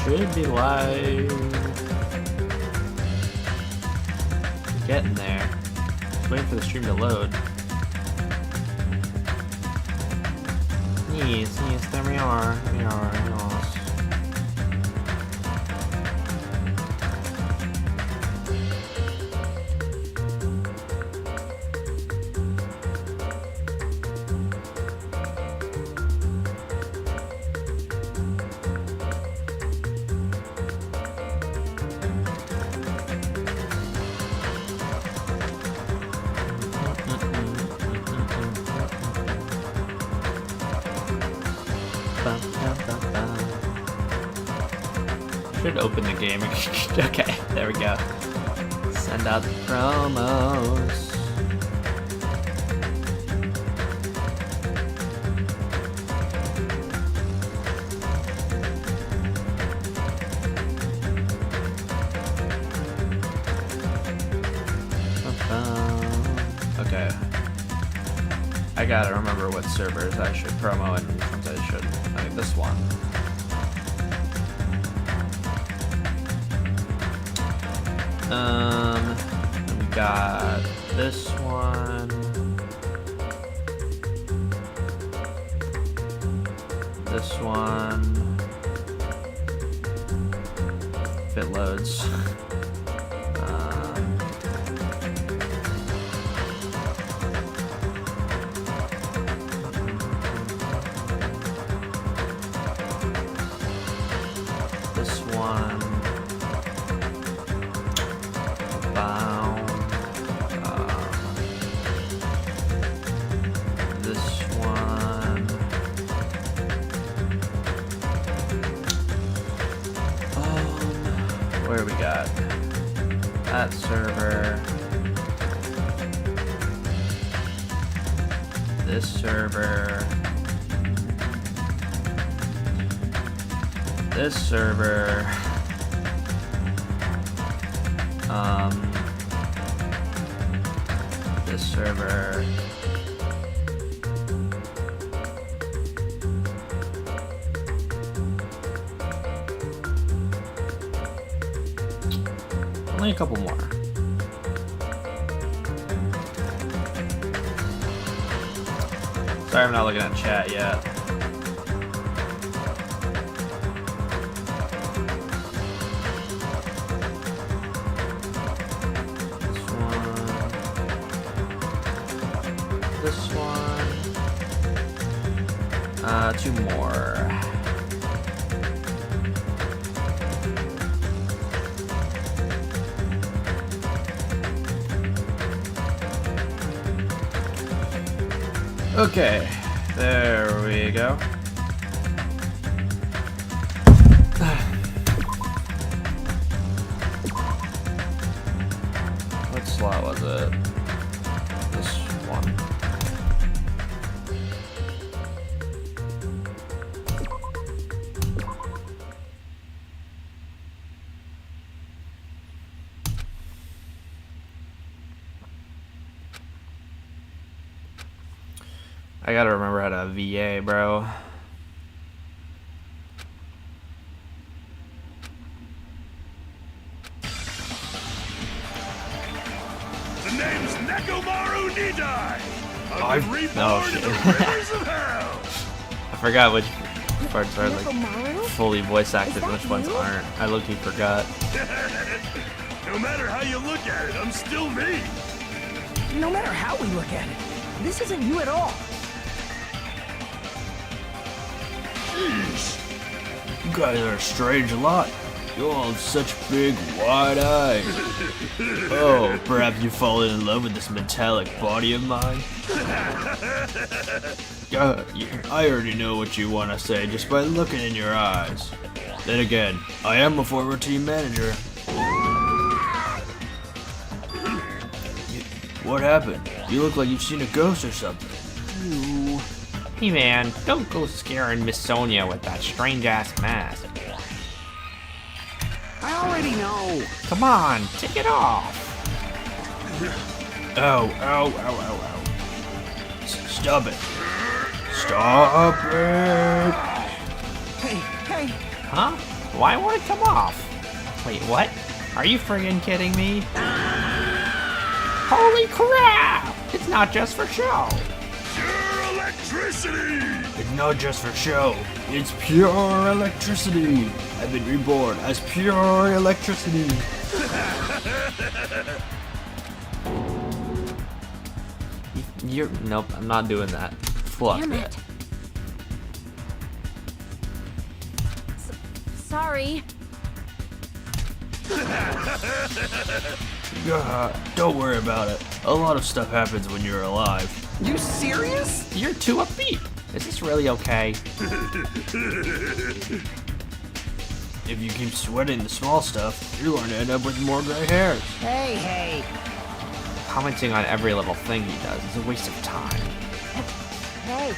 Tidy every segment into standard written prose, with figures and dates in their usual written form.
should be live. Getting there. Just waiting for the stream to load. Yes, there we are. Yes. Should open the game. Okay, there we go. Send out the promos. Okay. I gotta remember what servers I should promo and which ones I shouldn't. I think this one. We got this one. This one. If it loads. This one. This one. Where we got that server. This server. This server. This server. Only a couple more. Sorry, I'm not looking at chat yet. This one. Two more. Okay, there we go. What slot was it? This one. I gotta remember how to VA, bro. The name's Nekomaru Nidai. No shit. I forgot which parts are like fully voice acted and which ones aren't. I low-key forgot. No matter how you look at it, I'm still me. No matter how we look at it, this isn't you at all. Jeez. You guys are a strange lot. You all have such big, wide eyes. Oh, perhaps you've fallen in love with this metallic body of mine? I already know what you want to say just by looking in your eyes. Then again, I am a former team manager. What happened? You look like you've seen a ghost or something. Hey man, don't go scaring Miss Sonia with that strange-ass mask. I already know. Come on, take it off. Ow, ow, ow, ow, ow. Stop it. Stop it. Hey. Huh? Why won't it come off? Wait, what? Are you friggin' kidding me? Holy crap! It's not just for show. Pure electricity! It's not just for show. It's pure electricity. I've been reborn as pure electricity. Nope, I'm not doing that. Fuck Damn it. it. Sorry. Don't worry about it. A lot of stuff happens when you're alive. You serious? You're too upbeat. Is this really okay? If you keep sweating the small stuff, you're going to end up with more gray hairs. Hey. Commenting on every little thing he does is a waste of time. Hey.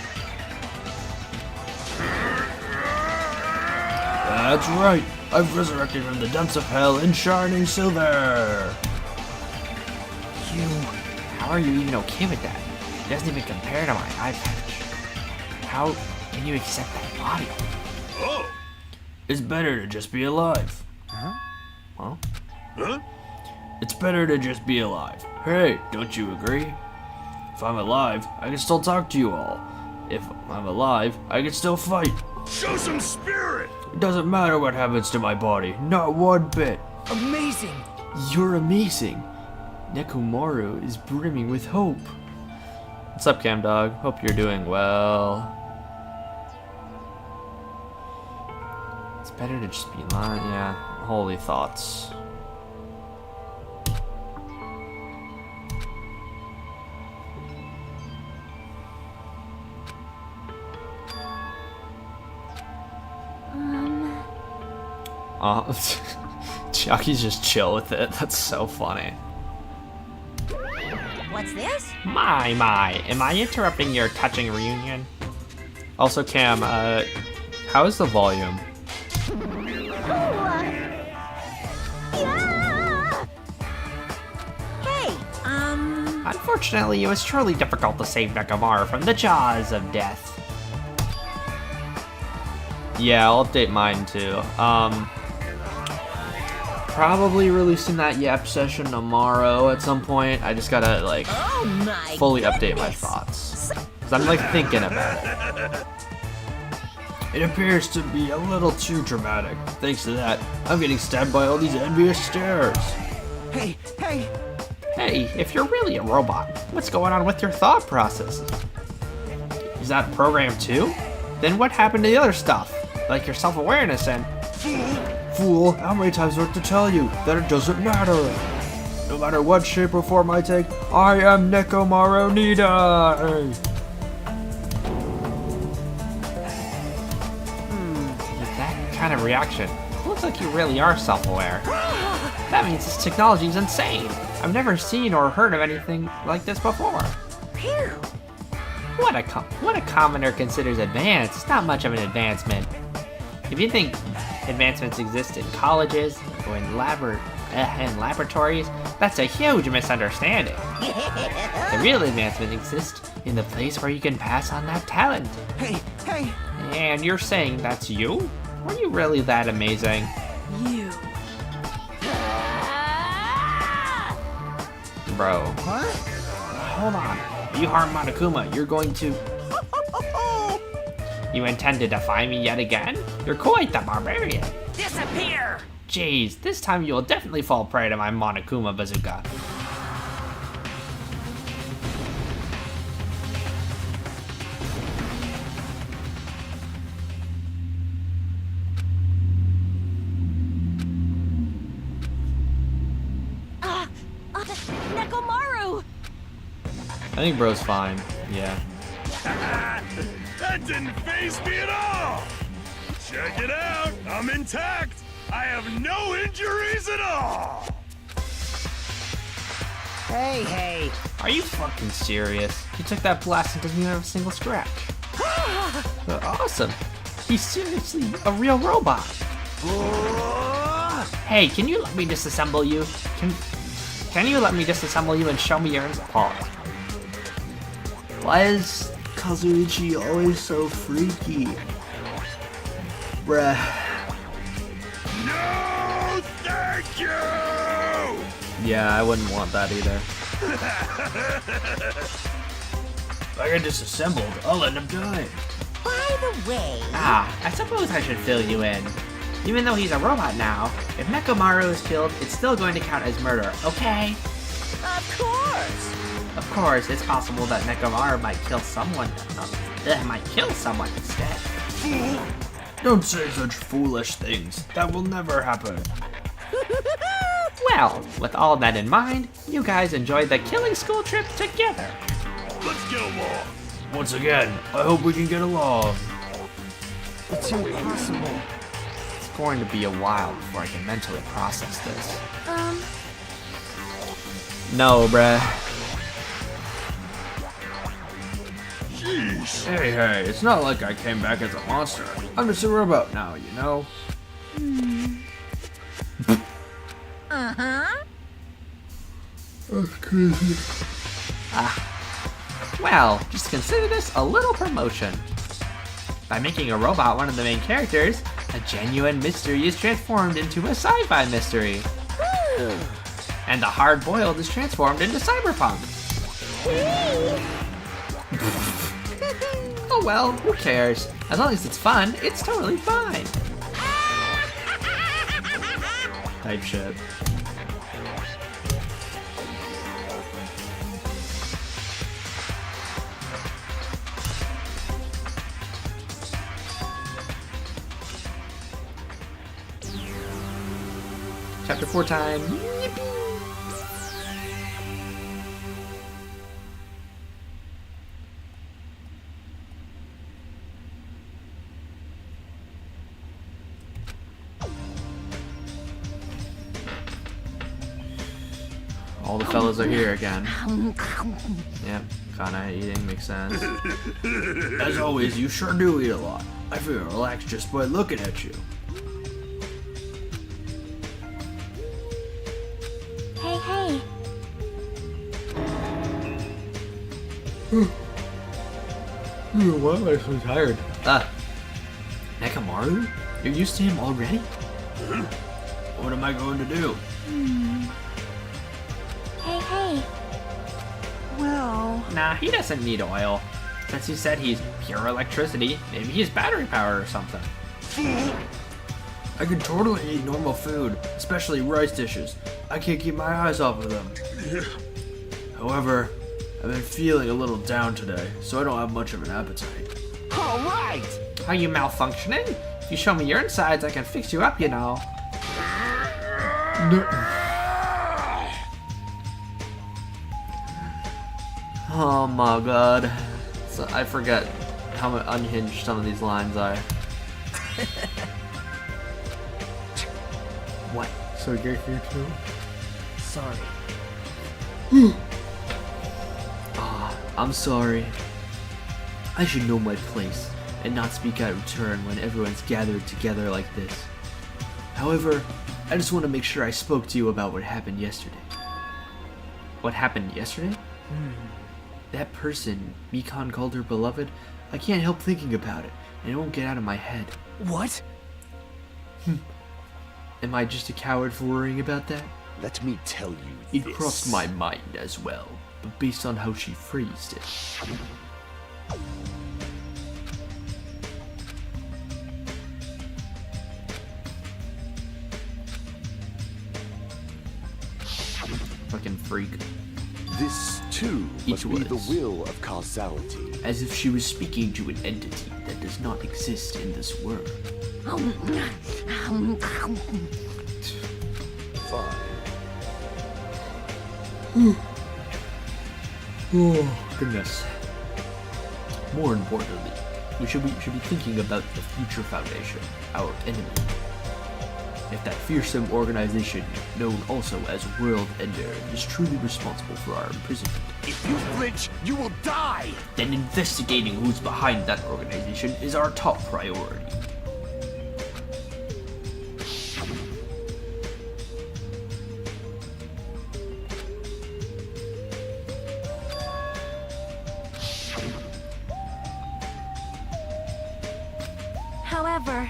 That's right. I've resurrected from the depths of hell in shining silver. How are you even okay with that? It doesn't even compare to my eye patch. How can you accept that body? Oh! It's better to just be alive. Huh? Huh? It's better to just be alive. Hey, don't you agree? If I'm alive, I can still talk to you all. If I'm alive, I can still fight. Show some spirit! It doesn't matter what happens to my body, not one bit. Amazing. You're amazing. Nekomaru is brimming with hope. What's up, Cam Dog? Hope you're doing well. It's better to just be lying. Yeah, holy thoughts. Chucky's just chill with it. That's so funny. What's this? My, am I interrupting your touching reunion? Also, Cam, how is the volume? Yeah! Hey, Unfortunately, it was truly difficult to save Nekomaru from the jaws of death. Yeah, I'll update mine too. Probably releasing that Yap session tomorrow at some point. I just gotta, like, oh my fully update my goodness. thoughts. Because I'm, like, thinking about it. It appears to be a little too dramatic. Thanks to that, I'm getting stabbed by all these envious stares. Hey. Hey, if you're really a robot, what's going on with your thought processes? Is that programmed too? Then what happened to the other stuff? Like your self-awareness and... Fool, how many times do I have to tell you that it doesn't matter? No matter what shape or form I take, I am Nekomaru Nidai! With that kind of reaction, it looks like you really are self-aware. That means this technology is insane. I've never seen or heard of anything like this before. Phew. What a commoner considers advanced, it's not much of an advancement. If you think advancements exist in colleges or in laboratories, that's a huge misunderstanding. The real advancement exists in the place where you can pass on that talent. Hey. And you're saying that's you? Were you really that amazing? You. Bro, Huh? hold on. If you harm Monokuma, you're going to... You intend to defy me yet again? You're quite the barbarian. Disappear! Jeez, this time you will definitely fall prey to my Monokuma bazooka. Nekomaru! I think bro's fine, yeah. That didn't faze me at all! Check it out! I'm intact! I have no injuries at all! Hey. Are you fucking serious? He took that blast and doesn't even have a single scratch. Awesome. He's seriously a real robot. Hey, can you let me disassemble you? Can you let me disassemble you and show me your insult? Why is Kazuichi always so freaky? Bruh. Yeah, I wouldn't want that either. If I get disassembled, I'll end up dying. By the way, I suppose I should fill you in. Even though he's a robot now, if Nekomaru is killed, it's still going to count as murder, okay? of course. Of course, it's possible that Nekomaru might kill someone instead. Don't say such foolish things. That will never happen. Well, with all that in mind, you guys enjoyed the killing school trip together. Let's get along. Once again, I hope we can get along. It's impossible. It's going to be a while before I can mentally process this. No, bruh. Jeez. Hey, it's not like I came back as a monster. I'm just a robot now, you know? Uh-huh. Well, just consider this a little promotion. By making a robot one of the main characters, a genuine mystery is transformed into a sci-fi mystery. And the hard-boiled is transformed into cyberpunk. Oh well, who cares? As long as it's fun, it's totally fine. Type shit. Chapter 4 time. All the fellas are here again. Yep, kinda eating makes sense. As always, you sure do eat a lot. I feel relaxed just by looking at you. Hey. Why am I so tired? Nekomaru? You're used to him already? What am I going to do? Hey. Well, Nah, he doesn't need oil. Since he said he's pure electricity, maybe he's battery power or something. I can totally eat normal food, especially rice dishes. I can't keep my eyes off of them. However, I've been feeling a little down today, so I don't have much of an appetite. All right. Are you malfunctioning? If you show me your insides, I can fix you up, you know. Oh my god. So I forget how unhinged some of these lines are. What? So you're here too? Sorry. I'm sorry. I should know my place and not speak out of turn when everyone's gathered together like this. However, I just want to make sure I spoke to you about what happened yesterday. What happened yesterday? That person, Mikan called her beloved, I can't help thinking about it, and it won't get out of my head. What? Am I just a coward for worrying about that? Let me tell you It this. crossed my mind as well, but based on how she phrased it. Fucking freak. This, too, It must be the was. will of causality. As if she was speaking to an entity that does not exist in this world. Fine. Oh, goodness. More importantly, we should be thinking about the future Foundation, our enemy. If that fearsome organization, known also as World Ender, is truly responsible for our imprisonment, If you flinch, you will die! then investigating who's behind that organization is our top priority. however,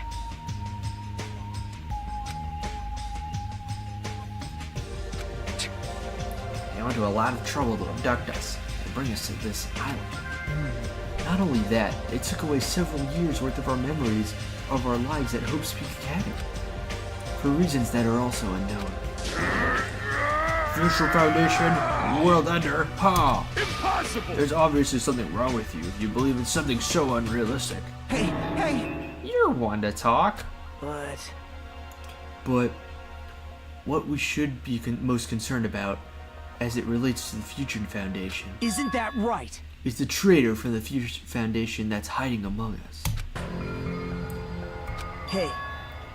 gone to a lot of trouble to abduct us and bring us to this island. Not only that, they took away several years worth of our memories of our lives at Hope's Peak Academy, for reasons that are also unknown. Future Foundation, World Ender, ha! Impossible! There's obviously something wrong with you if you believe in something so unrealistic. Hey! You're one to talk. But what we should be most concerned about, as it relates to the Future Foundation, Isn't that right? is the traitor from the Future Foundation that's hiding among us. Hey,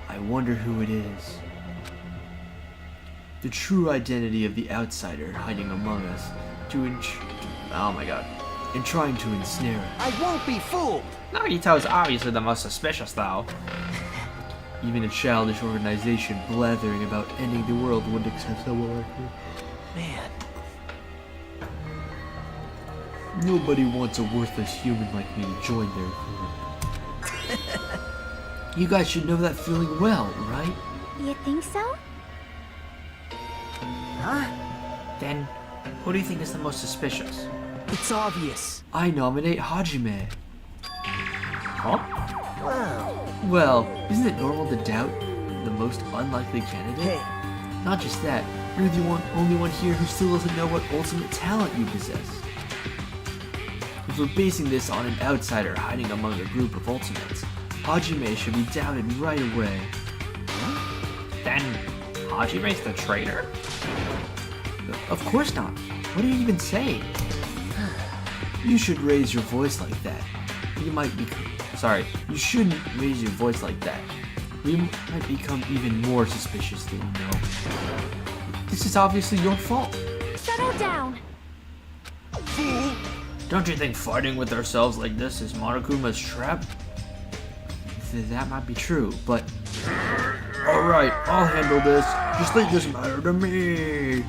I wonder who it is. The true identity of the outsider hiding among us in trying to ensnare us. I won't be fooled! Nagito is obviously the most suspicious, though. Even a childish organization blathering about ending the world wouldn't accept someone like me. Man, Nobody wants a worthless human like me to join their group. You guys should know that feeling well, right? You think so? huh? Then, who do you think is the most suspicious? It's obvious. I nominate Hajime. Huh? Wow. Well, isn't it normal to doubt the most unlikely candidate? Hey, Not just that, you're the only one here who still doesn't know what ultimate talent you possess. If we're basing this on an outsider hiding among a group of ultimates, Hajime should be doubted right away. Then, Hajime's the traitor? Of course not. What are you even saying? You should raise your voice like that. You shouldn't raise your voice like that. We might become even more suspicious than you know. This is obviously your fault. Settle down. Don't you think fighting with ourselves like this is Monokuma's trap? That might be true, but... Alright, I'll handle this. Just leave this matter to me.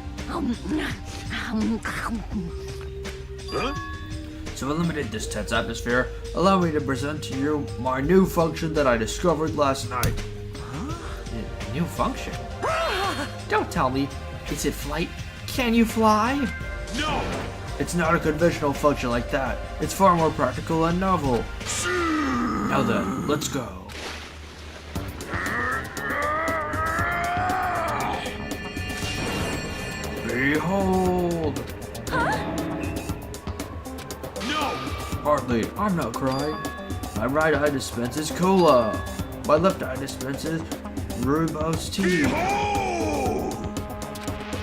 Huh? To eliminate this tense atmosphere, allow me to present to you my new function that I discovered last night. New function? Don't tell me. Is it flight? Can you fly? No! It's not a conventional function like that. It's far more practical and novel. Now then, let's go. Behold! No! Hardly, I'm not crying. My right eye dispenses cola. My left eye dispenses rooibos tea. Behold!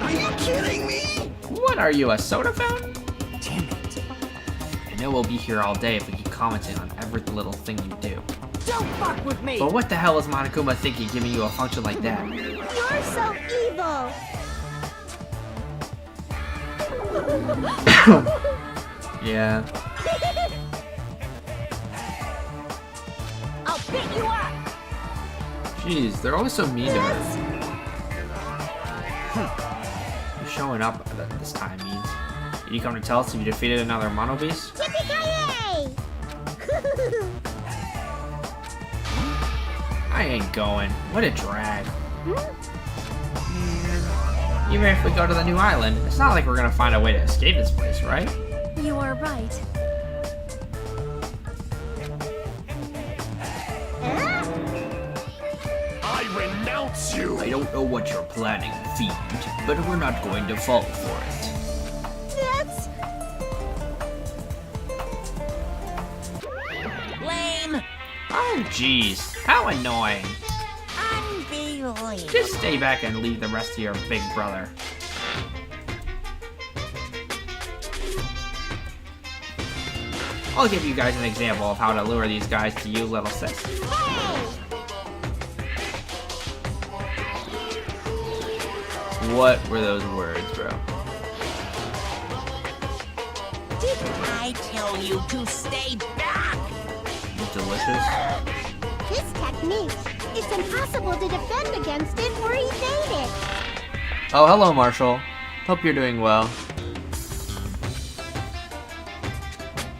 are you kidding me? What are you, a soda fountain? Damn it. I know we'll be here all day if we keep commenting on every little thing you do. Don't fuck with me! But what the hell is Monokuma thinking giving you a function like that? You're so evil. Yeah. I'll pick you up. Jeez, they're always so mean to her. You showing up at this time means. Did you come to tell us if you defeated another Mono Beast? Yippee-ki-yay! I ain't going. What a drag. Even if we go to the new island, it's not like we're gonna find a way to escape this place, right? You are right. I renounce you! I don't know what you're planning, Fiend, but we're not going to fall for it. That's Lame! Oh, jeez. How annoying. unbelievable. Just stay back and leave the rest to your big brother. I'll give you guys an example of how to lure these guys to you, little sis. What were those words, bro? Didn't I tell you to stay back? Delicious. This technique, it's impossible to defend against it or evade it. Oh, hello, Marshall. Hope you're doing well.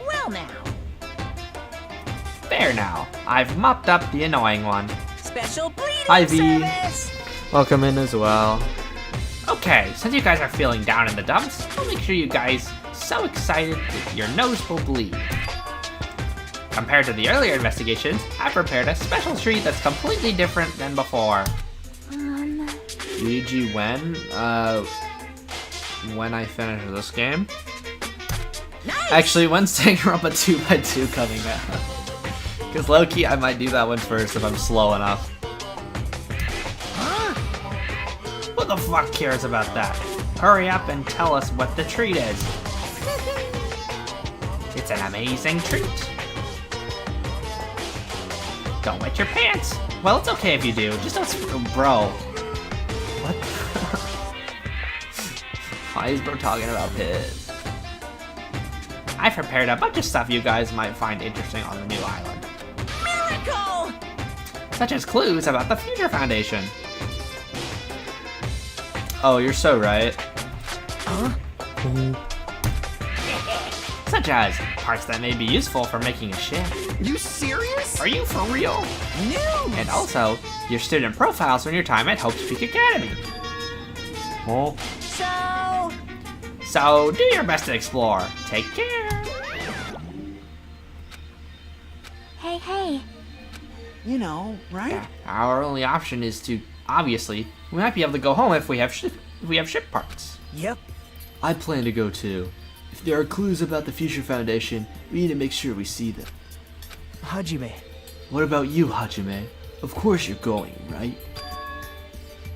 Well now, There now. I've mopped up the annoying one. special breeding Hi, V. service! Welcome in as well. Okay, since you guys are feeling down in the dumps, I'll make sure you guys so excited that your nose will bleed. Compared to the earlier investigations, I prepared a special treat that's completely different than before. Luigi, when I finish this game? Nice. Actually, when's Danganronpa 2x2 coming out? Because low-key, I might do that one first if I'm slow enough. Who the fuck cares about that? Hurry up and tell us what the treat is. It's an amazing treat. Don't wet your pants. Well, it's okay if you do. Just don't bro. What? Why is bro talking about piss? I prepared a bunch of stuff you guys might find interesting on the new island. Miracle! Such as clues about the Future Foundation. Oh, you're so right. Huh? Such as parts that may be useful for making a ship. You serious? Are you for real? No. And also, your student profiles from your time at Hope Peak Academy. Oh. So, do your best to explore. Take care. Hey. You know, right? Our only option is to, obviously, we might be able to go home if we have ship parts. Yep. I plan to go too. If there are clues about the Future Foundation, we need to make sure we see them. Hajime. What about you, Hajime? Of course you're going, right?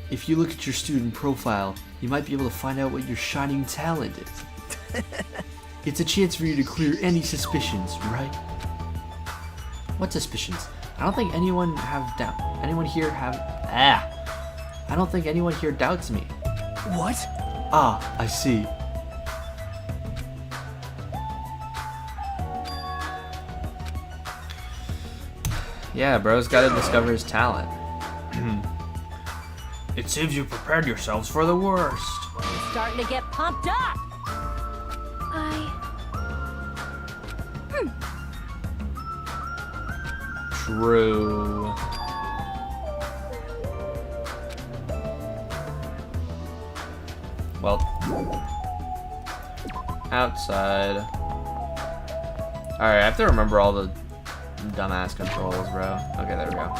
If you look at your student profile, you might be able to find out what your shining talent is. It's a chance for you to clear any suspicions, right? What suspicions? I don't think anyone here doubts me. What? Ah, I see. Yeah, bro's gotta discover his talent. It seems you prepared yourselves for the worst. Starting to get pumped up. True. Well, outside. Alright, I have to remember all the dumbass controls, bro. Okay, there we go.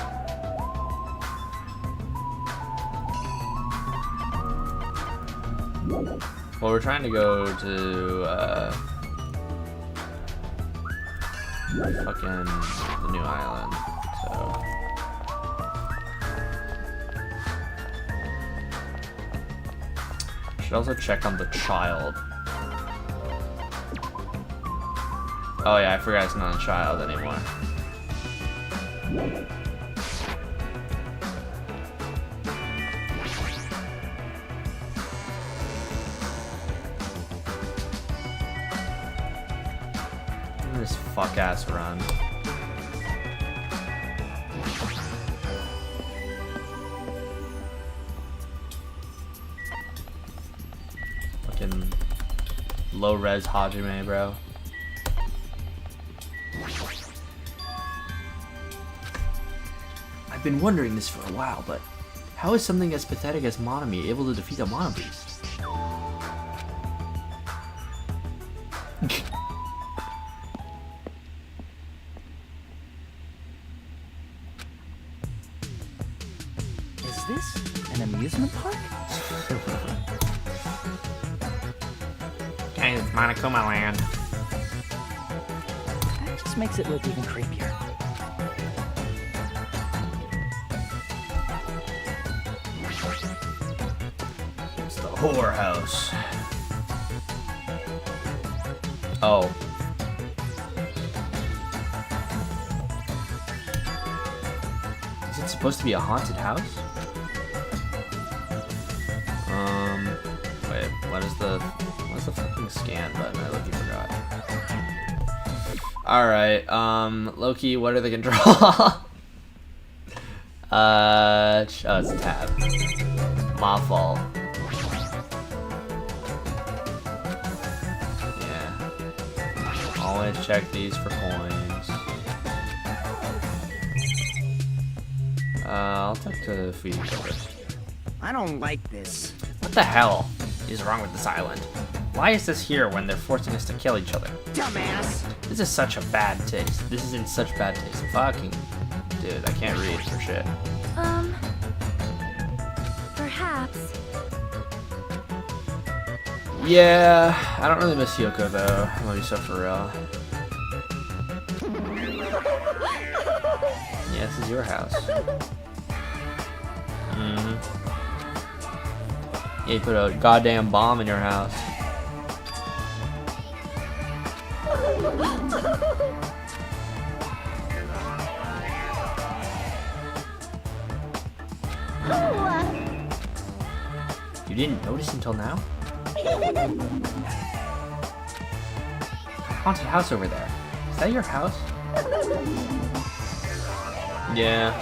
Well, we're trying to go to, fucking the new island, so. Should also check on the child. Oh yeah, I forgot it's not a child anymore. This fuck ass run. Fucking low res Hajime, bro. I've been wondering this for a while, but how is something as pathetic as Monami able to defeat a Monobeast? Is this an amusement park? Okay, it's Monokuma Land. That just makes it look even creepier. It's the whorehouse. Oh. Is it supposed to be a haunted house? Wait, what's the fucking scan button? I low-key forgot. Alright, Loki, what are the controls? Oh, it's tab. My fault. Yeah. Always check these for coins. I'll talk to Feedy first. I don't like this. What the hell is wrong with this island? Why is this here when they're forcing us to kill each other? Dumbass. This is such a bad taste. This is in such bad taste. Fucking dude, I can't read for shit. Perhaps. Yeah, I don't really miss Yoko though. I'm gonna be so for real. Yeah, this is your house. Yeah, you put a goddamn bomb in your house. You didn't notice until now? Haunted house over there. Is that your house? Yeah.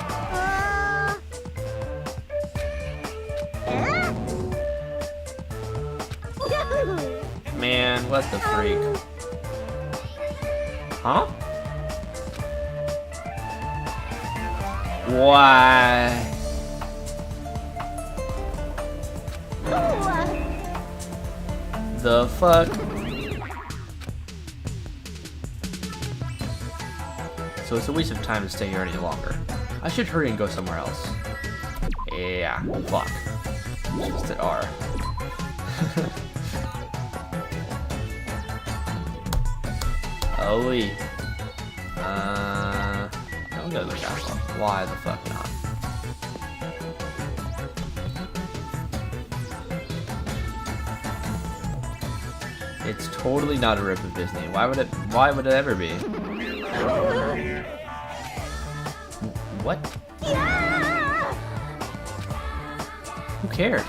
Man, what the freak? Huh? Why? The fuck? So it's a waste of time to stay here any longer. I should hurry and go somewhere else. Yeah, fuck. Just at R. Oh, wee. I'll go to the castle. Why the fuck not? It's totally not a rip of Disney. Why would it ever be? What? Who cares?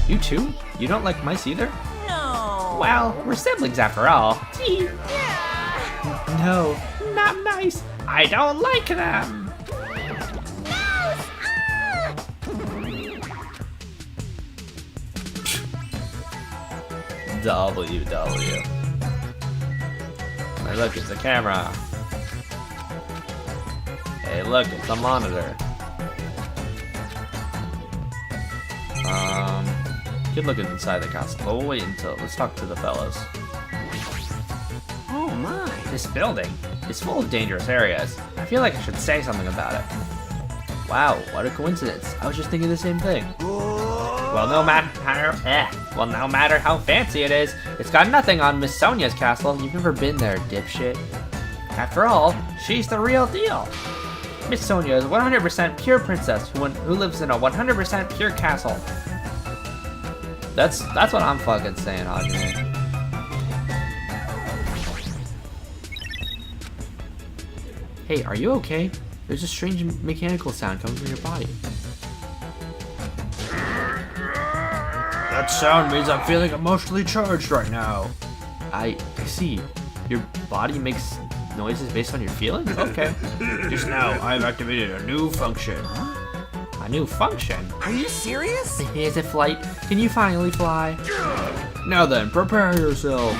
You too? You don't like mice either? No. Well, we're siblings after all. No, not nice. I don't like them. WW. Hey, look, it's a camera. Hey, look, it's a monitor. Good looking inside the castle. But we'll wait until let's talk to the fellows. Oh my. This building is full of dangerous areas. I feel like I should say something about it. Wow, what a coincidence. I was just thinking the same thing. Well, no matter how fancy it is, it's got nothing on Miss Sonia's castle. You've never been there, dipshit. After all, she's the real deal. Miss Sonia is a 100% pure princess who lives in a 100% pure castle. That's what I'm fucking saying, Audrey. Hey, are you okay? There's a strange mechanical sound coming from your body. That sound means I'm feeling emotionally charged right now. I see. Your body makes noises based on your feelings? Okay. Just now, I've activated a new function. A new function? Are you serious? Is it flight? Can you finally fly? Now then, prepare yourself.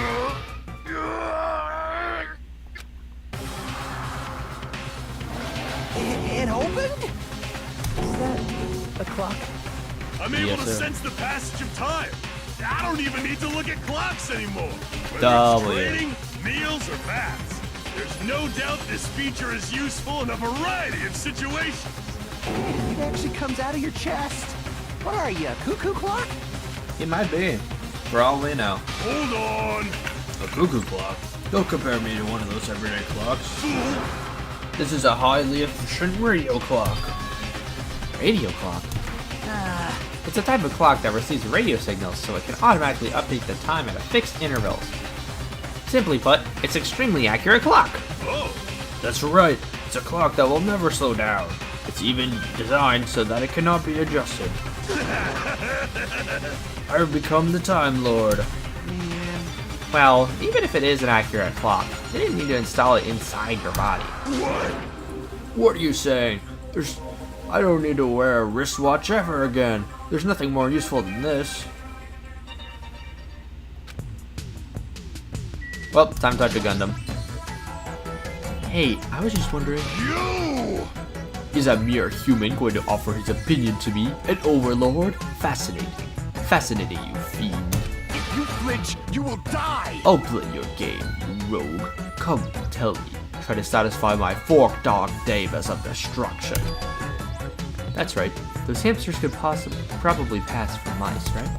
It opened? Is that a clock? I'm able Yes, to sir. sense the passage of time. I don't even need to look at clocks anymore. Whether W. it's training, meals, or baths. There's no doubt this feature is useful in a variety of situations. It actually comes out of your chest. What are you, a cuckoo clock? It might be. For all we know. Hold on. A cuckoo clock? Don't compare me to one of those everyday clocks. This is a highly efficient radio clock. Radio clock? It's a type of clock that receives radio signals so it can automatically update the time at a fixed intervals. Simply put, it's an extremely accurate clock. Oh, That's right. It's a clock that will never slow down. It's even designed so that it cannot be adjusted. I've become the Time Lord. Well, even if it is an accurate clock, they didn't need to install it inside your body. What are you saying? I don't need to wear a wristwatch ever again. There's nothing more useful than this. Well, time to touch a Gundam. Hey, I was just wondering. you! Is a mere human going to offer his opinion to me, an overlord? Fascinating. Fascinating, you fiend. If you flinch, you will die! I'll play your game, you rogue. Come, tell me. Try to satisfy my fork-dog Davis of destruction. That's right. Those hamsters could probably pass for mice, right?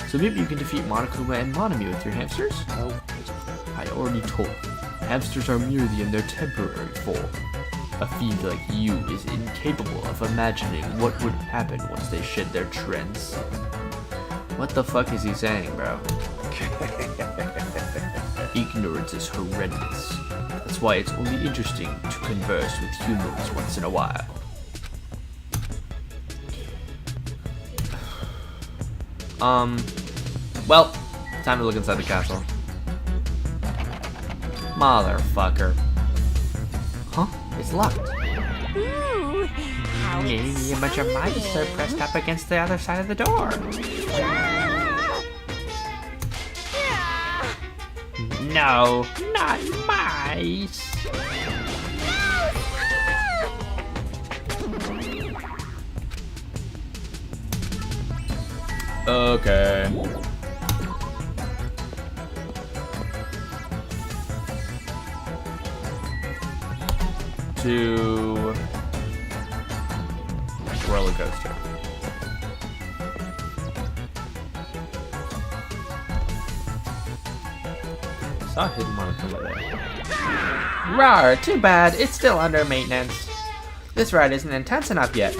So maybe you can defeat Monokuma and Monami with your hamsters? Oh, I already told you. Hamsters are merely in their temporary form. A fiend like you is incapable of imagining what would happen once they shed their trends. What the fuck is he saying, bro? Ignorance is horrendous. That's why it's only interesting to converse with humans once in a while. Well, time to look inside the castle. Motherfucker. Huh? It's locked. Ooh, how A bunch of mice are pressed up against the other side of the door. No, not mice. Okay. To roller coaster. Saw a hidden Monokuma there. Rawr, too bad. It's still under maintenance. This ride isn't intense enough yet.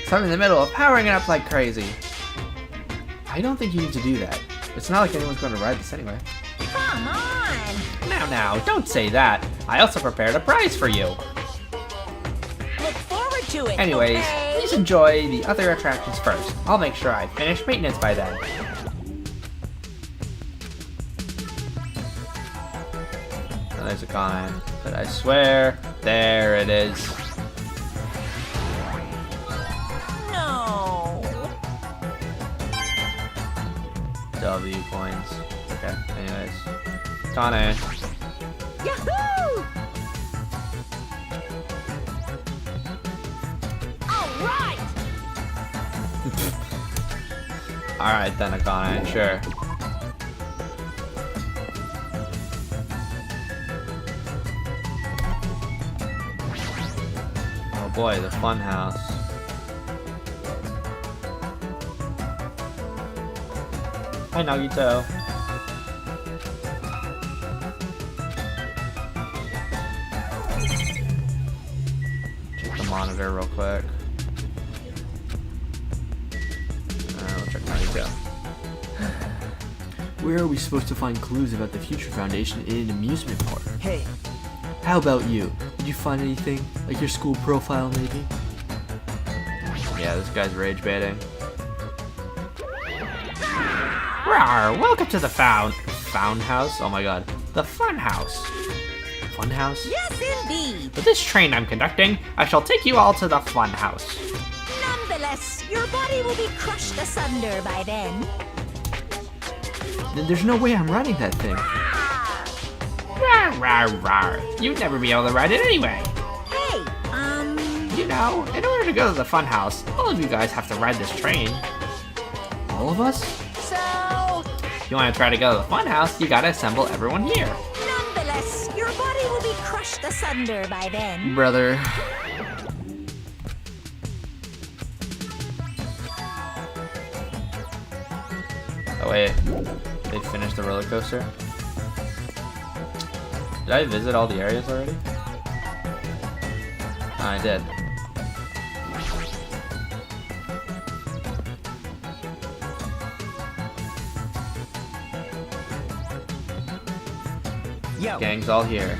So I'm in the middle of powering it up like crazy. I don't think you need to do that. It's not like anyone's going to ride this anyway. Come on! Now, don't say that. I also prepared a prize for you. Look forward to it. Anyways, okay? please enjoy the other attractions first. I'll make sure I finish maintenance by then. Oh, there's a comment, but I swear, there it is. No. W coins. Okay, anyways. Connor. Yahoo! All right. Alright then, Akane, sure. Oh boy, the fun house. Hi, Nagito. Check the monitor real quick. We'll check Nagito. Where are we supposed to find clues about the Future Foundation in an amusement park? Hey, How about you? Did you find anything? Like your school profile, maybe? Yeah, this guy's rage baiting. Rawr, welcome to the found house? Oh my god. The fun house. Fun house? Yes, indeed. With this train I'm conducting, I shall take you all to the fun house. Nonetheless, your body will be crushed asunder by then. Then there's no way I'm riding that thing. Rawr. You'd never be able to ride it anyway. Hey, You know, in order to go to the fun house, all of you guys have to ride this train. All of us? so If you want to try to go to the fun house, you gotta assemble everyone here. nonetheless, your body will be crushed asunder by then. Brother. Oh wait, they finished the roller coaster? Did I visit all the areas already? Oh, I did. yo, Gang's all here.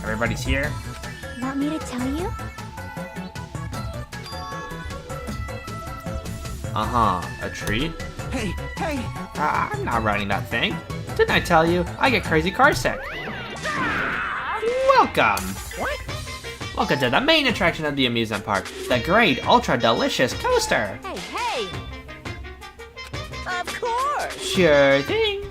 Everybody's here? Want me to tell you? Uh-huh, a treat? hey, hey, I'm not riding that thing. Didn't I tell you? I get crazy car sick. Welcome. What? Welcome to the main attraction of the amusement park, the great ultra delicious coaster. Hey. Of course. Sure thing.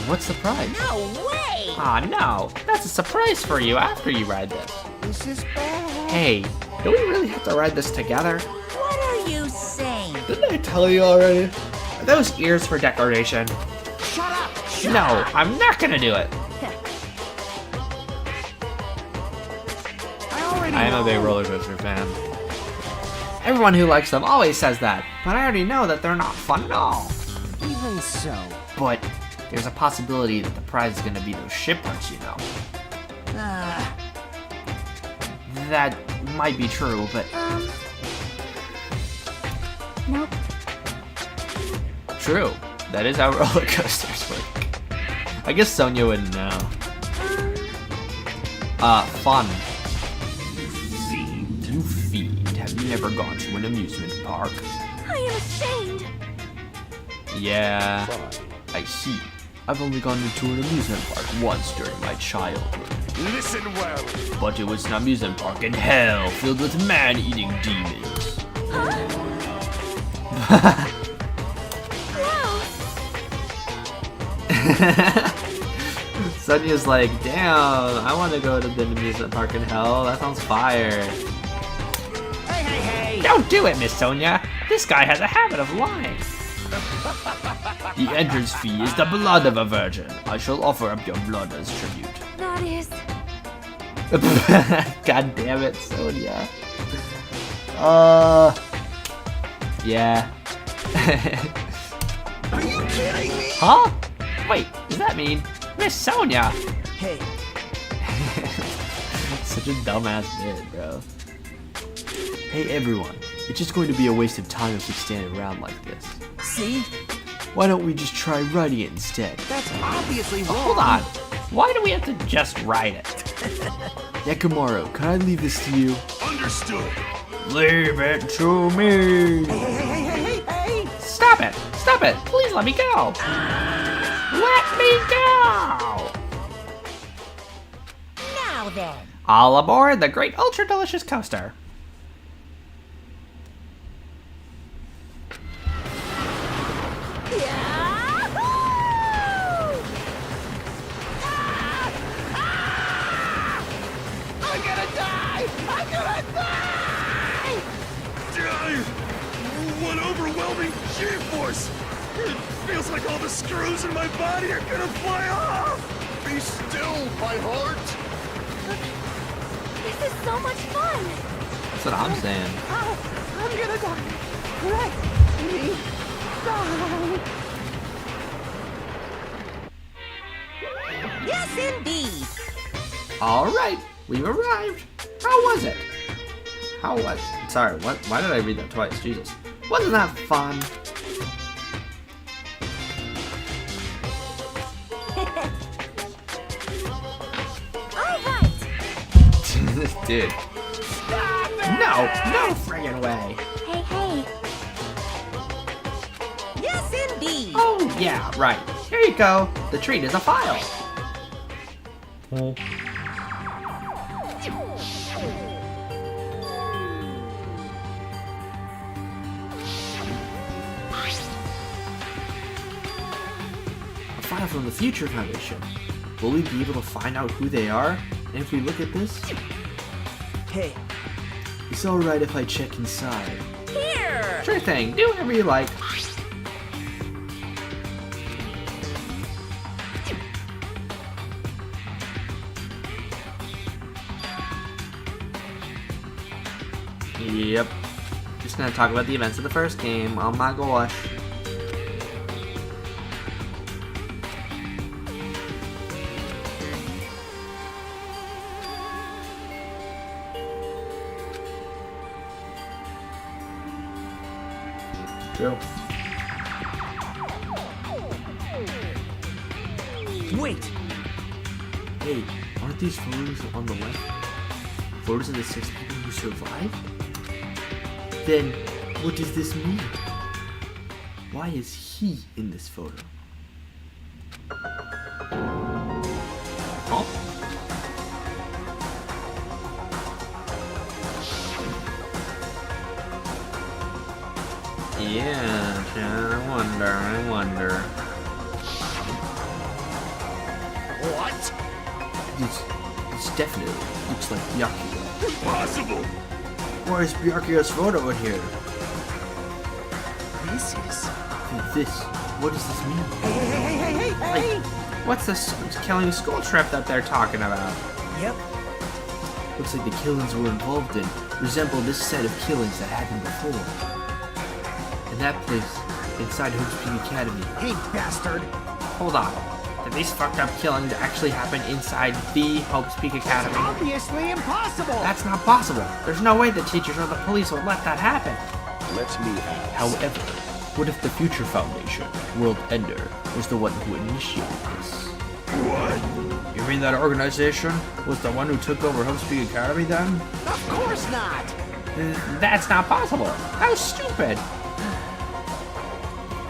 What's the prize? No way. Aw, no. That's a surprise for you after you ride this. this is bad. Hey, Do we really have to ride this together? What are you saying? Didn't I tell you already? Are those ears for decoration? Shut up! No, I'm not gonna do it. I am a big roller coaster fan. Everyone who likes them always says that, but I already know that they're not fun at all. Even so. But there's a possibility that the prize is gonna be those shipwrecks, you know. That might be true, but Nope. true. That is how roller coasters work. I guess Sonia wouldn't know. Fun. You feed. Have you never gone to an amusement park? I am ashamed. Yeah, I see. I've only gone into an amusement park once during my childhood. Listen well. But it was an amusement park in hell filled with man-eating demons. Sonia's like, damn, I want to go to the amusement park in hell. That sounds fire. Hey! Don't do it, Miss Sonia. This guy has a habit of lying. The entrance fee is the blood of a virgin. I shall offer up your blood as tribute. That is. God damn it, Sonia. Yeah. Are you kidding me? Huh? Wait, does that mean Miss Sonia? Hey, Such a dumbass bit, bro. Hey everyone, it's just going to be a waste of time if we stand around like this. see? Why don't we just try writing it instead? That's obviously wrong. Hold on. Why do we have to just write it? Yakamaru, can I leave this to you? Understood. Leave it to me. Hey! Stop it! Stop it! Please let me go! Let me go! Now then. All aboard the great ultra delicious coaster. I'm gonna die! What overwhelming G-force! It feels like all the screws in my body are gonna fly off! Be still, my heart! This is so much fun. That's what I'm saying. I'm gonna die! Let me die! Yes, indeed. Alright, we've arrived. How was it? How was Sorry, what? Why did I read that twice? Jesus. Wasn't that fun? All right. Dude. No friggin' way. Hey. Yes, indeed. Oh, yeah, right. Here you go. The treat is a file. A file from the Future Foundation. Will we be able to find out who they are? And if we look at this, Hey, it's alright if I check inside. Here. Sure thing. Do whatever you like. Yep. Just gonna talk about the events of the first game. Oh my gosh. True. wait! Hey, aren't these photos on the left photos of the 6 people who survived? Then, what does this mean? Why is he in this photo? Oh. Yeah, John, I wonder. What? This definitely looks like Yakuza. Impossible! Why is Byakuya's photo in here? This is... This. What does this mean? Hey! What's this killing school trip that they're talking about? Yep. Looks like the killings we're involved in resemble this set of killings that happened before. In that place, inside Hope's Peak Academy. Hey, bastard! Hold on. Did these fucked up killings actually happen inside the Hope's Peak Academy? Obviously impossible! That's not possible. There's no way the teachers or the police would let that happen. Let me ask. However, what if the Future Foundation, World Ender, was the one who initiated this? What? You mean that organization was the one who took over Hope's Peak Academy then? Of course not! That's not possible. How stupid.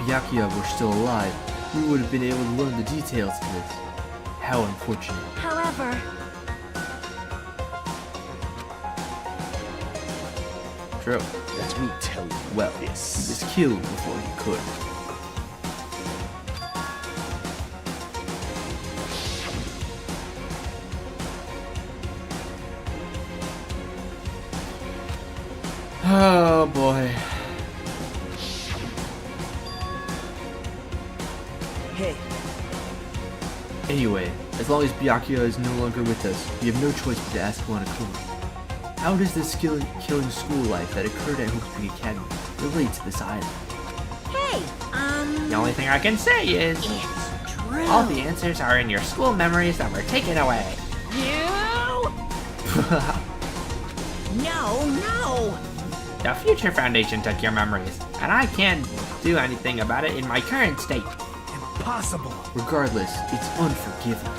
If Byakuya were still alive, we would have been able to learn the details of this. How unfortunate. However, True. Let me tell you. Well, he was killed before he could. Oh boy. Hey, Anyway, as long as Byakuya is no longer with us, we have no choice but to ask Wanakuma. How does this killing school life that occurred at Hope's Peak Academy relate to this island? hey, The only thing I can say is it's true. all the answers are in your school memories that were taken away. No! The Future Foundation took your memories, and I can't do anything about it in my current state. impossible! Regardless, it's unforgiving.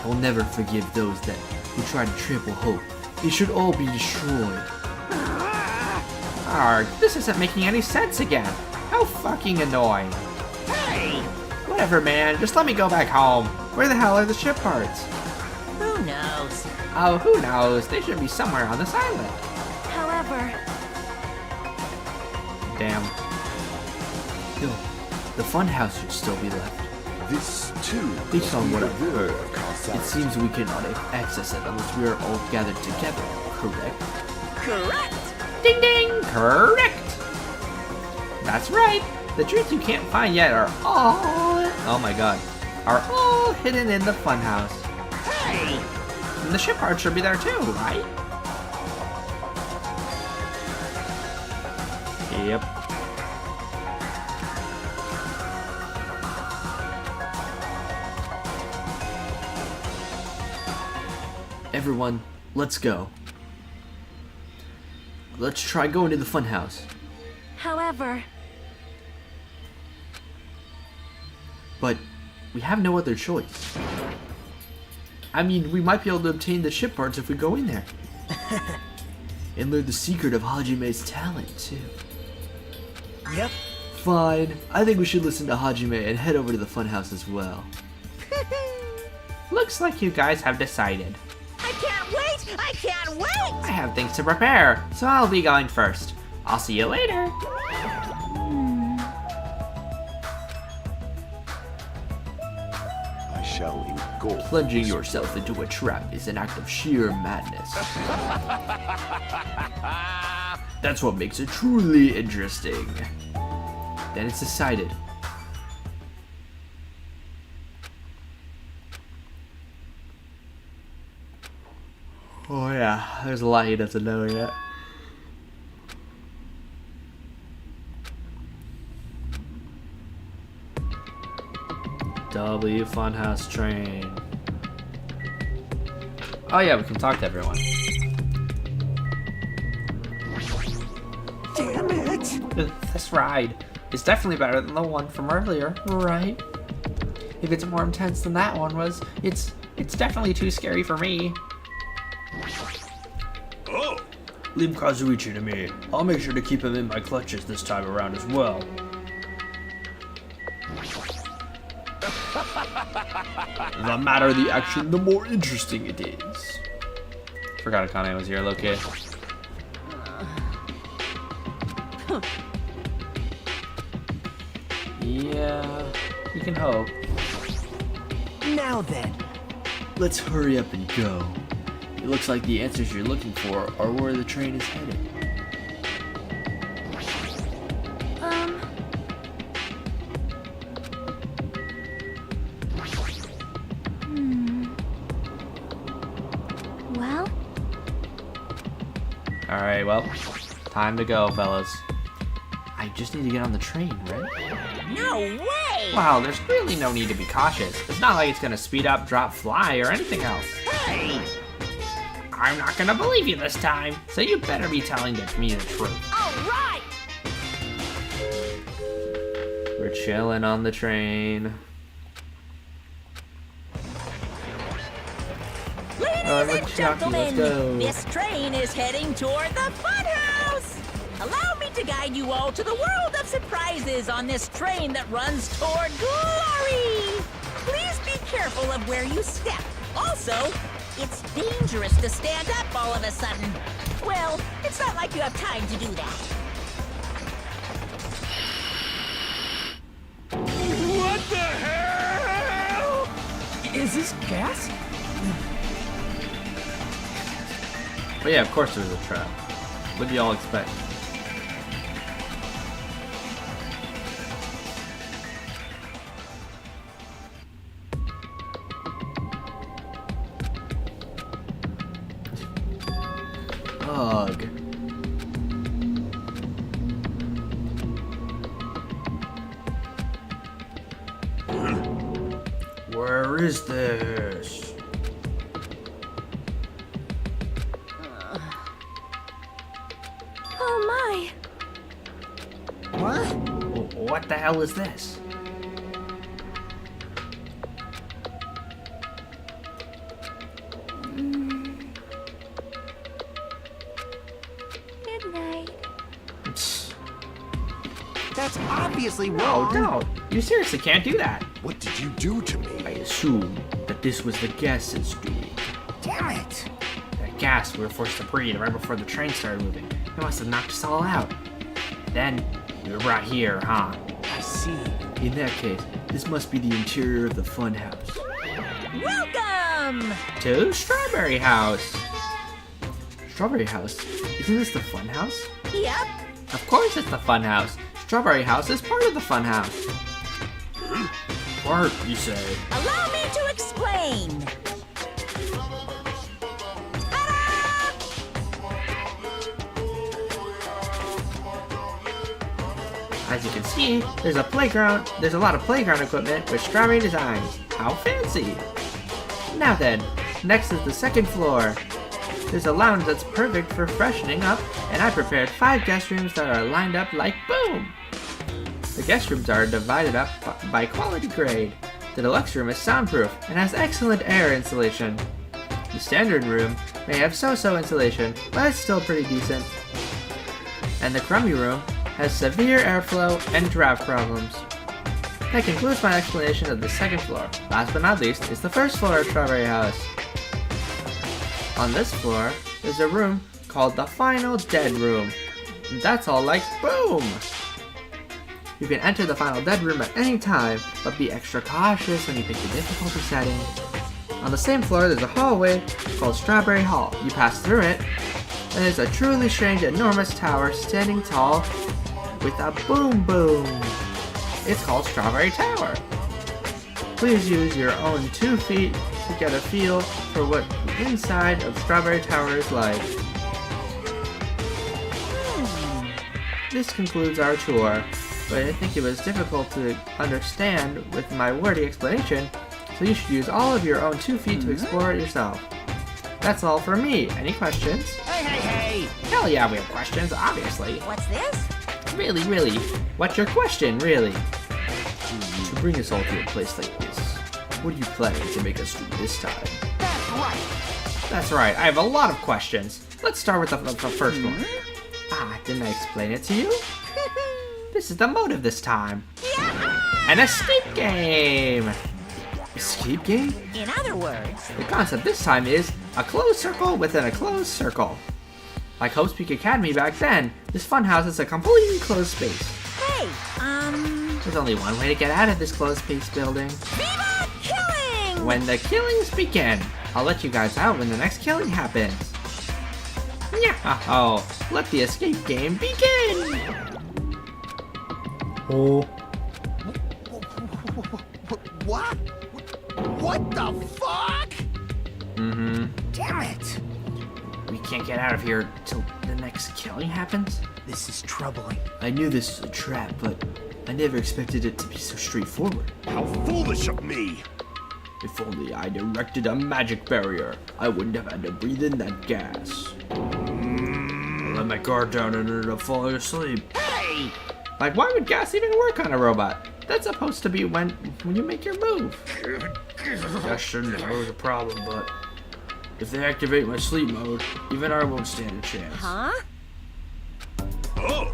I will never forgive those who try to trample hope. They should all be destroyed. Arg, this isn't making any sense again. How fucking annoying. Hey! Whatever, man, just let me go back home. Where the hell are the ship parts? Who knows? Oh, who knows? They should be somewhere on this island. However, Damn. Still, the funhouse should still be left. This too. Based on what I've heard, it Kasa. seems we cannot access it unless we are all gathered together, correct? correct! Ding ding! Correct! That's right. The truths you can't find yet are oh my god, are all hidden in the funhouse. Hey! And the ship parts should be there too, right? Yep. Everyone, let's go. Let's try going to the funhouse. However, But we have no other choice. I mean, we might be able to obtain the ship parts if we go in there. And learn the secret of Hajime's talent, too. Yep. Fine. I think we should listen to Hajime and head over to the funhouse as well. Looks like you guys have decided. I can't wait! I can't wait! I have things to prepare, so I'll be going first. I'll see you later. I shall engulf. Plunging yourself into a trap is an act of sheer madness. That's what makes it truly interesting. Then it's decided. Oh yeah, there's a lot he doesn't know yet. W Funhouse train. Oh yeah, we can talk to everyone. Damn it! This ride is definitely better than the one from earlier, right? If it's more intense than that one was, it's definitely too scary for me. Oh, Leave Kazuichi to me. I'll make sure to keep him in my clutches this time around as well. The madder the action, the more interesting it is. Forgot Akane was here, Loki. Yeah, you can hope. Now then, Let's hurry up and go. It looks like the answers you're looking for are where the train is headed. Well, Alright, well, time to go, fellas. I just need to get on the train, right? No way! Wow, there's really no need to be cautious. It's not like it's gonna speed up, drop, fly, or anything else. Hey! I'm not gonna believe you this time, so you better be telling me the truth. All right! We're chilling on the train. Ladies and let's gentlemen, go. this train is heading toward the funhouse. Allow me to guide you all to the world of surprises on this train that runs toward glory. Please be careful of where you step. Also, it's dangerous to stand up all of a sudden. Well, it's not like you have time to do that. What the hell? Is this gas? But yeah, of course there was a trap. What do y'all expect? Ugh. Where is this? oh my. What? What the hell is this? Good night. That's obviously Oh wrong. no, you seriously can't do that. What did you do to me? I assume that this was the gas's doing. Damn it. That gas we were forced to breathe right before the train started moving. It must have knocked us all out. Then we were brought here, huh? I see. In that case, this must be the interior of the funhouse. Welcome! To Strawberry House. Strawberry House? Isn't this the funhouse? Yep. Of course it's the fun house. Strawberry House is part of the fun house. Part, you say? Allow me to explain. As you can see, there's a playground. There's a lot of playground equipment with strawberry designs. How fancy! Now then, next is the second floor. There's a lounge that's perfect for freshening up, and I prepared 5 guest rooms that are lined up like boom! The guest rooms are divided up by quality grade. The deluxe room is soundproof and has excellent air insulation. The standard room may have so-so insulation, but it's still pretty decent. And the crummy room has severe airflow and draft problems. That concludes my explanation of the second floor. Last but not least is the first floor of Strawberry House. On this floor, there's a room called the Final Dead Room. And that's all like boom! You can enter the Final Dead Room at any time, but be extra cautious when you pick the difficulty setting. On the same floor, there's a hallway called Strawberry Hall. You pass through it, and there's a truly strange, enormous tower standing tall with a boom boom. It's called Strawberry Tower. Please use your own 2 feet to get a feel for what the inside of Strawberry Tower is like. This concludes our tour, but I think it was difficult to understand with my wordy explanation, so you should use all of your own 2 feet to explore it yourself. That's all for me. Any questions? Hey, hey, hey! Hell yeah, we have questions, obviously. What's this? Really, what's your question, really? To bring us all to a place like this, what are you planning to make us do this time? That's right. That's right, I have a lot of questions. Let's start with the first one. Ah, didn't I explain it to you? This is the motive this time. An escape game! Escape game? In other words, The concept this time is a closed circle within a closed circle. Like Hope's Peak Academy back then, this funhouse is a completely closed space. hey, There's only one way to get out of this closed space building. Viva Killing! When the killings begin. I'll let you guys out when the next killing happens. Yeah, let the escape game begin! Oh, What? What the fuck? Mm-hmm. Damn it! We can't get out of here till the next killing happens? This is troubling. I knew this was a trap, but I never expected it to be so straightforward. How foolish of me! If only I directed a magic barrier, I wouldn't have had to breathe in that gas. I let my guard down and ended up falling asleep. Hey! Like, why would gas even work on a robot? That's supposed to be when you make your move. That shouldn't have posed a problem, but if they activate my sleep mode, even I won't stand a chance. Huh? Oh!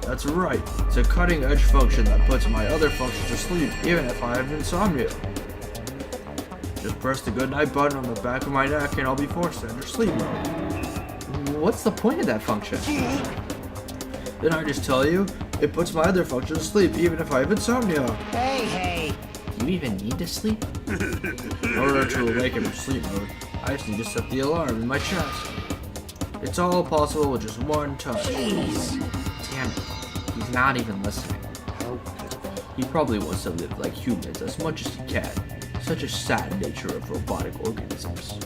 That's right. It's a cutting-edge function that puts my other functions to sleep, even if I have insomnia. Just press the goodnight button on the back of my neck and I'll be forced to enter sleep mode. What's the point of that function? Then I just tell you, it puts my other functions to sleep, even if I have insomnia. Hey! Do you even need to sleep? In order to awaken from sleep mode, I just need to set the alarm in my chest. It's all possible with just one touch. Jeez! Damn it. He's not even listening. He probably wants to live like humans as much as he can. Such a sad nature of robotic organisms.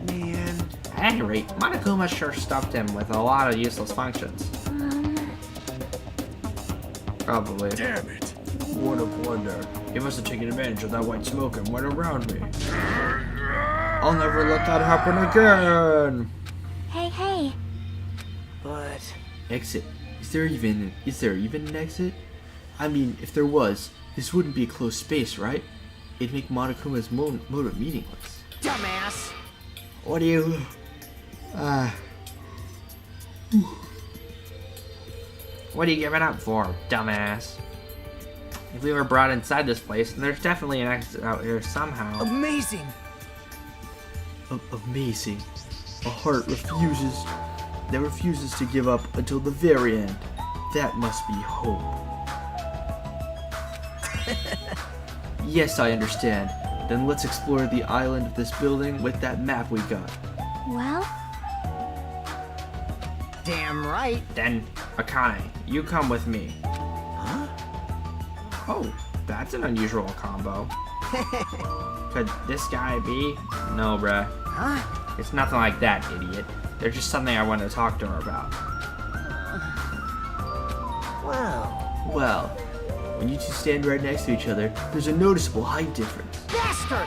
Man. At any rate, Monokuma sure stuffed him with a lot of useless functions. Probably. Damn it! What a blunder. He must have taken advantage of that white smoke and went around me. I'll never let that happen again! Hey. But... Exit. Is there even an exit? I mean, if there was, this wouldn't be a closed space, right? It'd make Monokuma's motive meaningless. Dumbass! What do you... What are you giving up for, dumbass? If we were brought inside this place, then there's definitely an exit out here somehow. Amazing! Amazing. A heart that refuses to give up until the very end. That must be hope. Yes, I understand. Then let's explore the island of this building with that map we got. Well, Damn right! Then, Akane, you come with me. Huh? Oh, that's an unusual combo. Could this guy be? No, bruh. Huh? It's nothing like that, idiot. There's just something I want to talk to her about. Wow. Well, when you two stand right next to each other, there's a noticeable height difference. Bastard!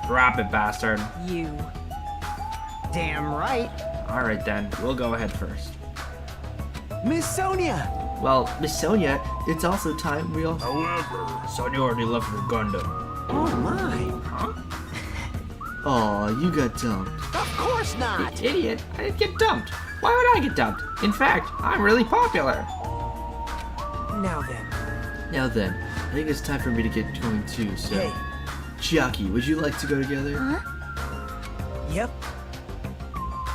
Drop it, bastard. You. Damn right! Alright then, we'll go ahead first. Miss Sonia! Well, Miss Sonia, it's also time we all... However, Sonia already left her Gundam. Oh my! Huh? Aw, you got dumped. Of course not! Idiot, I didn't get dumped. Why would I get dumped? In fact, I'm really popular. Now then. Now then, I think it's time for me to get going too, so... Hey. Chiaki, would you like to go together? Yep.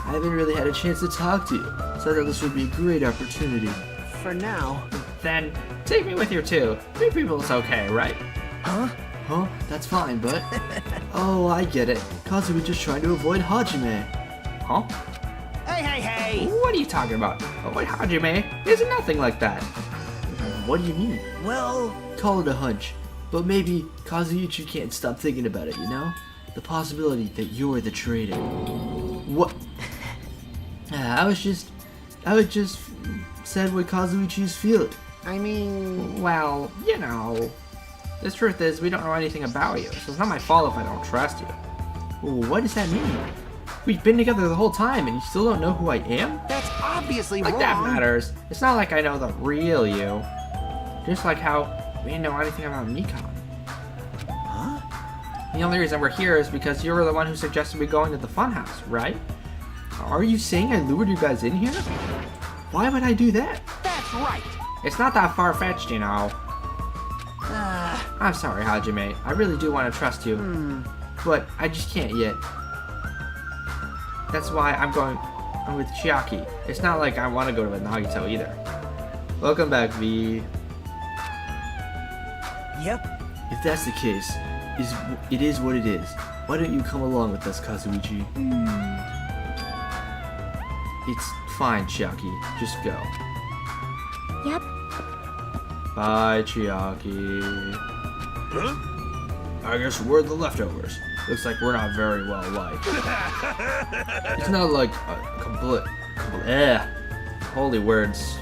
I haven't really had a chance to talk to you, so I thought this would be a great opportunity. For now. Then, take me with you too. 3 people is okay, right? Huh? Huh? That's fine, but... Oh, I get it. Kazumi's just trying to avoid Hajime. Huh? Hey! What are you talking about? Avoid Hajime is nothing like that. What do you mean? Well, Call it a hunch, but maybe Kazuichi can't stop thinking about it, you know? The possibility that you're the traitor. What? I was just said what Kazuichi's feeling. I mean... Well, you know. The truth is, we don't know anything about you, so it's not my fault if I don't trust you. What does that mean? We've been together the whole time and you still don't know who I am? That's obviously Like wrong. that matters. It's not like I know the real you. Just like how we didn't know anything about Nikon. Huh? The only reason we're here is because you were the one who suggested we go into the funhouse, right? Are you saying I lured you guys in here? Why would I do that? That's right. It's not that far-fetched, you know. I'm sorry, Hajime. I really do want to trust you. But I just can't yet. That's why I'm with Chiaki. It's not like I want to go to Nagito either. Welcome back, V. Yep. If that's the case, it is what it is. Why don't you come along with us, Kazuichi? It's fine, Chiaki. Just go. Yep. Bye, Chiaki. Huh? I guess we're the leftovers. Looks like we're not very well liked. It's not like a complete. Holy words.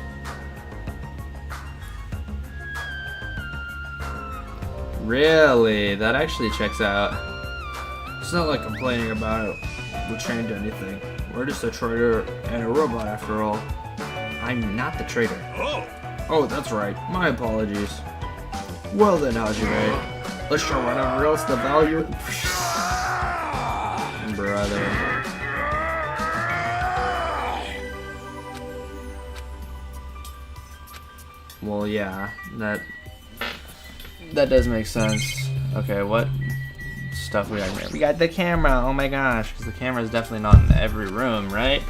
Really? That actually checks out. It's not like complaining about we changed anything. We're just a traitor and a robot after all. I'm not the traitor. Oh! Oh, that's right. My apologies. Well then, Hajime. Let's show whatever else the value. Brother. Well, yeah, that does make sense. Okay, what stuff we got here? We got the camera. Oh my gosh, because the camera is definitely not in every room, right?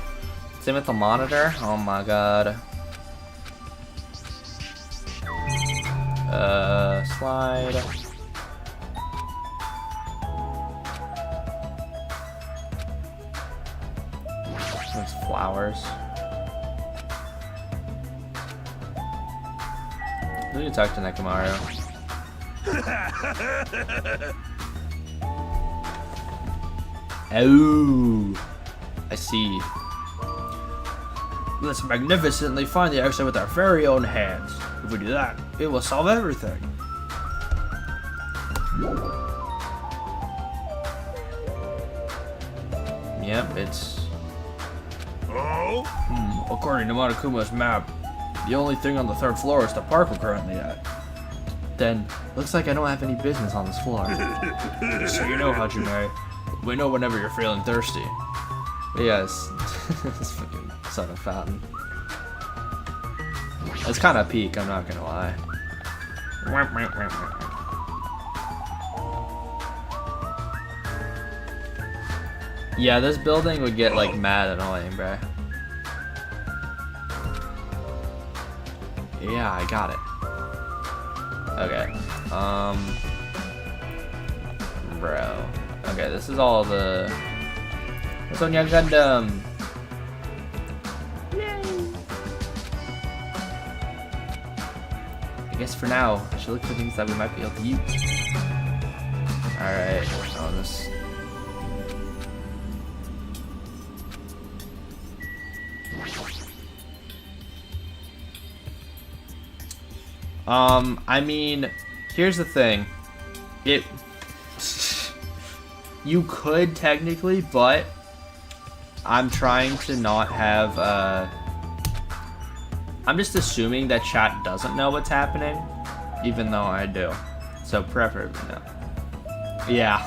Same with the monitor. Oh my god. Slide. That's flowers. Who do you talk to, Nekomaru? Oh, I see. Let's magnificently find the exit with our very own hands. If we do that, it will solve everything. Yep, it's... Oh? According to Monokuma's map, the only thing on the 3rd floor is the park we're currently at. Then, looks like I don't have any business on this floor. So you know, Hajime, we know whenever you're feeling thirsty. But yes, this fucking soda fountain. It's kind of peak, I'm not gonna lie. Yeah, this building would get like mad annoying, bruh. Yeah, I got it. Okay. Bro. Okay, this is all the... What's on your Gundam? I guess for now, I should look for things that we might be able to use. Alright, on this. I mean, here's the thing. You could technically, but I'm trying to not have, I'm just assuming that chat doesn't know what's happening, even though I do. So preferably no. Yeah.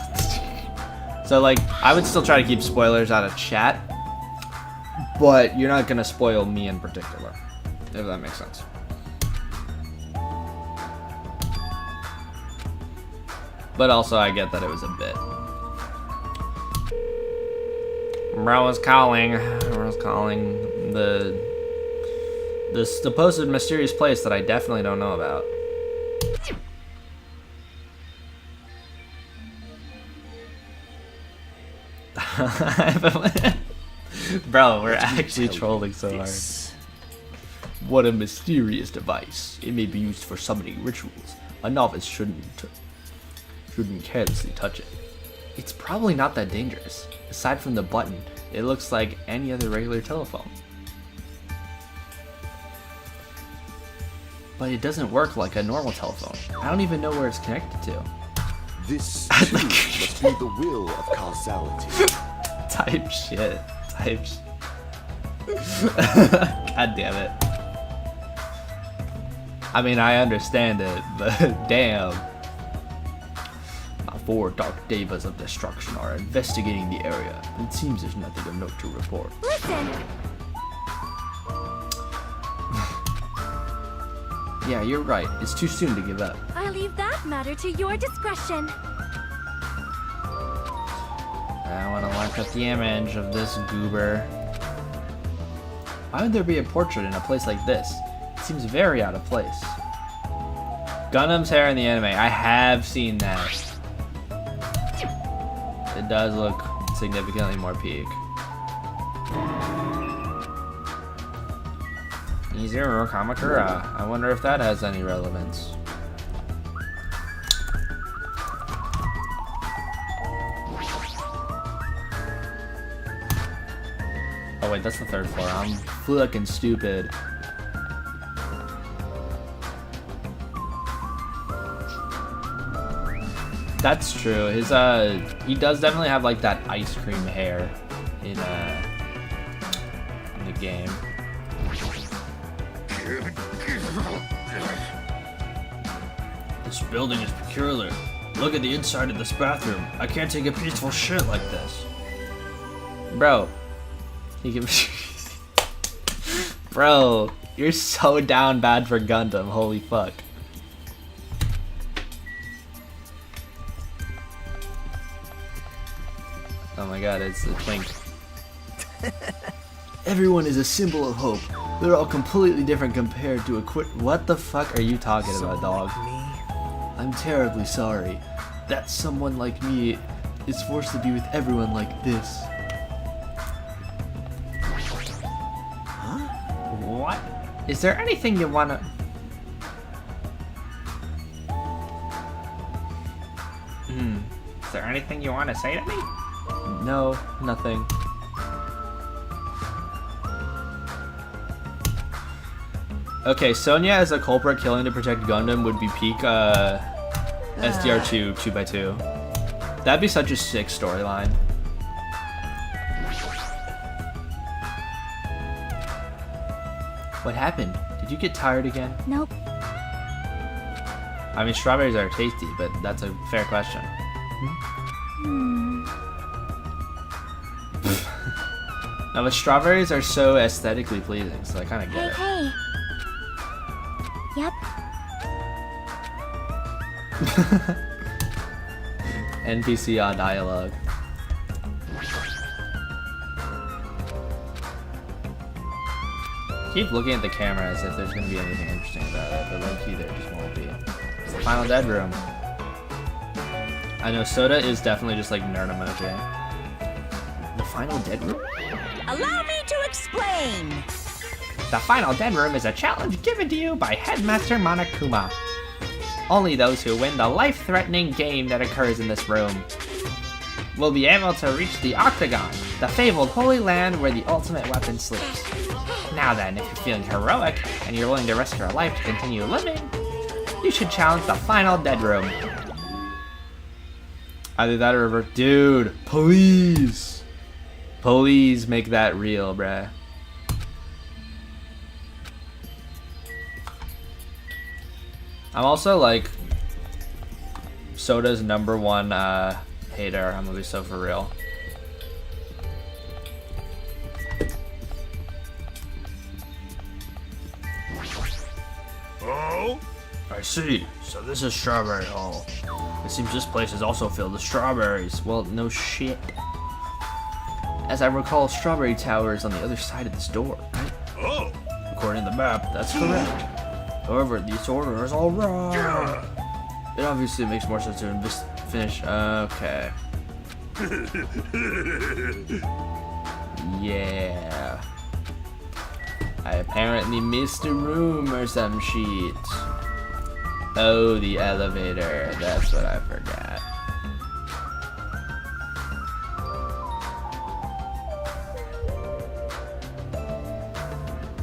So like, I would still try to keep spoilers out of chat, but you're not gonna spoil me in particular, if that makes sense. But also, I get that it was a bit. Bro was calling. Bro was calling the supposed mysterious place that I definitely don't know about. Bro, we're actually trolling so hard. What a mysterious device. It may be used for summoning rituals. A novice shouldn't carelessly touch it. It's probably not that dangerous. Aside from the button, it looks like any other regular telephone. But it doesn't work like a normal telephone. I don't even know where it's connected to. This too must be the will of causality. Type shit. God damn it. I mean, I understand it, but damn. My 4 dark devas of destruction are investigating the area. It seems there's nothing of note to report. Listen, Yeah, you're right. It's too soon to give up. I leave that matter to your discretion. I want to lock up the image of this goober. Why would there be a portrait in a place like this? It seems very out of place. Gundam's hair in the anime. I have seen that. It does look significantly more peak. Easier Kamakura. I wonder if that has any relevance. Oh wait, that's the 3rd floor. I'm fucking stupid. That's true. His he does definitely have like that ice cream hair in the game. This building is peculiar. Look at the inside of this bathroom. I can't take a peaceful shit like this. Bro. He can Bro, you're so down bad for Gundam. Holy fuck. Oh my god, it's a twink. Everyone is a symbol of hope. They're all completely different compared to a What the fuck are you talking about, dog? I'm terribly sorry that someone like me is forced to be with everyone like this. Huh? What? Is there anything you wanna... Is there anything you wanna say to me? No, nothing. Okay, Sonya as a culprit killing to protect Gundam would be peak SDR2 2x2. That'd be such a sick storyline. What happened? Did you get tired again? Nope. I mean, strawberries are tasty, but that's a fair question. No, but strawberries are so aesthetically pleasing, so I kind of get it. Hey. Yep. NPC dialogue. Keep looking at the camera as if there's gonna be anything interesting about it, but low-key there just won't be. It's the final dead room. I know Soda is definitely just like nerd emoji. The final dead room? Allow me to explain. The final dead room is a challenge given to you by Headmaster Monokuma. Only those who win the life-threatening game that occurs in this room will be able to reach the Octagon, the fabled holy land where the ultimate weapon sleeps. Now then, if you're feeling heroic and you're willing to risk your life to continue living, you should challenge the final dead room. Either that or dude, please. Please make that real, bruh. I'm also like Soda's #1 hater. I'm gonna be so for real. Oh? I see. So this is Strawberry Hall. It seems this place is also filled with strawberries. Well, no shit. As I recall, Strawberry Tower is on the other side of this door, right? Oh. According to the map, that's correct. However, this order is all wrong. It obviously makes more sense to just finish. Okay. Yeah. I apparently missed a room or some shit. Oh, the elevator. That's what I forgot.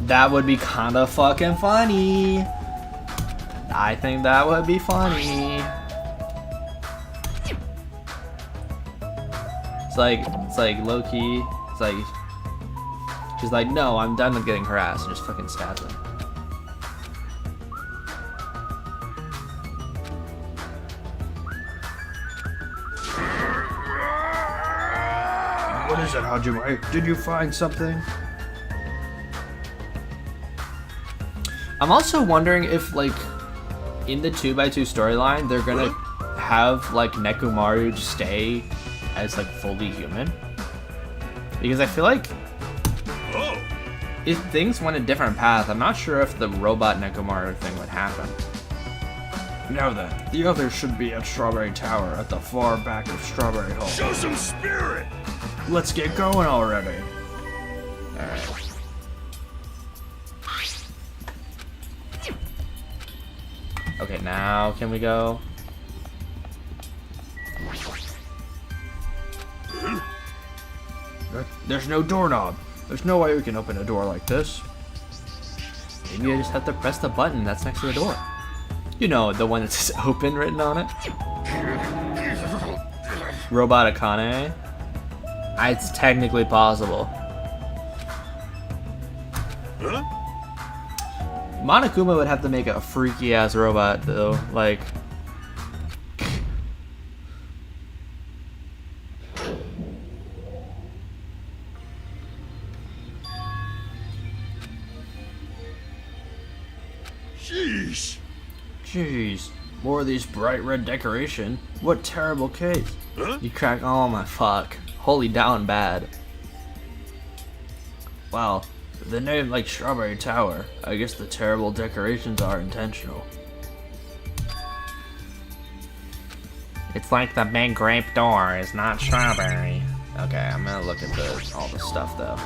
That would be kinda fucking funny. I think that would be funny. It's like low-key. It's like she's like, no, I'm done with getting harassed, and just fucking stabs him. What is it, Hajime? Did you find something? I'm also wondering if, like, in the 2x2 storyline, they're gonna have, like, Nekomaru stay as, like, fully human. Because I feel like if things went a different path, I'm not sure if the robot Nekomaru thing would happen. Now then, the others should be at Strawberry Tower at the far back of Strawberry Hall. Show some spirit! Let's get going already. Alright. Okay, now can we go? There's no doorknob. There's no way we can open a door like this. Maybe I just have to press the button that's next to the door. You know, the one that says open written on it. Robot Akane. It's technically possible. Huh? Monokuma would have to make a freaky ass robot though, like. Sheesh. Jeez, more of these bright red decoration. What terrible case. Huh? You crack, oh my fuck. Holy down bad. Well, the name like Strawberry Tower, I guess the terrible decorations are intentional. It's like the big grape door is not strawberry. Okay, I'm gonna look at all the stuff though.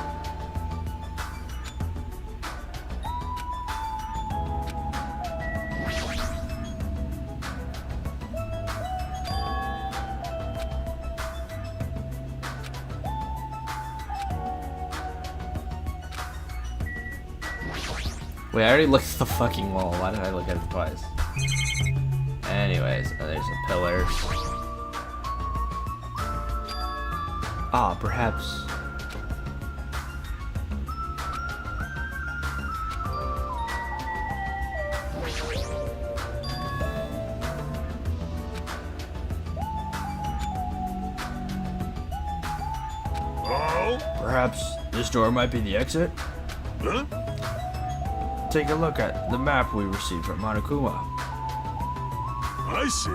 Wait, I already looked at the fucking wall. Why did I look at it twice? Anyways, there's the pillars. Ah, perhaps. Oh? Perhaps this door might be the exit? Huh? Take a look at the map we received from Monokuma. I see.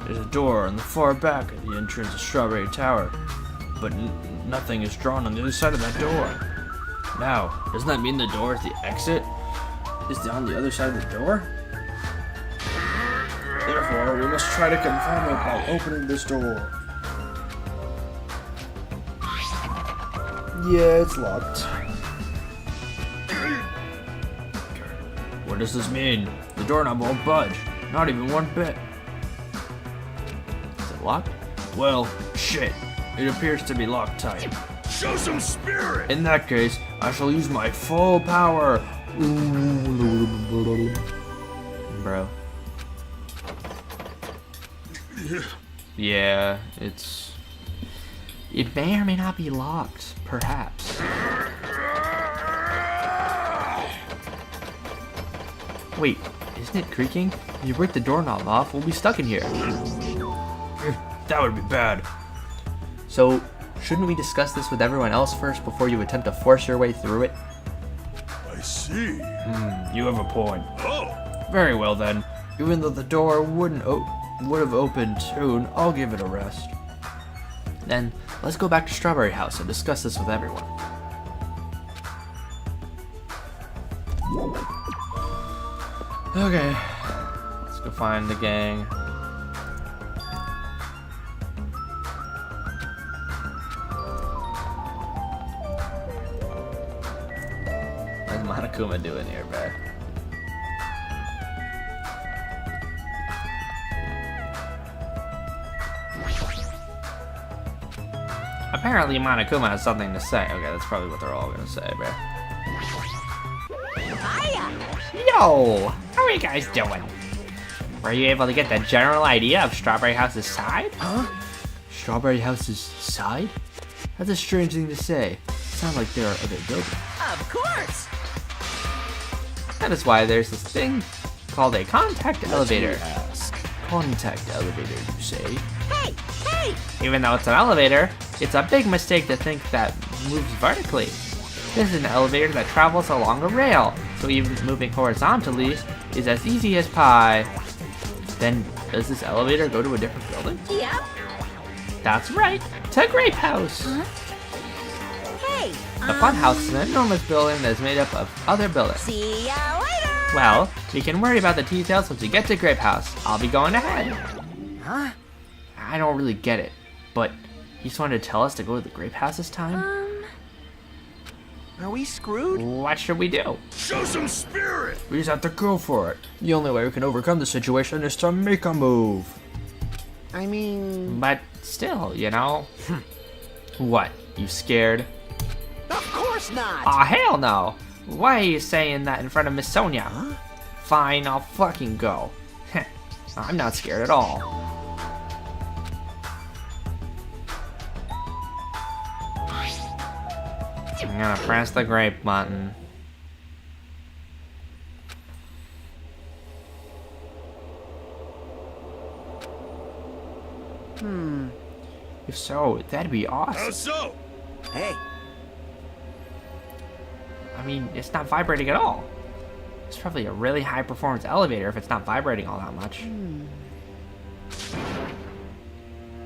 There's a door on the far back at the entrance of Strawberry Tower, but nothing is drawn on the other side of that door. Now, doesn't that mean the door is the exit? Is it on the other side of the door? Therefore, we must try to confirm it by opening this door. Yeah, it's locked. What does this mean? The doorknob won't budge. Not even one bit. Is it locked? Well, shit. It appears to be locked tight. Show some spirit! In that case, I shall use my full power. Bro. Yeah, it may or may not be locked, perhaps. Wait, isn't it creaking? If you break the doorknob off, we'll be stuck in here. That would be bad. So, shouldn't we discuss this with everyone else first before you attempt to force your way through it? I see. You have a point. Oh! Very well then. Even though the door would have opened soon, I'll give it a rest. Then, let's go back to Strawberry House and discuss this with everyone. Okay, let's go find the gang. What's Monokuma doing here, bro? Apparently Monokuma has something to say. Okay, that's probably what they're all gonna say, bro. Hiya! Yo! How are you guys doing? Were you able to get the general idea of Strawberry House's side? Huh? Strawberry House's side? That's a strange thing to say. Sounds like there are other buildings. Of course! That is why there's this thing called a contact elevator. Contact elevator, you say? Hey! Hey! Even though it's an elevator, it's a big mistake to think that moves vertically. This is an elevator that travels along a rail, so even moving horizontally is as easy as pie. Then, does this elevator go to a different building? Yep. That's right, to Grape House. Huh? Hey! The Fun House is an enormous building that is made up of other buildings. See ya later! Well, we can worry about the details once we get to Grape House. I'll be going ahead. Huh? I don't really get it, but he just wanted to tell us to go to the Grape House this time? Are we screwed? What should we do? Show some spirit! We just have to go for it. The only way we can overcome the situation is to make a move. I mean... But still, you know. What? You scared? Of course not! Aw, hell no! Why are you saying that in front of Miss Sonia? Huh? Fine, I'll fucking go. I'm not scared at all. I'm gonna press the grape button. If so, that'd be How awesome. so? Hey, I mean, it's not vibrating at all. It's probably a really high performance elevator if it's not vibrating all that much.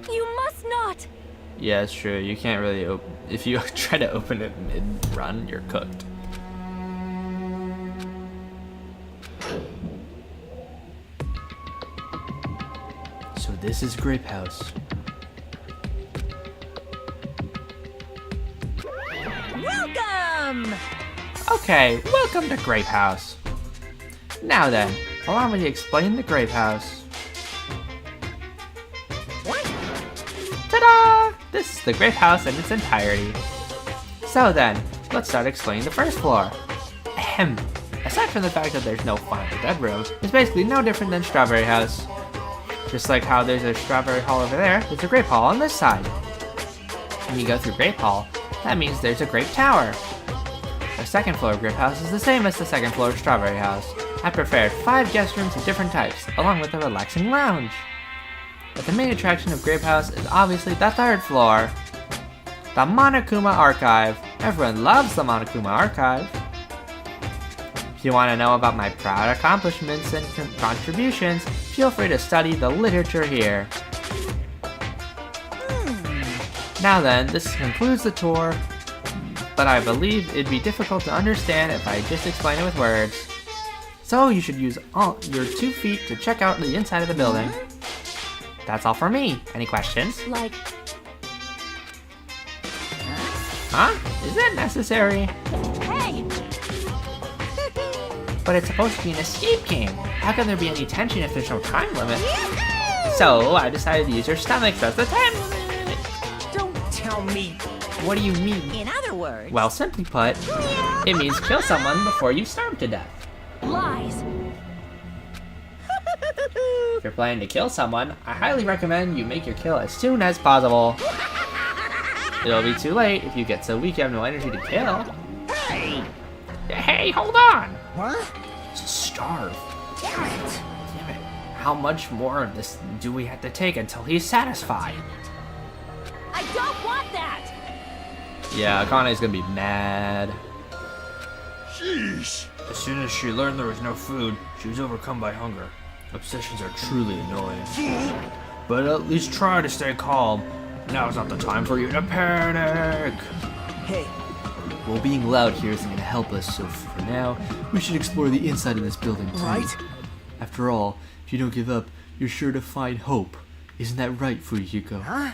You must not! Yeah, it's true. You can't really open. If you try to open it mid-run, you're cooked. So this is Grape House. Welcome! Okay, welcome to Grape House. Now then, allow me to explain the Grape House. Ta-da! This is the Grape House in its entirety. So then, let's start explaining the first floor. Ahem. Aside from the fact that there's no final bedrooms, it's basically no different than Strawberry House. Just like how there's a Strawberry Hall over there, there's a Grape Hall on this side. When you go through Grape Hall, that means there's a Grape Tower. The second floor of Grape House is the same as the second floor of Strawberry House. I prepared 5 guest rooms of different types, along with a relaxing lounge. But the main attraction of Grape House is obviously the third floor. The Monokuma Archive. Everyone loves the Monokuma Archive. If you want to know about my proud accomplishments and contributions, feel free to study the literature here. Now then, this concludes the tour, but I believe it'd be difficult to understand if I just explain it with words. So you should use all your 2 feet to check out the inside of the building. That's all for me. Any questions? Like, Huh? Is that necessary? hey! But it's supposed to be an escape game. How can there be any tension if there's no time limit? So I decided to use your stomachs as the time limit. don't tell me. What do you mean? In other words, Well, simply put, it means kill someone before you starve to death. Lies! If you're planning to kill someone, I highly recommend you make your kill as soon as possible. It'll be too late if you get so weak you have no energy to kill. Hey! Hey, hold on! What? Starve. Damn it! Damn it. How much more of this do we have to take until he's satisfied? I don't want that! Yeah, Akane's gonna be mad. Sheesh. As soon as she learned there was no food, she was overcome by hunger. Obsessions are truly annoying. But at least try to stay calm. Now's not the time for you to panic. Hey, Well, being loud here isn't gonna help us, so for now, we should explore the inside of this building too. right? After all, if you don't give up, you're sure to find hope. Isn't that right, Fuyuhiko? Huh?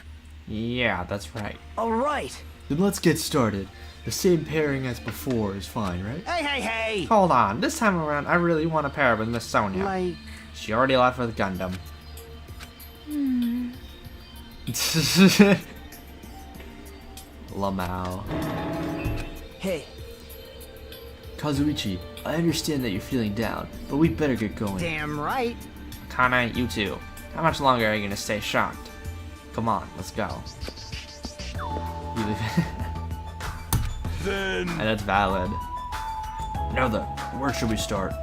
Yeah, that's right. Alright. Then let's get started. The same pairing as before is fine, right? Hey, hey, hey! Hold on, this time around I really want to pair with Miss Sonia. Like, She already left with Gundam. Lamau. hey, Kazuichi, I understand that you're feeling down, but we better get going. damn right. Kana, you too. How much longer are you gonna stay shocked? Come on, let's go. You leave- Then And that's valid. Now then, where should we start?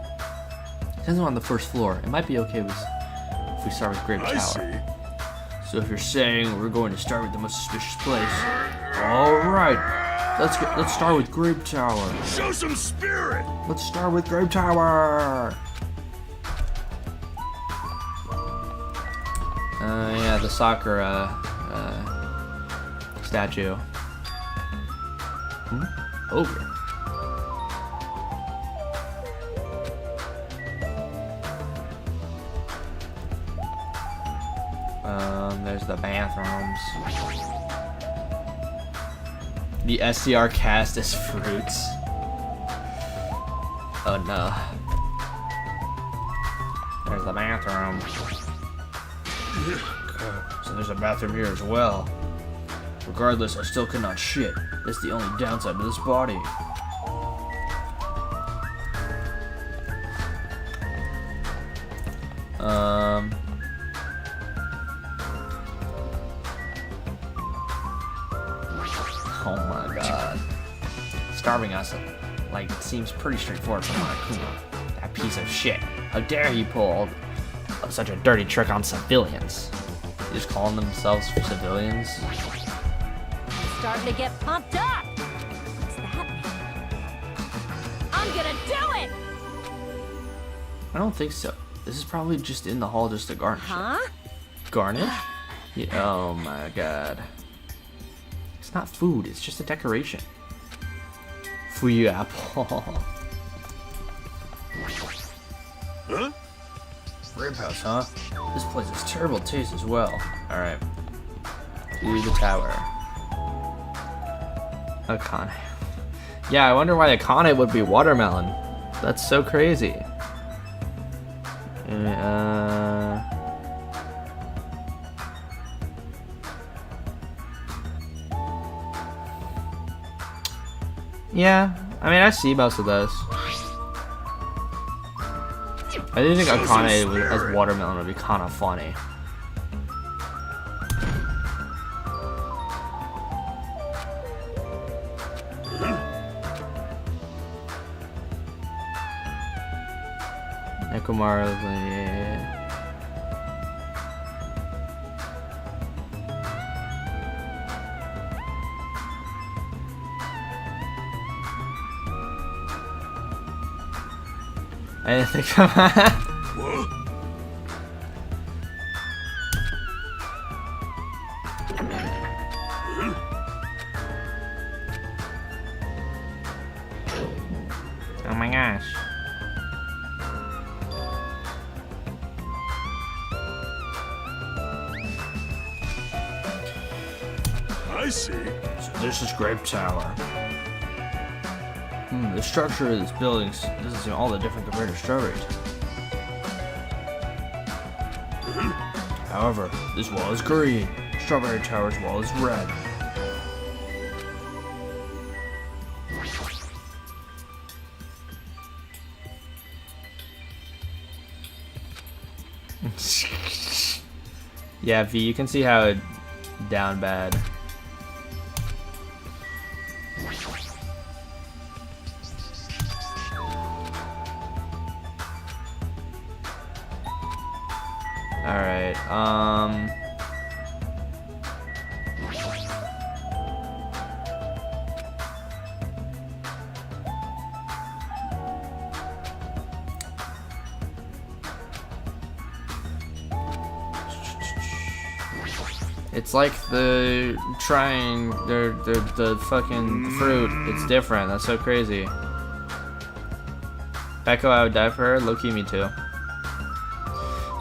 Since we're on the first floor, it might be okay if we start with Grape I Tower. see. So if you're saying we're going to start with the most suspicious place, all right. Let's start with Grape Tower. Show some spirit. Let's start with Grape Tower. Yeah, the Sakura statue. Ogre. then there's the bathrooms. The SCR cast is fruits. Oh no. There's the bathroom. So there's a bathroom here as well. Regardless, I still cannot shit. That's the only downside to this body. Oh my god. Starving us, like, seems pretty straightforward for Monokuma. That piece of shit. How dare he pull such a dirty trick on civilians? They just calling themselves civilians? Starting to get pumped up. What's that mean? I'm gonna do it! I don't think so. This is probably just in the hall just to garnish it. Garnish? Yeah, oh my god. It's not food, it's just a decoration. Fuyu apple. Huh? Grape house, huh? This place has terrible taste as well. Alright. To the tower. Akane. Yeah, I wonder why Akane would be watermelon. That's so crazy. Yeah, I mean, I see most of those. I do think Akane as watermelon would be kind of funny. Nekomaru, yeah. I didn't think of that. Oh my gosh. I see. So this is Grape Tower. The structure of this building doesn't seem all that different compared to Strawberry's. However, this wall is green. Strawberry Tower's wall is red. Yeah, V, you can see how it down bad. Alright, it's like the fucking fruit. It's different. That's so crazy. Echo, I would die for her. Low-key, me too.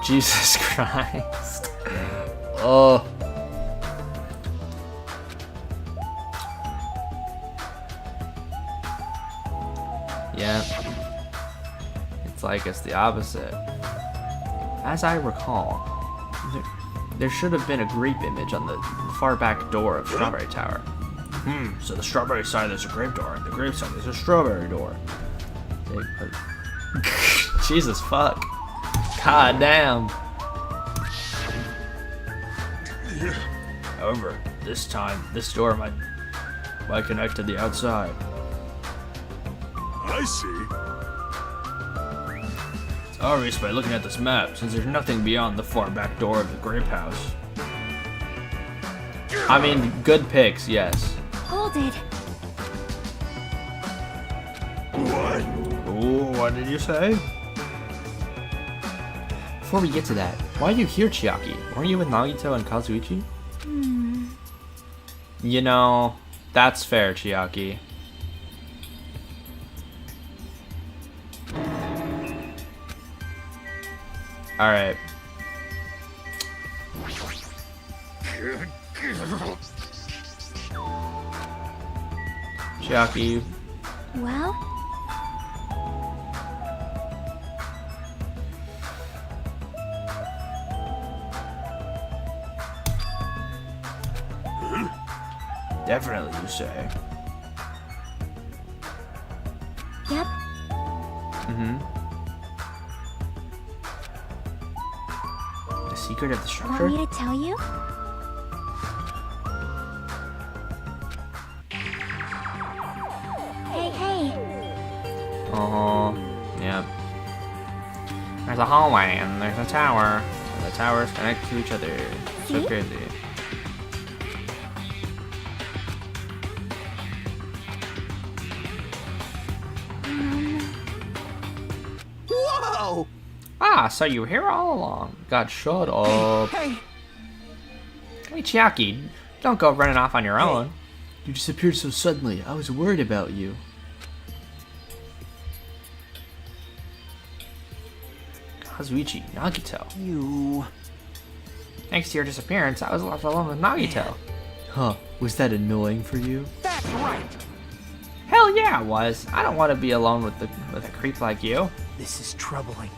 Jesus Christ. Oh. Yeah. It's like it's the opposite. As I recall, there should have been a grape image on the far back door of Strawberry Tower. So the strawberry side there's a grape door, and the grape side there's a strawberry door. Jesus fuck. God damn. However, this time, this door might connect to the outside. I see. It's obvious by looking at this map, since there's nothing beyond the far back door of the grape house. I mean, good picks, yes. Hold it. What? Ooh, what did you say? Before we get to that, why are you here, Chiaki? Weren't you with Nagito and Kazuichi? You know, that's fair, Chiaki. Alright. Chiaki. Well, Definitely, you say. yep. The secret of the Want structure? me to tell you? Hey, hey. Yep. There's a hallway and there's a tower. And the towers connect to each other. So See? crazy. Whoa! Ah, so you were here all along. God, shut up. Hey! Hey, Chiaki, don't go running off on your own. You disappeared so suddenly. I was worried about you. Kazuichi, Nagito. You... Thanks to your disappearance, I was left alone with Nagito. Huh, was that annoying for you? That's right! Hell yeah, it was. I don't want to be alone with a creep like you. This is troubling.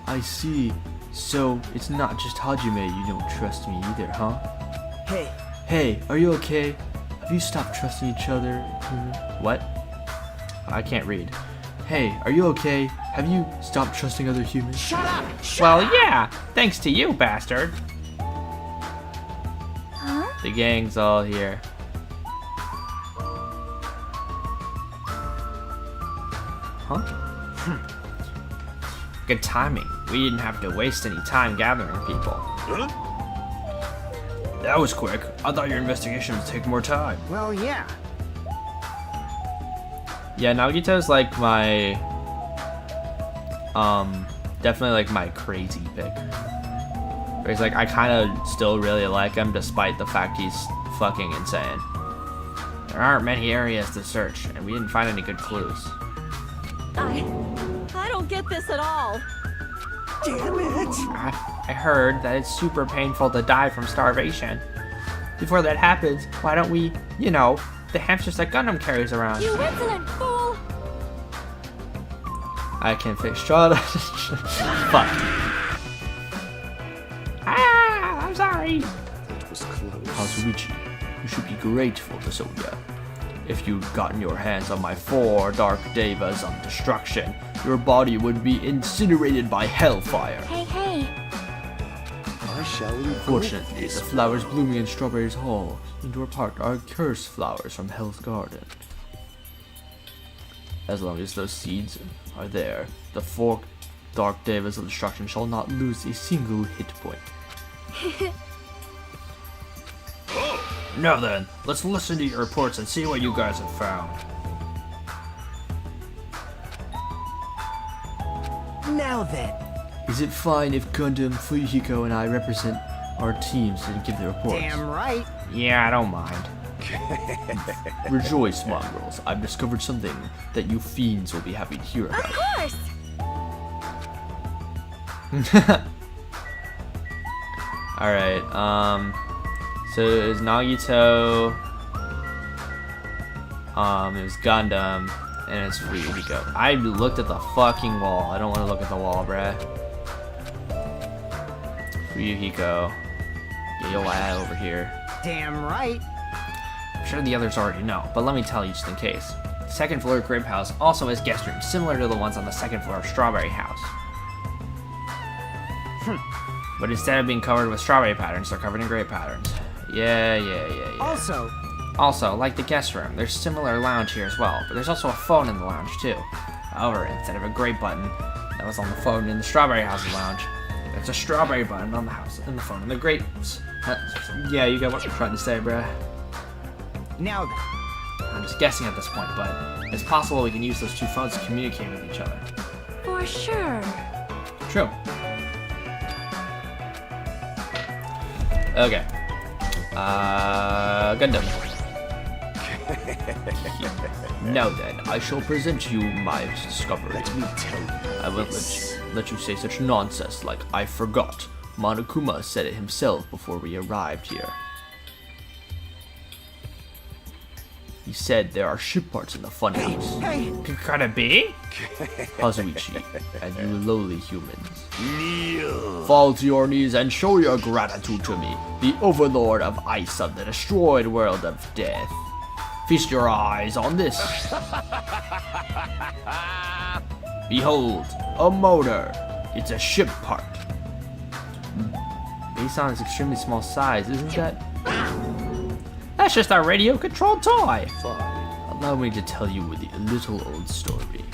I see. So, it's not just Hajime you don't trust me either, huh? Hey, Hey, are you okay? Have you stopped trusting each other? What? I can't read. Hey, are you okay? Have you stopped trusting other humans? shut up! Well, yeah, thanks to you, bastard. Huh? The gang's all here. Huh? Good timing. We didn't have to waste any time gathering people. That was quick. I thought your investigation would take more time. Well, yeah. Yeah, Nagito's like my, definitely like my crazy pick. Where he's like, I kind of still really like him despite the fact he's fucking insane. There aren't many areas to search, and we didn't find any good clues. I don't get this at all. Damn it! I heard that it's super painful to die from starvation. Before that happens, why don't we, you know, the hamsters that Gundam carries around? You insolent fool! I can fix shut up. Fuck. Ah, I'm sorry. That was close. Kazuichi, you should be grateful to Sonya. If you'd gotten your hands on my 4 Dark Devas of Destruction, your body would be incinerated by hellfire. Hey, hey. Why shall we go Fortunately, this the flowers blooming in Strawberry's Hall, Indoor Park, are cursed flowers from Hell's Garden. As long as those seeds are there, the 4 Dark Devas of Destruction shall not lose a single hit point. Now then, let's listen to your reports and see what you guys have found. Now then. Is it fine if Gundam, Fuyuhiko, and I represent our teams and give the reports? Damn right. Yeah, I don't mind. Rejoice, mongrels. I've discovered something that you fiends will be happy to hear Of about. course! Alright, so it was Nagito, it was Gundam, and it's Fuyuhiko. I looked at the fucking wall. I don't want to look at the wall, bruh. Fuyuhiko. Get your ass over here. Damn right. I'm sure the others already know, but let me tell you just in case. Second floor Grape House also has guest rooms similar to the ones on the second floor of Strawberry House. But instead of being covered with strawberry patterns, they're covered in grape patterns. Yeah. Also, like the guest room, there's similar lounge here as well, but there's also a phone in the lounge too. However, instead of a grape button that was on the phone in the Strawberry House lounge, there's a strawberry button on the phone in the grapes. Yeah, you get what I'm trying to say, bruh. Now then. I'm just guessing at this point, but it's possible we can use those 2 phones to communicate with each other. For sure. True. Okay. Gundam. Now then, I shall present to you my discovery. Let me tell you. I will let you say such nonsense like I forgot Monokuma said it himself before we arrived here. He said there are ship parts in the funhouse. Hey, Could it be? Kazuichi, and you lowly humans. Fall to your knees and show your gratitude to me, the overlord of ice of the destroyed world of death. Feast your eyes on this. Behold, a motor. It's a ship part. Based on its extremely small size, isn't that? That's just our radio-controlled toy. Allow me to tell you a little old story.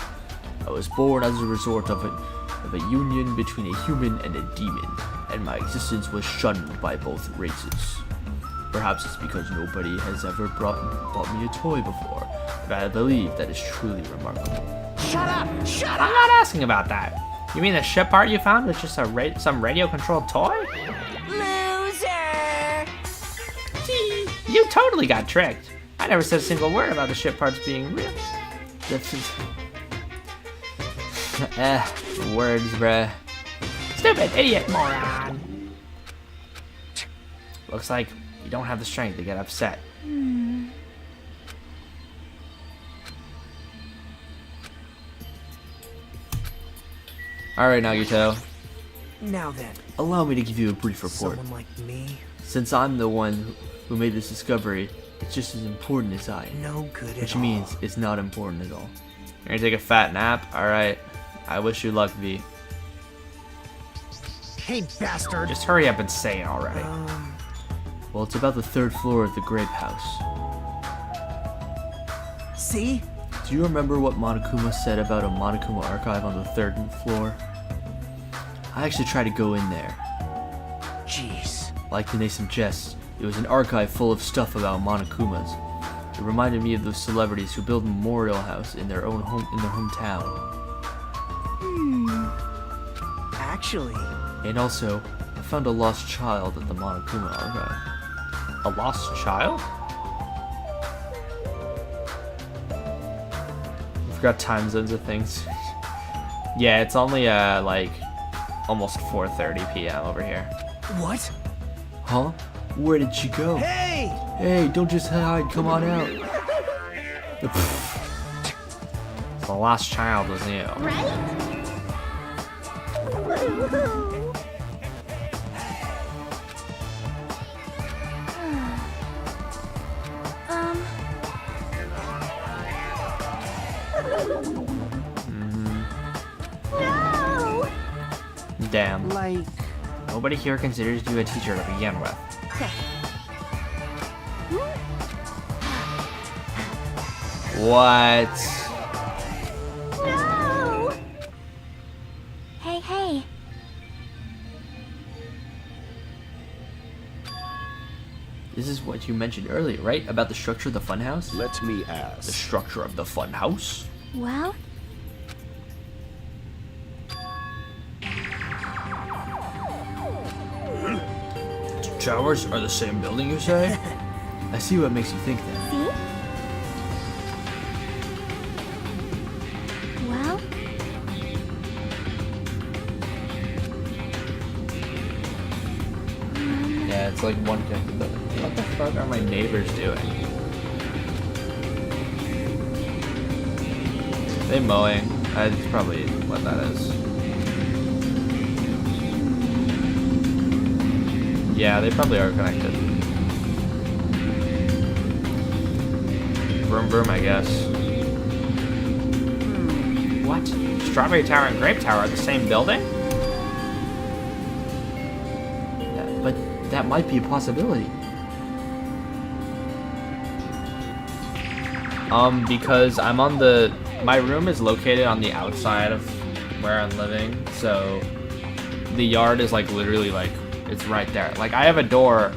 I was born as a result of a union between a human and a demon, and my existence was shunned by both races. Perhaps it's because nobody has ever bought me a toy before, but I believe that is truly remarkable. shut up! Shut I'm up! not asking about that. You mean the ship part you found was just some radio-controlled toy? Loser! You totally got tricked. I never said a single word about the ship parts being real. Words, bruh. Stupid idiot moron. Looks like you don't have the strength to get upset. Alright, Nagito. Now then, Allow me to give you a brief report. someone like me, Since I'm the one who made this discovery, it's just as important as I am. no good at Which all. means it's not important at all. You're gonna take a fat nap? Alright. I wish you luck, V. Hey, bastard! Just hurry up and say it already. Well, it's about the 3rd floor of the Grape House. See? Do you remember what Monokuma said about a Monokuma archive on the 3rd floor? I actually tried to go in there. Jeez. Like to name some jest, it was an archive full of stuff about Monokumas. It reminded me of those celebrities who build a memorial house in their own hometown. Actually, And also, I found a lost child at the Monokuma archive. A lost child? I forgot time zones of things. Yeah, it's only like almost 4:30 p.m. over here. what? Huh? Where did she go? Hey! Hey, don't just hide, come on out. The lost child was you. Right? No! Damn. Like, Nobody here considers you a teacher to begin with. What? No! Hey, hey. This is what you mentioned earlier, right? About the structure of the funhouse? Let me The ask. structure of the funhouse? Well, Towers are the same building, you say? I see what makes you think that. see? Well, Yeah, it's like one connected building. What the fuck are my neighbors doing? They mowing. That's probably what that is. Yeah, they probably are connected. Vroom vroom, I guess. What? Strawberry Tower and Grape Tower are the same building? But that might be a possibility. Because I'm on my room is located on the outside of where I'm living, so the yard is like literally like, it's right there. Like I have a door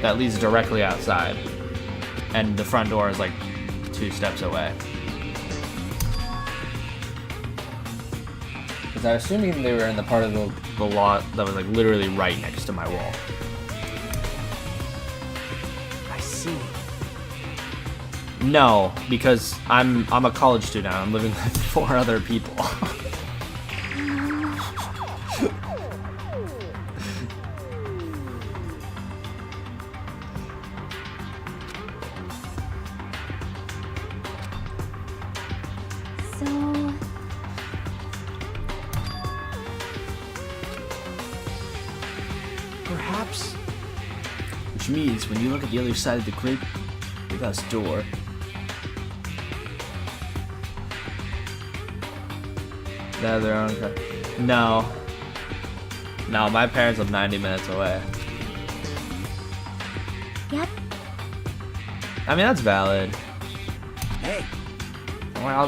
that leads directly outside, and the front door is like 2 steps away. Because I was assuming they were in the part of the lot that was like literally right next to my wall. I see. No, because I'm a college student. I'm living with 4 other people. Which means when you look at the other side of the grape house door, no, they're on. No, my parents live 90 minutes away. Yep. I mean, that's valid. Hey, Well,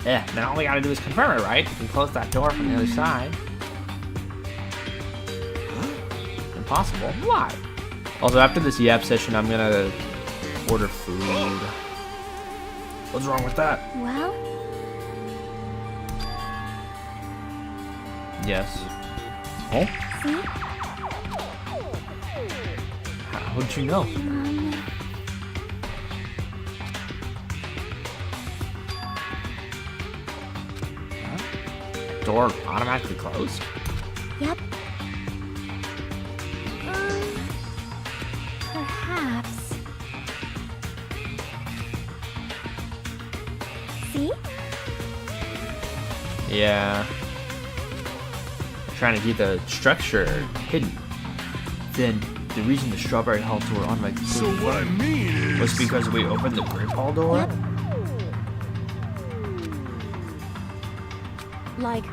then all we gotta do is confirm it, right? We can close that door from the other side. Impossible. Why? Also, after this yap session, I'm gonna order food. What's wrong with that? Well, Yes. Oh? see? How'd you know? Door automatically closed? Yep. Perhaps. See? Yeah. Trying to keep the structure hidden. Then the reason the strawberry hall door on my So what I mean is... was because we opened the grape hall door. Yep. Like,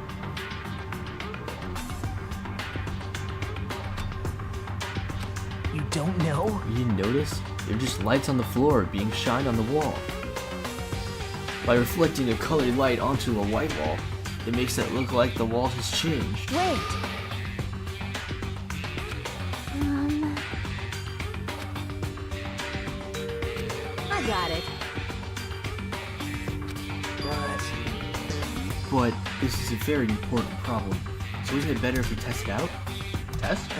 you don't know? You didn't notice? They're just lights on the floor being shined on the wall. By reflecting a colored light onto a white wall, it makes it look like the wall has changed. wait. I got it. But this is a very important problem. So isn't it better if we test it out? Test?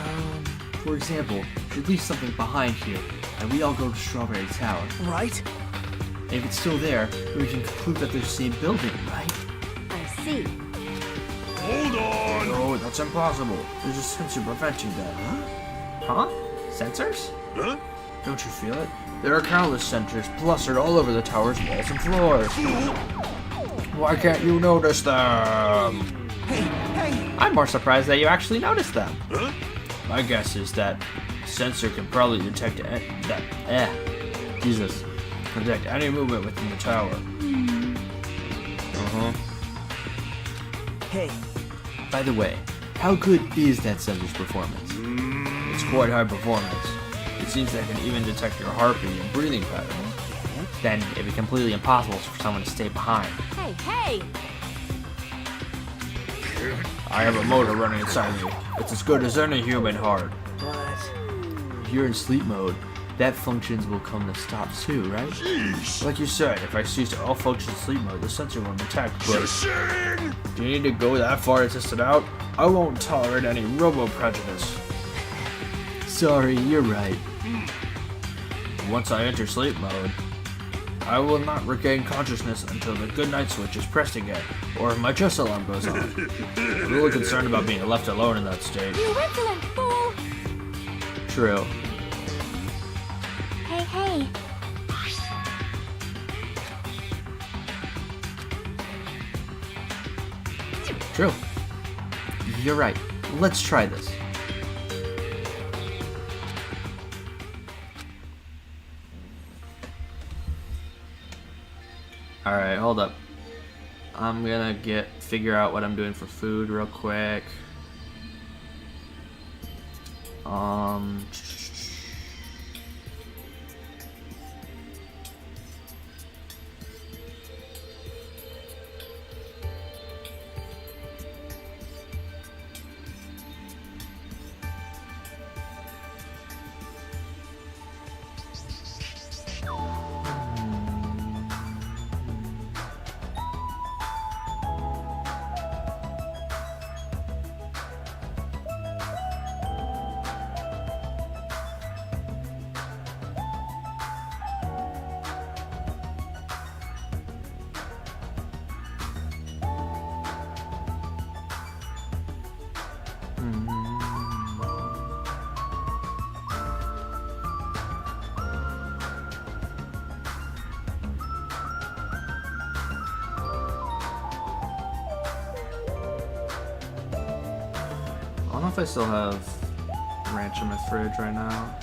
For example, should leave something behind here, and we all go to Strawberry Tower. Right? And if it's still there, we can conclude that they're the same building, right? I see. Hold on! No, that's impossible. There's a sensor preventing that. Huh? Sensors? Huh? Don't you feel it? There are countless sensors plastered all over the tower's walls and floors. Why can't you notice them? Hey! I'm more surprised that you actually noticed them. Huh? My guess is that sensor can probably detect detect any movement within the tower. Hey, By the way, how good is that sensor's performance? It's quite high performance. It seems that it can even detect your heartbeat and breathing patterns. Then it'd be completely impossible for someone to stay behind. Hey, hey! I have a motor running inside me. It's as good as any human heart. but... If you're in sleep mode, that functions will come to stop too, right? Jeez! Like you said, if I cease all functions in sleep mode, the sensor won't detect, but Shing! do you need to go that far to test it out? I won't tolerate any robo-prejudice. Sorry, you're right. Once I enter sleep mode, I will not regain consciousness until the goodnight switch is pressed again, or if my chest alarm goes on. I'm a little concerned about being left alone in that state. You insolent fool! True. Hey, hey. True. You're right. Let's try this. Alright, hold up. I'm gonna figure out what I'm doing for food real quick. I don't know if I still have ranch in my fridge right now.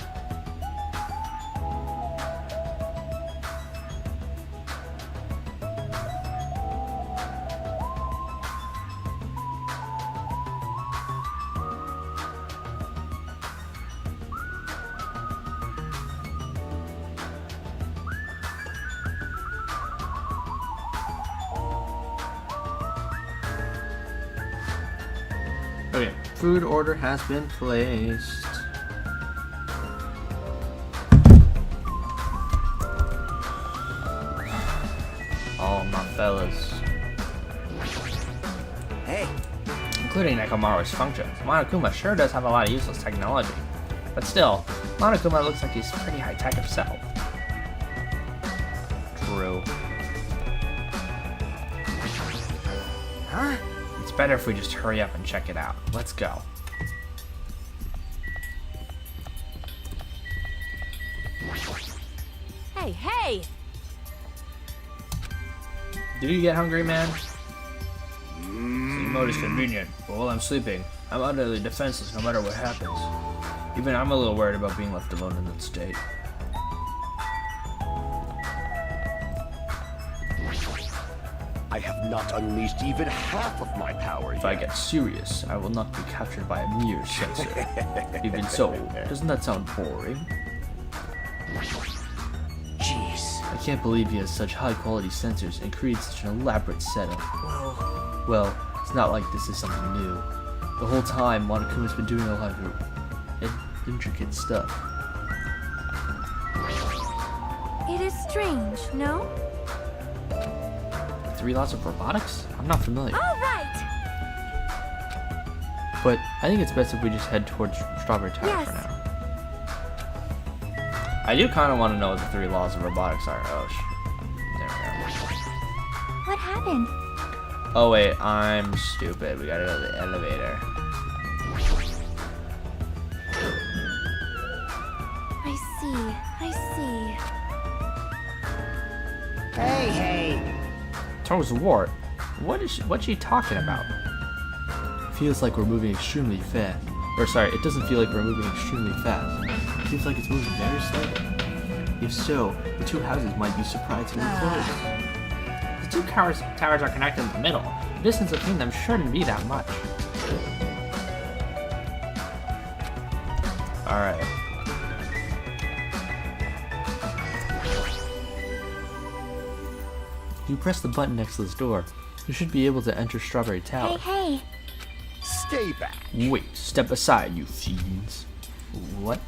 Okay, food order has been placed. All my fellas. Hey, Including Nekomaru's functions, Monokuma sure does have a lot of useless technology. But still, Monokuma looks like he's pretty high-tech himself. True. huh? It's better if we just hurry up and check it out. Let's go. Hey, hey! Did you get hungry, man? Mode is convenient, but while I'm sleeping, I'm utterly defenseless no matter what happens. Even I'm a little worried about being left alone in that state. I have not unleashed even half of my power If I yet. get serious, I will not be captured by a mere sensor. Even so, doesn't that sound boring? Jeez. I can't believe he has such high-quality sensors and creates such an elaborate setup. Well, it's not like this is something new. The whole time, Monokuma's been doing a lot of intricate stuff. It is strange, no? 3 laws of robotics? I'm not familiar. All right. But I think it's best if we just head towards Strawberry Tower Yes. for now. I do kind of want to know what the 3 laws of robotics are. Oh, there we go. What happened? Oh wait, I'm stupid. We gotta go to the elevator. I see. Hey. Toes Wart. What's she talking about? Feels like we're moving extremely fast. Or sorry, it doesn't feel like we're moving extremely fast. It feels like it's moving very slowly. If so, the 2 houses might be surprisingly close. The 2 towers are connected in the middle. The distance between them shouldn't be that much. Alright. If you press the button next to this door, you should be able to enter Strawberry Tower. Hey. Stay back, Wait, step aside, you fiends. What?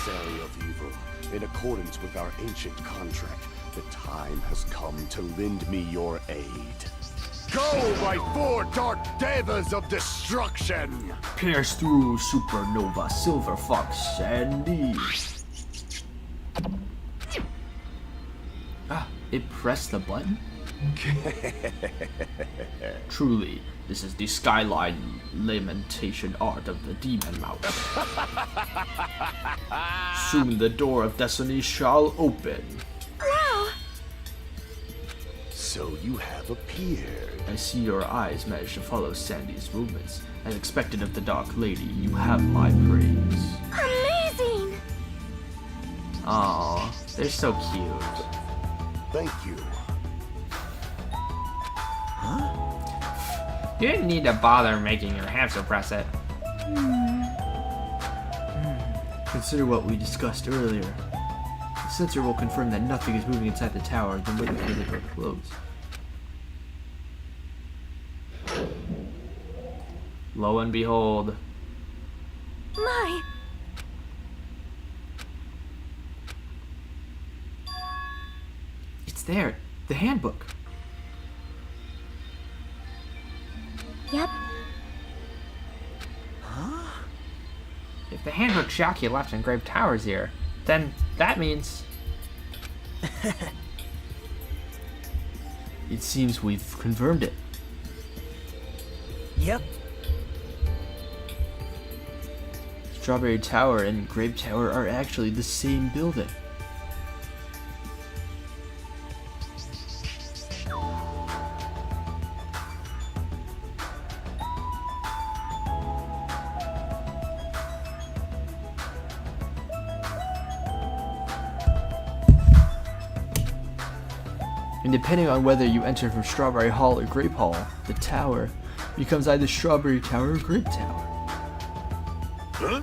emissary of evil. In accordance with our ancient contract, the time has come to lend me your aid. Go, my 4 dark devas of destruction! Pierce through Supernova, Silver Fox, Sandy. Ah, it pressed the button? Truly, this is the skyline lamentation art of the demon mouse. Soon the door of destiny shall open. Wow. So you have appeared. I see your eyes managed to follow Sandy's movements. As expected of the Dark Lady, you have my praise. Amazing. Aww, they're so cute. Thank you. You didn't need to bother making your hamster press it. Consider what we discussed earlier. The sensor will confirm that nothing is moving inside the tower, then wait for the door to close. Lo and behold. My. It's there, the handbook. Yep. If the handbook Shaki left in Grave Tower's here, then that means... It seems we've confirmed it. Yep. Strawberry Tower and Grape Tower are actually the same building. And depending on whether you enter from Strawberry Hall or Grape Hall, the tower becomes either Strawberry Tower or Grape Tower. Huh?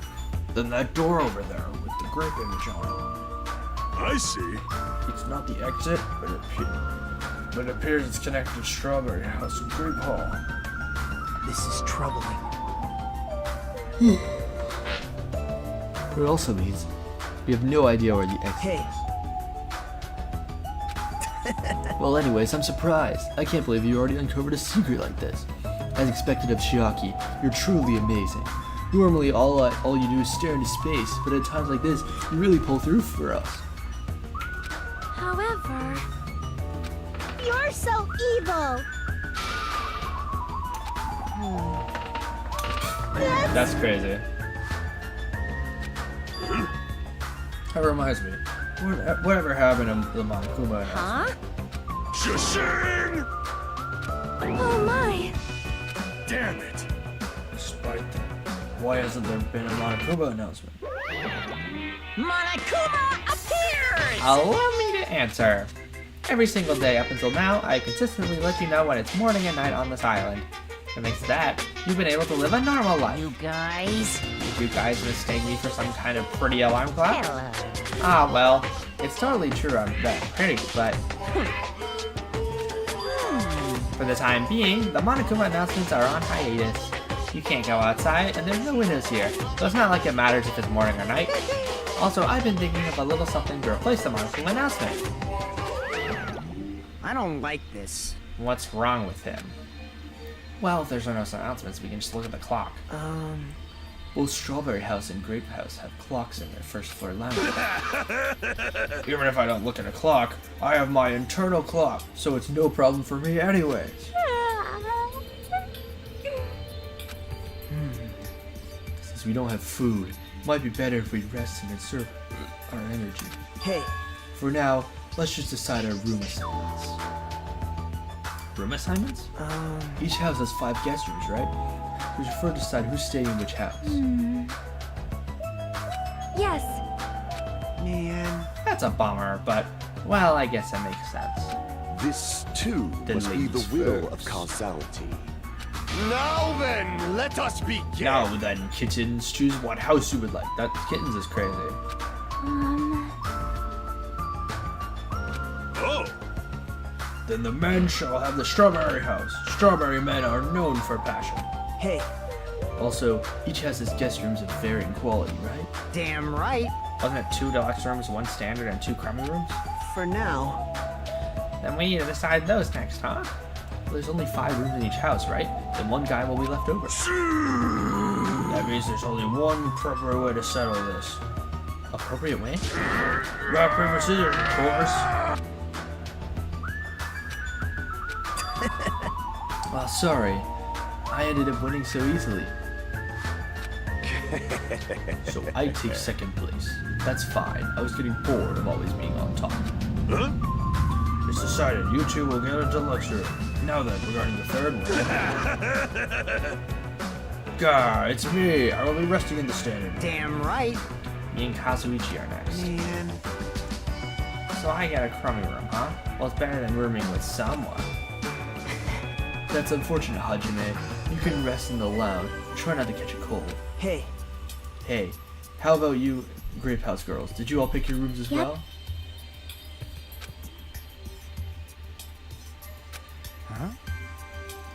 Then that door over there with the grape image on I see. it. It's not the exit, but it appears it's connected to Strawberry House and Grape Hall. This is troubling. It also means we have no idea where the exit Hey. is. Well, anyways, I'm surprised. I can't believe you already uncovered a secret like this. As expected of Shiaki, you're truly amazing. Normally, all you do is stare into space, but at times like this, you really pull through for us. However, you're so evil. That's crazy. That reminds me. Whatever happened to the Monokuma announcement? Huh? Shashing! Oh my. Damn it! Despite that, why hasn't there been a Monokuma announcement? Monokuma appears! Allow me to answer. Every single day up until now, I consistently let you know when it's morning and night on this island. And thanks to that, you've been able to live a normal life. You guys. Did you guys mistake me for some kind of pretty alarm clock? Hello. Ah, well, it's totally true I'm that pretty, but for the time being, the Monokuma announcements are on hiatus. You can't go outside, and there's no windows here, so it's not like it matters if it's morning or night. Also, I've been thinking of a little something to replace the Monokuma announcement. I don't like this. What's wrong with him? Well, if there's no announcements, we can just look at the clock. Both Strawberry House and Grape House have clocks in their first floor lounge. Even if I don't look at a clock, I have my internal clock, so it's no problem for me anyways. Since we don't have food, it might be better if we rest and conserve our energy. Hey. For now, let's just decide our room assignments. Room assignments? Each house has 5 guest rooms, right? We should first decide who's staying in which house. Yes. Man. That's a bummer, but, well, I guess that makes sense. This, too, The must be the ladies will of first. causality. Now then, let us begin! Now then, kittens, choose what house you would like. That kittens is crazy. Oh! Then the men shall have the strawberry house. Strawberry men are known for passion. Hey. Also, each has its guest rooms of varying quality, right? Damn right. Wasn't it 2 deluxe rooms, 1 standard, and 2 crummy rooms? For now. Then we need to decide those next, huh? Well, there's only 5 rooms in each house, right? Then 1 guy will be left over. That means there's only one appropriate way to settle this. Appropriate way? Rock, paper, scissors, of course. Well, sorry. I ended up winning so easily. So I take second place. That's fine. I was getting bored of always being on top. Huh? It's decided. You two will get a deluxe room. Now then, regarding the third one. Gah, it's me. I will be resting in the standard room. Damn right. Me and Kazuichi are next. Man. So I get a crummy room, huh? Well, it's better than rooming with someone. That's unfortunate, Hajime. You can rest in the lounge. Try not to catch a cold. Hey. Hey, how about you, Grape House girls? Did you all pick your rooms as Yep. well?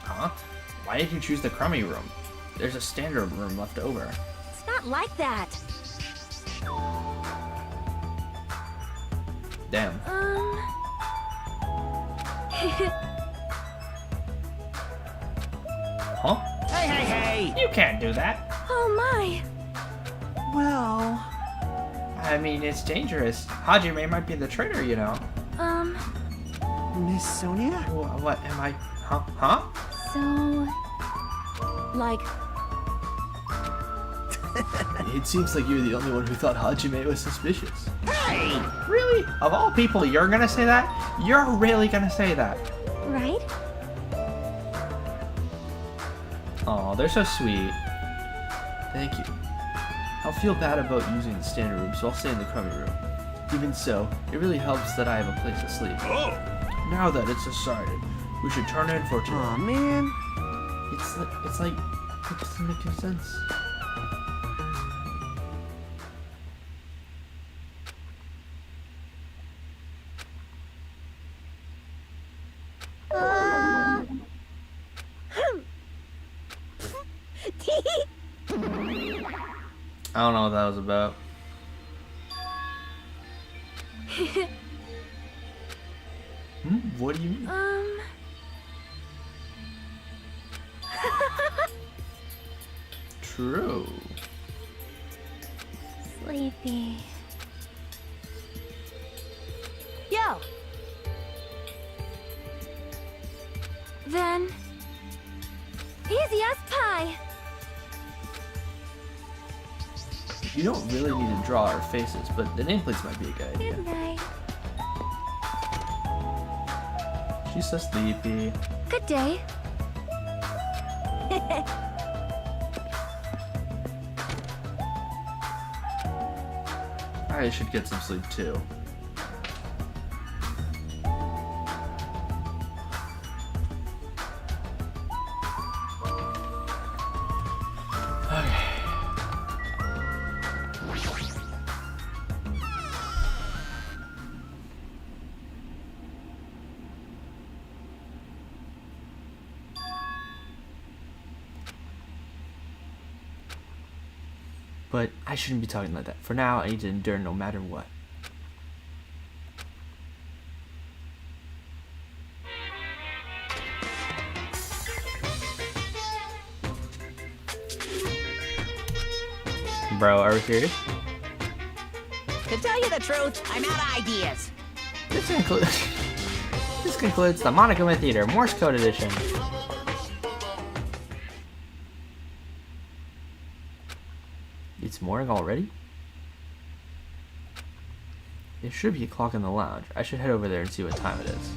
Huh? Why did you choose the crummy room? There's a standard room left over. It's not like that. Damn. Huh? Hey, hey, hey. You can't do that. Oh my. Well. I mean, it's dangerous. Hajime might be the traitor, you know. Miss Sonia? What am I? Huh? So, like, It seems like you're the only one who thought Hajime was suspicious. Hey! Really? Of all people, you're gonna say that? You're really gonna say that? right? Oh, they're so sweet. Thank you. I'll feel bad about using the standard room, so I'll stay in the crummy room. Even so, it really helps that I have a place to sleep. Oh! Now that it's decided, we should turn in for Aw, tonight. man. It's like, it doesn't make any sense. I don't know what that was about. What do you mean? True. Sleepy. Yo. Then, easy as pie. You don't really need to draw our faces, but the nameplates might be a good idea. Good night. She's so sleepy. Good day. I should get some sleep too. But I shouldn't be talking like that. For now, I need to endure no matter what. Bro, are we serious? To tell you the truth, I'm out of ideas. This concludes the Monokuma Theater Morse Code Edition. It's morning already? There should be a clock in the lounge. I should head over there and see what time it is.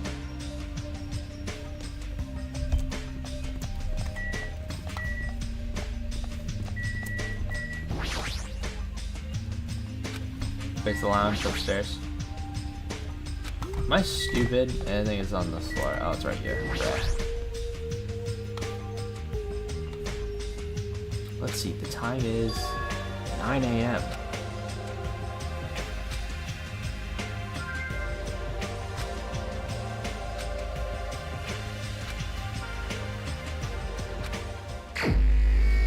Face the lounge upstairs. Am I stupid? I think it's on this floor. Oh, it's right here. Yeah. Let's see. The time is 9 a.m.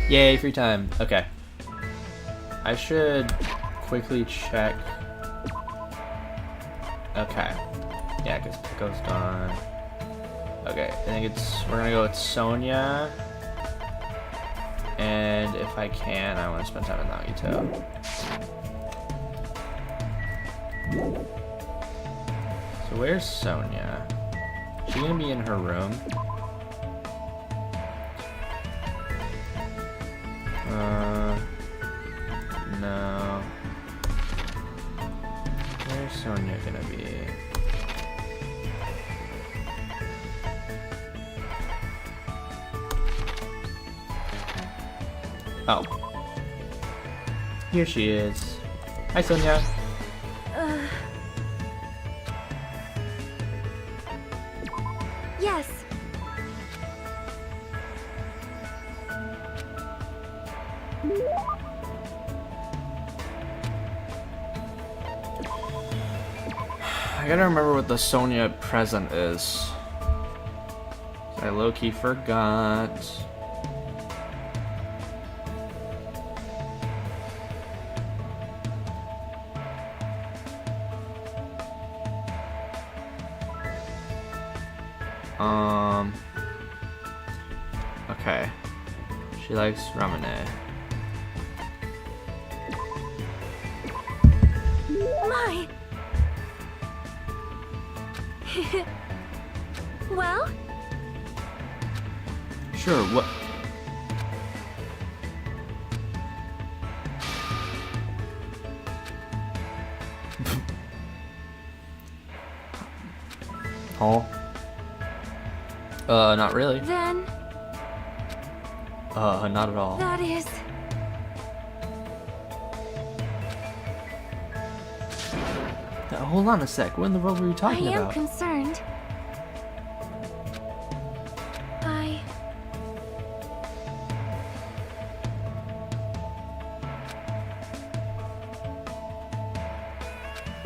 Yay, free time. Okay. I should quickly check. Okay. Yeah, because Pico's gone. Okay, I think we're gonna go with Sonia. And if I can, I want to spend time with Nagito. So where's Sonia? Is she gonna be in her room? No. Where's Sonia gonna be? Oh. Here she is. Hi, Sonia. Yes. I gotta remember what the Sonia present is. I low-key forgot. Okay. She likes ramen. My. Well? Sure, what? Oh. Not really. Then, Not at all. that is. Hold on a sec. What in the world were you I talking am about? concerned.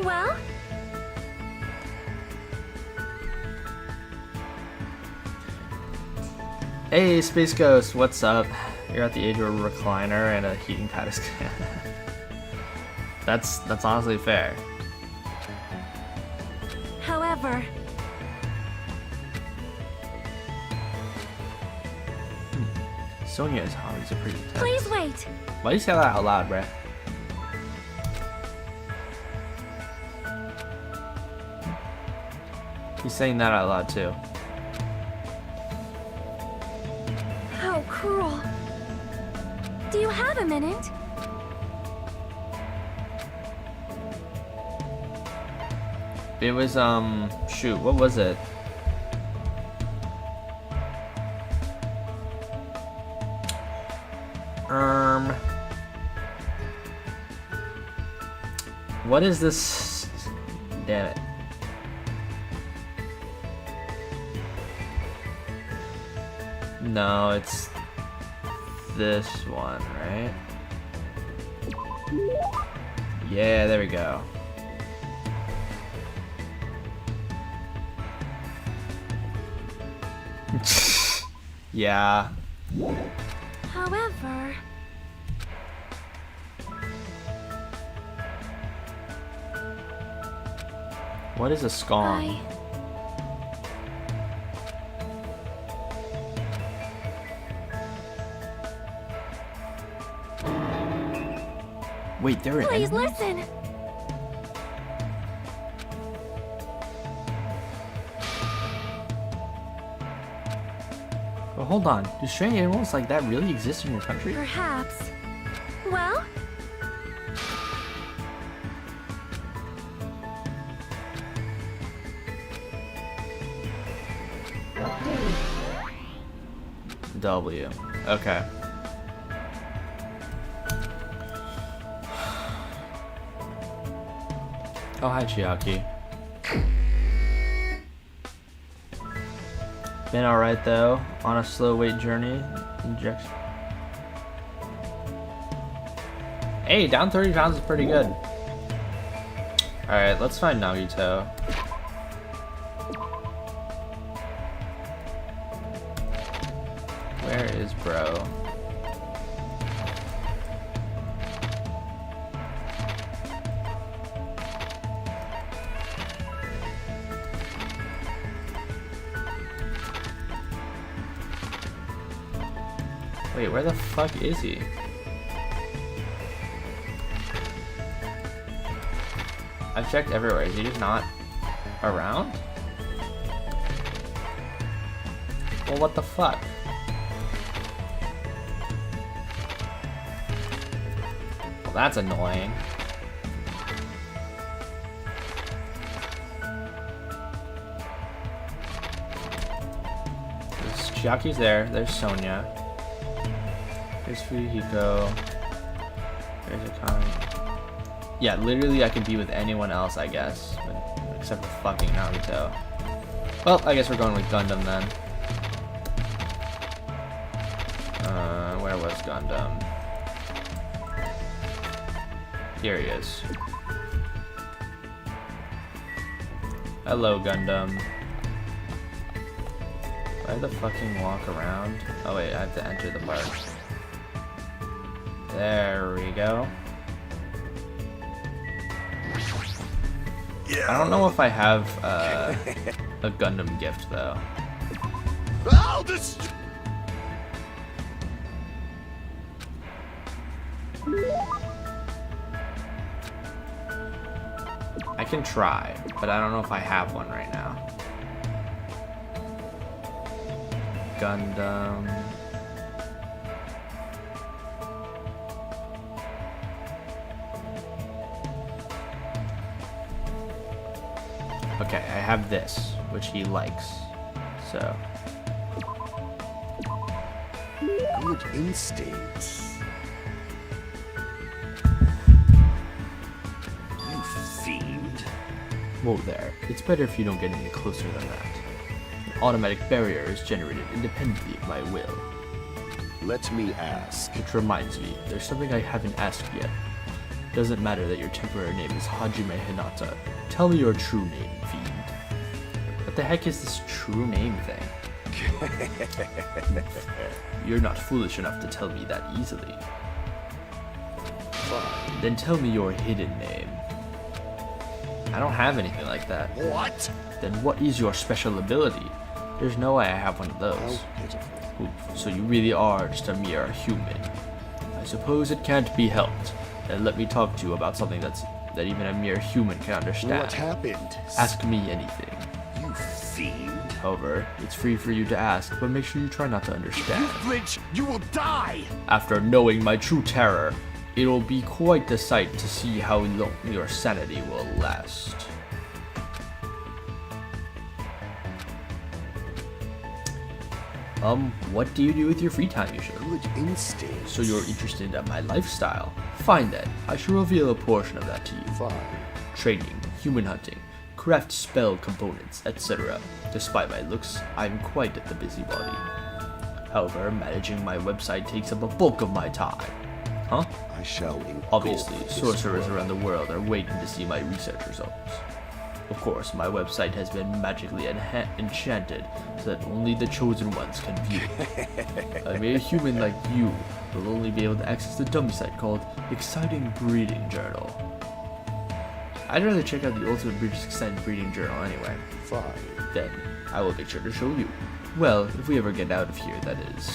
Well? Hey, Space Ghost, what's up? You're at the age of a recliner and a heating pad is That's honestly fair. However, Sonia's hobbies are pretty intense. please wait. Why do you say that out loud, bruh? He's saying that out loud too. How cruel. Do you have a minute? It was shoot, what was it? What is this? Damn it. No, it's this one, right? Yeah, there we go. Yeah. However, What is a scone? Wait, they're an please enemy? listen. Well, hold on. Do strange animals like that really exist in your country? Perhaps. Well, W. Okay. Oh, hi, Chiaki. Been alright though. On a slow weight journey. Injection. Hey, down 30 pounds is pretty good. Alright, let's find Nagito. Where is bro? Wait, where the fuck is he? I've checked everywhere. Is he just not around? Well, what the fuck? Well, that's annoying. Chiaki's there. There's Sonia. There's Fuyuhiko. There's Akane. Yeah, literally I could be with anyone else, I guess. Except for fucking Nagito. Well, I guess we're going with Gundam then. Where was Gundam? Here he is. Hello, Gundam. Do I have to fucking walk around? Oh wait, I have to enter the park. There we go. Yeah. I don't know if I have a Gundam gift though. I'll just. I can try, but I don't know if I have one right now. Gundam. Okay, I have this, which he likes. So, Good instincts. You fiend. Whoa there. It's better if you don't get any closer than that. An automatic barrier is generated independently of my will. Let me ask. Which reminds me, there's something I haven't asked yet. Doesn't matter that your temporary name is Hajime Hinata. Tell me your true name, fiend. What the heck is this true name thing? You're not foolish enough to tell me that easily. Fine. Then tell me your hidden name. I don't have anything like that. What? Then what is your special ability? There's no way I have one of those. How pitiful. Oof, so you really are just a mere human. I suppose it can't be helped. Then let me talk to you about something that even a mere human can understand. What happened? Ask me anything. You fiend. However, it's free for you to ask, but make sure you try not to understand. Flinch, you will die! After knowing my true terror, it'll be quite the sight to see how long your sanity will last. What do you do with your free time usually? Good instinct. So you're interested in my lifestyle? Fine then, I shall reveal a portion of that to you. Fine. Trading, human hunting, craft spell components, etc. Despite my looks, I'm quite the busybody. However, managing my website takes up a bulk of my time. Huh? I shall engulf Obviously, this sorcerers world. around the world are waiting to see my research results. Of course, my website has been magically enchanted so that only the chosen ones can view it. A mere human like you will only be able to access the dummy site called Exciting Breeding Journal. I'd rather check out the Ultimate Breeders Exciting Breeding Journal anyway. Fine. Then, I will make sure to show you. Well, if we ever get out of here, that is.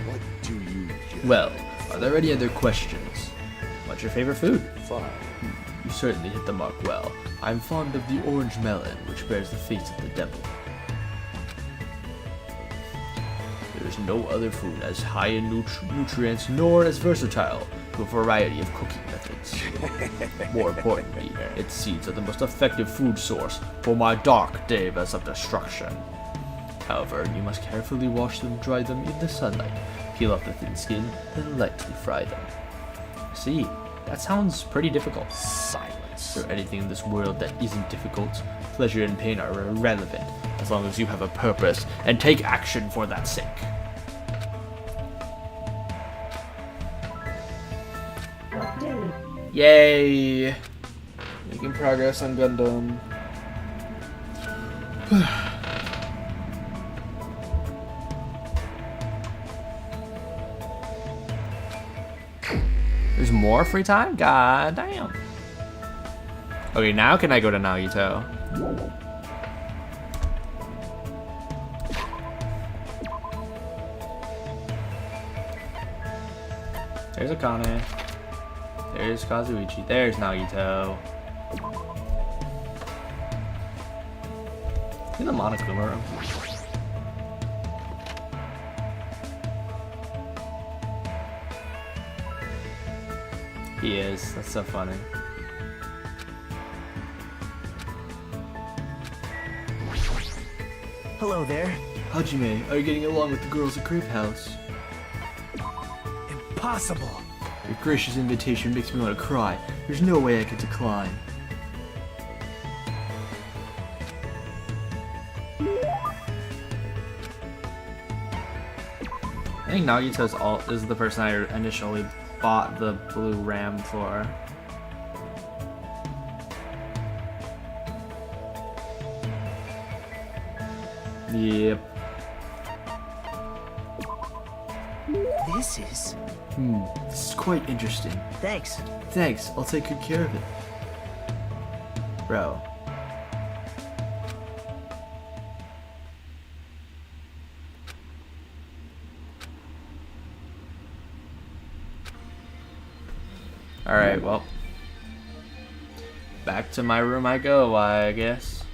What do you get? Well, are there any other questions? What's your favorite food? Fine. You certainly hit the mark well. I'm fond of the orange melon, which bears the face of the devil. There is no other food as high in nutrients nor as versatile to a variety of cooking methods. More importantly, its seeds are the most effective food source for my dark devas of destruction. However, you must carefully wash them, dry them in the sunlight, peel off the thin skin, then lightly fry them. See, that sounds pretty difficult. Silence. Is there anything in this world that isn't difficult? Pleasure and pain are irrelevant, as long as you have a purpose and take action for that sake. Yay! Making progress on Gundam. There's more free time? God damn. Okay, now can I go to Naoto? There's Akane. There's Kazuichi. There's Naoto. In the Monokuma room. He is. That's so funny. Hello there. Hajime, are you getting along with the girls at Grape House? Impossible. Your gracious invitation makes me want to cry. There's no way I could decline. I think Nagito's is the person I initially bought the blue ram for. Yep. This is... This is quite interesting. Thanks. Thanks, I'll take good care of it. Bro. Alright, well. Back to my room I go, I guess.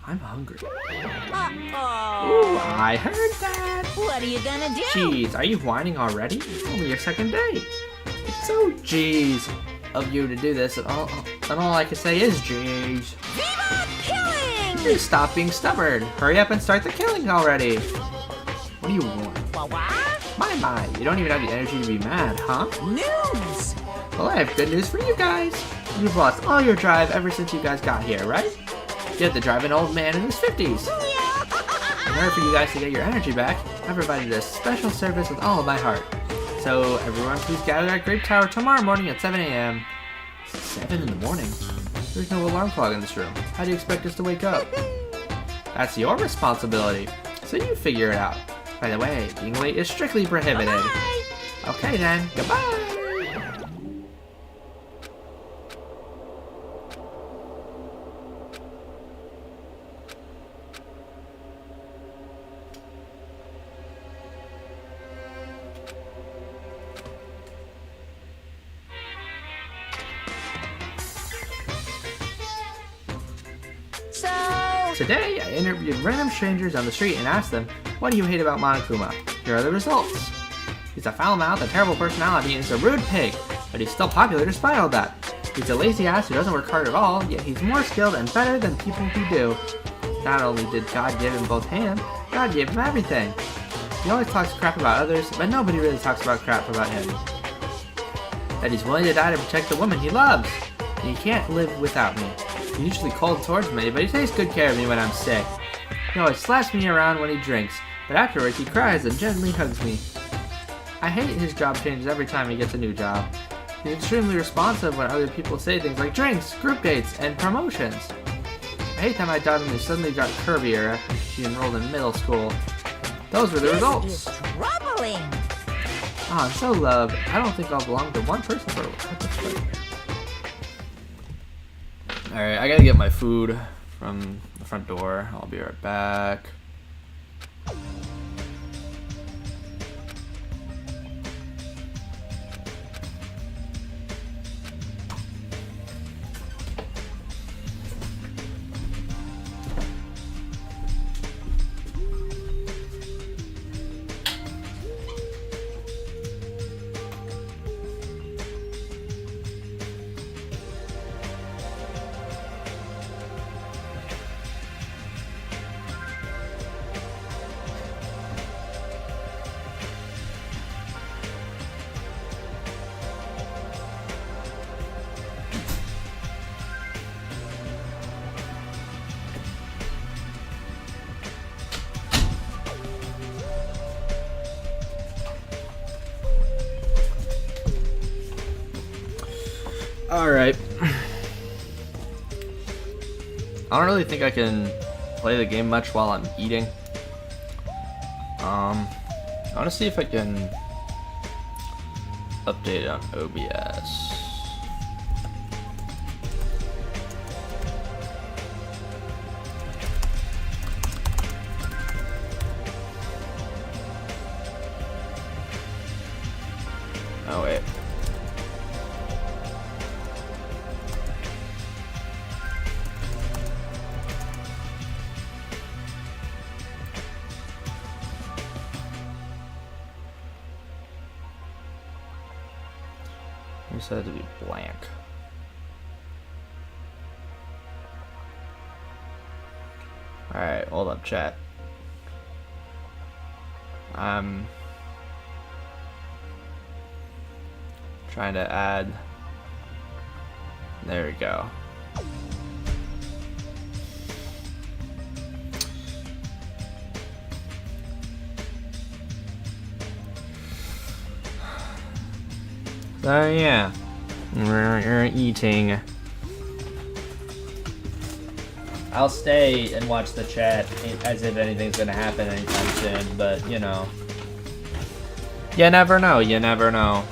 I'm hungry. Uh-oh. I heard that. What are you gonna do? Jeez, are you whining already? It's only your second day. It's so jeez of you to do this, and all I can say is jeez. Viva killing! Please stop being stubborn. Hurry up and start the killing already. What do you want? What? My, you don't even have the energy to be mad, huh? News! Well, I have good news for you guys. You've lost all your drive ever since you guys got here, right? You have to drive an old man in his 50s. In order for you guys to get your energy back, I provided a special service with all of my heart. So everyone please gather at Grape Tower tomorrow morning at 7 a.m. 7 in the morning? There's no alarm clock in this room. How do you expect us to wake up? That's your responsibility. So you figure it out. By the way, being late is strictly prohibited. Bye. Okay then, goodbye! So, Today, I interviewed random strangers on the street and asked them, what do you hate about Monokuma? Here are the results. He's a foul mouth, a terrible personality, and he's a rude pig, but he's still popular despite all that. He's a lazy ass who doesn't work hard at all, yet he's more skilled and better than people who do. Not only did God give him both hands, God gave him everything. He always talks crap about others, but nobody really talks about crap about him. That he's willing to die to protect the woman he loves. And he can't live without me. He's usually cold towards me, but he takes good care of me when I'm sick. He always slaps me around when he drinks, but afterwards he cries and gently hugs me. I hate his job changes every time he gets a new job. He's extremely responsive when other people say things like drinks, group dates, and promotions. I hate that my daughter suddenly got curvier after she enrolled in middle school. Those were the results. this is troubling. Oh, I'm so loved. I don't think I'll belong to one person for what the fuck. Alright, I gotta get my food from the front door. I'll be right back. Alright. I don't really think I can play the game much while I'm eating. I want to see if I can update it on OBS. Oh wait. You said it to be blank. Alright, hold up, chat. I'm trying to add. There we go. So yeah, we're eating. I'll stay and watch the chat as if anything's gonna happen anytime soon, but you know. You never know, you never know.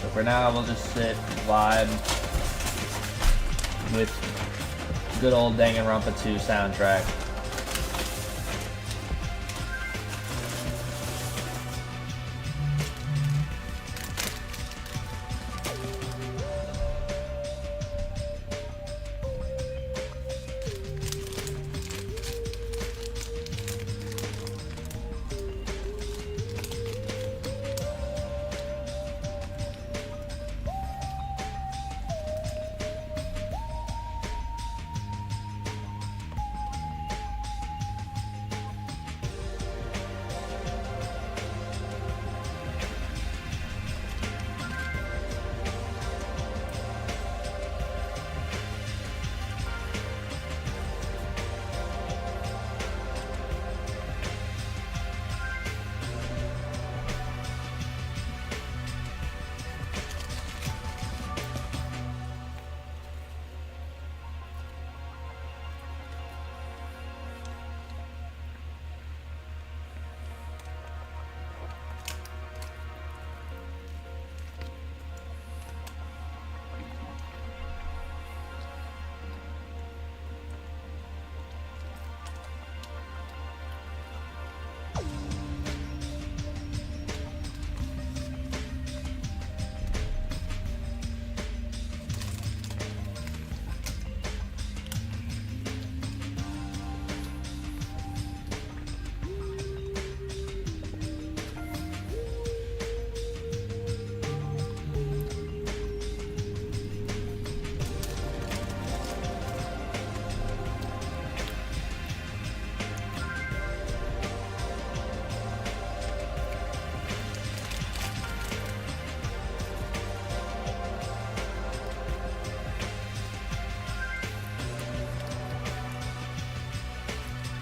So for now, we'll just sit, vibe with good old Danganronpa 2 soundtrack.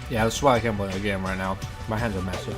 Yeah, that's why I can't play the game right now. My hands are messy.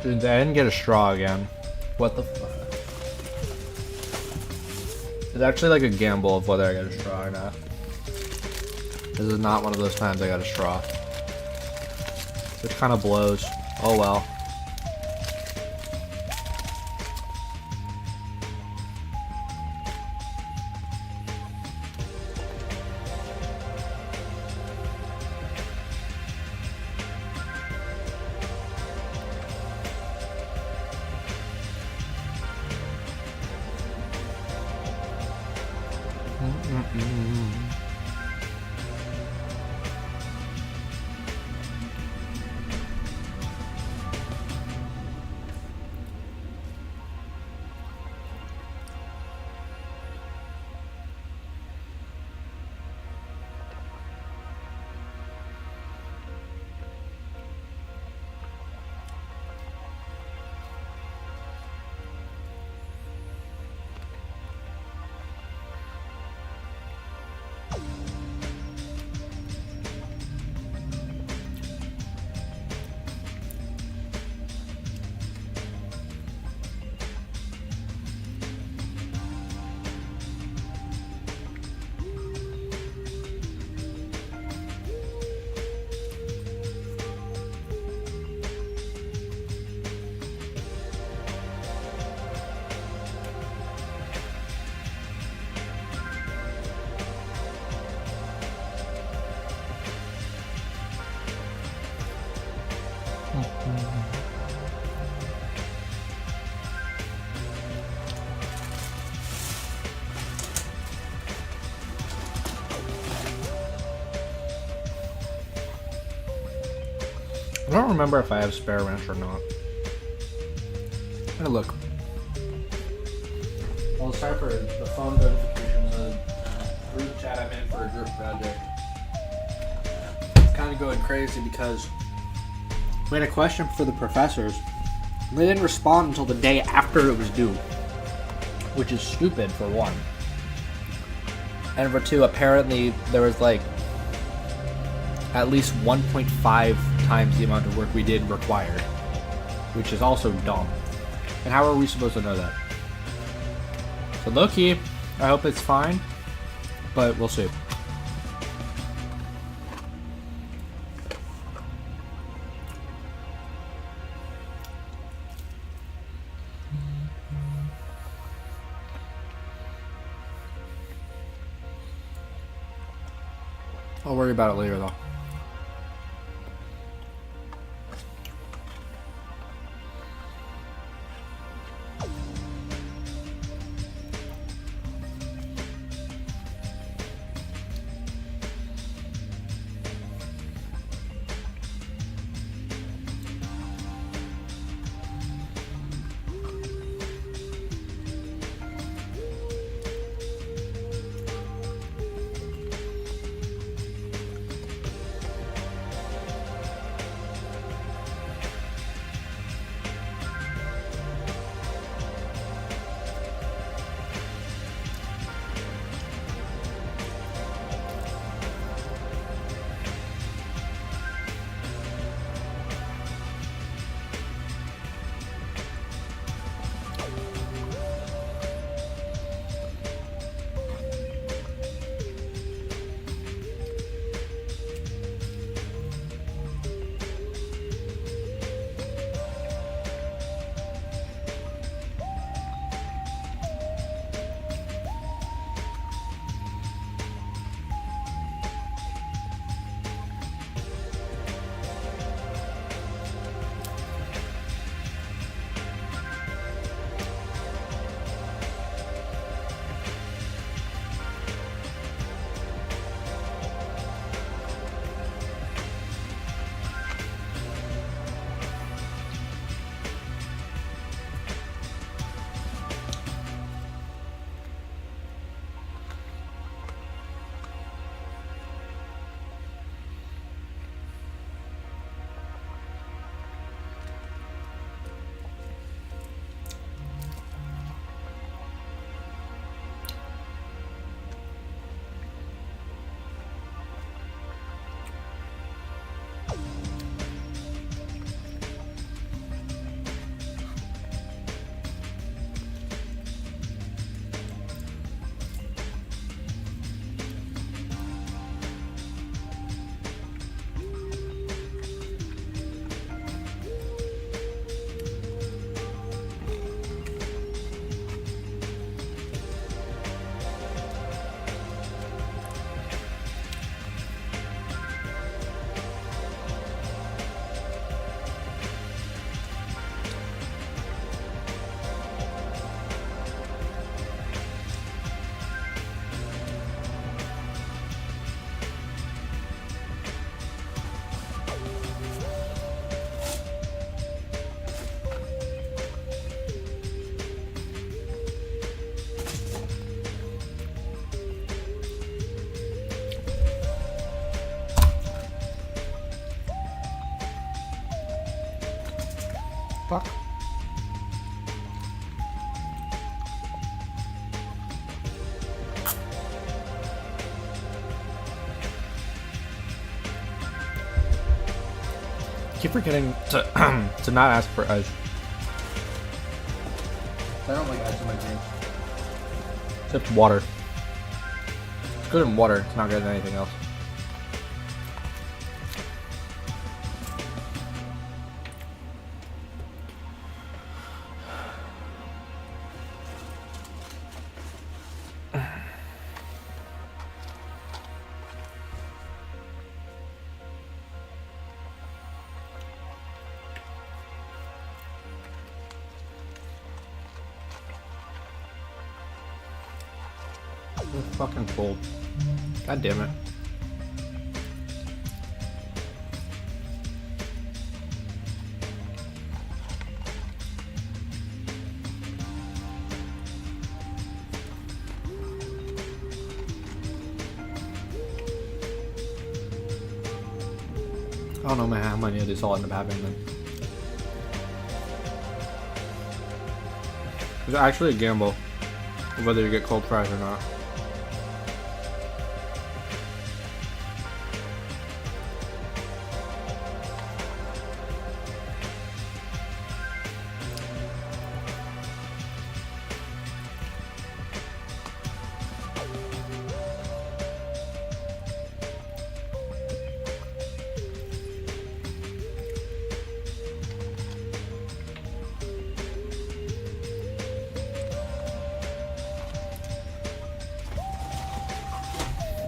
Dude, I didn't get a straw again. What the fuck? It's actually like a gamble of whether I get a straw or not. This is not one of those times I got a straw. Which kind of blows. Oh well. I don't remember if I have spare wrench or not. I'm gonna look. Well, it's time for the phone notifications and group chat I'm in for a group project. It's kind of going crazy because we had a question for the professors. And they didn't respond until the day after it was due, which is stupid for one. And for two, apparently there was like at least 1.5 times the amount of work we did required, which is also dumb. And how are we supposed to know that? So low-key, I hope it's fine, but we'll see. I'll worry about it later though. Fuck. Keep forgetting to to not ask for ice. I don't like ice in my drink. Except water. It's good in water. It's not good in anything else. It's fucking cold. God damn it. I don't know, man, how many of these all end up happening then. It's actually a gamble whether you get cold fries or not.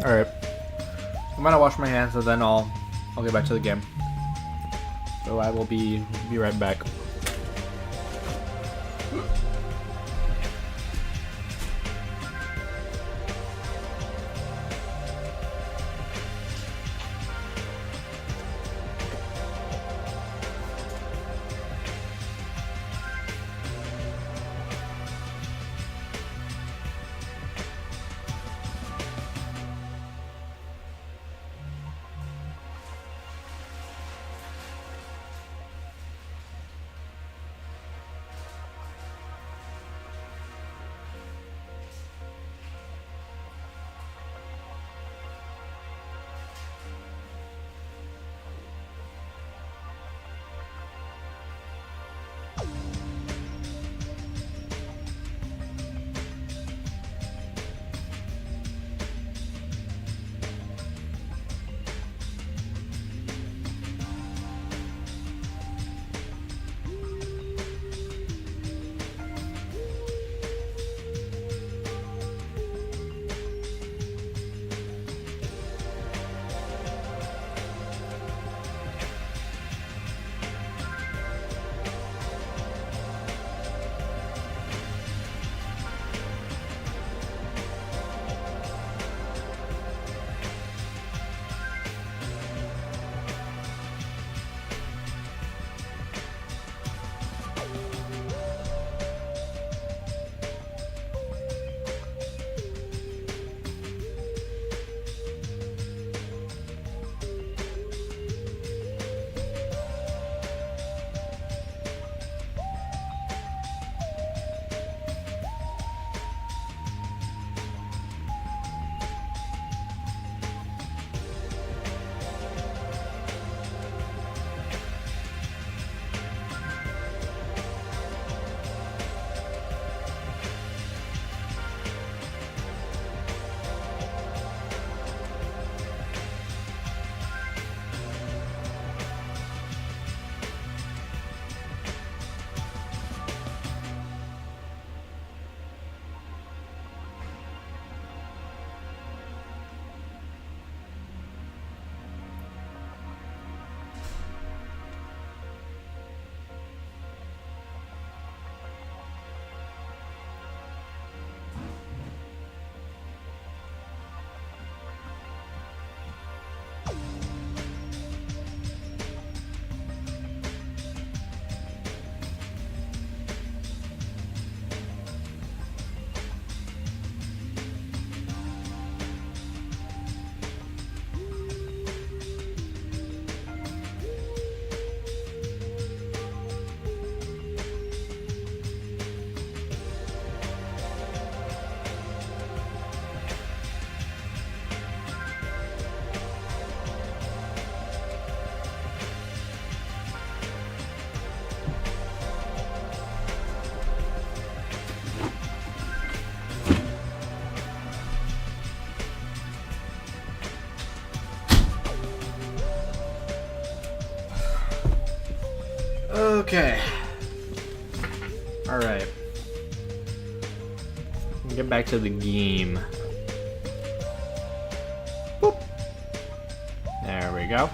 Alright. I'm gonna wash my hands and then I'll get back to the game. So I will be right back. Okay. Alright. Get back to the game. Boop. There we go.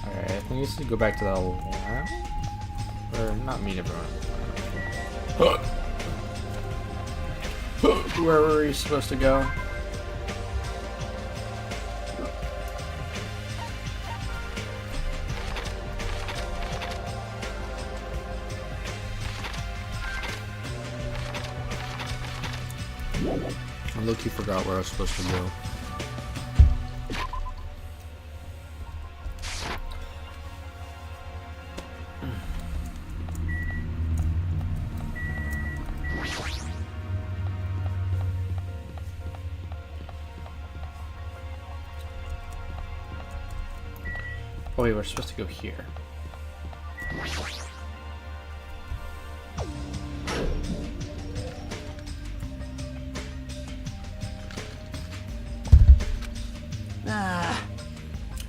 Alright, I think we need to go back to the lab. Or not meet everyone. Where were we supposed to go? I low-key forgot where I was supposed to go. Oh wait, we're supposed to go here.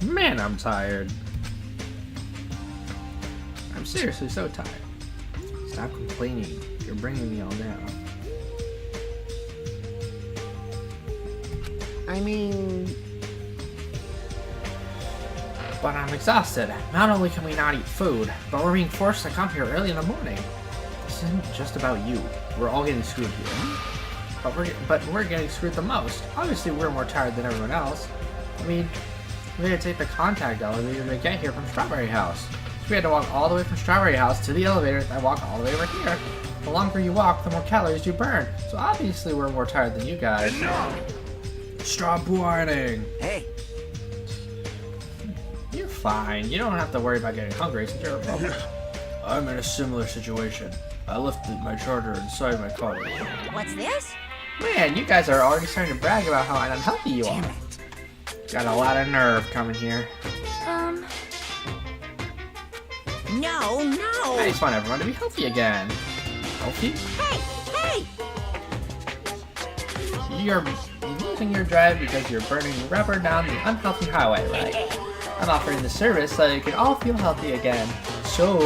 Man, I'm tired. I'm seriously so tired. Stop complaining. You're bringing me all down. I mean, But I'm exhausted. Not only can we not eat food, but we're being forced to come here early in the morning. This isn't just about you. We're all getting screwed here. But we're getting screwed the most. Obviously, we're more tired than everyone else. I mean, we had to take the contact elevator to get here from Strawberry House. So we had to walk all the way from Strawberry House to the elevator and walk all the way over here. The longer you walk, the more calories you burn. So obviously, we're more tired than you guys. Stop whining. hey, You're fine. You don't have to worry about getting hungry since you're a robot. I'm in a similar situation. I left my charger inside my car. What's this? Man, you guys are already starting to brag about how unhealthy you are. Got a lot of nerve coming here. No, no! I just want everyone to be healthy again. Healthy? Hey! You're losing your drive because you're burning rubber down the unhealthy highway, right? I'm offering the service so you can all feel healthy again. So,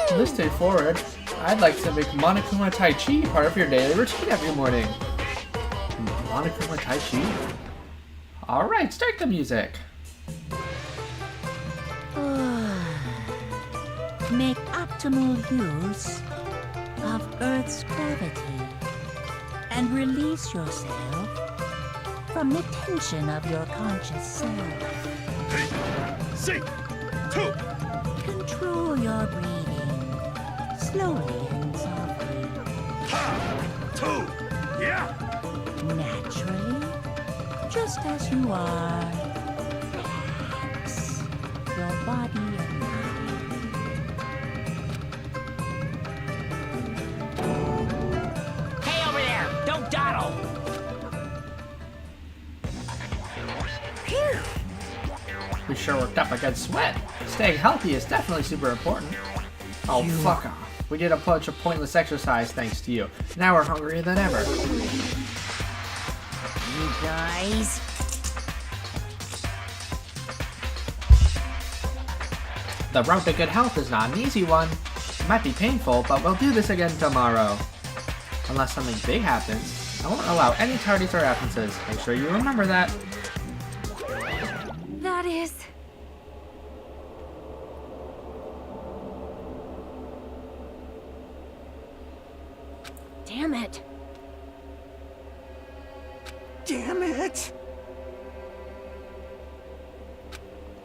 from this day forward, I'd like to make Monokuma Tai Chi part of your daily routine every morning. Monokuma Tai Chi? Alright, start the music. Make optimal use of Earth's gravity and release yourself from the tension of your conscious self. 3, 2, Control your breathing slowly and softly, 2, yeah! naturally, just as you are. Relax your body and mind. Hey, over there! Don't dawdle! We sure worked up a good sweat. Staying healthy is definitely super important. Oh, fuck off. We did a bunch of pointless exercise thanks to you. Now we're hungrier than ever. You guys. The road to good health is not an easy one. It might be painful, but we'll do this again tomorrow. Unless something big happens, I won't allow any tardies or absences. Make sure you remember that. That is... Damn it. damn it!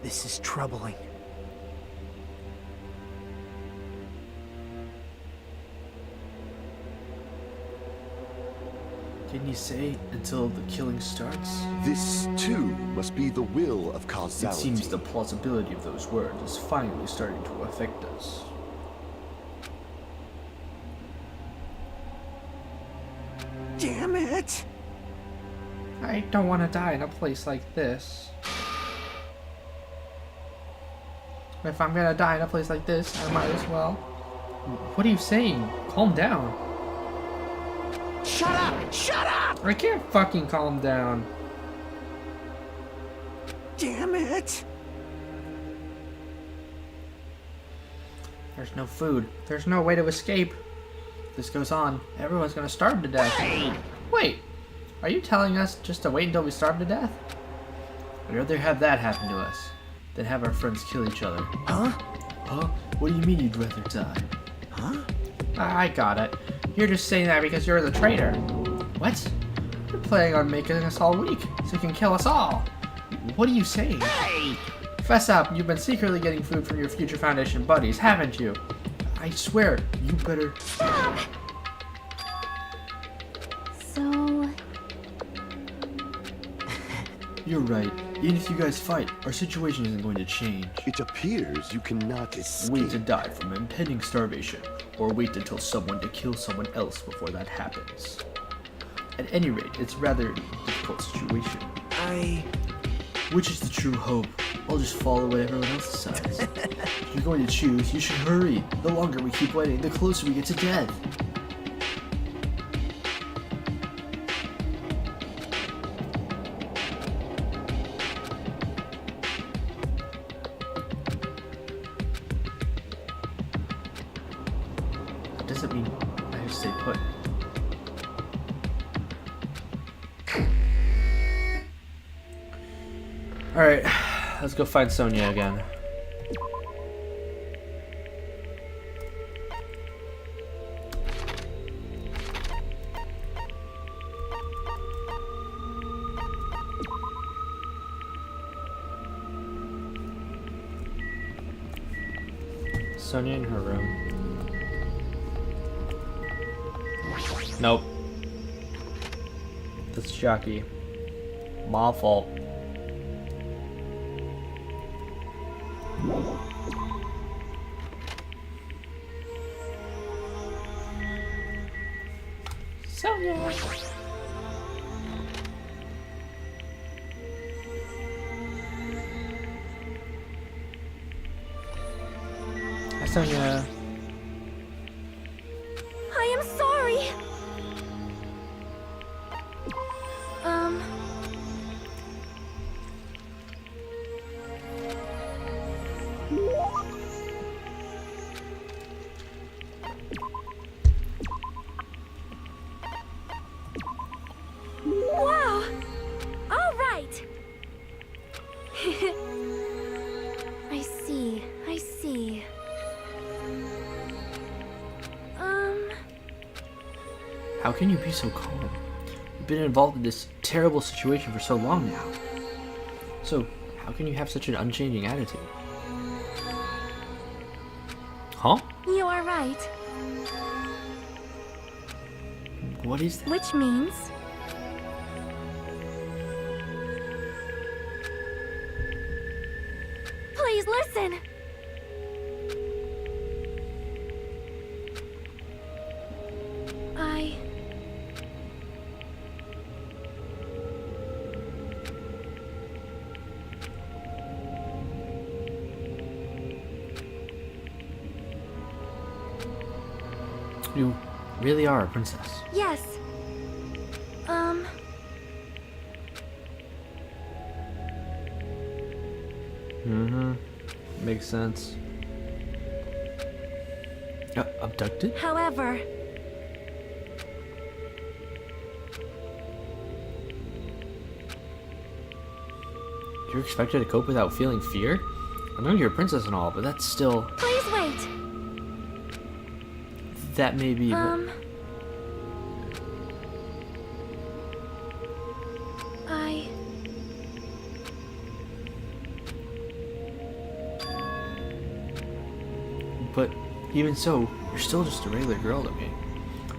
This is troubling. Can you say until the killing starts? This, too, must be the will of It causality. seems the plausibility of those words is finally starting to affect us. Damn it! I don't want to die in a place like this. If I'm gonna die in a place like this, I might as well. What are you saying? Calm down. Shut up! Shut up! I can't fucking calm down. Damn it! There's no food. There's no way to escape. If this goes on, everyone's gonna starve to death. Hey! Wait, are you telling us just to wait until we starve to death? I'd rather have that happen to us than have our friends kill each other. Huh? Huh? What do you mean you'd rather die? Huh? I got it. You're just saying that because you're the traitor. What? You're planning on making us all weak, so you can kill us all. What are you saying? Hey! Fess up, you've been secretly getting food from your future Foundation buddies, haven't you? I swear, you better... Stop! So... You're right. Even if you guys fight, our situation isn't going to change. It appears you cannot escape. Wait to die from impending starvation, or wait until someone to kill someone else before that happens. At any rate, it's rather a difficult situation. Which is the true hope? I'll just follow what everyone else decides. If you're going to choose, you should hurry. The longer we keep waiting, the closer we get to death. That doesn't mean I have to stay put. Alright, let's go find Sonia again. Sonia in her room. Nope. That's Jockey. My fault. Sonia. Hi, Sonia. I am sorry. Wow. All right. I see. I see. How can you be so calm? You've been involved in this terrible situation for so long now. So, how can you have such an unchanging attitude? Huh? You are right. What is that? Which means please listen. You really are a princess. Yes. Mm-hmm. Makes sense. Abducted? However, You're expected to cope without feeling fear? I know you're a princess and all, but that's still... please wait. That may be... But even so, you're still just a regular girl to me.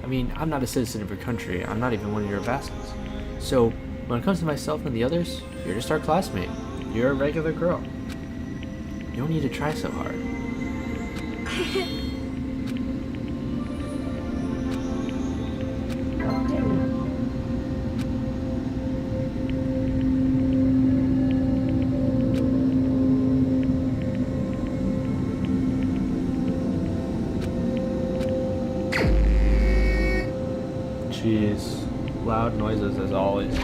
I mean, I'm not a citizen of your country. I'm not even one of your vassals. So, when it comes to myself and the others, you're just our classmate. You're a regular girl. You don't need to try so hard. Jeez. Loud noises as always.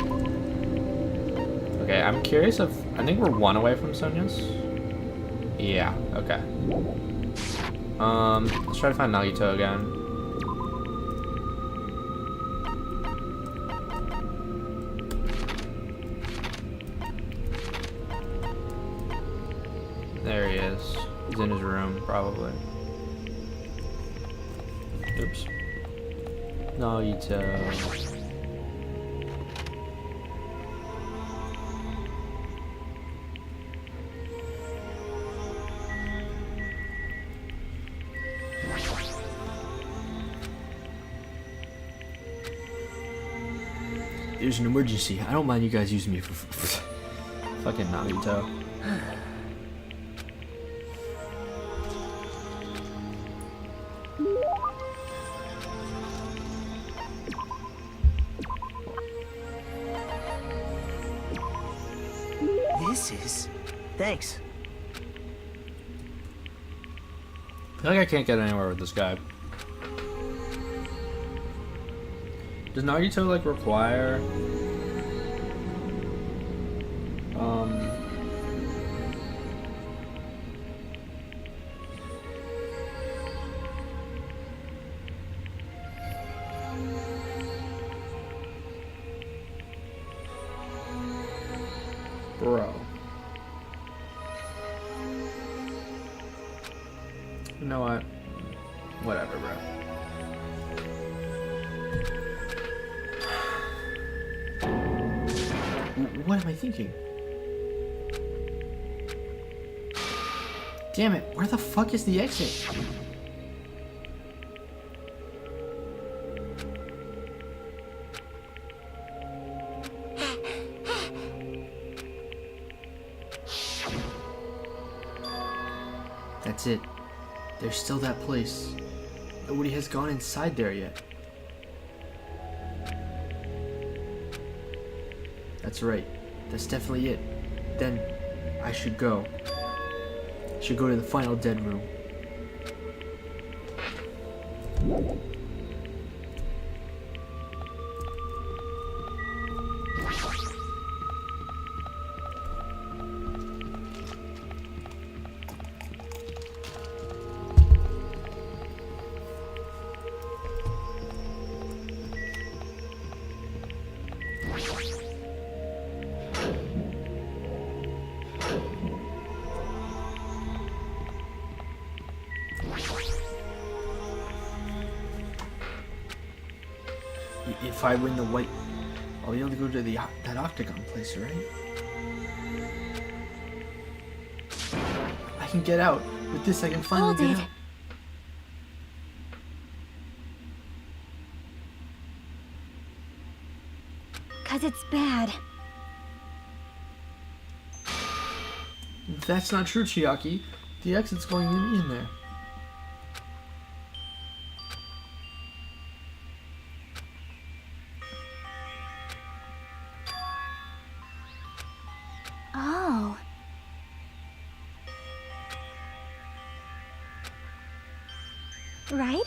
Okay, I'm curious if... I think we're one away from Sonia's. Yeah, okay. Let's try to find Nagito again. There he is. He's in his room, probably. Oops. Nagito. There's an emergency. I don't mind you guys using me for Fucking Nagito. This is... Thanks. I feel like I can't get anywhere with this guy. Does Nagito like require bro. You know what? Whatever, bro. What am I thinking? Damn it, where the fuck is the exit? That's it. There's still that place. Nobody has gone inside there yet. That's right. That's definitely it. Then I should go. I should go to the final dead room. If I win the white, I'll be able to go to that octagon place, right? I can get out. With this, I can finally Hold get it. out. Cause it's bad. That's not true, Chiaki. The exit's going to be in there. Oh. Right?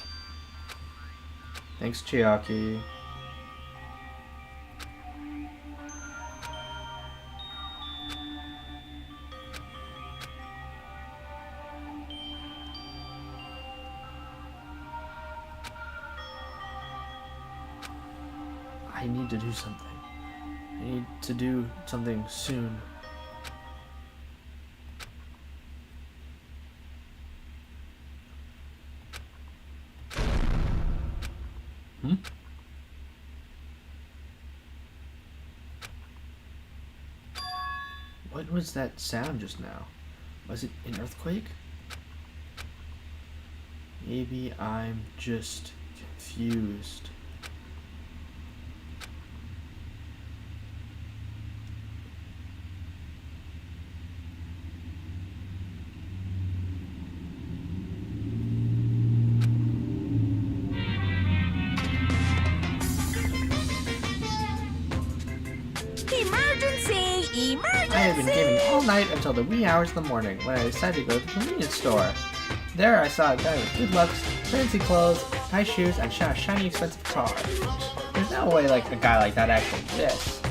Thanks, Chiaki. I need to do something. I need to do something soon. What was that sound just now? Was it an earthquake? Maybe I'm just confused. Emergency! Emergency! I had been gaming all night until the wee hours of the morning when I decided to go to the convenience store. There I saw a guy with good looks, fancy clothes, nice shoes, and a shiny expensive car. There's no way like a guy like that actually exists.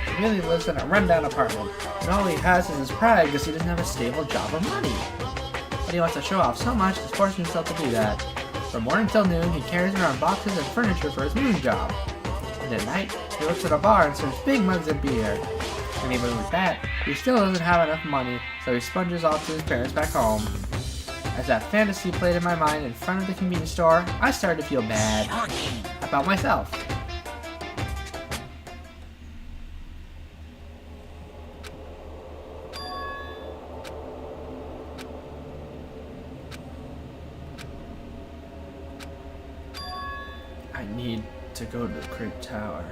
He really lives in a rundown apartment, and all he has is his pride because he doesn't have a stable job or money. but he wants to show off so much he's forcing himself to do that. From morning till noon, he carries around boxes and furniture for his moon job. And at night, he works at a bar and serves big mugs of beer. And even with that, he still doesn't have enough money, so he sponges off to his parents back home. As that fantasy played in my mind in front of the convenience store, I started to feel bad about myself. I need to go to the Great Tower.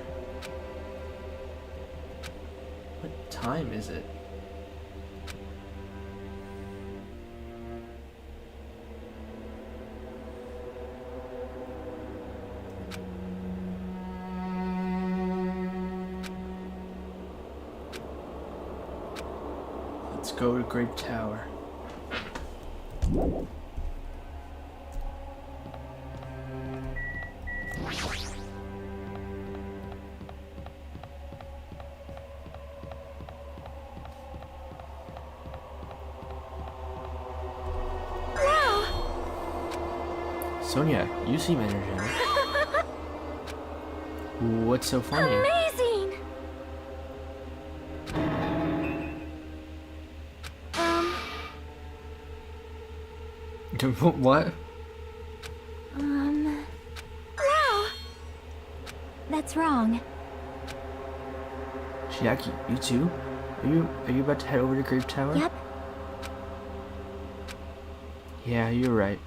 What time is it? Let's go to Great Tower. Sonia, you seem energetic. What's so funny? Amazing! What? Wow! That's wrong. Chiaki, you too? Are you about to head over to Great Tower? Yep. Yeah, you're right.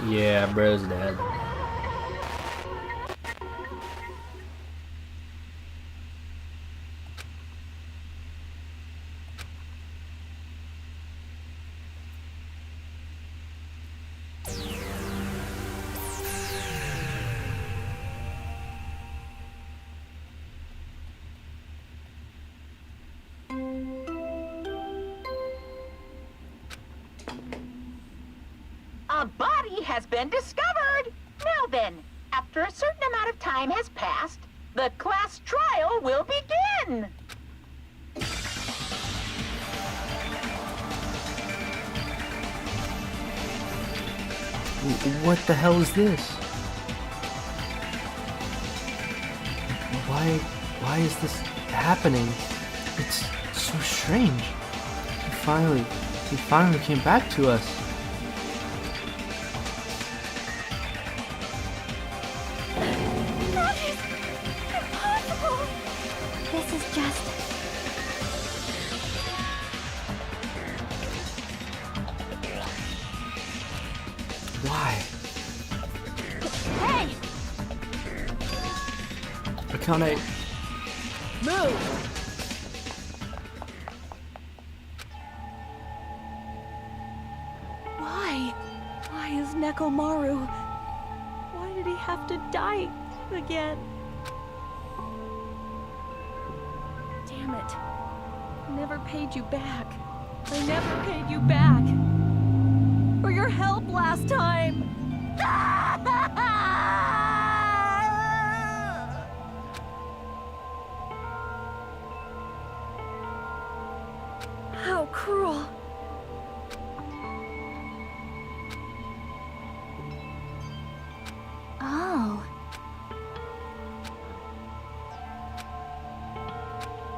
Yeah, bro's dead. A body has been discovered! Now then, after a certain amount of time has passed, the class trial will begin! What the hell is this? Why is this happening? It's so strange. He finally came back to us. That is impossible! This is just... Why? Hey! Akane, Move! Why? Why is Nekomaru? Why did he have to die again? Damn it. I never paid you back. I never paid you back. For your help last time. How cruel. Oh.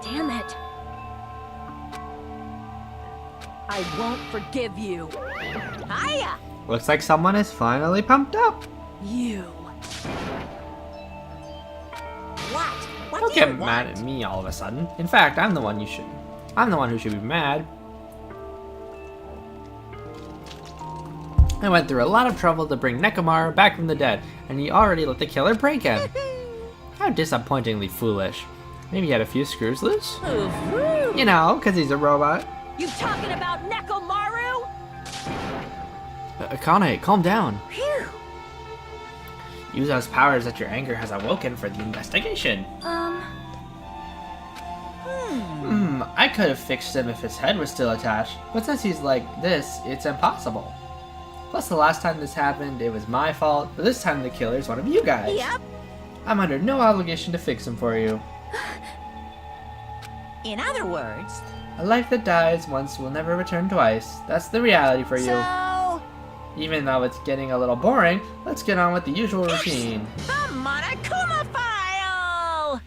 Damn it. I won't forgive you. Hiya! Looks like someone is finally pumped up. You. What? What Don't do you get mad want? at me all of a sudden. In fact, I'm the one who should be mad. I went through a lot of trouble to bring Nekomaru back from the dead, and he already let the killer break him. How disappointingly foolish. Maybe he had a few screws loose? Ooh, You know, because he's a robot. You talking about Nekomaru? Akane, calm down. Phew. Use those powers that your anger has awoken for the investigation. I could have fixed him if his head was still attached, but since he's like this, it's impossible. Plus, the last time this happened, it was my fault, but this time the killer's one of you guys. Yep. I'm under no obligation to fix him for you. In other words, A life that dies once will never return twice. That's the reality for you. so Even though it's getting a little boring, let's get on with the usual routine. the Monokuma file!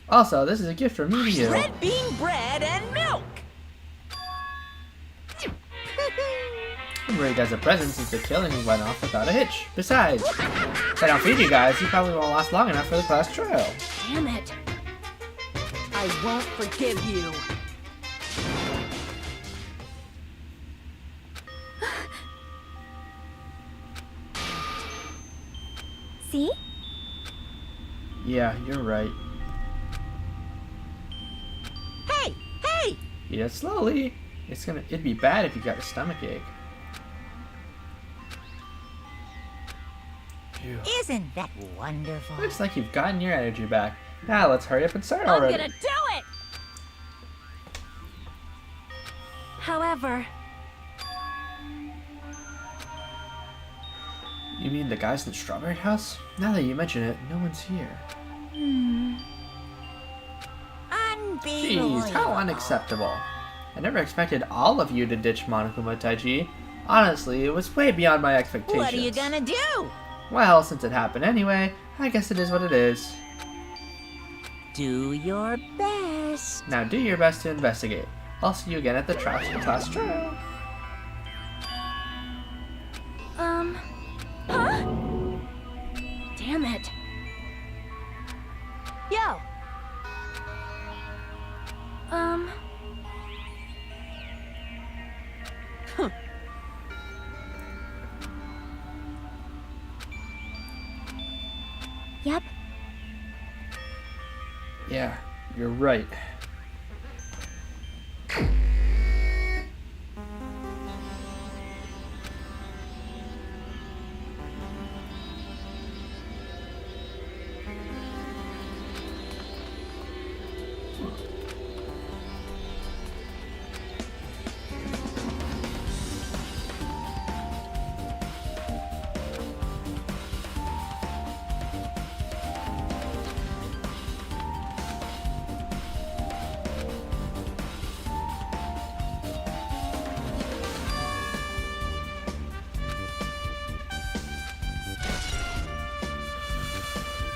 Also, this is a gift from me to you. Red bean bread and milk! I'm bringing you guys a present since the killing went off without a hitch. Besides, if I don't feed you guys, you probably won't last long enough for the class trial. Damn it. I won't forgive you. See? Yeah, you're right. Hey! Hey! Eat it slowly. It'd be bad if you got a stomachache. Phew. Isn't that wonderful? Looks like you've gotten your energy back. Now let's hurry up and start I'm already. gonna do it! However, You mean the guys in the strawberry house? Now that you mention it, no one's here. Unbelievable. Jeez, how unacceptable. I never expected all of you to ditch Monokuma Taiji. Honestly, it was way beyond my expectations. What are you gonna do? Well, since it happened anyway, I guess it is what it is. Do your best. Now do your best to investigate. I'll see you again at the class trial. huh? Damn it. Yo. Yep. Yeah, you're right.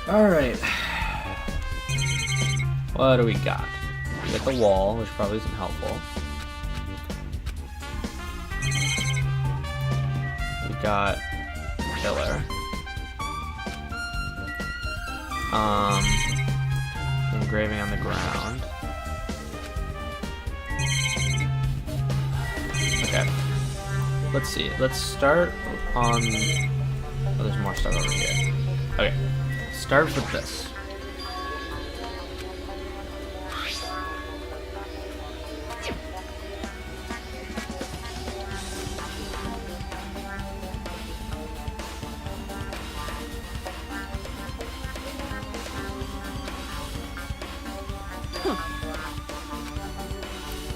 Alright. What do we got? We got the wall, which probably isn't helpful. We got pillar. Engraving on the ground. Okay. Let's see. Let's start on... Oh, there's more stuff over here. Okay. Start with this.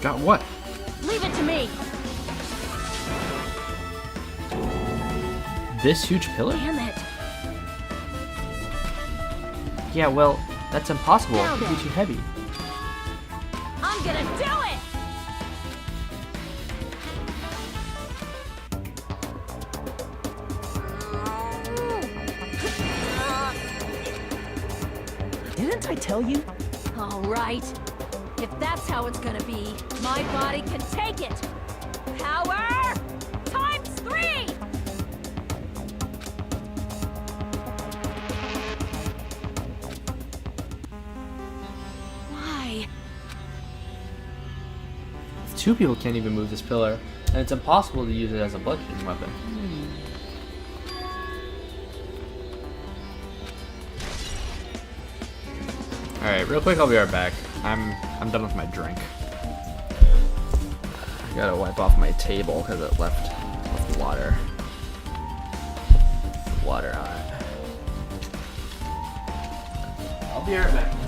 Got what? Leave it to me. This huge pillar? Damn it. Yeah, well, that's impossible. Now It would be then. too heavy. I'm gonna do it. Didn't I tell you? All right. If that's how it's gonna be, my body can take it. Power times 3. Why? Two people can't even move this pillar, and it's impossible to use it as a bludgeoning weapon. Alright, real quick, I'll be right back. I'm done with my drink. I gotta wipe off my table because it left water on it. be right back.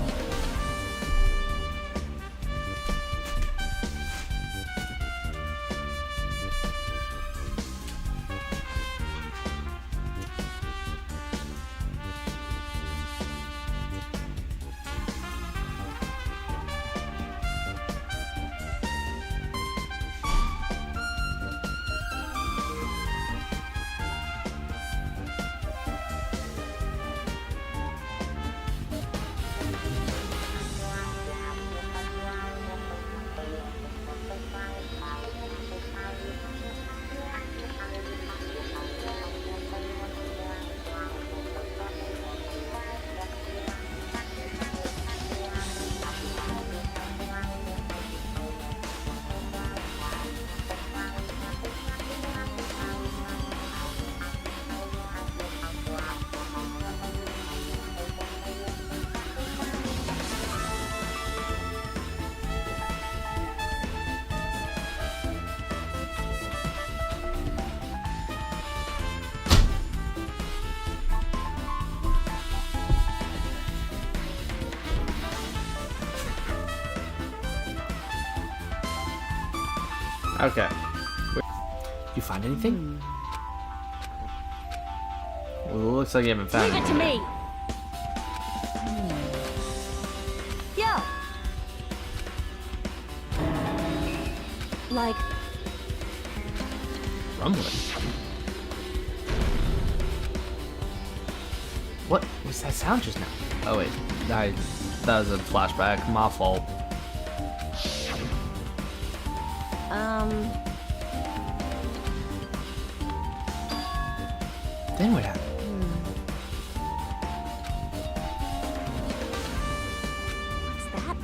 Okay. You find anything? Well, it looks like you haven't found Leave it to anything. me. Yo. Like, Rumbling. What was that sound just now? Oh wait, that was a flashback. My fault. Then what happened? what's that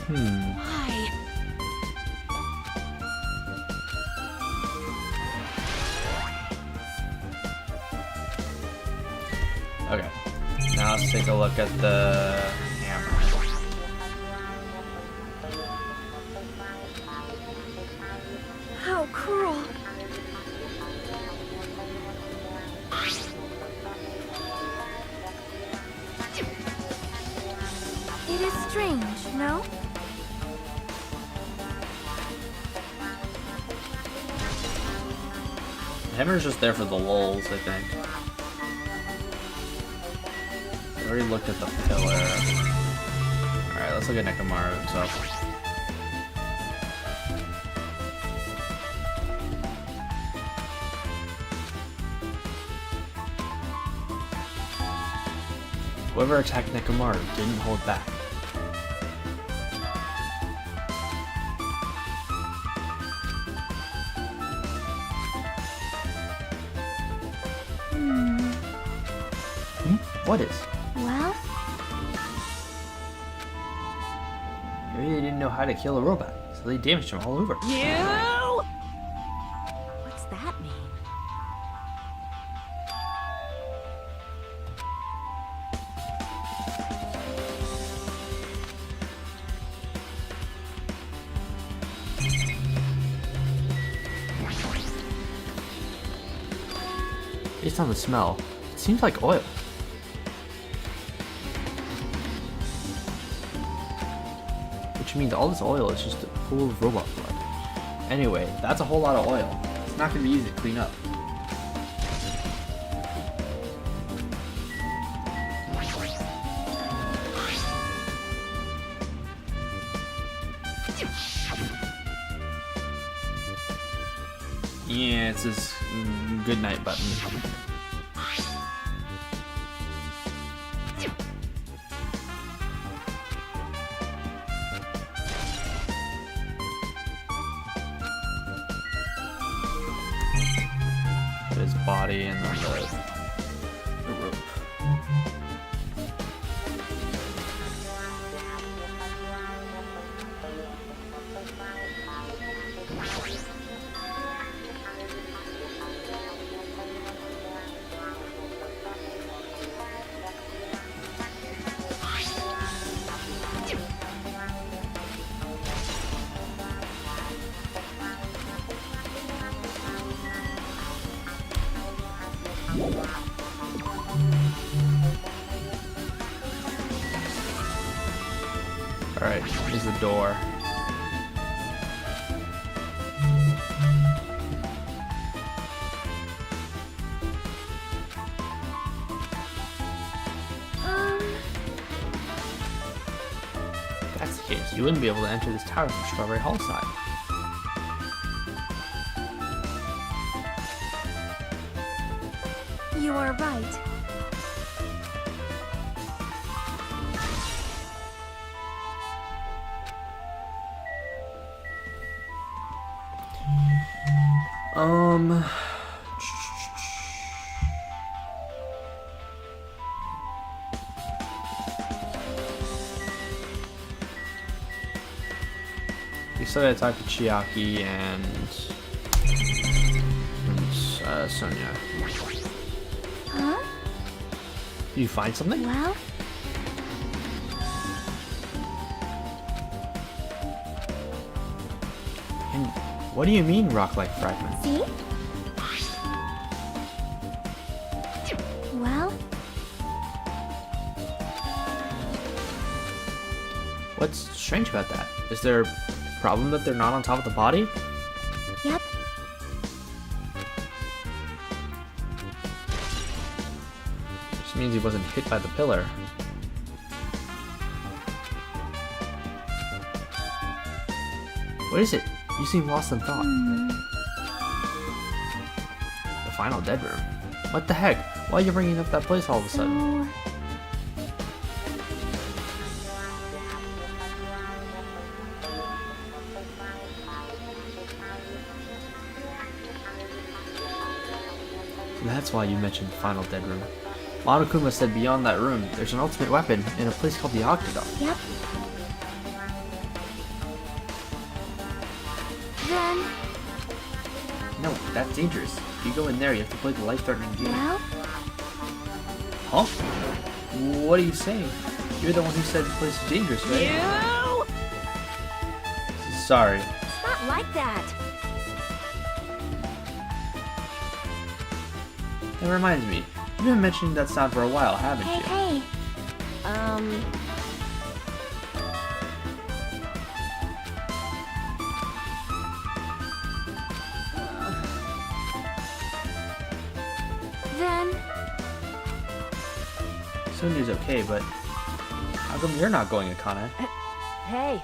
mean? Why? Okay. Now let's take a look at the hammer. How cruel. It is strange, no? The hammer's just there for the lulz, I think. I already looked at the pillar. Alright, let's look at Nekomaru himself. Whoever attacked Nekomaru didn't hold back. What is? Well, Maybe they didn't know how to kill a robot, so they damaged him all over. you! What's that mean? Based on the smell, it seems like oil. Which means all this oil is just full of robot blood. Anyway, that's a whole lot of oil. It's not gonna be easy to clean up. Yeah, it's this good night button. His body and then the rope. Alright, here's the door. If that's the case, you wouldn't be able to enter this tower from Strawberry Hall side. You are right. You still gotta talk to Chiaki and Sonia. Huh? Did you find something? Well, And what do you mean rock-like fragment? see? Well, What's strange about that? Is there a problem that they're not on top of the body? yep. Which means he wasn't hit by the pillar. What is it? You seem lost in thought. The final dead room. What the heck? Why are you bringing up that place all of a sudden? So, That's why you mentioned the final dead room. Monokuma said beyond that room, there's an ultimate weapon in a place called the Octagon. yep. Then, No, that's dangerous. If you go in there, you have to play the life-threatening game. well, Huh? What are you saying? You're the one who said the place is dangerous, right? You! Sorry. it's not like that. That reminds me. You've been mentioning that sound for a while, haven't Hey, you? hey. Then, Sonia's okay, but how come you're not going, Akane? Hey,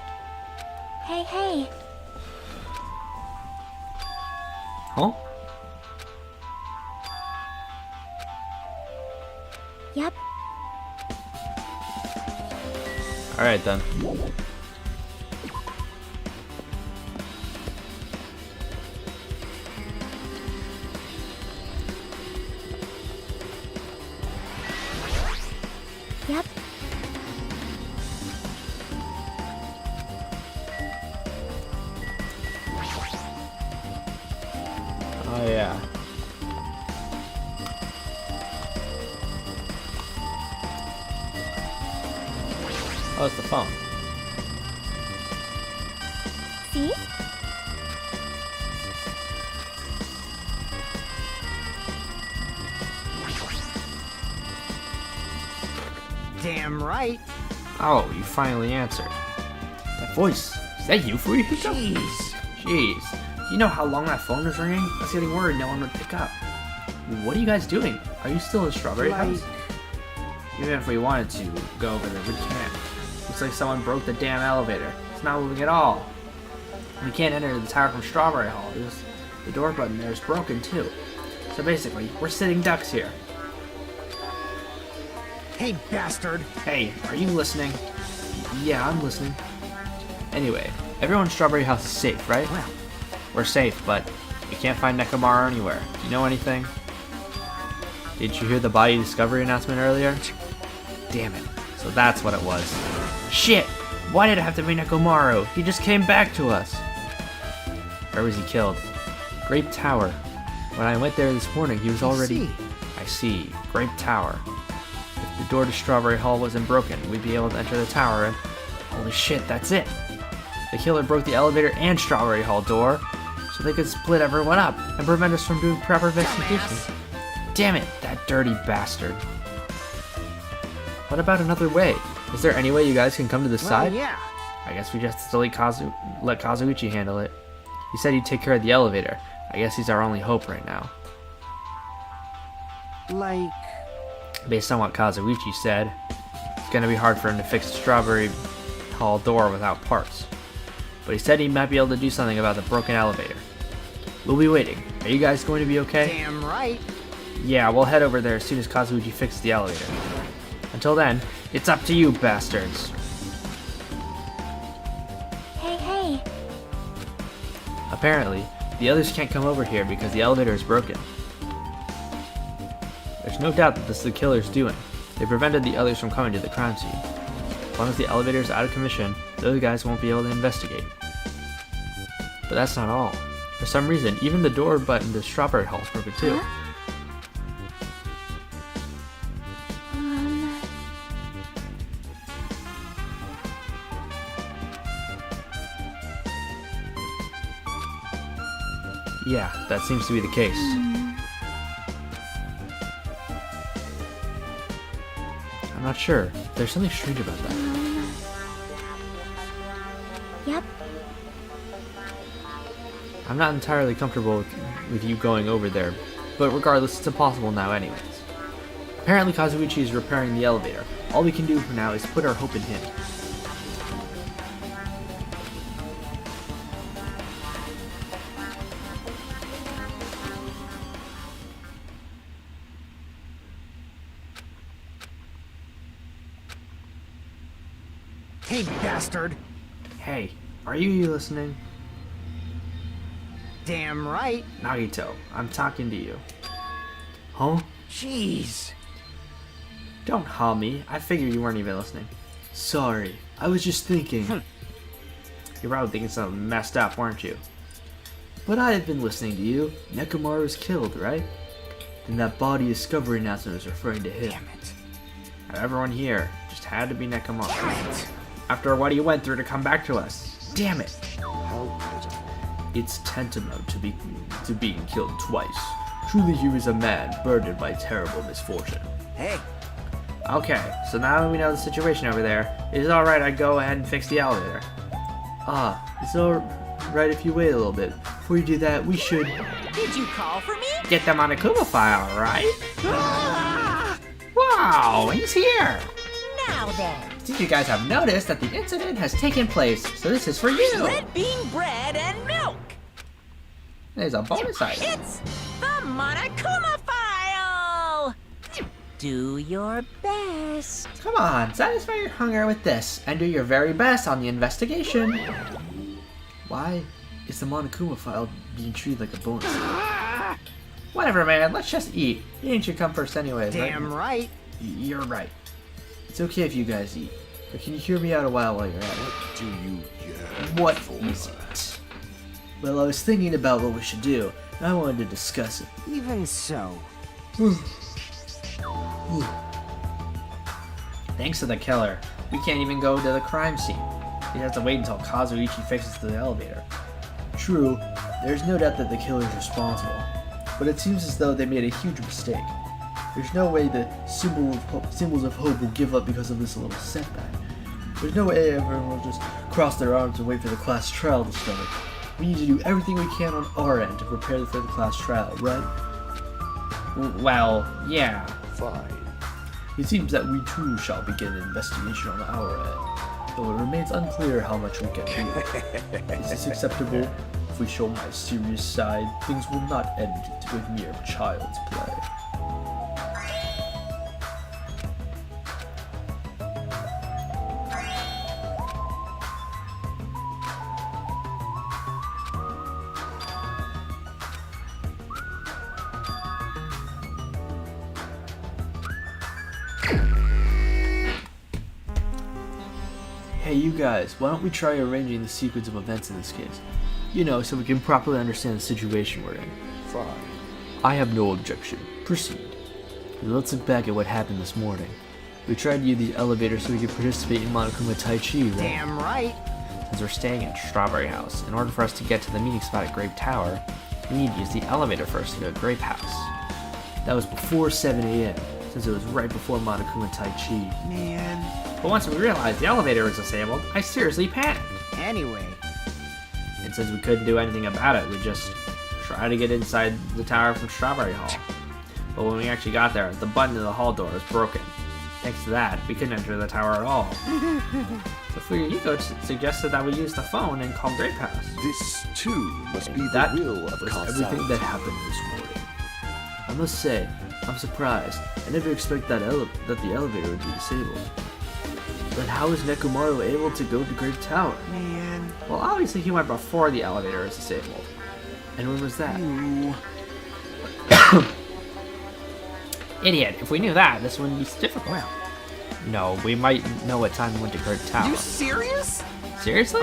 hey, hey. Huh? Yep. Alright then. Yep. Oh yeah. Oh, it's the phone. See? Damn right. Oh, you finally answered. That voice, is that you, Fuyuhiko? Jeez. You know how long that phone was ringing? I was getting worried no one would pick up. What are you guys doing? Are you still in Strawberry House? Even if we wanted to go over there, we can't. Looks like someone broke the damn elevator. It's not moving at all. We can't enter the tower from Strawberry Hall. The door button there is broken too. So basically, we're sitting ducks here. Hey, bastard. Hey, are you listening? Yeah, I'm listening. Anyway, everyone in Strawberry House is safe, right? Well, We're safe, but we can't find Nekomaru anywhere. Do you know anything? Did you hear the body discovery announcement earlier? Damn it. So that's what it was. Shit! Why did it have to be Nekomaru? He just came back to us. Where was he killed? Grape Tower. When I went there this morning, he was already... I see. Grape Tower. If the door to Strawberry Hall wasn't broken, we'd be able to enter the tower and... Holy shit, that's it! The killer broke the elevator and Strawberry Hall door, so they could split everyone up and prevent us from doing proper investigation. Damn it, that dirty bastard. What about another way? Is there any way you guys can come to the well, side? yeah. I guess we just have to let Kazuichi handle it. He said he'd take care of the elevator. I guess he's our only hope right now. Like... Based on what Kazuichi said, it's gonna be hard for him to fix the Strawberry Hall door without parts. But he said he might be able to do something about the broken elevator. We'll be waiting. Are you guys going to be okay? Damn right. Yeah, we'll head over there as soon as Kazuichi fixes the elevator. Until then, it's up to you, bastards. Hey. Apparently, the others can't come over here because the elevator is broken. There's no doubt that this is the killer's doing. They prevented the others from coming to the crime scene. As long as the elevator is out of commission, the other guys won't be able to investigate. But that's not all. For some reason, even the door button to Strawberry Hall is broken too. Yeah, that seems to be the case. I'm not sure. There's something strange about that. Yep. I'm not entirely comfortable with you going over there, but regardless, it's impossible now anyways. Apparently Kazuichi is repairing the elevator. All we can do for now is put our hope in him. Hey, bastard. Hey, are you listening? Damn right. Nagito, I'm talking to you. Huh? Jeez. Don't huh me. I figured you weren't even listening. Sorry, I was just thinking. You're probably thinking something messed up, weren't you? But I have been listening to you. Nekomaru was killed, right? And that body discovery announcement was referring to him. Damn it. Everyone here just had to be Nekomaru. After what he went through to come back to us. Damn it. How pitiful. It's tantamount to being killed twice. Truly he was a man burdened by terrible misfortune. Hey. Okay, so now that we know the situation over there, it is alright I go ahead and fix the elevator. It's alright if you wait a little bit. Before you do that, we should... Did you call for me? Get the Monokuma file, right? Wow, he's here! Now then. Did you guys have noticed that the incident has taken place, so this is for you! Red bean bread and milk. There's a bonus item. It's the Monokuma file. Do your best. Come on, satisfy your hunger with this, and do your very best on the investigation. Why is the Monokuma file being treated like a bonus? Whatever, man, let's just eat. Eating should come first anyways, Damn right. You're right. It's okay if you guys eat, but can you hear me out a while you're at it? Do you yearn What for? is it? Well, I was thinking about what we should do, and I wanted to discuss it. Even so. Thanks to the killer, we can't even go to the crime scene. We have to wait until Kazuichi fixes the elevator. True, there's no doubt that the killer is responsible, but it seems as though they made a huge mistake. There's no way the symbols of hope will give up because of this little setback. There's no way everyone will just cross their arms and wait for the class trial to start. We need to do everything we can on our end to prepare for the class trial, right? Well, yeah. Fine. It seems that we too shall begin an investigation on our end, though it remains unclear how much we can do. Is this acceptable? If we show my serious side, things will not end with mere child's play. Hey you guys, why don't we try arranging the sequence of events in this case? You know, so we can properly understand the situation we're in. Fine. I have no objection. Proceed. Let's look back at what happened this morning. We tried to use the elevator so we could participate in Monokuma Tai Chi, right? Damn right. Since we're staying at Strawberry House, in order for us to get to the meeting spot at Grape Tower, we need to use the elevator first to go to Grape House. That was before 7 a.m. since it was right before Monokuma Tai Chi. Man. But once we realized the elevator was disabled, I seriously panicked. Anyway. And since we couldn't do anything about it, we just tried to get inside the tower from Strawberry Hall. But when we actually got there, the button to the hall door was broken. Thanks to that, we couldn't enter the tower at all. So Fuyuhiko suggested that we use the phone and call Great Pass. This, too, must be That the will of was causality. everything that happened this morning. I must say, I'm surprised. I never expected that the elevator would be disabled. But how was Nekomaru able to go to Great Tower? Man. Well, obviously he went before the elevator was disabled. And when was that? Ooh. Idiot, if we knew that, this wouldn't be so difficult. Well, no, we might know what time we went to Great Tower. You serious? Seriously?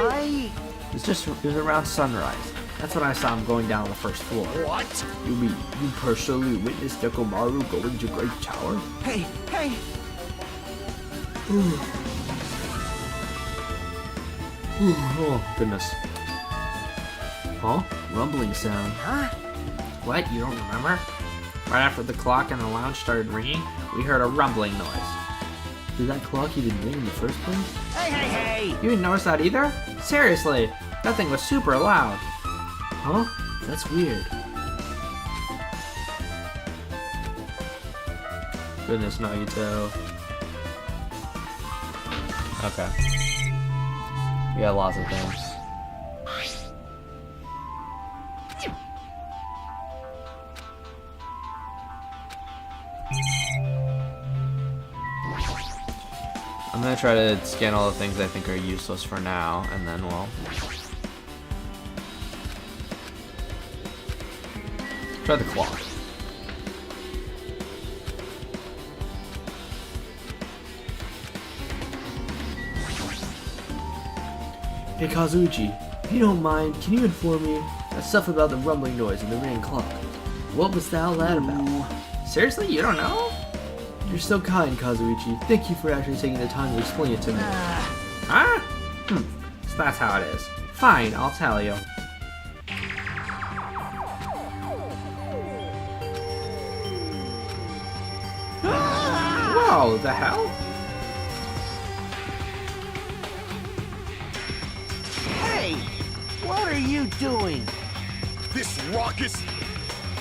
It was around sunrise. That's when I saw him going down the first floor. What? You mean you personally witnessed Nekomaru going to Great Tower? Hey, hey. Oh, goodness. Huh? Rumbling sound. Huh? What? You don't remember? Right after the clock in the lounge started ringing, we heard a rumbling noise. Did that clock even ring in the first place? Hey, hey, hey. You didn't notice that either? Seriously, that thing was super loud. Huh? That's weird. Goodness, Nagito. Okay. We got lots of things. I'm gonna try to scan all the things I think are useless for now, and then we'll try the clock. Hey Kazuichi, if you don't mind, can you inform me that stuff about the rumbling noise and the ringing clock? What was all that about? Seriously, you don't know? You're so kind, Kazuichi. Thank you for actually taking the time to explain it to me. Huh? So that's how it is. Fine, I'll tell you. Whoa, the hell? Hey! What are you doing? This raucous...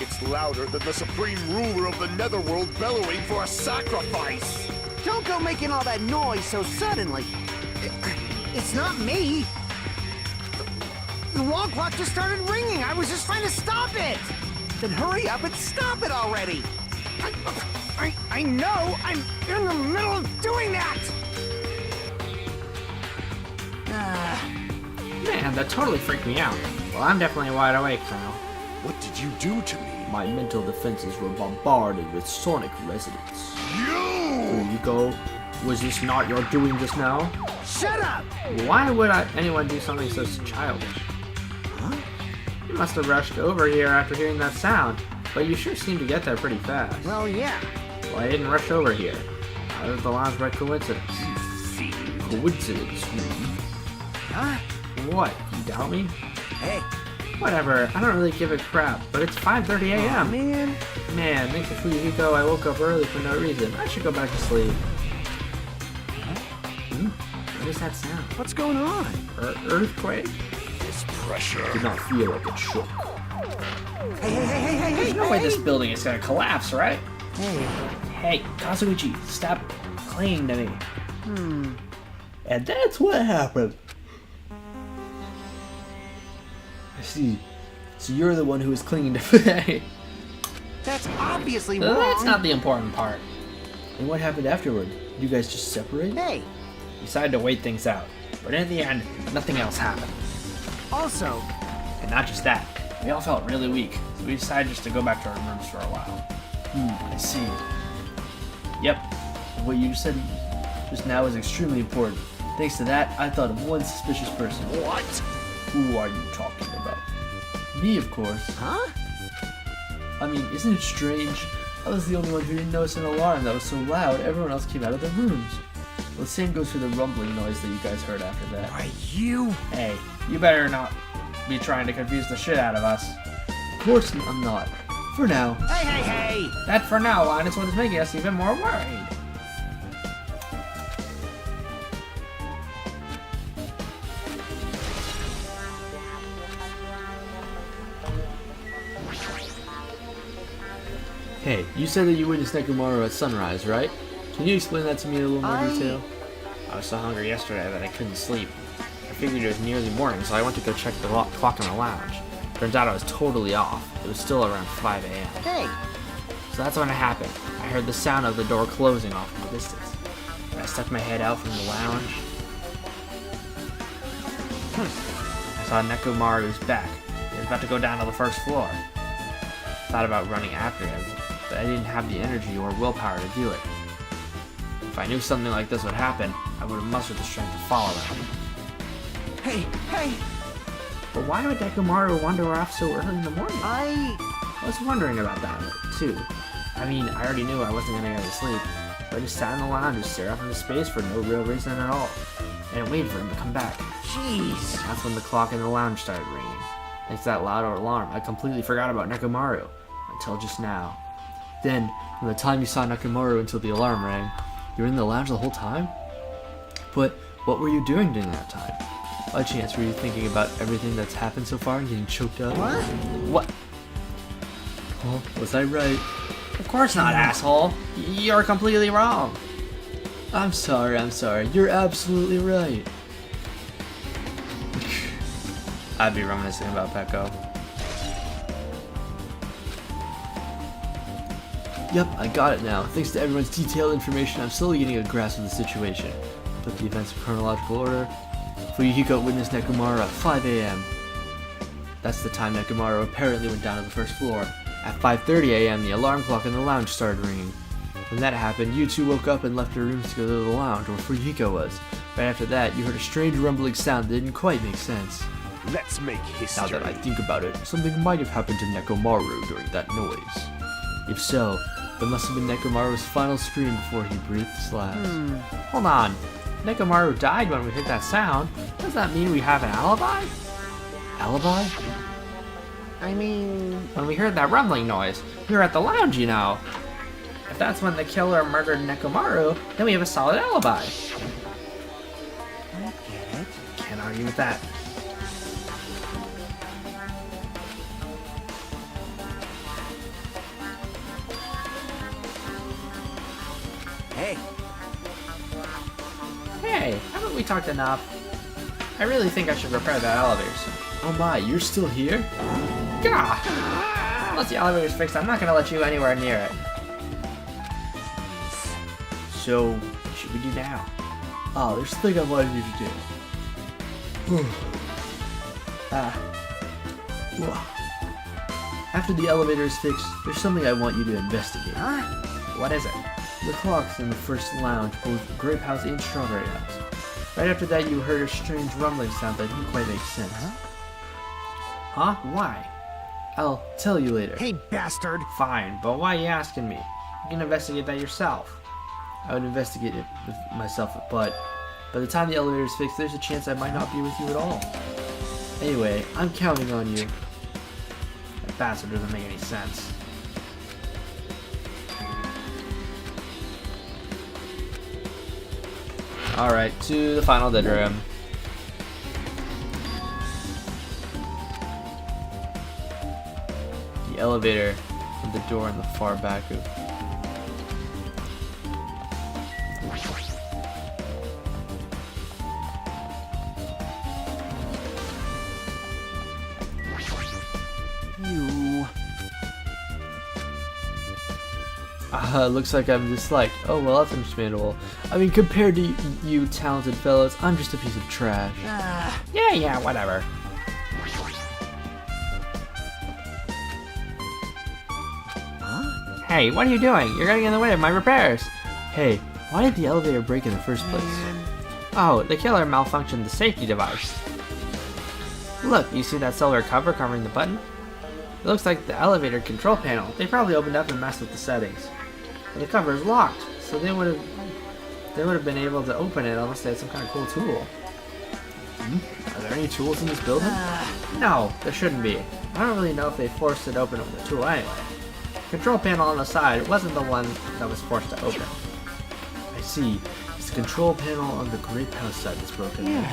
It's louder than the supreme ruler of the netherworld bellowing for a sacrifice. Don't go making all that noise so suddenly. It's not me. The wall clock just started ringing. I was just trying to stop it. Then hurry up and stop it already. I know. I'm in the middle of doing that. Man, that totally freaked me out. Well, I'm definitely wide awake now. What did you do to me? My mental defenses were bombarded with sonic resonance. You! Fuyuhiko, was this not your doing just now? Shut up! Why would anyone do something so childish? Huh? You must have rushed over here after hearing that sound, but you sure seemed to get there pretty fast. Well, yeah. Well, I didn't rush over here. I was the lounge by coincidence. Coincidence? Huh? What? You doubt me? Hey. Whatever, I don't really give a crap, but it's 5:30 a.m. Man. Man, thanks to Fuyuhiko, I woke up early for no reason. I should go back to sleep. What is that sound? What's going on? Earthquake? This pressure. Did not feel like it shook. Hey. There's no way this building is gonna collapse, right? Hey. Hey, Kazuichi, stop clinging to me. And that's what happened. I see. So you're the one who was clinging to Faye. That's obviously wrong. That's not the important part. And what happened afterward? You guys just separate? Hey. We decided to wait things out, but in the end, nothing else happened. Also, And not just that, we all felt really weak, so we decided just to go back to our rooms for a while. I see. Yep. What you said just now is extremely important. Thanks to that, I thought of one suspicious person. What? Who are you talking about? Me, of course. huh? I mean, isn't it strange? I was the only one who didn't notice an alarm that was so loud, everyone else came out of their rooms. Well, the same goes for the rumbling noise that you guys heard after that. Why, you... Hey, you better not be trying to confuse the shit out of us. Of course I'm not. For now. Hey, hey, hey! That for now line is what is making us even more worried. Hey, you said that you witnessed Nekomaru at sunrise, right? Can you explain that to me in a little more detail? I was so hungry yesterday that I couldn't sleep. I figured it was nearly morning, so I went to go check the clock in the lounge. Turns out I was totally off. It was still around 5 a.m. Hey! So that's when it happened. I heard the sound of the door closing off in the distance. And I stuck my head out from the lounge. I saw Nekomaru's back. He was about to go down to the first floor. Thought about running after him, but I didn't have the energy or willpower to do it. If I knew something like this would happen, I would have mustered the strength to follow him. Hey, hey! But why would Nekomaru wander off so early in the morning? I was wondering about that, too. I mean, I already knew I wasn't gonna get to sleep, but I just sat in the lounge and stared off into space for no real reason at all, and waited for him to come back. Jeez! That's when the clock in the lounge started ringing. Thanks to that loud alarm, I completely forgot about Nekomaru, until just now. Then, from the time you saw Nekomaru until the alarm rang, you were in the lounge the whole time? But what were you doing during that time? By chance, were you thinking about everything that's happened so far and getting choked up? What? Oh, was I right? Of course not, asshole! You're completely wrong! I'm sorry. You're absolutely right. I'd be reminiscing about Pecco. Yep, I got it now. Thanks to everyone's detailed information, I'm slowly getting a grasp of the situation. Put the events in chronological order. Fuyuhiko witnessed Nekomaru at 5 a.m. That's the time Nekomaru apparently went down to the first floor. At 5:30 a.m., the alarm clock in the lounge started ringing. When that happened, you two woke up and left your rooms to go to the lounge where Fuyuhiko was. Right after that, you heard a strange rumbling sound that didn't quite make sense. Let's make history. Now that I think about it, something might have happened to Nekomaru during that noise. If so, that must have been Nekomaru's final scream before he breathed his last. Hold on. Nekomaru died when we heard that sound. Does that mean we have an alibi? Alibi? I mean... When we heard that rumbling noise, we were at the lounge, you know. If that's when the killer murdered Nekomaru, then we have a solid alibi. I get it. Can't argue with that. Hey. Hey, haven't we talked enough? I really think I should repair that elevator soon. Oh my, you're still here? Gah! Once the elevator's fixed, I'm not gonna let you anywhere near it. So, what should we do now? Oh, there's something I wanted you to do. After the elevator is fixed, there's something I want you to investigate. Huh? What is it? The clocks in the first lounge, both Grape House and Strawberry House. Right after that, you heard a strange rumbling sound that didn't quite make sense. Huh? Why? I'll tell you later. Hey, bastard! Fine, but why are you asking me? You can investigate that yourself. I would investigate it with myself, but by the time the elevator is fixed, there's a chance I might not be with you at all. Anyway, I'm counting on you. That bastard doesn't make any sense. Alright, to the final dead room. The elevator and the door in the far back of... You... looks like I'm disliked. Oh, well, that's understandable. I mean, compared to you talented fellows, I'm just a piece of trash. Yeah, whatever. Huh? Hey, what are you doing? You're getting in the way of my repairs. Hey, why did the elevator break in the first place? Oh, the killer malfunctioned the safety device. Look, you see that silver cover covering the button? It looks like the elevator control panel. They probably opened up and messed with the settings. But the cover is locked, so they would have been able to open it unless they had some kind of cool tool. Are there any tools in this building? No, there shouldn't be. I don't really know if they forced it open with a tool anyway. The control panel on the side wasn't the one that was forced to open. I see. It's the control panel on the grape house side that's broken. Yeah.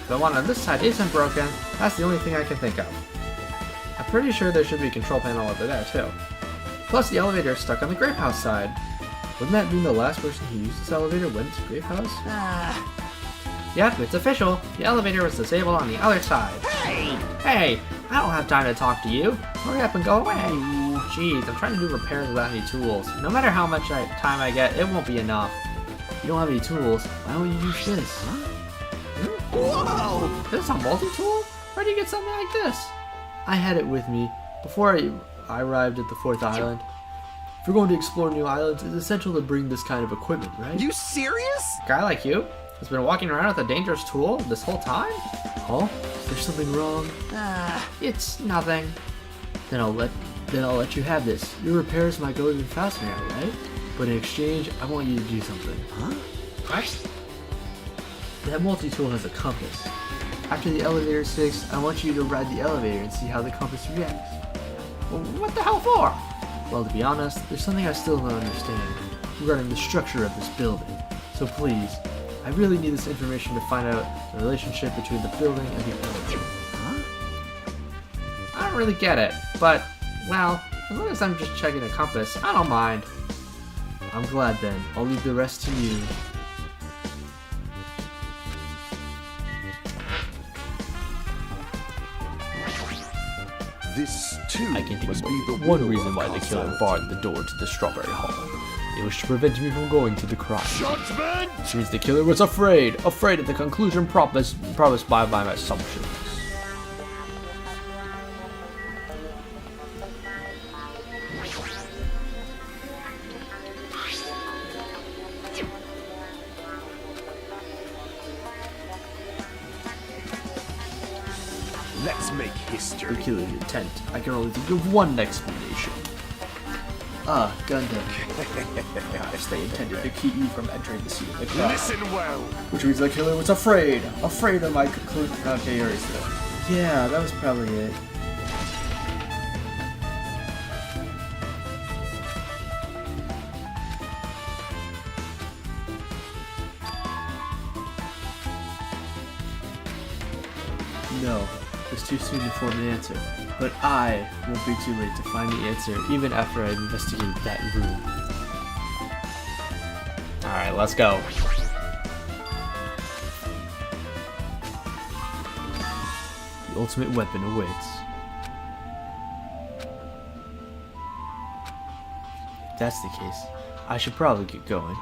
The one on this side isn't broken. That's the only thing I can think of. I'm pretty sure there should be a control panel over there too. Plus the elevator is stuck on the grape house side. Wouldn't that mean the last person who used this elevator went to grape house? Yep, it's official. The elevator was disabled on the other side. Hey, I don't have time to talk to you. Hurry up and go away. Jeez, I'm trying to do repairs without any tools. No matter how much time I get, it won't be enough. You don't have any tools. Why don't you use this? Whoa! Is this a multi-tool? Where do you get something like this? I had it with me before I arrived at the 4th island. If we're going to explore new islands, it's essential to bring this kind of equipment, right? You serious? A guy like you has been walking around with a dangerous tool this whole time? Huh? Is there something wrong? It's nothing. Then I'll let you have this. Your repairs might go even faster now, right? But in exchange, I want you to do something. Huh? What? That multi-tool has a compass. After the elevator is fixed, I want you to ride the elevator and see how the compass reacts. Well, what the hell for? Well, to be honest, there's something I still don't understand regarding the structure of this building. So please, I really need this information to find out the relationship between the building and the elevator. Huh? I don't really get it, but, well, as long as I'm just checking a compass, I don't mind. I'm glad then. I'll leave the rest to you. This too I can think must of be the one will reason of why the killer Constance. barred the door to the Strawberry Hall. It was to prevent me from going to the crime. Judgment! Which means the killer was afraid of the conclusion promised by my assumptions. Let's make The history. killer's intent. I can only think of one explanation. Gundam. Perhaps they intended to keep you from entering the scene of the crime. Listen well. Which means the killer was afraid of my conclusion. Okay, erase that. Yeah, that was probably it. No, it's too soon to form an answer. But I won't be too late to find the answer, even after I investigate that room. Alright, let's go. The ultimate weapon awaits. If that's the case, I should probably get going.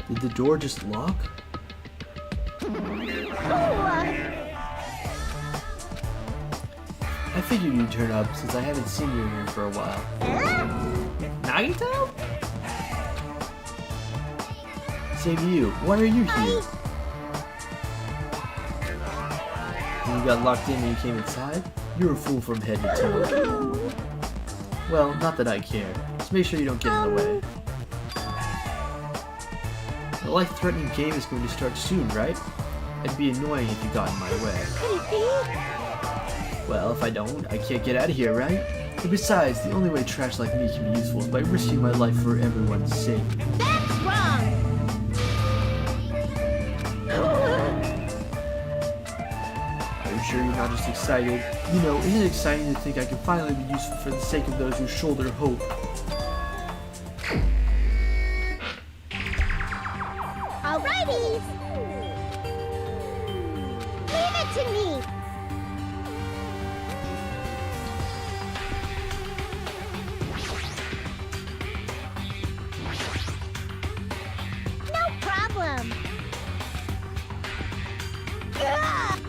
Did the door just lock? I figured you'd turn up since I haven't seen you here for a while. Nagito? Same to you. Why are you here? When you got locked in when you came inside? You're a fool from head to toe. Well, not that I care. Just make sure you don't get in the way. The life-threatening game is going to start soon, right? It'd be annoying if you got in my way. Well, if I don't, I can't get out of here, right? And besides, the only way trash like me can be useful is by risking my life for everyone's sake. That's wrong! Are you sure you're not just excited? You know, isn't it exciting to think I can finally be useful for the sake of those who shoulder hope? Alrighty! Leave it to me! No problem! Ugh!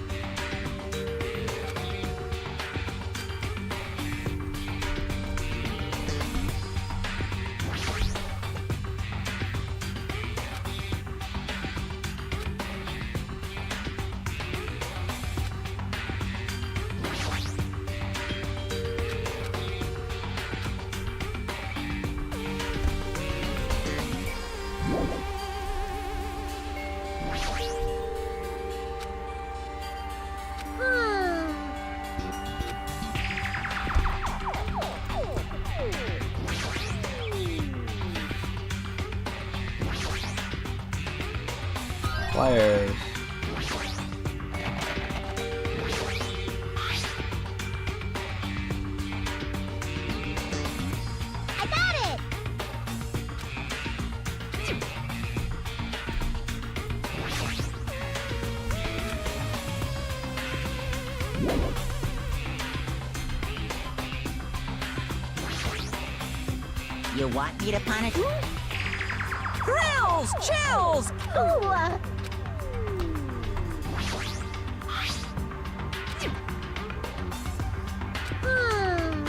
Wires. I got it! You want me to punish? Thrills! Chills! Ooh, hmm.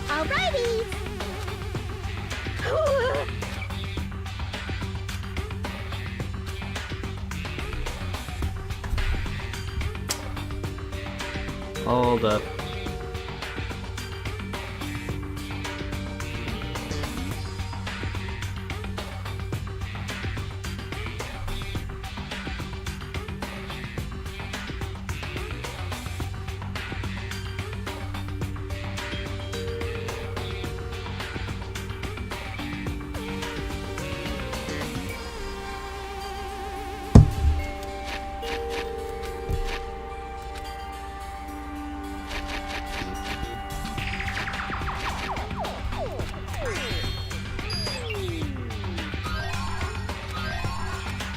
Alrighty! Hold up.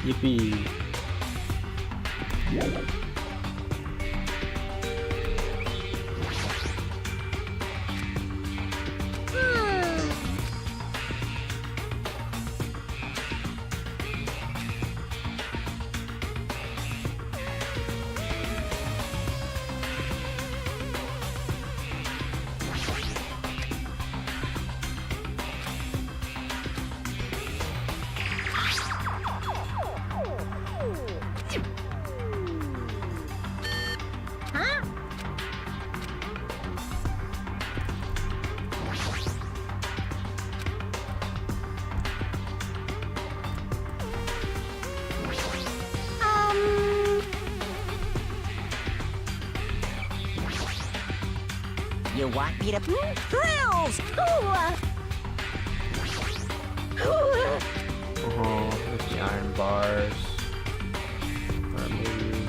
Yippee. Hmm. Huh? You want me to... Thrills! There's the iron bars. Or maybe...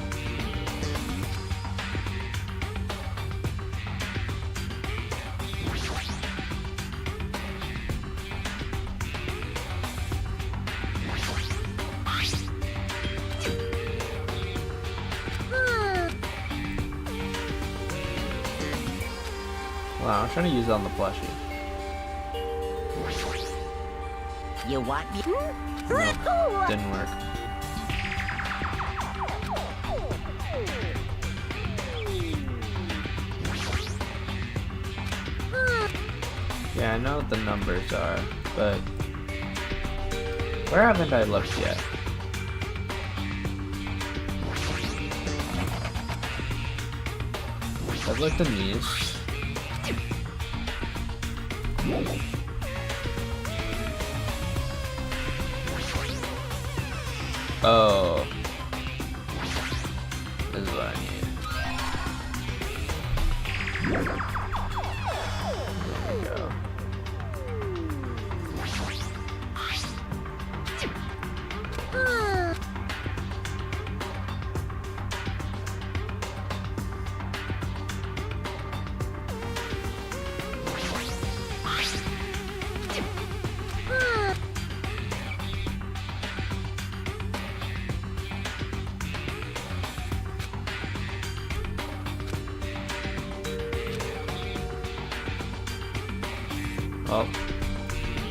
Wow, I'm trying to use it on the plushie. You want me... Nope, didn't work. Yeah, I know what the numbers are, but where haven't I looked yet? I've looked in these. Oh. This is what I need. There we go. Well,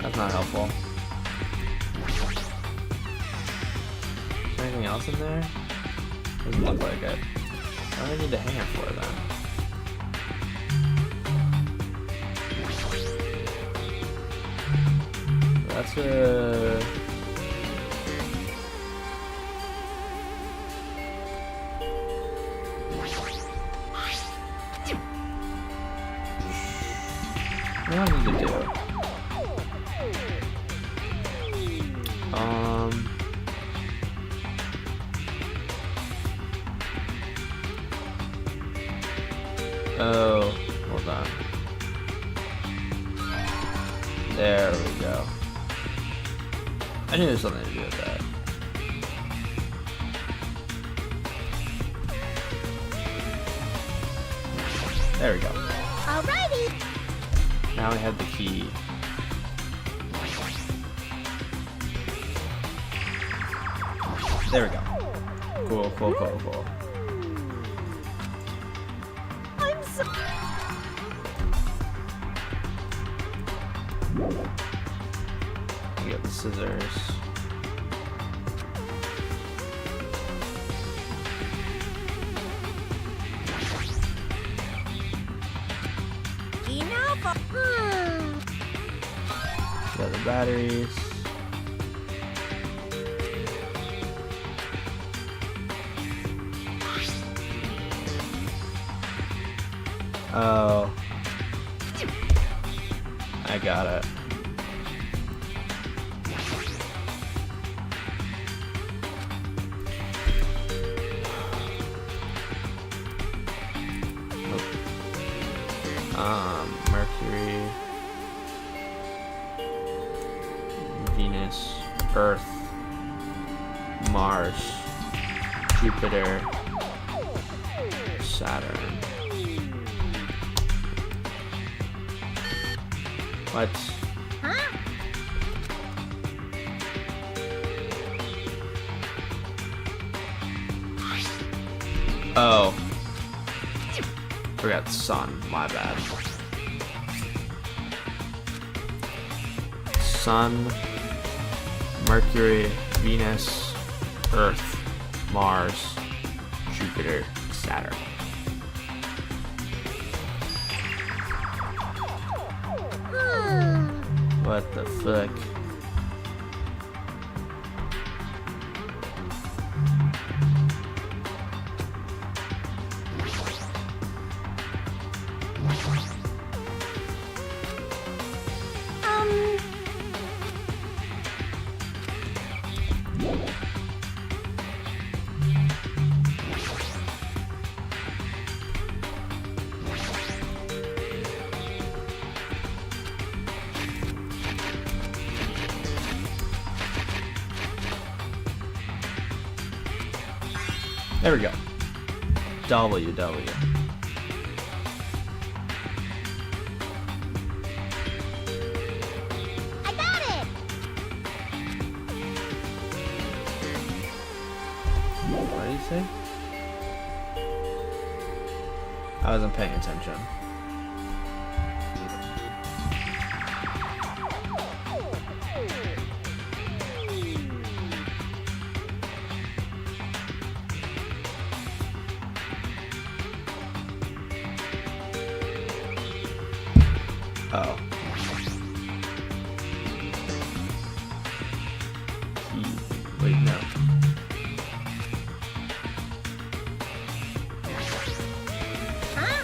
that's not helpful. Is there anything else in there? Doesn't look like it. What do I need to hang it for then? That's a... What do I need to do? Oh, hold on. There we go. I knew there was something to do with that. There we go. Alrighty. Now we have the key. There we go. Cool, cool, cool, cool. I'm so... We got the scissors. Enough. Got the batteries. Oh. I got it. Mercury, Venus, Earth, Mars, Jupiter, Saturn. What? Huh? Oh. Forgot sun, my bad. Sun, Mercury, Venus, Earth, Mars, Jupiter, Saturn. What the fuck? There we go. WW. I got it. What did he say? I wasn't paying attention. Oh. Wait, no. Huh?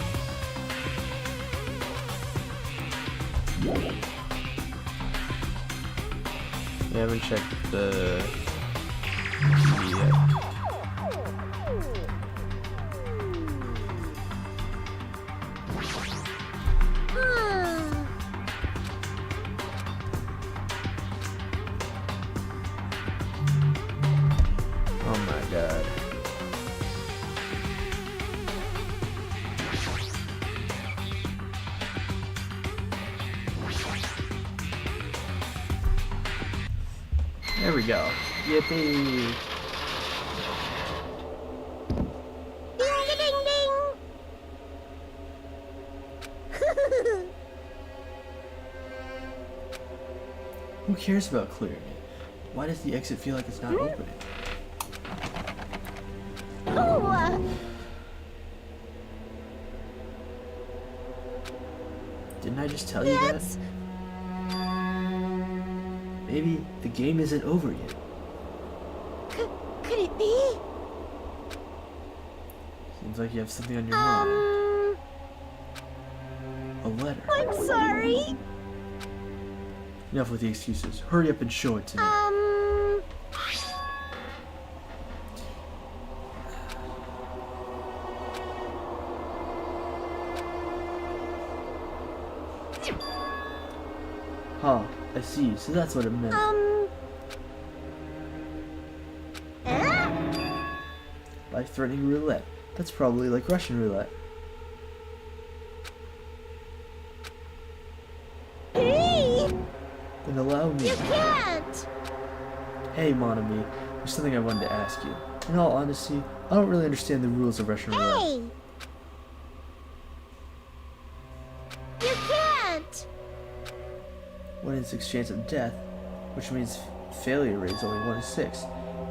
We haven't checked the key yet. Oh my god. There we go. Yippee! Ding ding ding. Who cares about clearing it? Why does the exit feel like it's not opening? Ooh. Didn't I just tell you Yes. that? Maybe the game isn't over yet. Could it be? Seems like you have something on your mind. A letter. I'm sorry. Enough with the excuses. Hurry up and show it to me. Huh, I see. So that's what it meant. Life-threatening roulette. That's probably like Russian roulette. Hey! Then allow me. You can't! Hey, mon ami. There's something I wanted to ask you. In all honesty, I don't really understand the rules of Russian roulette. Hey! You can't! 1 in 6 chance of death, which means failure rate is only 1 in 6.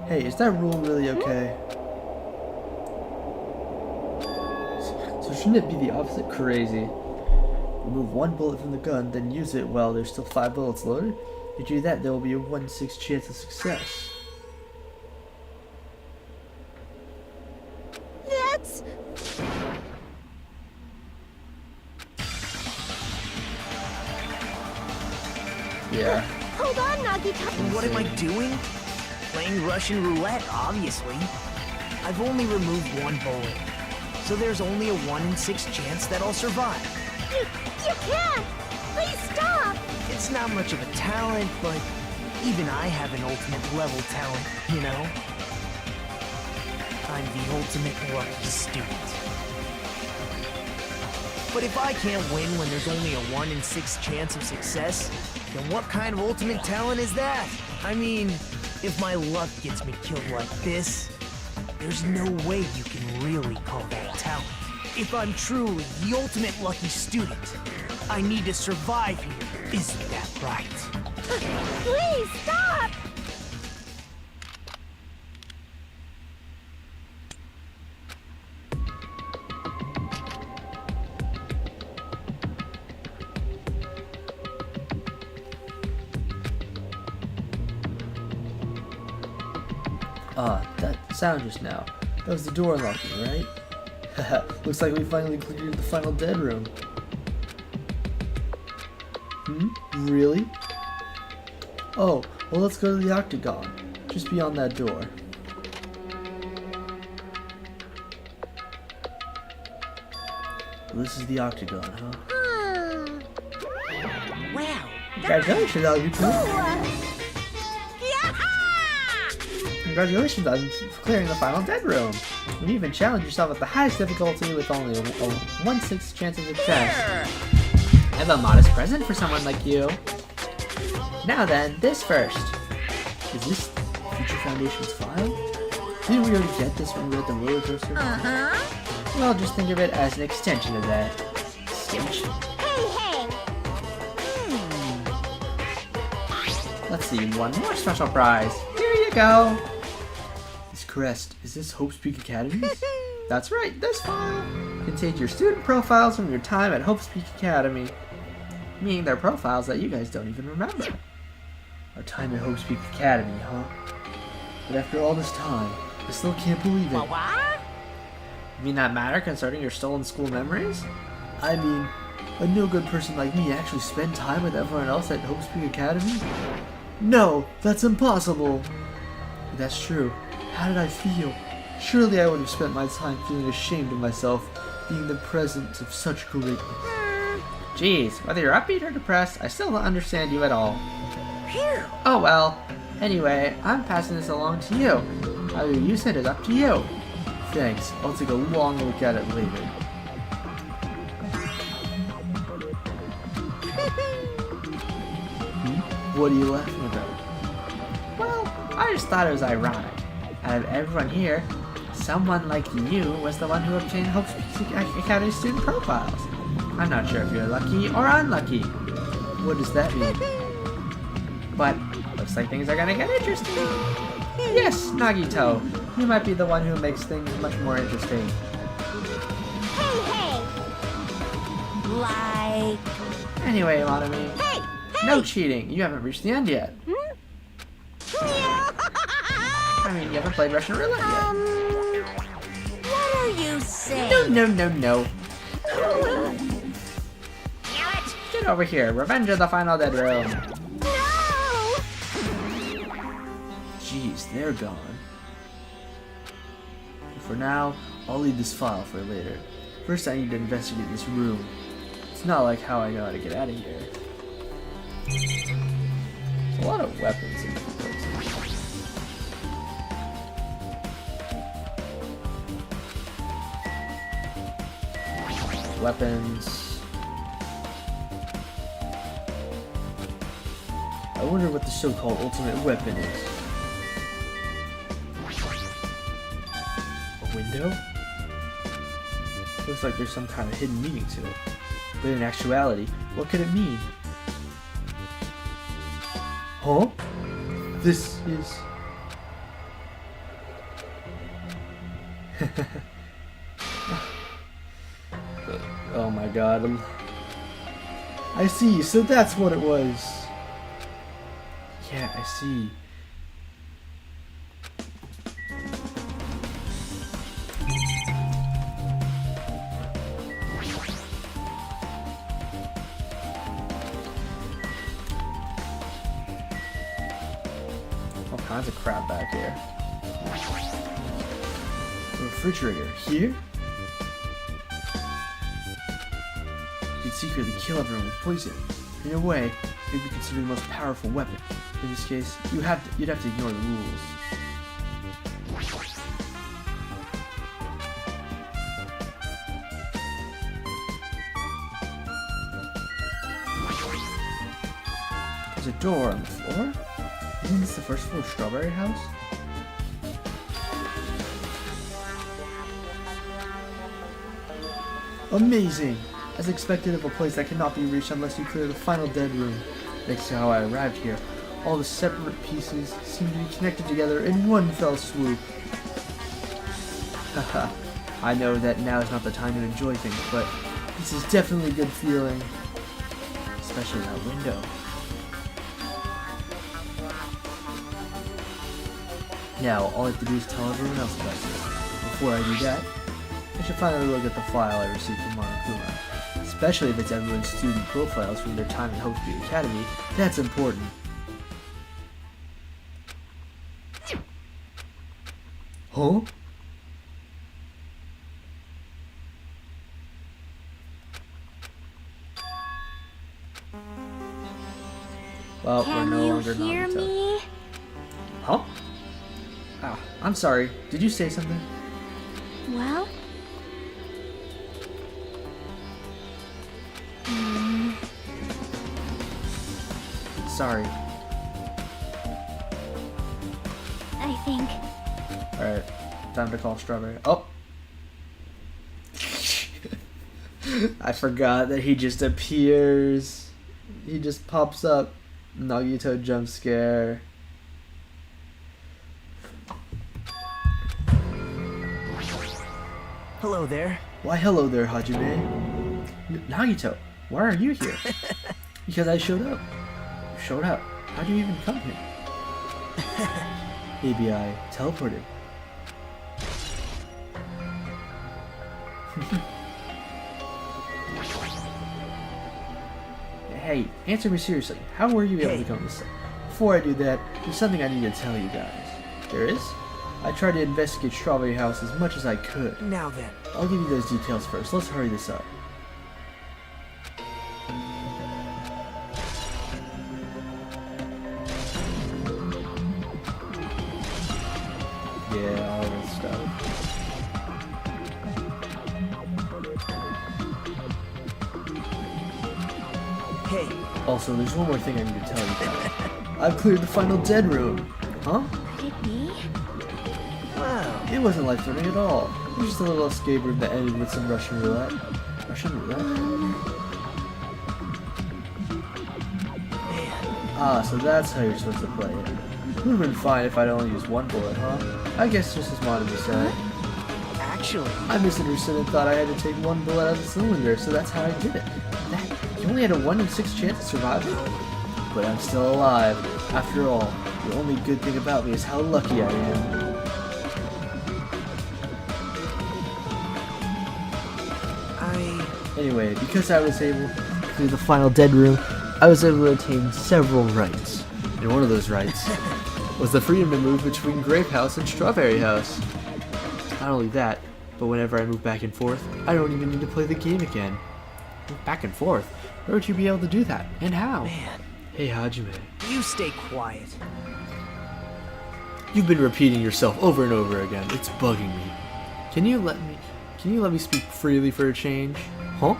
Hey, is that rule really okay? So shouldn't it be the opposite? Crazy. Remove 1 bullet from the gun, then use it while there's still 5 bullets loaded. If you do that, there will be a 1 in 6 chance of success. That's... Yeah. Hold on, Nagito. What am I doing? Playing Russian roulette, obviously. I've only removed 1 bullet. So there's only a 1 in 6 chance that I'll survive. You can't! Please stop! It's not much of a talent, but even I have an ultimate level talent, you know? I'm the ultimate lucky student. But if I can't win when there's only a 1 in 6 chance of success, then what kind of ultimate talent is that? I mean, if my luck gets me killed like this, there's no way you can really call that talent. If I'm truly the ultimate lucky student, I need to survive here. Isn't that right? Please stop! That sound just now. That was the door unlocking, right? Haha, looks like we finally cleared the final dead room. Really? Oh, well let's go to the octagon. Just beyond that door. Well, this is the octagon, huh? Wow. Congratulations on you Congratulations on clearing the final dead room. You even challenged yourself at the highest difficulty with only a 1/6 chance of success. I have a modest present for someone like you. Now then, this first. Is this Future Foundation's file? Didn't we already get this when we were at the roller coaster? Well, just think of it as an extension of that. Sketch. Hey! Let's see, one more special prize. Here you go. This crest, is this Hope's Peak Academy? That's right, this file contains your student profiles from your time at Hope's Peak Academy. Meaning they're profiles that you guys don't even remember. Our time at Hope's Peak Academy, huh? But after all this time, I still can't believe it. You mean that matter concerning your stolen school memories? I mean, a no-good person like me actually spend time with everyone else at Hope's Peak Academy? No, that's impossible! If that's true, how did I feel? Surely I would have spent my time feeling ashamed of myself, being the presence of such greatness. Jeez, whether you're upbeat or depressed, I still don't understand you at all. Oh well. Anyway, I'm passing this along to you. How you use it is up to you. Thanks, I'll take a long look at it later. What are you laughing about? Well, I just thought it was ironic. Out of everyone here, someone like you was the one who obtained Hope's Peak Academy student profiles. I'm not sure if you're lucky or unlucky. What does that mean? But looks like things are gonna get interesting. Yes, Nagito, you might be the one who makes things much more interesting. Hey! Like... Anyway, Monami, Hey! no cheating. You haven't reached the end yet. I mean, you haven't played Russian roulette yet. What are you saying? No. Get over here. Revenge of the final dead room. No! Jeez, they're gone. For now, I'll leave this file for later. First I need to investigate this room. It's not like how I know how to get out of here. There's a lot of weapons in this place. Weapons. I wonder what the so-called ultimate weapon is. A window? Looks like there's some kind of hidden meaning to it. But in actuality, what could it mean? Huh? This is... Oh my god. I see, so that's what it was. Yeah, I see. All kinds of crap back here. A refrigerator here? You could secretly kill everyone with poison. In a way, it would be considered the most powerful weapon. In this case, you'd have to ignore the rules. There's a door on the floor? Isn't this the first floor strawberry house? Amazing! As expected of a place that cannot be reached unless you clear the final dead room. Next to how I arrived here, all the separate pieces seem to be connected together in one fell swoop. Haha, I know that now is not the time to enjoy things, but this is definitely a good feeling. Especially that window. Now, all I have to do is tell everyone else about this. Before I do that, I should finally look at the file I received from Monokuma. Especially if it's everyone's student profiles from their time at Hope Street Academy. That's important. Huh? Well, we're no longer Naruto. Me? Huh? Ah, I'm sorry. Did you say something? Well? Sorry. I think. Alright, time to call Strawberry. Oh! I forgot that he just appears. He just pops up. Nagito jump scare. Hello there. Why hello there, Hajime. Nagito, why are you here? Because I showed up. You showed up. How do you even come here? Maybe I teleported. Hey, answer me seriously. How were you able to come this? Before I do that, there's something I need to tell you guys. There is? I tried to investigate Strawberry House as much as I could. Now then. I'll give you those details first. Let's hurry this up. Yeah, all this stuff. Hey. Also, there's one more thing I need to tell you guys. I've cleared the final dead room. Huh? Could it be? Wow. It wasn't life-threatening at all. It was just a little escape room that ended with some Russian roulette. Russian roulette? Ah, so that's how you're supposed to play it. It would have been fine if I'd only used one bullet, huh? I guess just as Monamu said. Actually, I misunderstood and thought I had to take one bullet out of the cylinder, so that's how I did it. You only had a 1 in 6 chance of surviving? But I'm still alive. After all, the only good thing about me is how lucky I am. Anyway, because I was able to clear the final dead room, I was able to attain several rights. And one of those rights was the freedom to move between Grape House and Strawberry House. Not only that, but whenever I move back and forth, I don't even need to play the game again. Move back and forth? Where would you be able to do that? And how? man, Hey, Hajime. You stay quiet. You've been repeating yourself over and over again. It's bugging me. Can you let me speak freely for a change? Huh?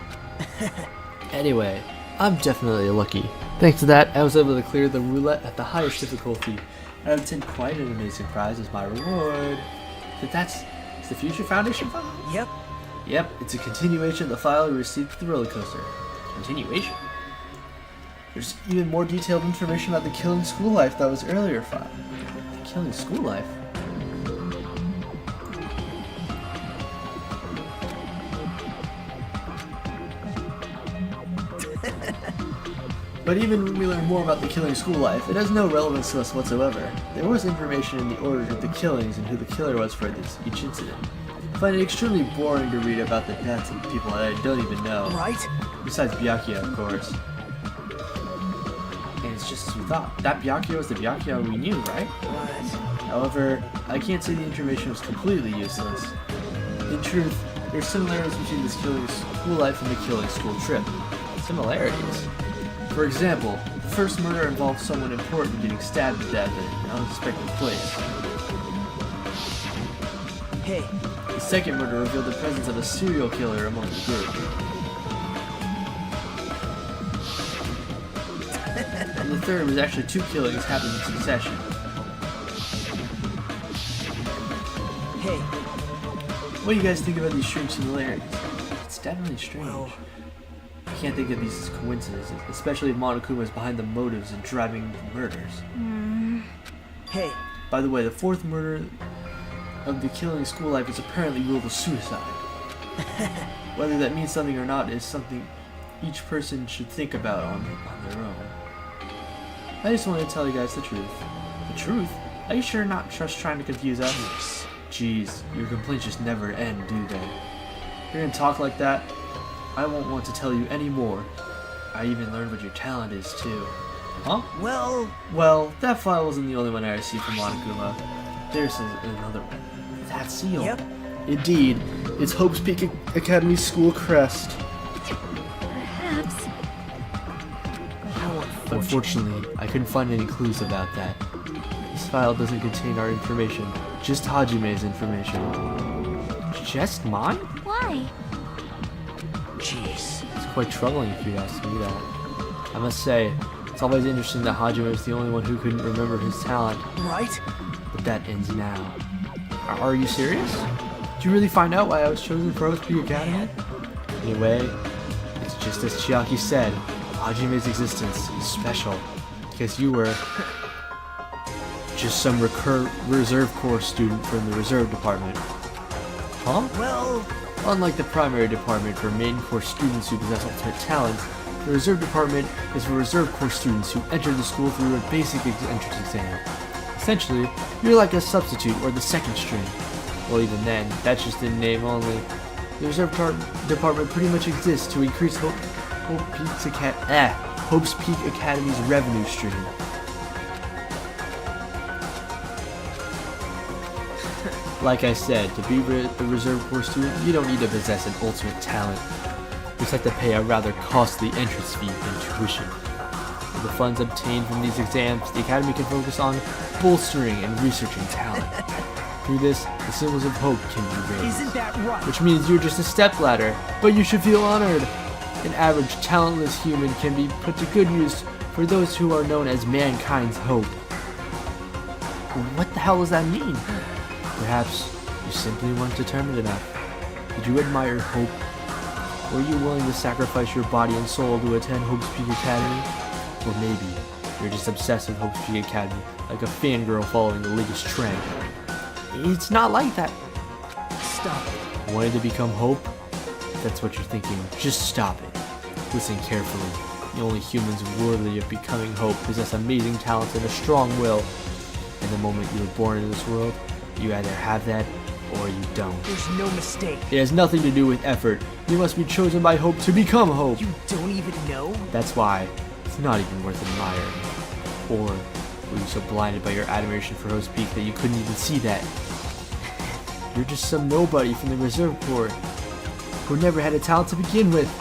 Anyway, I'm definitely lucky. Thanks to that, I was able to clear the roulette at the highest difficulty. I obtained quite an amazing prize as my reward. But it's the Future Foundation file? Yep. Yep, it's a continuation of the file we received at the roller coaster. Continuation? There's even more detailed information about the Killing School Life that was earlier filed. The Killing School Life? But even when we learn more about the Killing School Life, it has no relevance to us whatsoever. There was information in the order of the killings and who the killer was for each incident. I find it extremely boring to read about the deaths of people that I don't even know. Right? Besides Byakuya, of course. And it's just as we thought. That Byakuya was the Byakuya we knew, right? However, I can't say the information was completely useless. In truth, there are similarities between this Killing School Life and the Killing School Trip. Similarities? For example, the first murder involved someone important getting stabbed to death in an unexpected place. Hey. The second murder revealed the presence of a serial killer among the group. And the third was actually two killings happening in succession. Hey. What do you guys think about these strange similarities? It's definitely strange. Well, I can't think of these as coincidences, especially if Monokuma is behind the motives in driving the murders. Hey. By the way, the fourth murder of the Killing School Life is apparently ruled a suicide. Whether that means something or not is something each person should think about on their own. I just want to tell you guys the truth. The truth? Are you sure not just trying to confuse us? Jeez, your complaints just never end, do they? You're gonna talk like that? I won't want to tell you any more. I even learned what your talent is, too. Huh? Well, that file wasn't the only one I received from Monokuma. There's another one. That seal. Yep. Indeed, it's Hope's Peak Academy School crest. Perhaps. How Unfortunately, I couldn't find any clues about that. This file doesn't contain our information, just Hajime's information. Just mine? Why? Jeez. It's quite troubling if you ask me that. I must say, it's always interesting that Hajime was the only one who couldn't remember his talent. Right? But that ends now. Are you serious? Did you really find out why I was chosen for Hope's Peak Academy? Anyway, it's just as Chiaki said, Hajime's existence is special. Because you were just some reserve corps student from the reserve department. Huh? Well, Unlike the primary department for main corps students who possess ultimate talent, the reserve department is for reserve corps students who enter the school through a basic entrance exam. Essentially, you're like a substitute or the second string. Well, even then, that's just in name only. The reserve department pretty much exists to increase Hope's Peak Academy's revenue stream. Like I said, to be a reserve corps student, you don't need to possess an ultimate talent. You just have to pay a rather costly entrance fee and tuition. With the funds obtained from these exams, the Academy can focus on bolstering and researching talent. Through this, the symbols of hope can be raised. isn't that right? Which means you're just a stepladder, but you should feel honored. An average, talentless human can be put to good use for those who are known as mankind's hope. What the hell does that mean? Perhaps you simply weren't determined enough. Did you admire hope? Were you willing to sacrifice your body and soul to attend Hope's Peak Academy? Or maybe you're just obsessed with Hope's Peak Academy, like a fangirl following the latest trend. It's not like that. Stop it. Wanted to become Hope? If that's what you're thinking, just stop it. Listen carefully. The only humans worthy of becoming Hope possess amazing talents and a strong will. And the moment you were born into this world, you either have that or you don't. There's no mistake. It has nothing to do with effort. You must be chosen by Hope to become Hope. You don't even know? That's why it's not even worth admiring. Or were you so blinded by your admiration for Hope's Peak that you couldn't even see that? You're just some nobody from the reserve corps who never had a talent to begin with.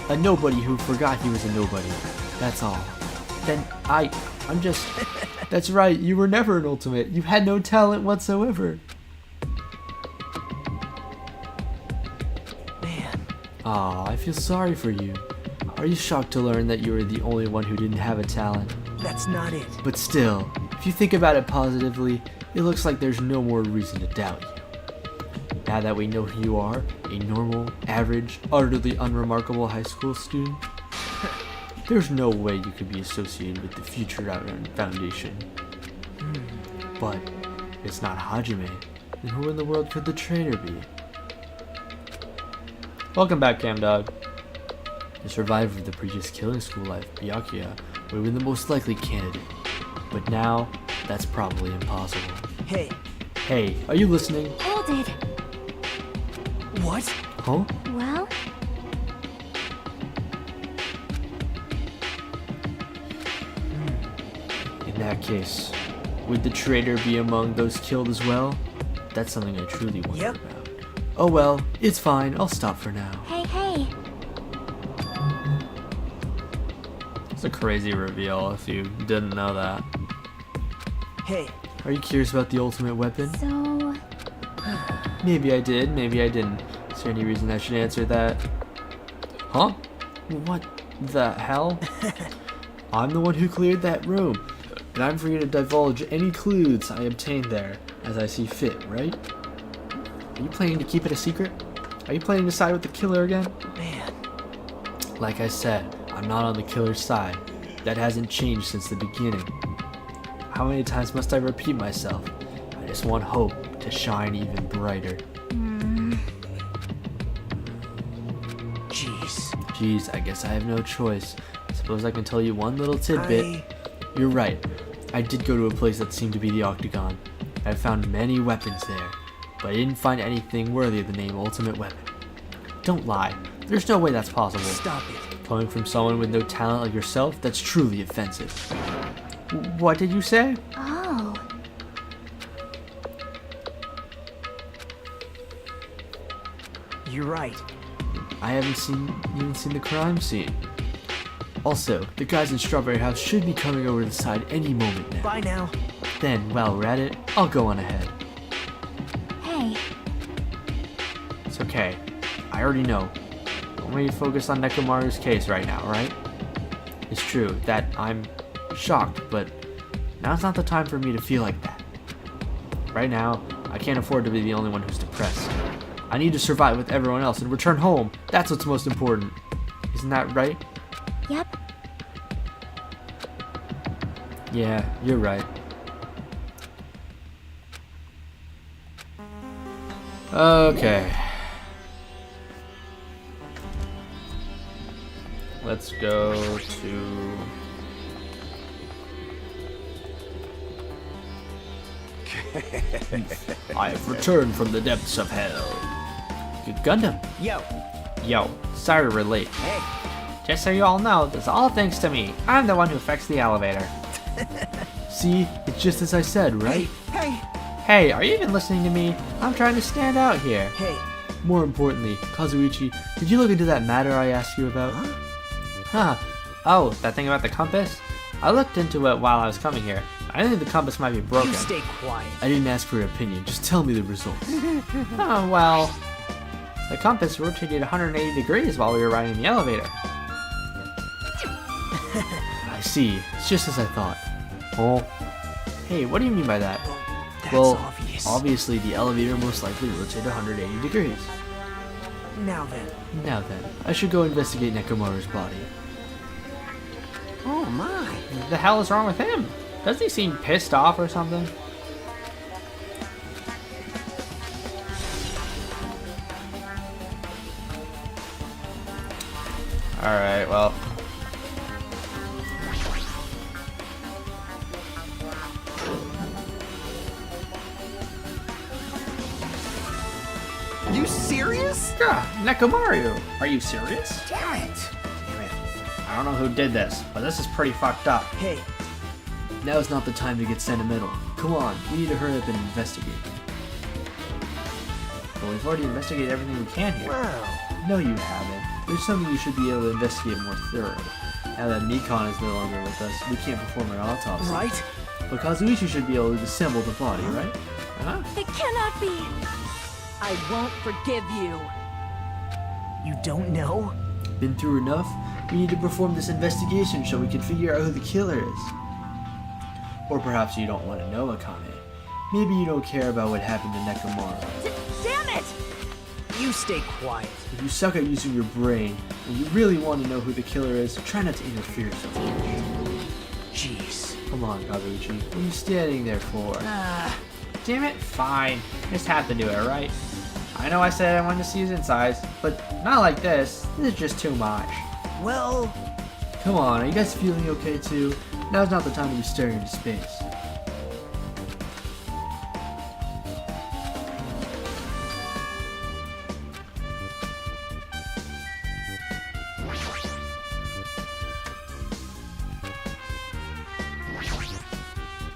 A nobody who forgot he was a nobody. That's all. I'm just... That's right, you were never an ultimate. You had no talent whatsoever. Man. Aw, I feel sorry for you. Are you shocked to learn that you were the only one who didn't have a talent? That's not it. But still, if you think about it positively, it looks like there's no more reason to doubt you. Now that we know who you are, a normal, average, utterly unremarkable high school student, there's no way you could be associated with the future Outrun Foundation. But it's not Hajime. Then who in the world could the traitor be? Welcome back, Camdog. The survivor of the previous killing school life, Byakuya, would have been the most likely candidate. But now, that's probably impossible. Hey. Hey, are you listening? Hold it. What? Huh? Well, In that case, would the traitor be among those killed as well? That's something I truly wonder Yep. about. Oh well, it's fine. I'll stop for now. hey, hey. It's a crazy reveal if you didn't know that. Hey. Are you curious about the ultimate weapon? So, Maybe I did, maybe I didn't. Is there any reason I should answer that? Huh? What the hell? I'm the one who cleared that room, and I'm free to divulge any clues I obtained there as I see fit, right? Are you planning to keep it a secret? Are you planning to side with the killer again? Man. Like I said, I'm not on the killer's side. That hasn't changed since the beginning. How many times must I repeat myself? I just want hope to shine even brighter. Jeez, I guess I have no choice. Suppose I can tell you one little tidbit. You're right. I did go to a place that seemed to be the Octagon. I found many weapons there, but I didn't find anything worthy of the name Ultimate Weapon. Don't lie. There's no way that's possible. Stop it. Coming from someone with no talent like yourself, that's truly offensive. What did you say? oh. You're right. I haven't even seen the crime scene. Also, the guys in Strawberry House should be coming over to the side any moment now. Bye now. Then, while we're at it, I'll go on ahead. Hey. It's okay. I already know. I want you to focus on Nekomaru's case right now, right? It's true that I'm shocked, but now's not the time for me to feel like that. Right now, I can't afford to be the only one who's depressed. I need to survive with everyone else and return home. That's what's most important. Isn't that right? Yep. Yeah, you're right. Okay. Let's go to... I have returned from the depths of hell. Good Gundam. Yo, sorry we're late. Hey. Just so you all know, this is all thanks to me. I'm the one who fixed the elevator. See, it's just as I said, right? Hey. Hey, are you even listening to me? I'm trying to stand out here. Hey. More importantly, Kazuichi, did you look into that matter I asked you about? Huh. Oh, that thing about the compass? I looked into it while I was coming here. I think the compass might be broken. You stay quiet. I didn't ask for your opinion, just tell me the results. Oh, well. The compass rotated 180 degrees while we were riding the elevator. I see, it's just as I thought. Oh. Hey, what do you mean by that? That's Well, obvious. obviously the elevator most likely rotated 180 degrees. Now then. Now then, I should go investigate Nekomaru's body. Oh my. What the hell is wrong with him? Doesn't he seem pissed off or something? Alright, well. You serious? Yeah, Nekomaru. Are you serious? Damn it. I don't know who did this, but this is pretty fucked up. Hey. Now's not the time to get sentimental. Come on, we need to hurry up and investigate. But we've already investigated everything we can here. Wow. No, you haven't. There's something you should be able to investigate more thoroughly. Now that Nikon is no longer with us, we can't perform an autopsy. Right? But Kazuichi should be able to disassemble the body, right? Huh? It cannot be. I won't forgive you. You don't know? Been through enough? We need to perform this investigation so we can figure out who the killer is. Or perhaps you don't want to know, Akane. Maybe you don't care about what happened to Nekomaru. Damn it! You stay quiet. If you suck at using your brain, and you really want to know who the killer is, try not to interfere so much. Jeez. Come on, Kazuichi. What are you standing there for? Damn it, fine. Just have to do it, right? I know I said I wanted to see his insides, but not like this. This is just too much. Well, Come on, are you guys feeling okay too? Now's not the time to be staring into space.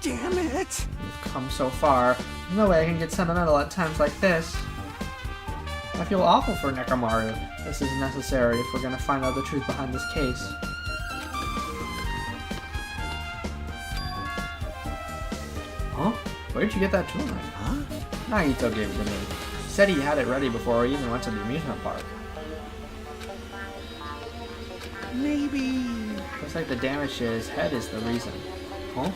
damn it. We've come so far. There's no way I can get sentimental at times like this. I feel awful for Nekomaru. This is necessary if we're gonna find out the truth behind this case. Huh? Where did you get that tool knife? Huh? Nagito gave it to me. He said he had it ready before we even went to the amusement park. Maybe. Looks like the damage to his head is the reason. Huh?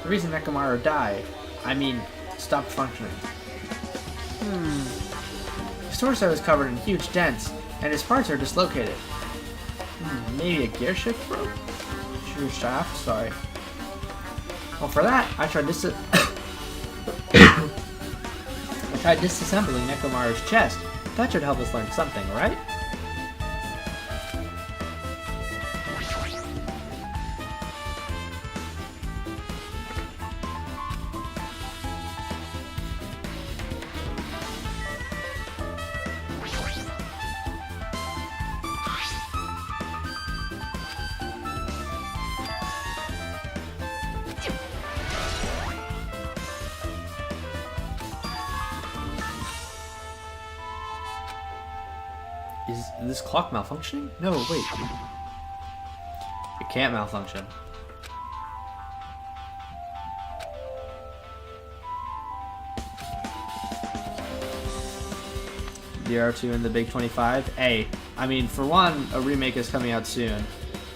The reason Nekomaru died. I mean, stopped functioning. His torso is covered in huge dents, and his parts are dislocated. Maybe a gear shift broke? True shaft? Sorry. Well, for that, I tried disassembling Nekomaru's chest. That should help us learn something, right? Is this clock malfunctioning? No, wait. It can't malfunction. DR2 in the Big 25? A. I mean, for one, a remake is coming out soon.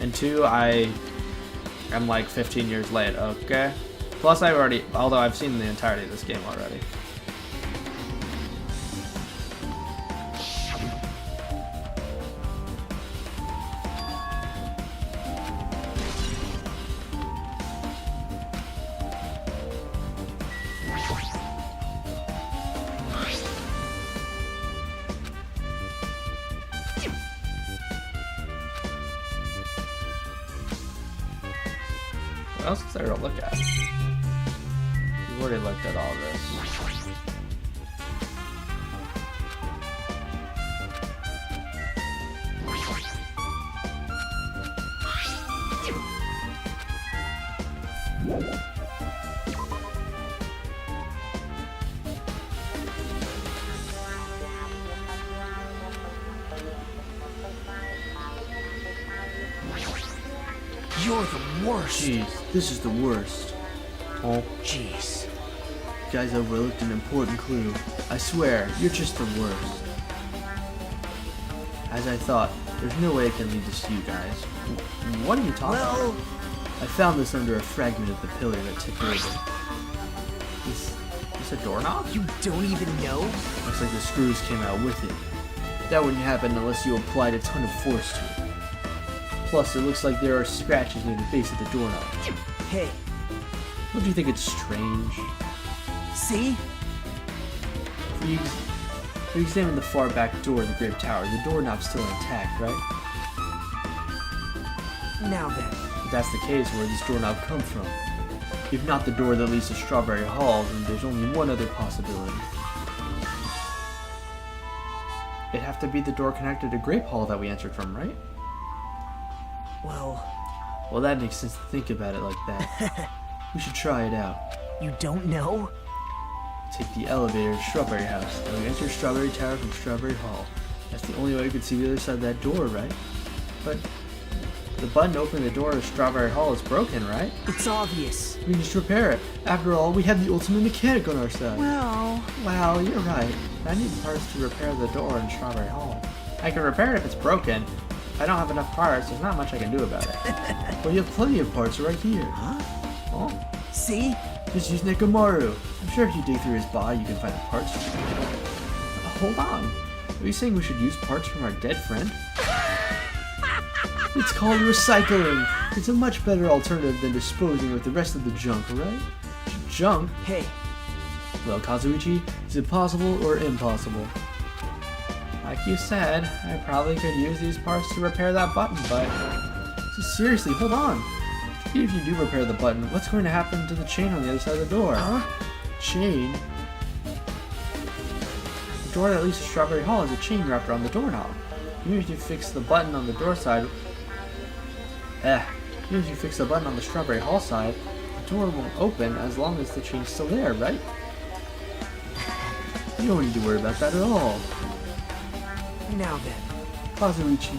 And two, I'm like 15 years late, okay? Plus, although I've seen the entirety of this game already. What else is there to look at? We've already looked at all this. You're the worst. Jeez, this is the worst. Oh, Jeez. you guys overlooked an important clue. I swear, you're just the worst. As I thought, there's no way it can lead us to you guys. What are you talking about? I found this under a fragment of the pillar that tipped over. Is this a doorknob? You don't even know? Looks like the screws came out with it. That wouldn't happen unless you applied a ton of force to it. Plus, it looks like there are scratches near the base of the doorknob. Hey, Don't you think it's strange? see? If we examine the far back door of the Grape Tower, the doorknob's still intact, right? Now then. If that's the case, where did this doorknob come from? If not the door that leads to Strawberry Hall, then there's only one other possibility. It'd have to be the door connected to Grape Hall that we entered from, right? Well, that makes sense to think about it like that. We should try it out. you don't know? Take the elevator to Strawberry House, and we enter Strawberry Tower from Strawberry Hall. That's the only way we could see the other side of that door, right? But The button to open the door to Strawberry Hall is broken, right? It's obvious. We can just repair it. After all, we have the ultimate mechanic on our side. Well, You're right. I need parts to repair the door in Strawberry Hall. I can repair it if it's broken. If I don't have enough parts, there's not much I can do about it. Well, you have plenty of parts right here. Huh? Oh, See? just use Nekomaru. I'm sure if you dig through his body, you can find the parts. Hold on. Are you saying we should use parts from our dead friend? It's called recycling. It's a much better alternative than disposing with the rest of the junk, right? Junk? Hey, Well, Kazuichi, is it possible or impossible? Like you said, I probably could use these parts to repair that button, but... Seriously, hold on. Even if you do repair the button, what's going to happen to the chain on the other side of the door? huh? Chain? The door that leads to Strawberry Hall has a chain wrapped around the doorknob. Even if you fix the button on the door side... Even if you fix the button on the Strawberry Hall side, the door won't open as long as the chain's still there, right? You don't need to worry about that at all. Now then. Kazuichi,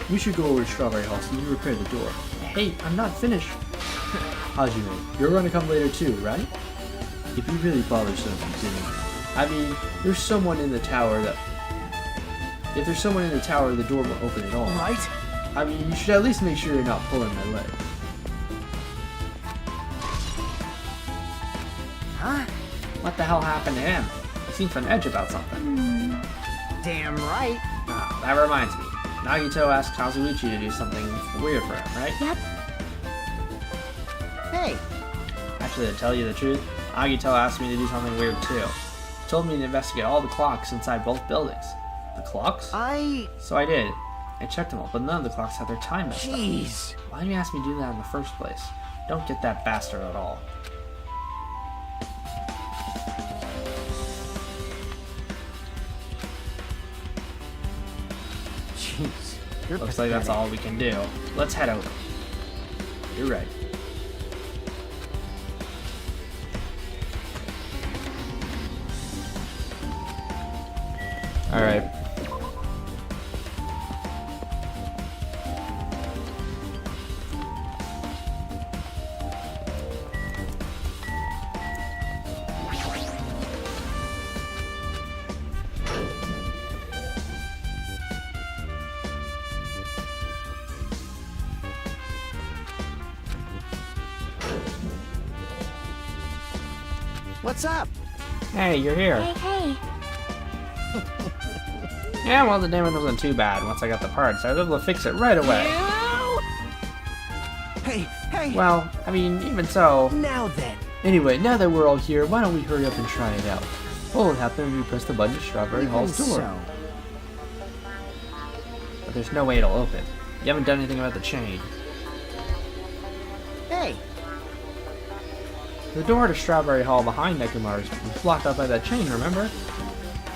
we should go over to Strawberry Hall so you can repair the door. Hey, I'm not finished. Hajime, you're going to come later too, right? If you really bother so continue. I mean, there's someone in the tower that... If there's someone in the tower, the door won't open at all. Right? I mean, you should at least make sure you're not pulling my leg. Huh? What the hell happened to him? He seemed on edge about something. Damn right. Ah, that reminds me. Nagito asked Kazuichi to do something weird for him, right? Yep. Hey, Actually, to tell you the truth, Nagito asked me to do something weird too. He told me to investigate all the clocks inside both buildings. The clocks? So I did. I checked them all, but none of the clocks had their time messed up. Jeez. Why did you ask me to do that in the first place? Don't get that bastard at all. Jeez. You're Looks like that's pathetic. all we can do. Let's head over. You're right. Alright. What's up? Hey, you're here. Hey, Yeah, well, the damage wasn't too bad once I got the parts. I was able to fix it right away. Hey. Well, I mean, even so... Now then. Anyway, now that we're all here, why don't we hurry up and try it out? What will happen when you press the button to Strawberry Hall's door? So. But there's no way it'll open. You haven't done anything about the chain. Hey, The door to Strawberry Hall behind Nekomaru's was blocked up by that chain, remember?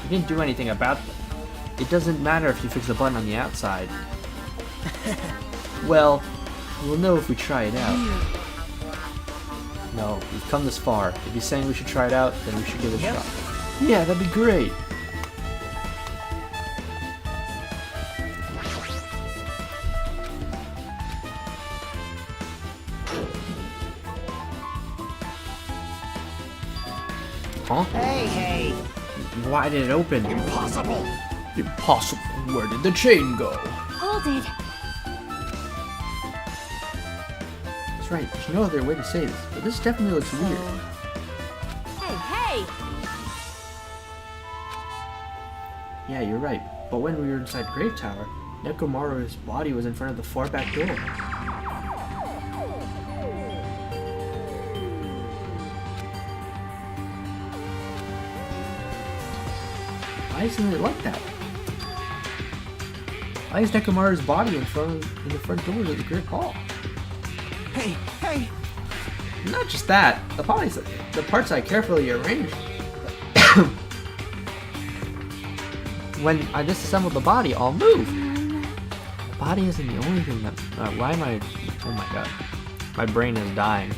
You didn't do anything about it. It doesn't matter if you fix the button on the outside. Well, we'll know if we try it out. No, we've come this far. If he's saying we should try it out, then we should give it a shot. Yeah, that'd be great. Huh? hey. Why did it open? Impossible! Impossible. Where did the chain go? hold it. That's right. There's no other way to say this, but this definitely looks weird. Hey! Yeah, you're right. But when we were inside Grave Tower, Nekomaru's body was in front of the far back door. Why isn't it like that? Why is Nekomaru's body in the front door of the Great Hall? Hey. Not just that, the parts I carefully arranged. When I disassembled the body, all moved. The body isn't the only thing that. Why am I? Oh my god, my brain is dying.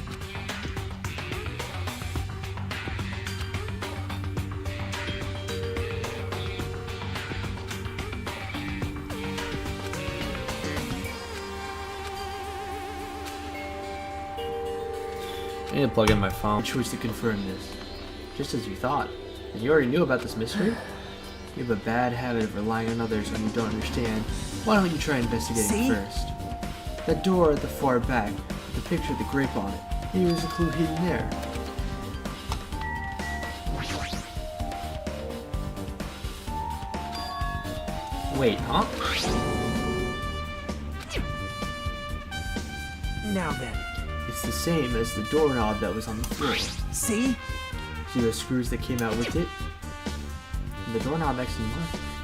I need to plug in my phone. Choice to confirm this. Just as you thought. And you already knew about this mystery? You have a bad habit of relying on others when you don't understand. Why don't you try investigating first? That door at the far back, with the picture of the grape on it. Maybe there's a clue hidden there. Wait, huh? Now then. It's the same as the doorknob that was on the floor. See? See those screws that came out with it? And the doorknob actually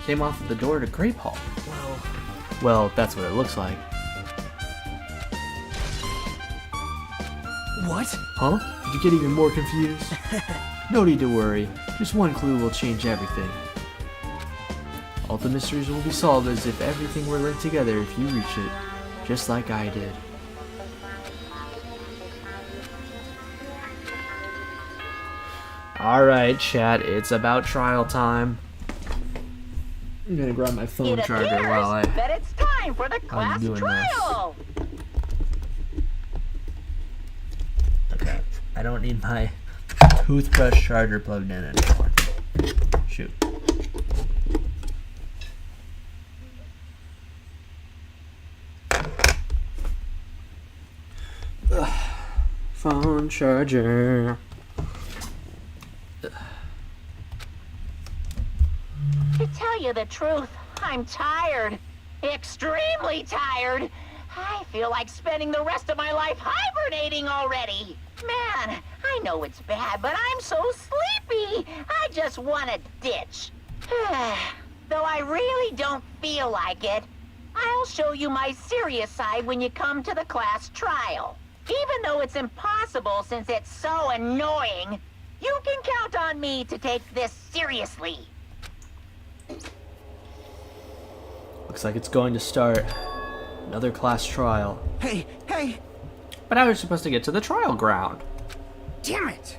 came off of the door to Grape Hall. Well, that's what it looks like. What? Huh? Did you get even more confused? No need to worry. Just one clue will change everything. All the mysteries will be solved as if everything were linked together if you reach it, just like I did. Alright, chat, it's about trial time. I'm gonna grab my phone It charger appears while that it's time for the class doing trial. Okay, I don't need my toothbrush charger plugged in anymore. Shoot. Ugh. Phone charger. To tell you the truth, I'm tired. Extremely tired. I feel like spending the rest of my life hibernating already. Man, I know it's bad, but I'm so sleepy. I just want to ditch. Though I really don't feel like it, I'll show you my serious side when you come to the class trial. Even though it's impossible since it's so annoying, you can count on me to take this seriously. Looks like it's going to start. Another class trial. Hey, hey! But I was supposed to get to the trial ground. Damn it!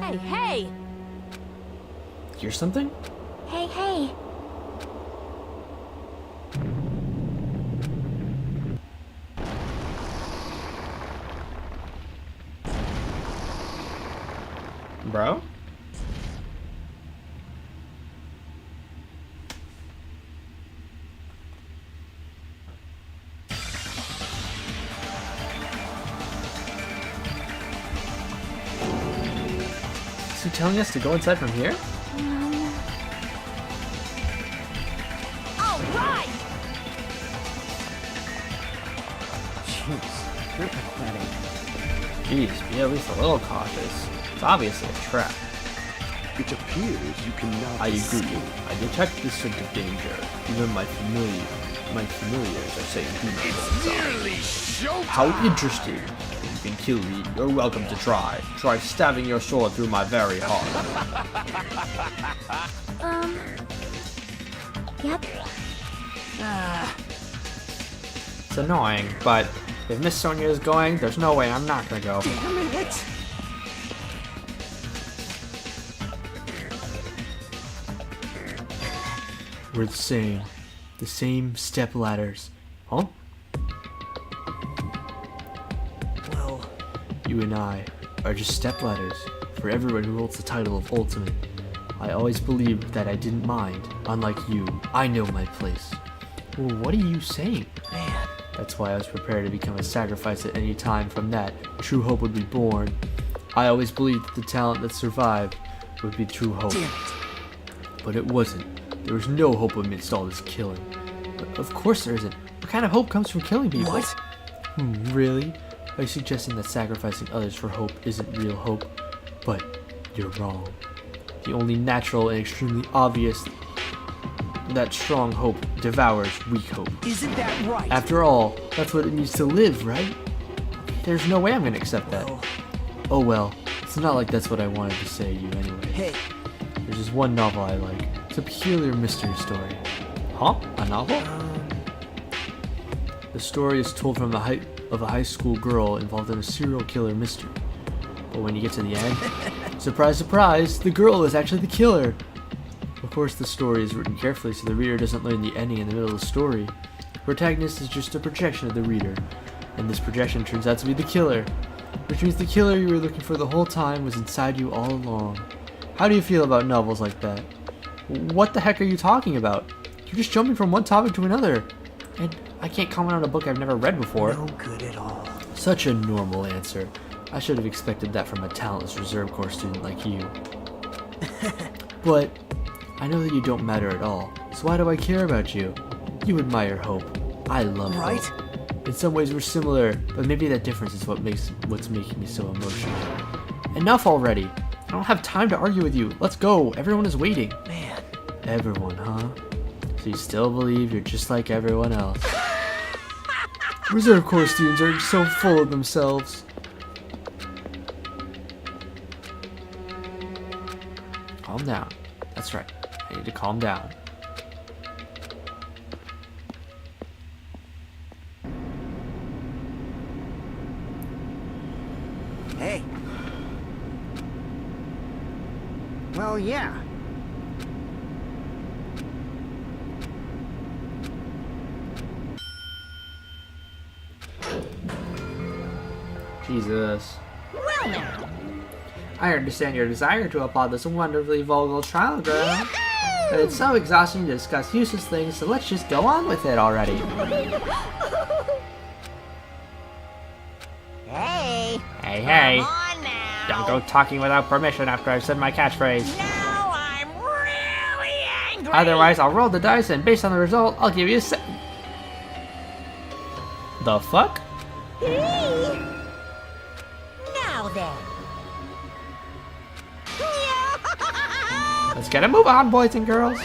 Hey, hey! Hear something? Hey, hey. Bro? Is he telling us to go inside from here? All right! Jeez, you're pathetic. Jeez, be at least a little cautious. It's obviously a trap. It appears you cannot I agree. escape. I detect the scent of danger. Even my familiars are saying do not go inside. Nearly showtime! How interesting. You can kill me. You're welcome to try. Try stabbing your sword through my very heart. Yep. It's annoying, but if Miss Sonia is going, there's no way I'm not gonna go. Damn it! We're the same. The same step ladders. Huh? Well, You and I are just step ladders for everyone who holds the title of Ultimate. I always believed that I didn't mind. Unlike you, I know my place. Well, what are you saying? man. That's why I was prepared to become a sacrifice at any time. From that, true hope would be born. I always believed that the talent that survived would be true hope. Damn it. But it wasn't. There was no hope amidst all this killing. But of course there isn't. What kind of hope comes from killing people? What? Really? Are you suggesting that sacrificing others for hope isn't real hope? But you're wrong. The only natural and extremely obvious that strong hope devours weak hope. Isn't that right? After all, that's what it needs to live, right? There's no way I'm gonna accept that. Well, Oh well, it's not like that's what I wanted to say to you anyway. hey, There's just one novel I like. It's a peculiar mystery story. Huh? A novel? The story is told from the height of a high school girl involved in a serial killer mystery. But when you get to the end, surprise, surprise, the girl is actually the killer. Of course, the story is written carefully so the reader doesn't learn the ending in the middle of the story. The protagonist is just a projection of the reader, and this projection turns out to be the killer, which means the killer you were looking for the whole time was inside you all along. How do you feel about novels like that? What the heck are you talking about? You're just jumping from one topic to another. And I can't comment on a book I've never read before. No good at all. Such a normal answer. I should have expected that from a talentless Reserve Corps student like you. But I know that you don't matter at all, so why do I care about you? You admire Hope. I love Hope. In some ways we're similar, but maybe that difference is what's making me so emotional. Enough already! I don't have time to argue with you. Let's go. Everyone is waiting. Man. Everyone, huh? So you still believe you're just like everyone else. Reserve Corps students are so full of themselves. Calm down. That's right. I need to calm down. Hey. Well, yeah. Jesus. Well now. I understand your desire to applaud this wonderfully vulgar trial, girl. But it's so exhausting to discuss useless things, so let's just go on with it already. Hey. Hey. Come on now. Don't go talking without permission after I've said my catchphrase. Now I'm really angry. Otherwise, I'll roll the dice, and based on the result, I'll give you The fuck? Now then. Let's get a move on, boys and girls.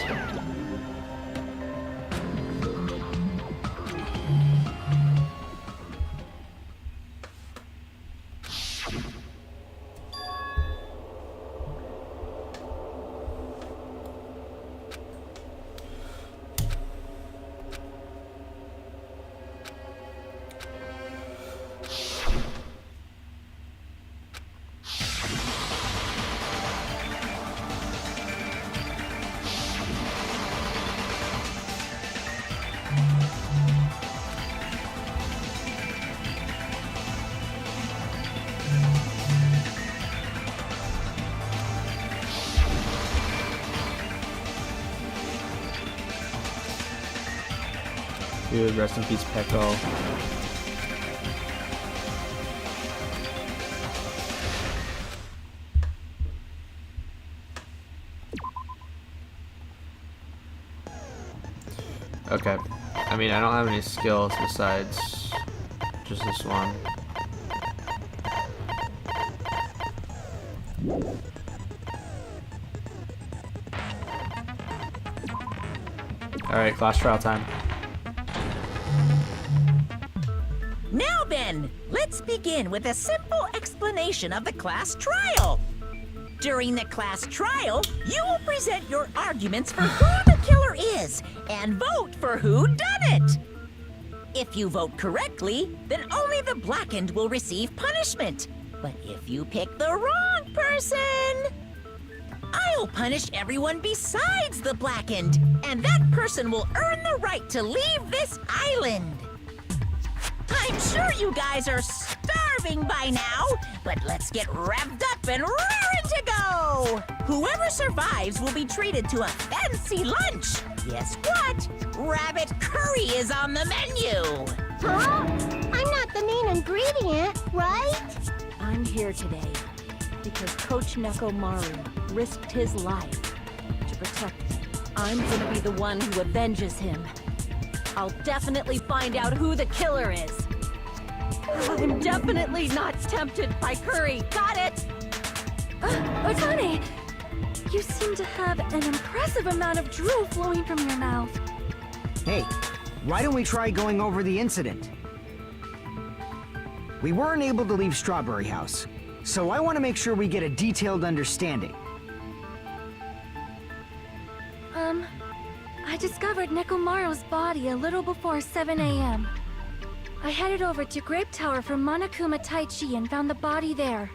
Dude, rest in peace, Pecco. Okay. I mean, I don't have any skills besides just this one. Alright, class trial time. Now then, let's begin with a simple explanation of the class trial. During the class trial, you will present your arguments for who the killer is and vote for who done it. If you vote correctly, then only the blackened will receive punishment. But if you pick the wrong person, I'll punish everyone besides the blackened, and that person will earn the right to leave this island. I'm sure you guys are starving by now, but let's get revved up and raring to go! Whoever survives will be treated to a fancy lunch. Guess what? Rabbit curry is on the menu! Huh? I'm not the main ingredient, right? I'm here today because Coach Nekomaru risked his life to protect me. I'm gonna be the one who avenges him. I'll definitely find out who the killer is. I'm definitely not tempted by curry. Got it? Otane, you seem to have an impressive amount of drool flowing from your mouth. Hey, why don't we try going over the incident? We weren't able to leave Strawberry House, so I want to make sure we get a detailed understanding. I discovered Nekomaru's body a little before 7 a.m. I headed over to Grape Tower for Monokuma Taichi and found the body there.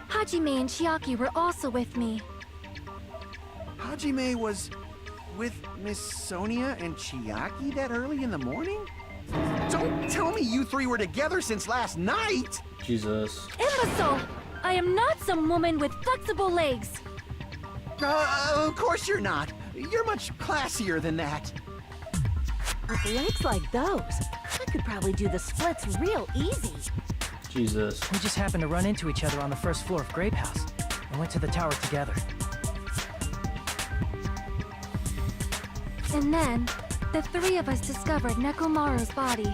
Hajime and Chiaki were also with me. Hajime was with Miss Sonia and Chiaki that early in the morning? Don't tell me you three were together since last night! Jesus. Imbecile! I am not some woman with flexible legs! Of course you're not. You're much classier than that. With legs like those, I could probably do the splits real easy. Jesus. We just happened to run into each other on the first floor of Grape House and went to the tower together. And then, the three of us discovered Nekomaru's body.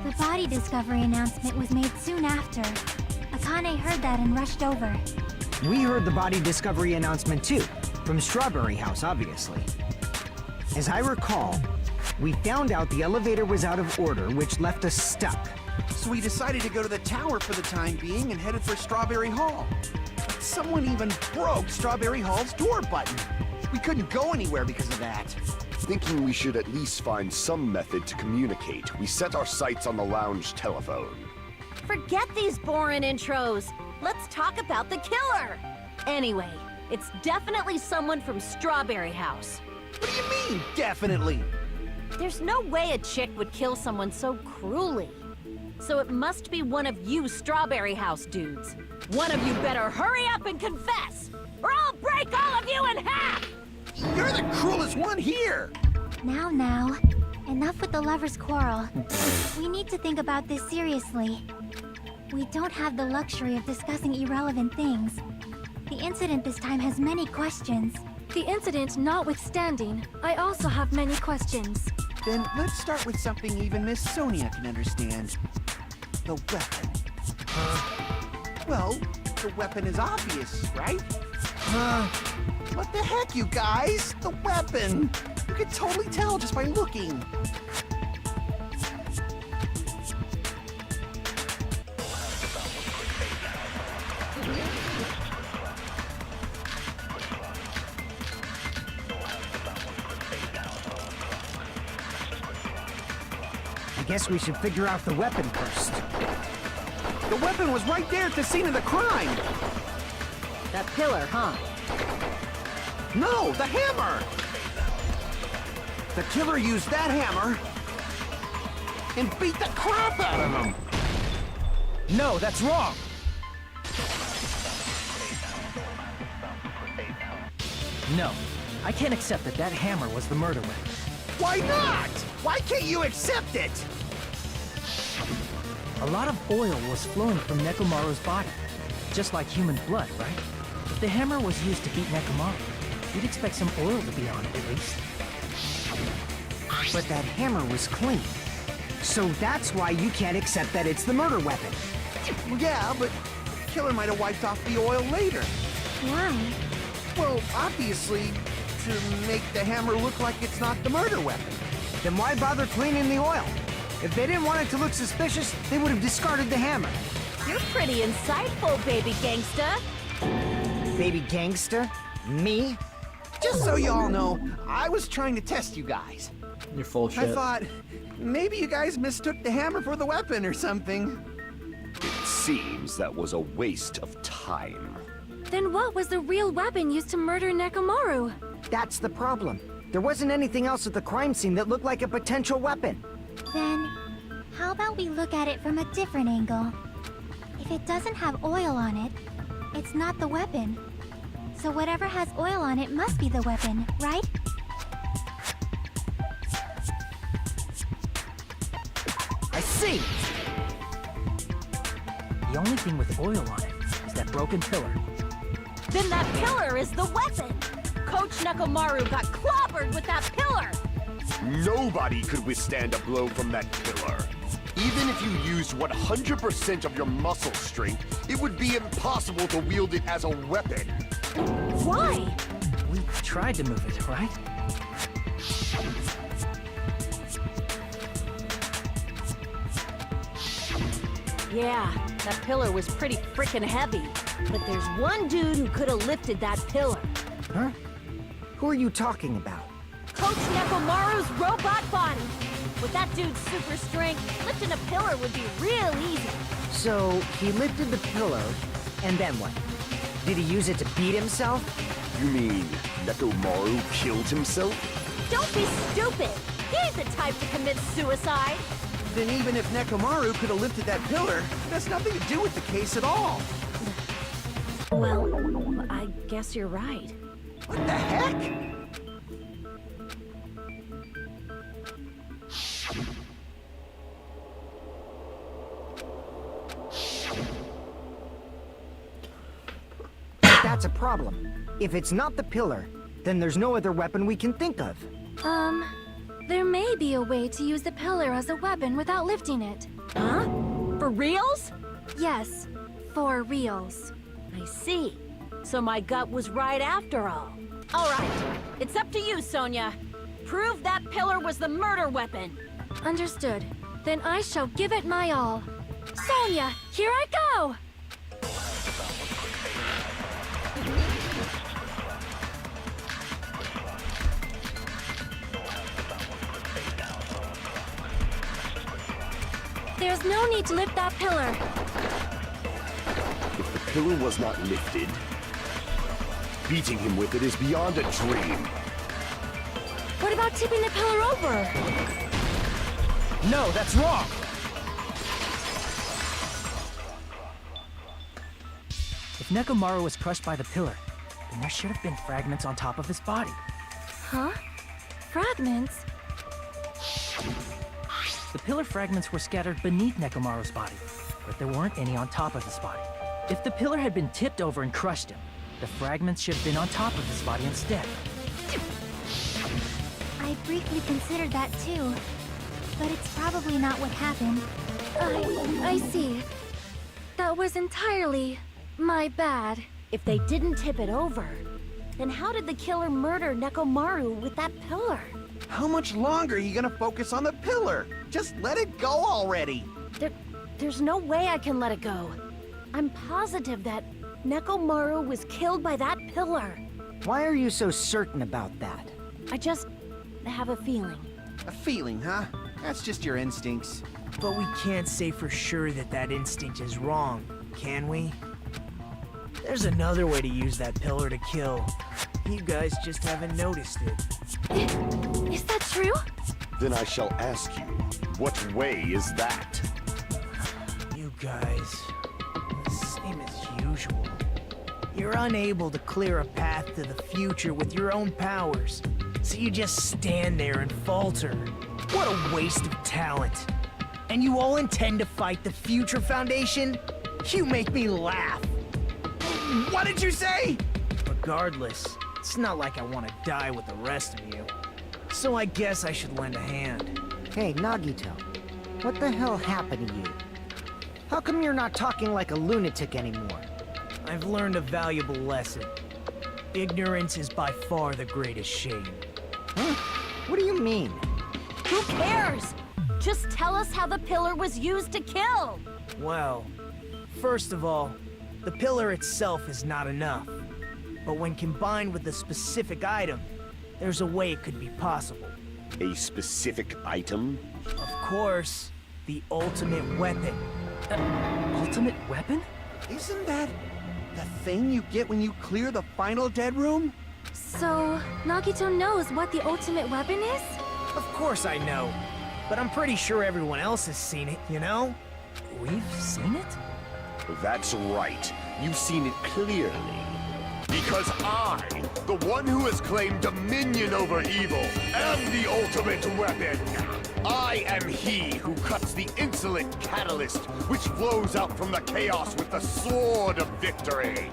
The body discovery announcement was made soon after. Akane heard that and rushed over. We heard the body discovery announcement too, from Strawberry House, obviously. As I recall, we found out the elevator was out of order, which left us stuck. So we decided to go to the tower for the time being and headed for Strawberry Hall. But someone even broke Strawberry Hall's door button. We couldn't go anywhere because of that. Thinking we should at least find some method to communicate, we set our sights on the lounge telephone. Forget these boring intros. Let's talk about the killer. Anyway, it's definitely someone from Strawberry House. What do you mean, definitely? There's no way a chick would kill someone so cruelly. So it must be one of you Strawberry House dudes. One of you better hurry up and confess, or I'll break all of you in half! You're the cruelest one here! Now, enough with the lovers' quarrel. We need to think about this seriously. We don't have the luxury of discussing irrelevant things. The incident this time has many questions. The incident notwithstanding, I also have many questions. Then let's start with something even Miss Sonia can understand. The weapon. Well, the weapon is obvious, right? What the heck, you guys? The weapon! You could totally tell just by looking. I guess we should figure out the weapon first. The weapon was right there at the scene of the crime! That pillar, huh? No, the hammer! The killer used that hammer and beat the crap out of him! No, that's wrong! No, I can't accept that that hammer was the murder weapon. Why not? Why can't you accept it? A lot of oil was flowing from Nekomaru's body, just like human blood, right? If the hammer was used to beat Nekomaru, you'd expect some oil to be on it at least. But that hammer was clean. So that's why you can't accept that it's the murder weapon. Well, yeah, but the killer might have wiped off the oil later. Why? Well, obviously, to make the hammer look like it's not the murder weapon. Then why bother cleaning the oil? If they didn't want it to look suspicious, they would have discarded the hammer. You're pretty insightful, baby gangsta. Baby gangster? Me? Just so you all know, I was trying to test you guys. You're full of shit. I thought, maybe you guys mistook the hammer for the weapon or something. It seems that was a waste of time. Then what was the real weapon used to murder Nekomaru? That's the problem. There wasn't anything else at the crime scene that looked like a potential weapon. Then, how about we look at it from a different angle? If it doesn't have oil on it, it's not the weapon. So whatever has oil on it must be the weapon, right? I see! The only thing with oil on it is that broken pillar. Then that pillar is the weapon! Coach Nekomaru got clobbered with that pillar! Nobody could withstand a blow from that pillar. Even if you used 100% of your muscle strength, it would be impossible to wield it as a weapon. Why? We tried to move it, right? Yeah, that pillar was pretty frickin' heavy. But there's one dude who could have lifted that pillar. Huh? Who are you talking about? Coach Nekomaru's robot body. With that dude's super strength, lifting a pillar would be real easy. So, he lifted the pillar, and then what? Did he use it to beat himself? You mean Nekomaru killed himself? Don't be stupid! He ain't the type to commit suicide! Then even if Nekomaru could have lifted that pillar, it has nothing to do with the case at all. Well, I guess you're right. What the heck? That's a problem. If it's not the pillar, then there's no other weapon we can think of. There may be a way to use the pillar as a weapon without lifting it. Huh? For reals? Yes, for reals. I see. So my gut was right after all. All right, it's up to you, Sonia. Prove that pillar was the murder weapon. Understood. Then I shall give it my all. Sonia, here I go! There's no need to lift that pillar. If the pillar was not lifted, beating him with it is beyond a dream. What about tipping the pillar over? No, that's wrong. If Nekomaru was crushed by the pillar, then there should have been fragments on top of his body. Huh? Fragments? The pillar fragments were scattered beneath Nekomaru's body, but there weren't any on top of his body. If the pillar had been tipped over and crushed him, the fragments should have been on top of his body instead. I briefly considered that too, but it's probably not what happened. I see. That was entirely my bad. If they didn't tip it over, then how did the killer murder Nekomaru with that pillar? How much longer are you gonna focus on the pillar? Just let it go already. There's no way I can let it go. I'm positive that Nekomaru was killed by that pillar. Why are you so certain about that? I just have a feeling. A feeling, huh? That's just your instincts. But we can't say for sure that that instinct is wrong, can we? There's another way to use that pillar to kill. You guys just haven't noticed it. Is that true? Then I shall ask you, what way is that? You guys, the same as usual. You're unable to clear a path to the future with your own powers, so you just stand there and falter. What a waste of talent. And you all intend to fight the Future Foundation? You make me laugh. What did you say? Regardless, it's not like I want to die with the rest of you. So I guess I should lend a hand. Hey, Nagito. What the hell happened to you? How come you're not talking like a lunatic anymore? I've learned a valuable lesson. Ignorance is by far the greatest shame. Huh? What do you mean? Who cares? Just tell us how the pillar was used to kill. Well, first of all, the pillar itself is not enough. But when combined with a specific item, there's a way it could be possible. A specific item? Of course, the ultimate weapon. Ultimate weapon? Isn't that the thing you get when you clear the final dead room? So, Nagito knows what the ultimate weapon is? Of course I know. But I'm pretty sure everyone else has seen it, you know? We've seen it? That's right. You've seen it clearly. Because I, the one who has claimed dominion over evil, am the ultimate weapon. I am he who cuts the insolent catalyst which flows out from the chaos with the sword of victory.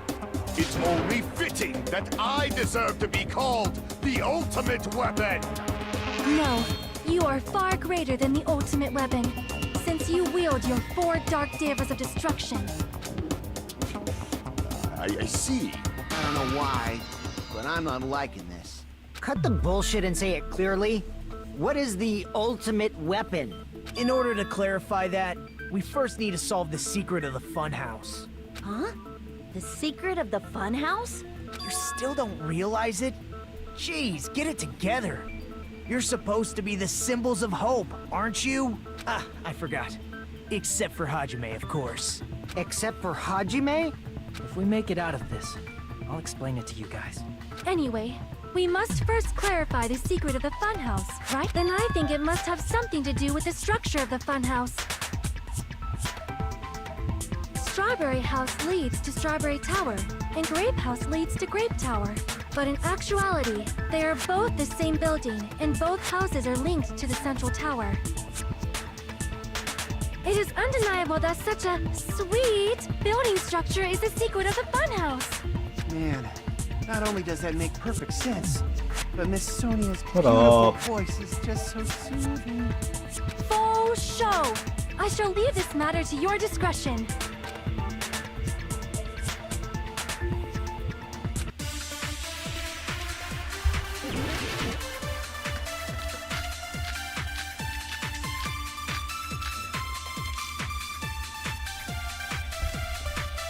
It's only fitting that I deserve to be called the ultimate weapon. No, you are far greater than the ultimate weapon, since you wield your 4 dark davas of destruction. I see. I don't know why, but I'm not liking this. Cut the bullshit and say it clearly. What is the ultimate weapon? In order to clarify that, we first need to solve the secret of the funhouse. Huh? The secret of the funhouse? You still don't realize it? Jeez, get it together. You're supposed to be the symbols of hope, aren't you? Ah, I forgot. Except for Hajime, of course. Except for Hajime? If we make it out of this, I'll explain it to you guys. Anyway, we must first clarify the secret of the funhouse, right? Then I think it must have something to do with the structure of the funhouse. Strawberry House leads to Strawberry Tower, and Grape House leads to Grape Tower. But in actuality, they are both the same building, and both houses are linked to the central tower. It is undeniable that such a sweet building structure is the secret of the funhouse. Man, not only does that make perfect sense, but Miss Sonia's What beautiful up? voice is just so soothing. Faux show! I shall leave this matter to your discretion.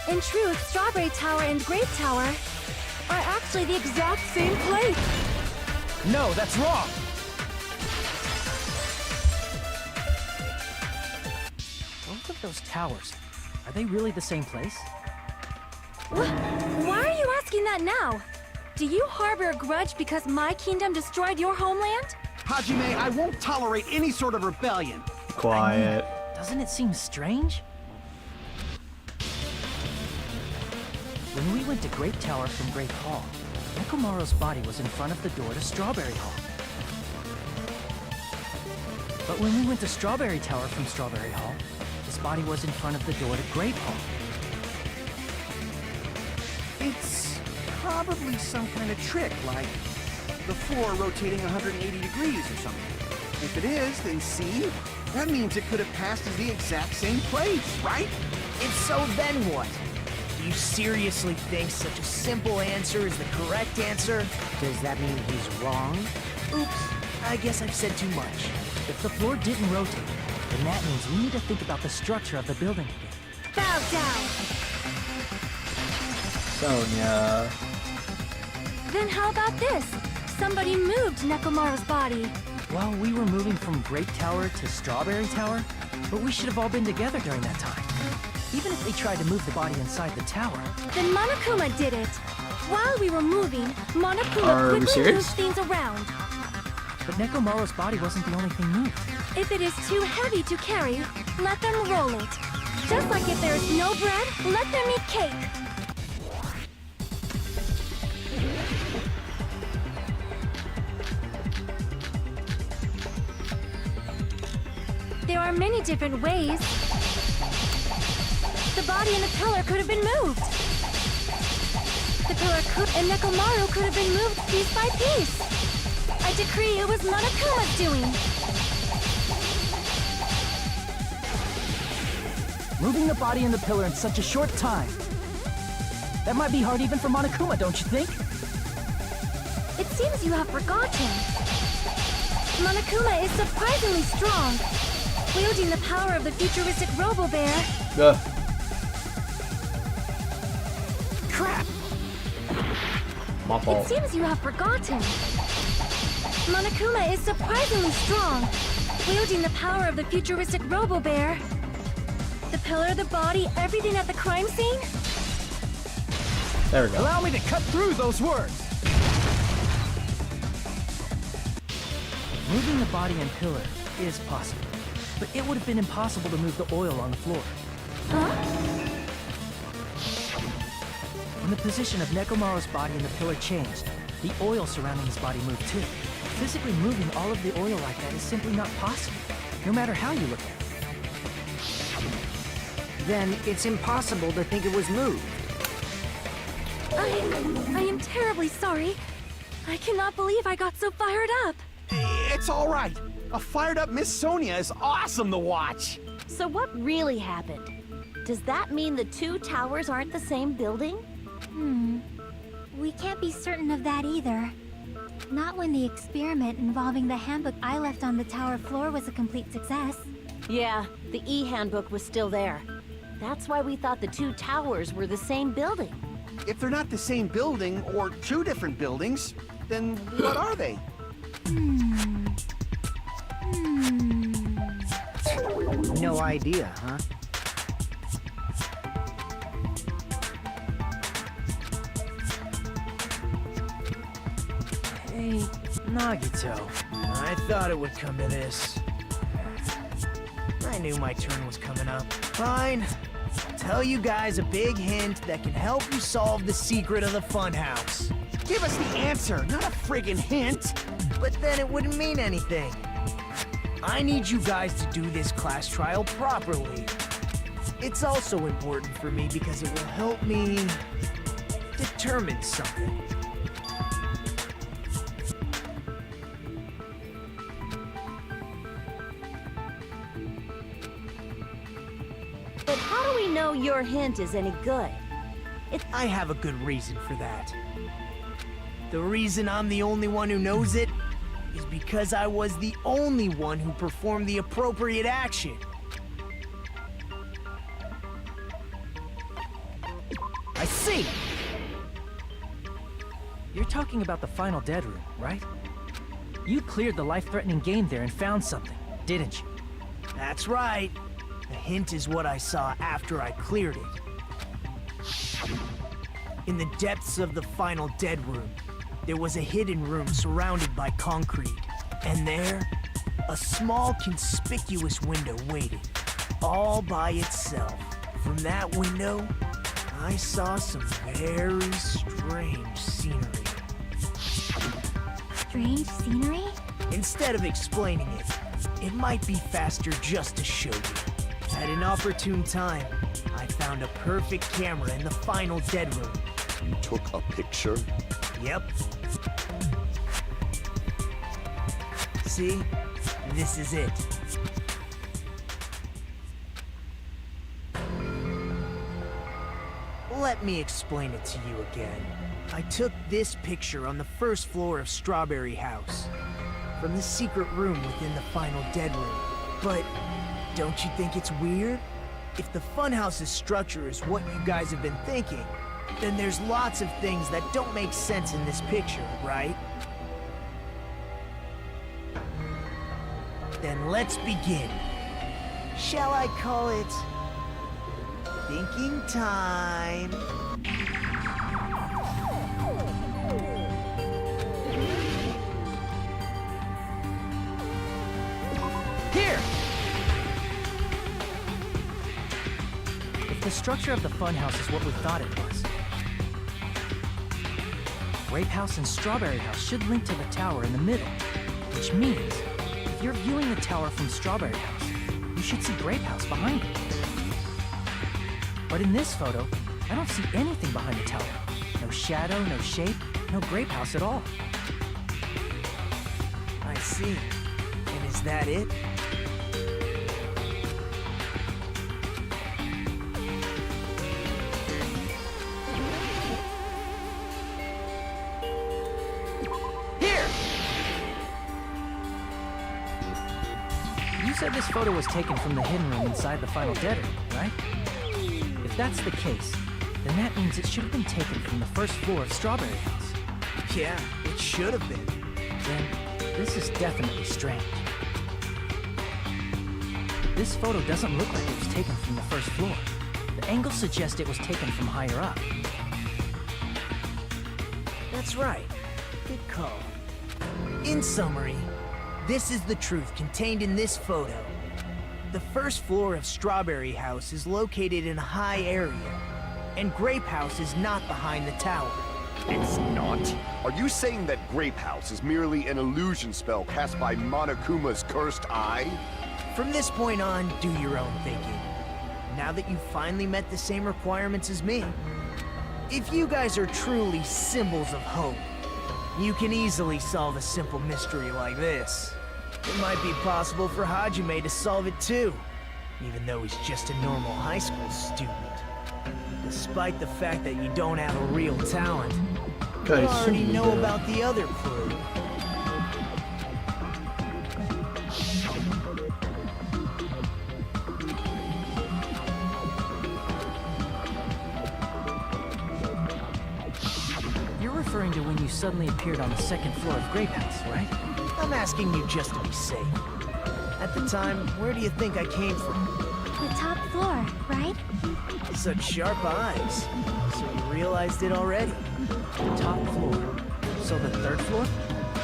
In truth, Strawberry Tower and Grape Tower are actually the exact same place. No, that's wrong! Both of those towers, are they really the same place? Why are you asking that now? Do you harbor a grudge because my kingdom destroyed your homeland? Hajime, I won't tolerate any sort of rebellion. Quiet. Doesn't it seem strange? When we went to Grape Tower from Grape Hall, Nekomaru's body was in front of the door to Strawberry Hall. But when we went to Strawberry Tower from Strawberry Hall, his body was in front of the door to Grape Hall. It's probably some kind of trick, like the floor rotating 180 degrees or something. If it is, then see? That means it could have passed as the exact same place, right? If so, then what? Do you seriously think such a simple answer is the correct answer? Does that mean he's wrong? Oops, I guess I've said too much. If the floor didn't rotate, then that means we need to think about the structure of the building again. Bow down! Sonia. Then how about this? Somebody moved Nekomaru's body. Well, we were moving from Grape Tower to Strawberry Tower, but we should have all been together during that time. Even if they tried to move the body inside the tower. Then Monokuma did it. While we were moving, Are Monokuma we quickly serious? moved things around. But Nekomaru's body wasn't the only thing moved. If it is too heavy to carry, let them roll it. Just like if there is no bread, let them eat cake. There are many different ways. The body and the pillar could have been moved. The pillar could and Nekomaru could have been moved piece by piece. I decree it was Monokuma's doing. Moving the body and the pillar in such a short time. That might be hard even for Monokuma, don't you think? It seems you have forgotten. Monokuma is surprisingly strong, wielding the power of the futuristic Robo-Bear. Crap! My It fault. seems you have forgotten. Monokuma is surprisingly strong, wielding the power of the futuristic Robo-Bear. The pillar, the body, everything at the crime scene? There we go. Allow me to cut through those words! Moving the body and pillar is possible, but it would have been impossible to move the oil on the floor. Huh? When the position of Nekomaru's body and the pillar changed, the oil surrounding his body moved too. Physically moving all of the oil like that is simply not possible, no matter how you look at it. Then it's impossible to think it was moved. I am terribly sorry. I cannot believe I got so fired up. It's all right. A fired up Miss Sonia is awesome to watch. So what really happened? Does that mean the two towers aren't the same building? We can't be certain of that either. Not when the experiment involving the handbook I left on the tower floor was a complete success. Yeah, the E-handbook was still there. That's why we thought the two towers were the same building. If they're not the same building or two different buildings, then what are they? no idea, huh? Hey, Nagito. I thought it would come to this. I knew my turn was coming up. Fine. I'll tell you guys a big hint that can help you solve the secret of the funhouse. Give us the answer, not a friggin' hint. But then it wouldn't mean anything. I need you guys to do this class trial properly. It's also important for me because it will help me determine something. But how do we know your hint is any good? I have a good reason for that. The reason I'm the only one who knows it is because I was the only one who performed the appropriate action. I see! You're talking about the final dead room, right? You cleared the life-threatening game there and found something, didn't you? That's right. The hint is what I saw after I cleared it. In the depths of the final dead room, there was a hidden room surrounded by concrete. And there, a small conspicuous window waited, all by itself. From that window, I saw some very strange scenery. Strange scenery? Instead of explaining it, it might be faster just to show you. At an opportune time, I found a perfect camera in the final dead room. You took a picture? Yep. See? This is it. Let me explain it to you again. I took this picture on the first floor of Strawberry House, from the secret room within the final dead room. But don't you think it's weird? If the funhouse's structure is what you guys have been thinking, then there's lots of things that don't make sense in this picture, right? Then let's begin. Shall I call it thinking time? Here! If the structure of the funhouse is what we thought it was, Grape House and Strawberry House should link to the tower in the middle, which means if you're viewing the tower from Strawberry House, you should see Grape House behind it. But in this photo, I don't see anything behind the tower. No shadow, no shape, no Grape House at all. I see. And is that it? You said this photo was taken from the hidden room inside the final dead room, right? If that's the case, then that means it should have been taken from the first floor of Strawberry House. Yeah, it should have been. Then, this is definitely strange. This photo doesn't look like it was taken from the first floor. The angle suggests it was taken from higher up. That's right. Good call. In summary, this is the truth contained in this photo. The first floor of Strawberry House is located in a high area, and Grape House is not behind the tower. It's not. Are you saying that Grape House is merely an illusion spell cast by Monokuma's cursed eye? From this point on, do your own thinking. Now that you've finally met the same requirements as me, if you guys are truly symbols of hope, you can easily solve a simple mystery like this. It might be possible for Hajime to solve it too, even though he's just a normal high school student. Despite the fact that you don't have a real talent, you already know about the other clue. You're referring to when you suddenly appeared on the second floor of Grape House, right? I'm asking you just to be safe. At the time, where do you think I came from? The top floor, right? Such sharp eyes. So you realized it already? Top floor. So the third floor?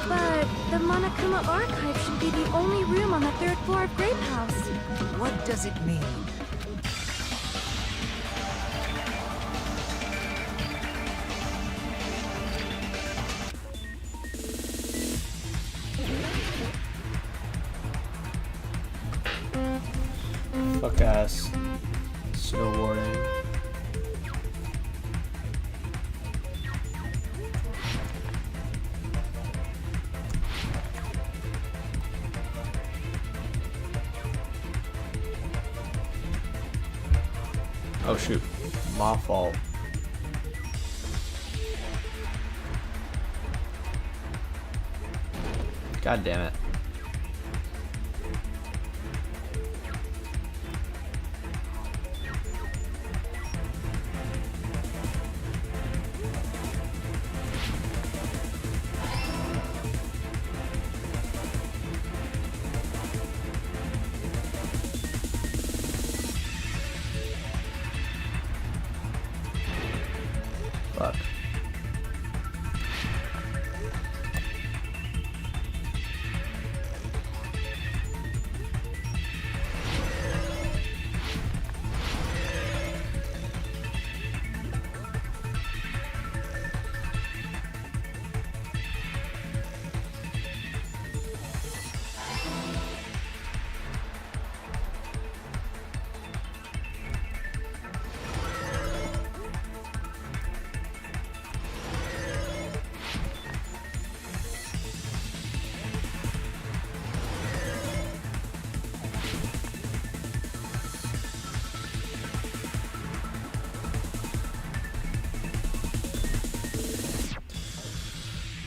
But the Monokuma archive should be the only room on the third floor of Grape House. What does it mean? Fuck ass. Snowboarding. Oh shoot. My fault. God damn it. Fuck.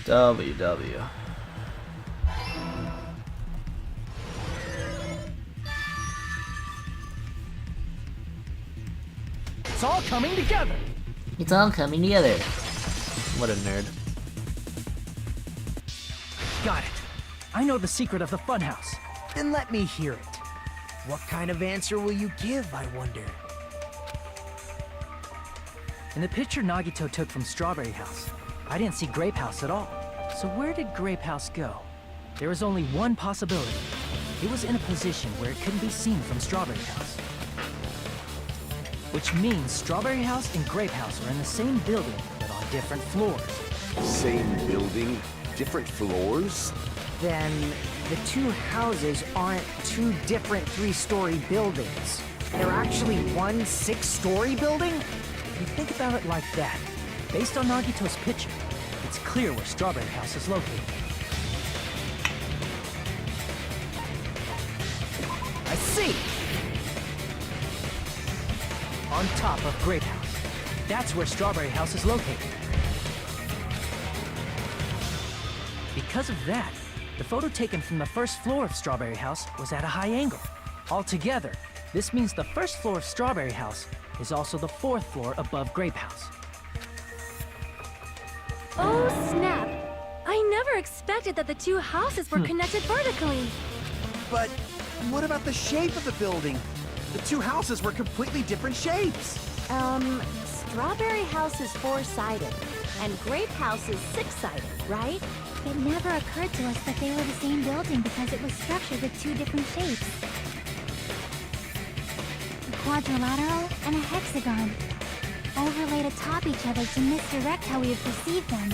WW. It's all coming together! It's all coming together. What a nerd. Got it. I know the secret of the funhouse. Then let me hear it. What kind of answer will you give, I wonder? In the picture Nagito took from Strawberry House, I didn't see Grape House at all. So where did Grape House go? There was only one possibility. It was in a position where it couldn't be seen from Strawberry House. Which means Strawberry House and Grape House are in the same building, but on different floors. Same building, different floors? Then the two houses aren't two different 3-story buildings. They're actually one 6-story building? If you think about it like that, based on Nagito's picture, it's clear where Strawberry House is located. I see! On top of Grape House. That's where Strawberry House is located. Because of that, the photo taken from the first floor of Strawberry House was at a high angle. Altogether, this means the first floor of Strawberry House is also the 4th floor above Grape House. Oh, snap! I never expected that the two houses were connected vertically. But what about the shape of the building? The two houses were completely different shapes. Strawberry House is 4-sided, and Grape House is 6-sided, right? It never occurred to us that they were the same building because it was structured with two different shapes. A quadrilateral and a hexagon, overlaid atop each other to misdirect how we have perceived them.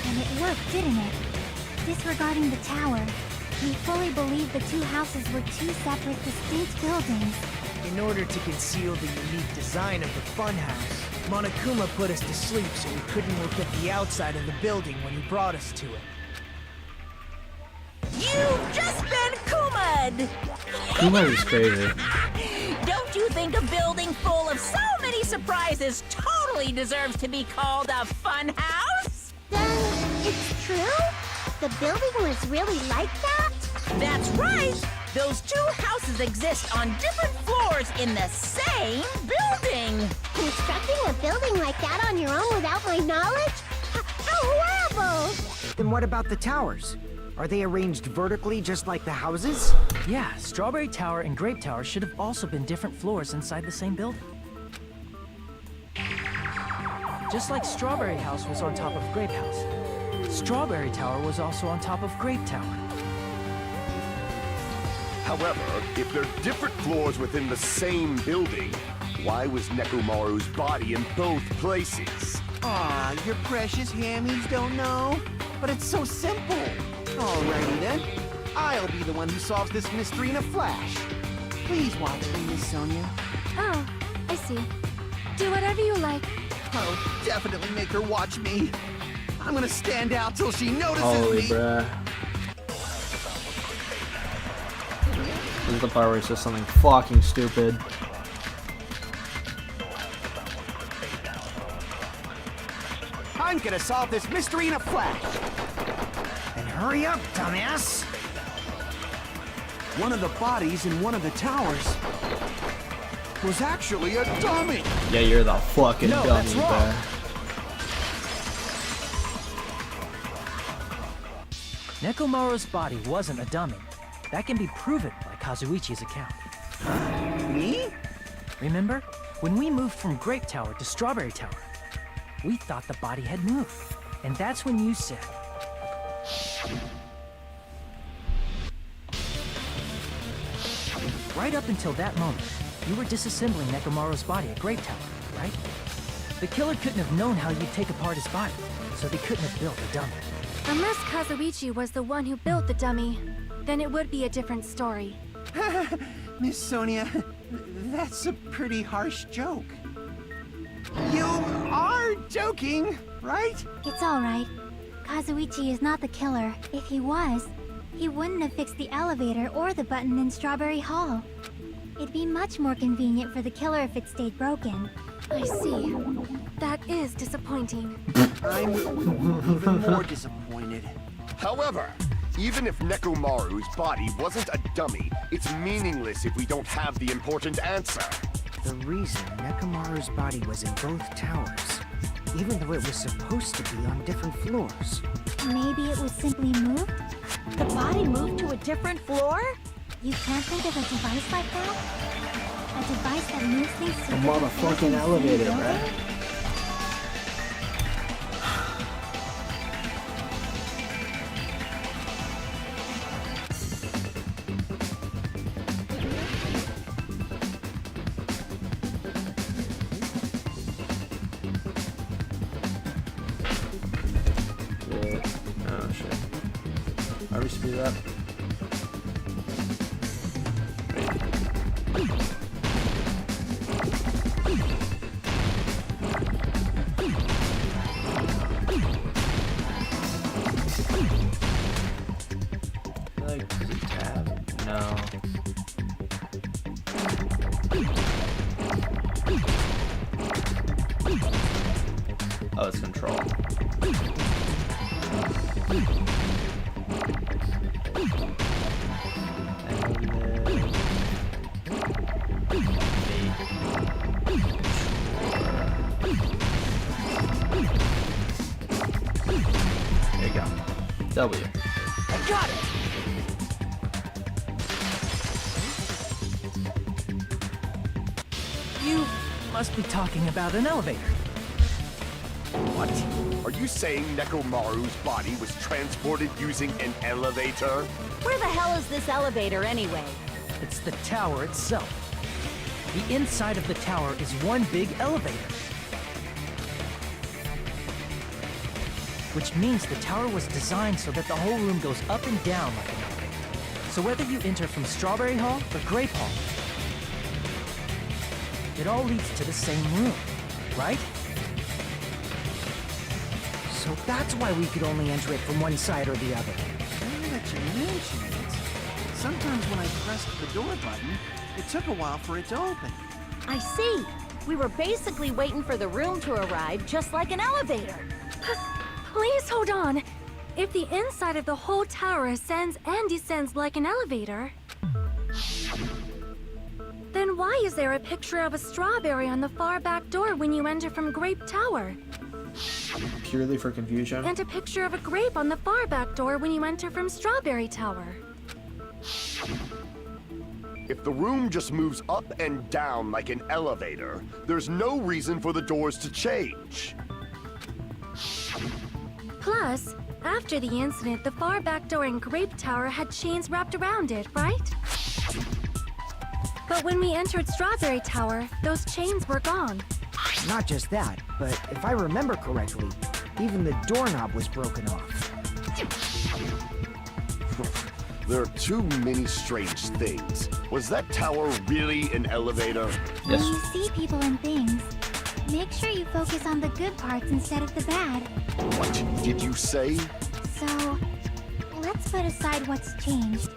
And it worked, didn't it? Disregarding the tower, we fully believed the two houses were two separate, distinct buildings. In order to conceal the unique design of the funhouse, Monokuma put us to sleep so we couldn't look at the outside of the building when he brought us to it. You've just been Kuma'd! Kuma is crazy. Don't you think a building full of so many surprises totally deserves to be called a fun house? Then it's true? The building was really like that? That's right! Those two houses exist on different floors in the same building! Constructing a building like that on your own without my knowledge? How horrible! Then what about the towers? Are they arranged vertically just like the houses? Yeah, Strawberry Tower and Grape Tower should have also been different floors inside the same building. Just like Strawberry House was on top of Grape House, Strawberry Tower was also on top of Grape Tower. However, if they're different floors within the same building, why was Nekomaru's body in both places? Aw, your precious hammies don't know? But it's so simple. Alrighty then. I'll be the one who solves this mystery in a flash. Please watch me, Miss Sonia. Oh, I see. Do whatever you like. I'll definitely make her watch me. I'm gonna stand out till she notices Holy me. bruh. This is the part where it says something fucking stupid. I'm gonna solve this mystery in a flash. Then hurry up, dumbass! One of the bodies in one of the towers was actually a dummy. Yeah, you're the fucking No, dummy, that's wrong. bruh. Nekomaru's body wasn't a dummy. That can be proven by Kazuichi's account. Me? Remember? When we moved from Grape Tower to Strawberry Tower, we thought the body had moved. And that's when you said... Right up until that moment, you were disassembling Nekomaru's body at Grape Tower, right? The killer couldn't have known how you'd take apart his body, so they couldn't have built a dummy. Unless Kazuichi was the one who built the dummy, then it would be a different story. Miss Sonia, that's a pretty harsh joke. You are joking, right? It's alright. Kazuichi is not the killer. If he was, he wouldn't have fixed the elevator or the button in Strawberry Hall. It'd be much more convenient for the killer if it stayed broken. I see. That is disappointing. I'm even more disappointed. However, even if Nekomaru's body wasn't a dummy, it's meaningless if we don't have the important answer. The reason Nekomaru's body was in both towers, even though it was supposed to be on different floors. Maybe it was simply moved? The body moved to a different floor? You can't think of a device like that? A device that moves things to A different floors in motherfucking the same elevator, building? bruh. Oh shit. Are we speed up? Like tab? No. Oh, it's control. There you go. W. I got it! You must be talking about an elevator. What? Are you saying Nekomaru's body was transported using an elevator? Where the hell is this elevator anyway? It's the tower itself. The inside of the tower is one big elevator. Which means the tower was designed so that the whole room goes up and down like an elevator. So whether you enter from Strawberry Hall or Grape Hall, it all leads to the same room, right? So that's why we could only enter it from one side or the other. Now that you mention it, sometimes when I pressed the door button, it took a while for it to open. I see. We were basically waiting for the room to arrive, just like an elevator. Please hold on. If the inside of the whole tower ascends and descends like an elevator, then why is there a picture of a strawberry on the far back door when you enter from Grape Tower? Purely for confusion? And a picture of a grape on the far back door when you enter from Strawberry Tower. If the room just moves up and down like an elevator, there's no reason for the doors to change. Plus, after the incident, the far back door in Grape Tower had chains wrapped around it, right? But when we entered Strawberry Tower, those chains were gone. Not just that, but if I remember correctly, even the doorknob was broken off. There are too many strange things. Was that tower really an elevator? When you see people and things, make sure you focus on the good parts instead of the bad. What did you say? So, let's put aside what's changed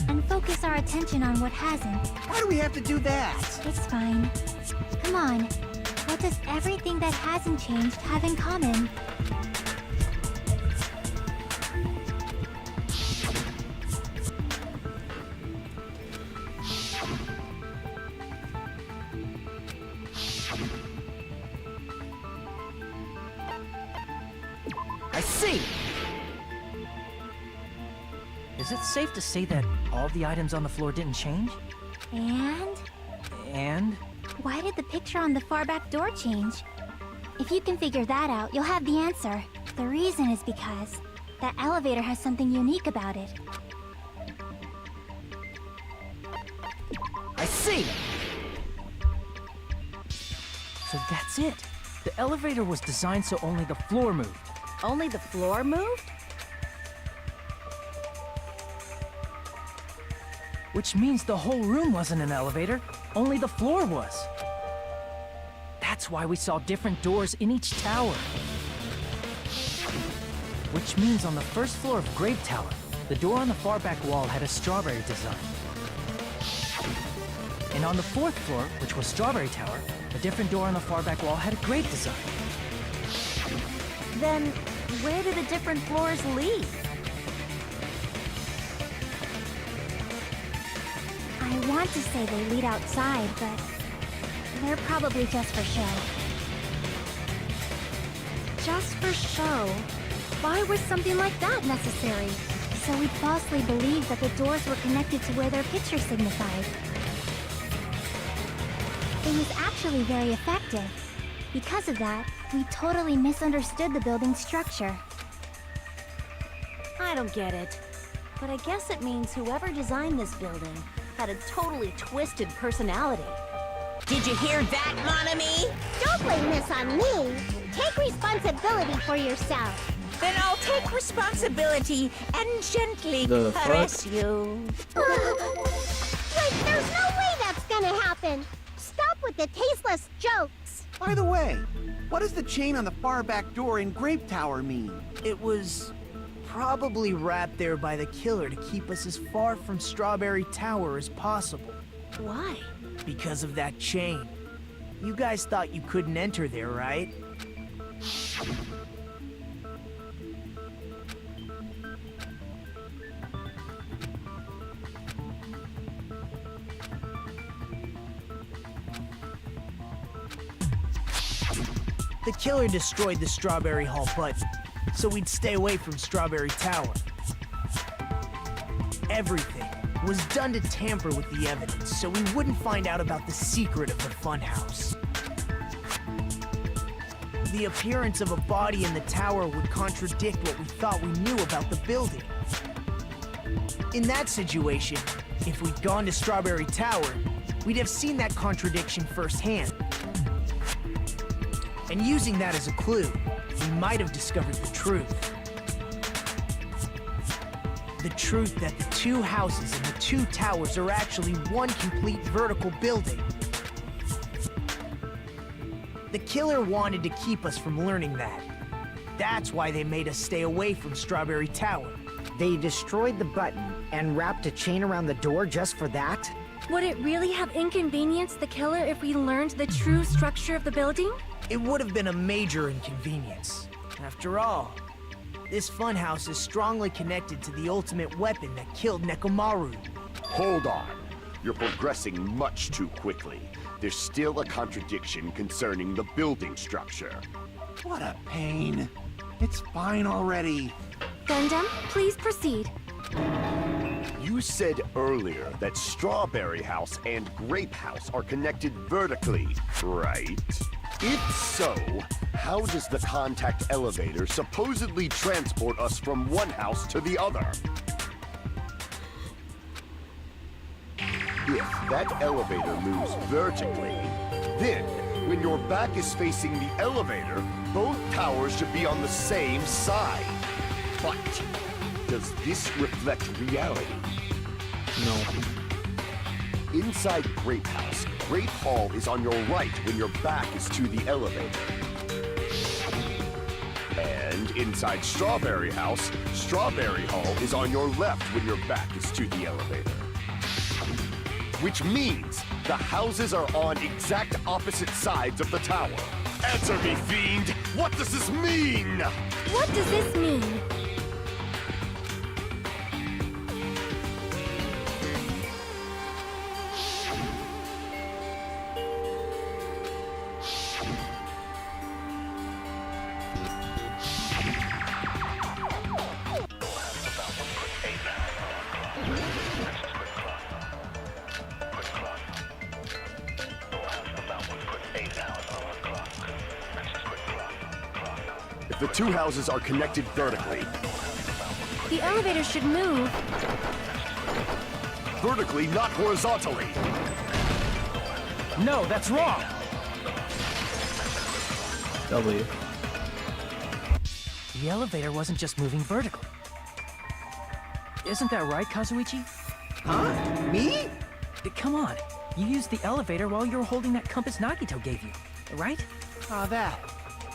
and focus our attention on what hasn't. Why do we have to do that? It's fine. Come on. What does everything that hasn't changed have in common? I see! Is it safe to say that all the items on the floor didn't change? And? And? Why did the picture on the far back door change? If you can figure that out, you'll have the answer. The reason is because that elevator has something unique about it. I see! So that's it. The elevator was designed so only the floor moved. Only the floor moved? Which means the whole room wasn't an elevator, only the floor was. That's why we saw different doors in each tower. Which means on the first floor of Grape Tower, the door on the far back wall had a strawberry design. And on the fourth floor, which was Strawberry Tower, a different door on the far back wall had a grape design. Then, where do the different floors lead? I want to say they lead outside, but they're probably just for show. Just for show? Why was something like that necessary? So we'd falsely believe that the doors were connected to where their picture signified. It was actually very effective. Because of that, we totally misunderstood the building's structure. I don't get it. But I guess it means whoever designed this building had a totally twisted personality. Did you hear that, mon ami? Don't blame this on me. Take responsibility for yourself. Then I'll take responsibility and gently The caress you. Like, there's no way that's gonna happen. Stop with the tasteless jokes. By the way, what does the chain on the far back door in Grape Tower mean? It was probably wrapped there by the killer to keep us as far from Strawberry Tower as possible. Why? Because of that chain. You guys thought you couldn't enter there, right? The killer destroyed the Strawberry Hall button, so we'd stay away from Strawberry Tower. Everything was done to tamper with the evidence, so we wouldn't find out about the secret of the funhouse. The appearance of a body in the tower would contradict what we thought we knew about the building. In that situation, if we'd gone to Strawberry Tower, we'd have seen that contradiction firsthand. And using that as a clue, we might have discovered the truth. The truth that the two houses and the two towers are actually one complete vertical building. The killer wanted to keep us from learning that. That's why they made us stay away from Strawberry Tower. They destroyed the button and wrapped a chain around the door just for that? Would it really have inconvenienced the killer if we learned the true structure of the building? It would have been a major inconvenience. After all, this funhouse is strongly connected to the ultimate weapon that killed Nekomaru. Hold on. You're progressing much too quickly. There's still a contradiction concerning the building structure. What a pain. It's fine already. Gundam, please proceed. You said earlier that Strawberry House and Grape House are connected vertically, right? If so, how does the contact elevator supposedly transport us from one house to the other? If that elevator moves vertically, then when your back is facing the elevator, both towers should be on the same side. But does this reflect reality? No. Inside Grape House, Grape Hall is on your right when your back is to the elevator. And inside Strawberry House, Strawberry Hall is on your left when your back is to the elevator. Which means the houses are on exact opposite sides of the tower. Answer me, fiend! What does this mean? What does this mean? If the two houses are connected vertically, The elevator should move. vertically, not horizontally. No, that's wrong. W. The elevator wasn't just moving vertically. Isn't that right, Kazuichi? Huh? Me? Come on. You used the elevator while you were holding that compass Nagito gave you, right? Ah, that.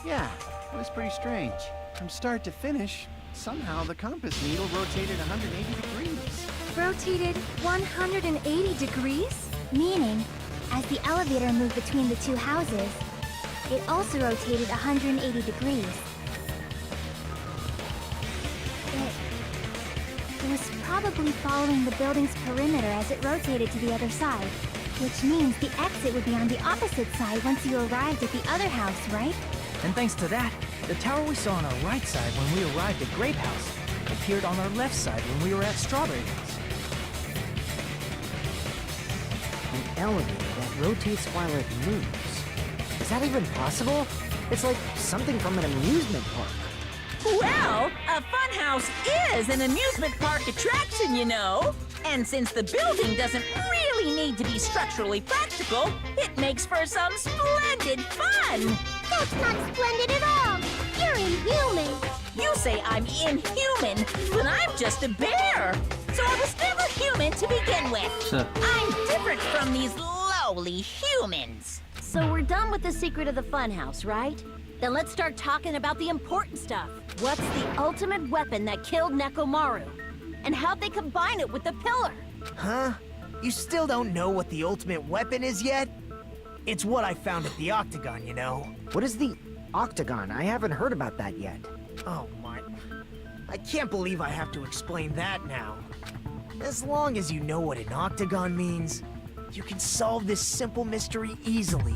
Yeah, it was pretty strange. From start to finish, somehow the compass needle rotated 180 degrees. Rotated 180 degrees? Meaning, as the elevator moved between the two houses, it also rotated 180 degrees. It was probably following the building's perimeter as it rotated to the other side, which means the exit would be on the opposite side once you arrived at the other house, right? And thanks to that, the tower we saw on our right side when we arrived at Grape House appeared on our left side when we were at Strawberry House. An elevator that rotates while it moves. Is that even possible? It's like something from an amusement park. Well, a funhouse is an amusement park attraction, you know. And since the building doesn't really need to be structurally practical, it makes for some splendid fun. That's not splendid at all! You're inhuman! You say I'm inhuman, but I'm just a bear. So I was never human to begin with. I'm different from these lowly humans. So we're done with the secret of the funhouse, right? Then let's start talking about the important stuff. What's the ultimate weapon that killed Nekomaru? And how'd they combine it with the pillar? Huh? You still don't know what the ultimate weapon is yet? It's what I found at the Octagon, you know. What is the Octagon? I haven't heard about that yet. Oh my... I can't believe I have to explain that now. As long as you know what an Octagon means, you can solve this simple mystery easily.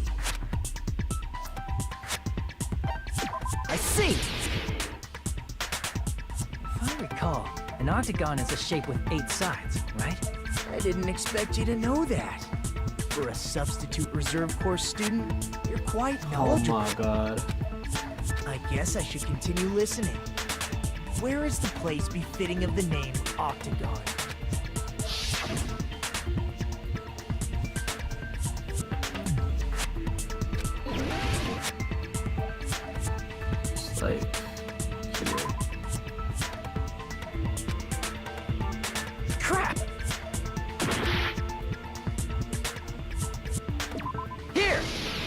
I see! If I recall, an octagon is a shape with 8 sides, right? I didn't expect you to know that. For a substitute reserve course student, you're quite Oh knowledgeable. my god. I guess I should continue listening. Where is the place befitting of the name Octagon? It's like here. Crap! Here!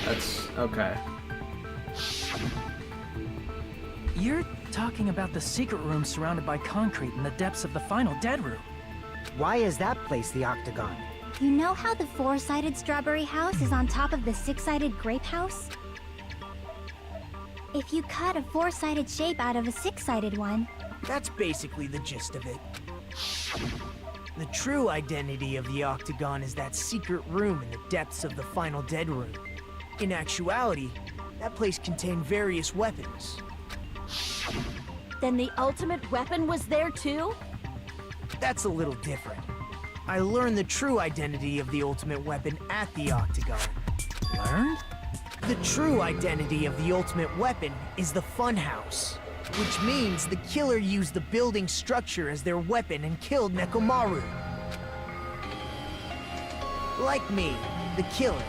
That's okay. You're talking about the secret room surrounded by concrete in the depths of the final dead room. Why is that place the Octagon? You know how the 4-sided strawberry house is on top of the 6-sided grape house? If you cut a 4-sided shape out of a 6-sided one, That's basically the gist of it. The true identity of the Octagon is that secret room in the depths of the final dead room. In actuality, That place contained various weapons. Then the ultimate weapon was there too? That's a little different. I learned the true identity of the ultimate weapon at the Octagon. Learned? The true identity of the ultimate weapon is the Funhouse, which means the killer used the building structure as their weapon and killed Nekomaru. Like me, the killer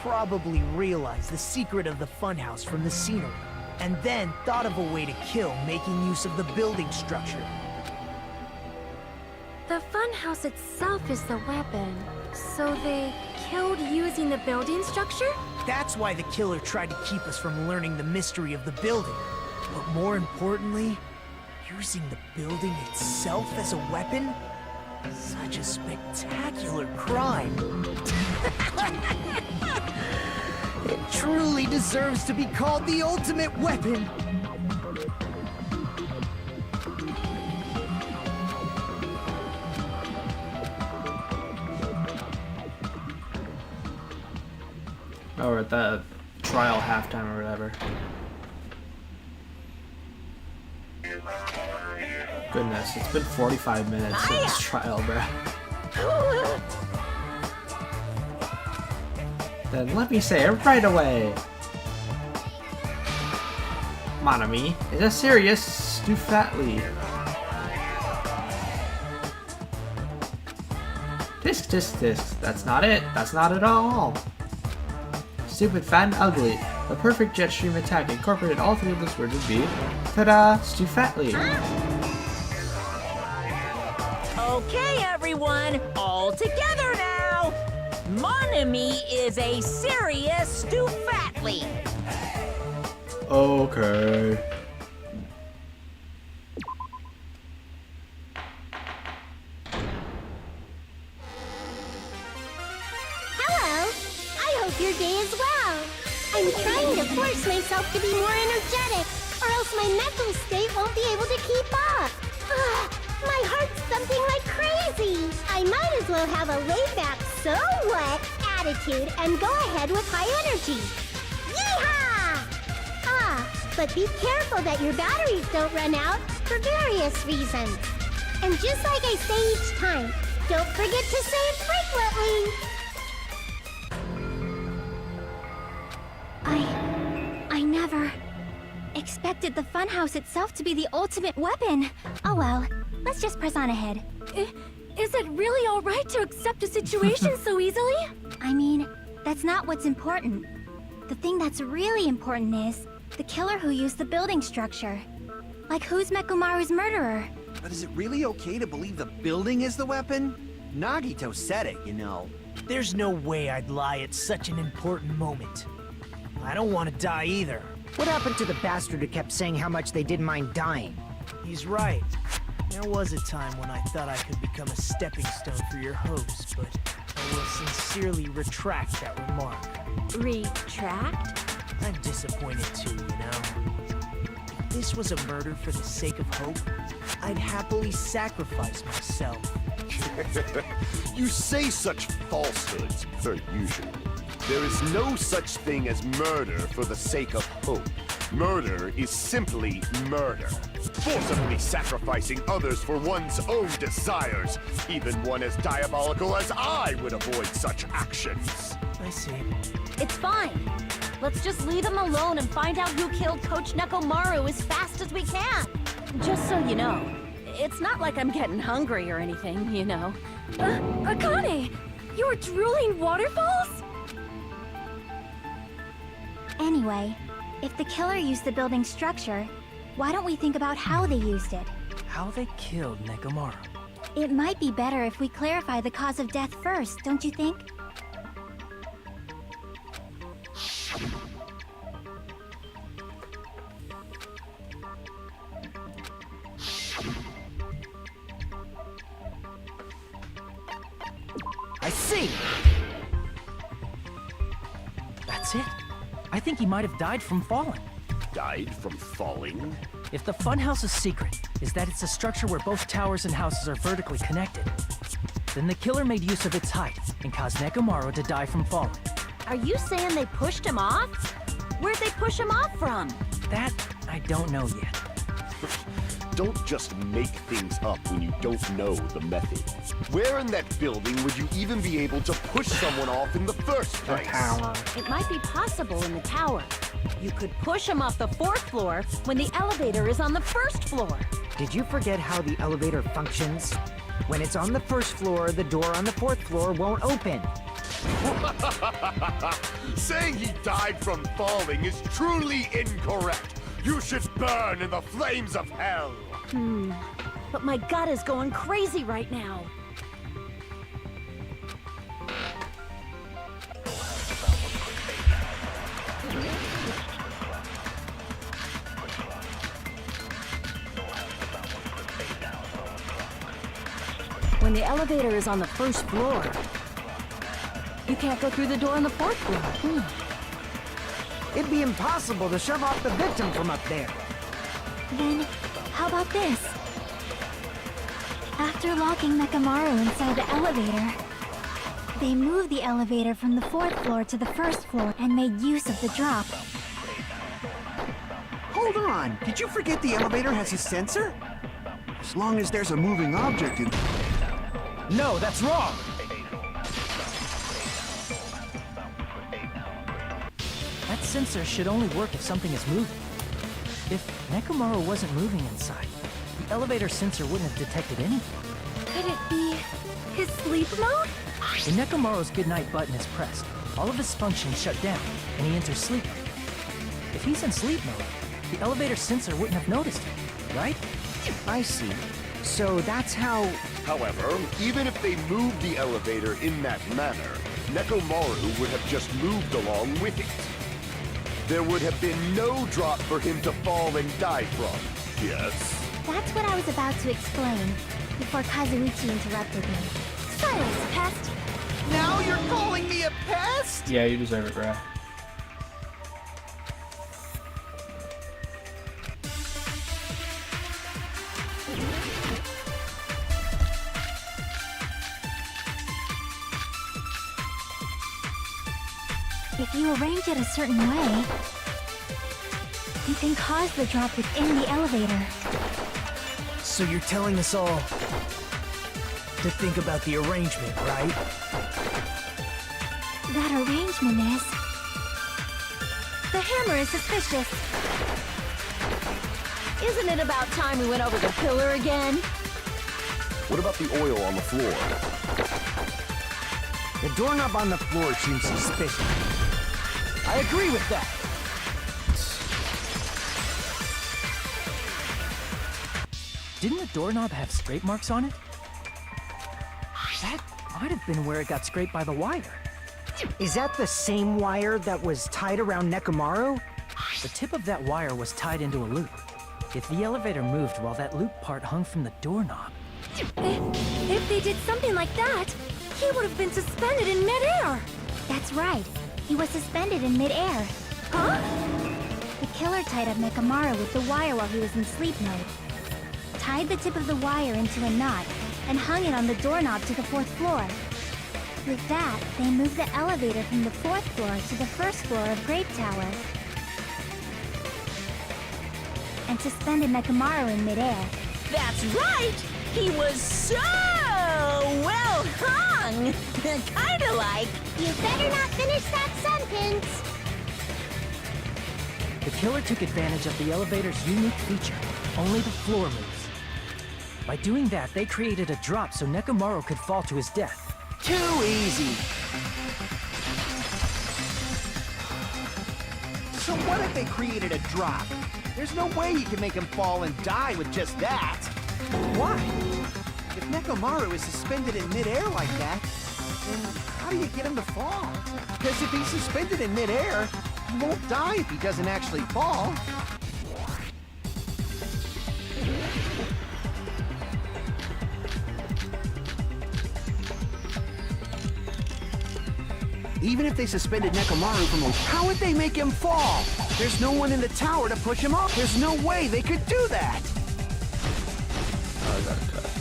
probably realized the secret of the Funhouse from the scenery, and then thought of a way to kill making use of the building structure. The funhouse itself is the weapon, so they killed using the building structure? That's why the killer tried to keep us from learning the mystery of the building. But more importantly, using the building itself as a weapon? Such a spectacular crime. It truly deserves to be called the ultimate weapon. Oh, we're at the trial halftime or whatever. Goodness, it's been 45 minutes of this trial, bro. Then let me say it right away. Mon ami, is that serious? Do fatly. Tisk tisk tisk. That's not it. That's not at all. Stupid, fat, and ugly. The perfect jet stream attack incorporated all three of those words would be ta-da, Stufatly. Okay, everyone, all together now. Mon ami is a serious Stufatly. Okay. Hello. I hope your day is well. I'm trying to force myself to be more energetic, or else my mental state won't be able to keep up. My heart's thumping like crazy. I might as well have a laid-back, so what attitude and go ahead with high energy. Yeehaw! But be careful that your batteries don't run out for various reasons. And just like I say each time, don't forget to say it frequently. I never expected the funhouse itself to be the ultimate weapon. Oh well, let's just press on ahead. Is it really alright to accept a situation so easily? I mean, that's not what's important. The thing that's really important is the killer who used the building structure. Like, who's Mekomaru's murderer? But is it really okay to believe the building is the weapon? Nagito said it, you know. There's no way I'd lie at such an important moment. I don't want to die either. What happened to the bastard who kept saying how much they didn't mind dying? He's right. There was a time when I thought I could become a stepping stone for your hopes, but I will sincerely retract that remark. Retract? I'm disappointed too, you know. If this was a murder for the sake of hope, I'd happily sacrifice myself. You say such falsehoods, per usual. There is no such thing as murder for the sake of hope. Murder is simply murder. Forcibly sacrificing others for one's own desires. Even one as diabolical as I would avoid such actions. I see. It's fine. Let's just leave him alone and find out who killed Coach Nekomaru as fast as we can. Just so you know, it's not like I'm getting hungry or anything, you know. Akane! You were drooling waterfalls? Anyway, if the killer used the building structure, why don't we think about how they used it? How they killed Nekomaru. It might be better if we clarify the cause of death first, don't you think? I see! That's it. I think he might have died from falling. Died from falling? If the funhouse's secret is that it's a structure where both towers and houses are vertically connected, then the killer made use of its height and caused Nekomaru to die from falling. Are you saying they pushed him off? Where'd they push him off from? That I don't know yet. Don't just make things up when you don't know the method. Where in that building would you even be able to push someone off in the first place? It might be possible in the tower. You could push him off the 4th floor when the elevator is on the 1st floor. Did you forget how the elevator functions? When it's on the 1st floor, the door on the 4th floor won't open. Saying he died from falling is truly incorrect. You should burn in the flames of hell. But my gut is going crazy right now. When the elevator is on the 1st floor, you can't go through the door on the 4th floor. It'd be impossible to shove off the victim from up there. Then, how about this? After locking Nekomaru inside the elevator, they moved the elevator from the 4th floor to the 1st floor and made use of the drop. Hold on, did you forget the elevator has a sensor? As long as there's a moving object in... No, that's wrong! That sensor should only work if something is moving. If Nekomaru wasn't moving inside, the elevator sensor wouldn't have detected anything. Could it be his sleep mode? When Nekomaru's goodnight button is pressed, all of his functions shut down, and he enters sleep mode. If he's in sleep mode, the elevator sensor wouldn't have noticed him, right? I see. So that's how... However, even if they moved the elevator in that manner, Nekomaru would have just moved along with it. There would have been no drop for him to fall and die from. Yes? That's what I was about to explain, before Kazuichi interrupted me. Silence, pest! Now you're calling me a pest? Yeah, you deserve it, bro. If you arrange it a certain way, you can cause the drop within the elevator. So you're telling us all to think about the arrangement, right? That arrangement is... The hammer is suspicious. Isn't it about time we went over the pillar again? What about the oil on the floor? The doorknob on the floor seems suspicious. I agree with that. Didn't the doorknob have scrape marks on it? That might have been where it got scraped by the wire. Is that the same wire that was tied around Nekomaru? The tip of that wire was tied into a loop. If the elevator moved while that loop part hung from the doorknob... If they did something like that, he would have been suspended in midair. That's right. He was suspended in midair. Huh? The killer tied up Nekomaru with the wire while he was in sleep mode. Tied the tip of the wire into a knot and hung it on the doorknob to the 4th floor. With that, they moved the elevator from the 4th floor to the 1st floor of Grape Tower. And suspended Nekomaru in midair. That's right! He was so well hung! Kinda like... You better not finish that sentence! The killer took advantage of the elevator's unique feature. Only the floor moves. By doing that, they created a drop so Nekomaru could fall to his death. Too easy. So what if they created a drop? There's no way you can make him fall and die with just that. Why? If Nekomaru is suspended in midair like that, then how do you get him to fall? Because if he's suspended in midair, he won't die if he doesn't actually fall. Even if they suspended Nekomaru from how would they make him fall? There's no one in the tower to push him off. There's no way they could do that. I got cuts.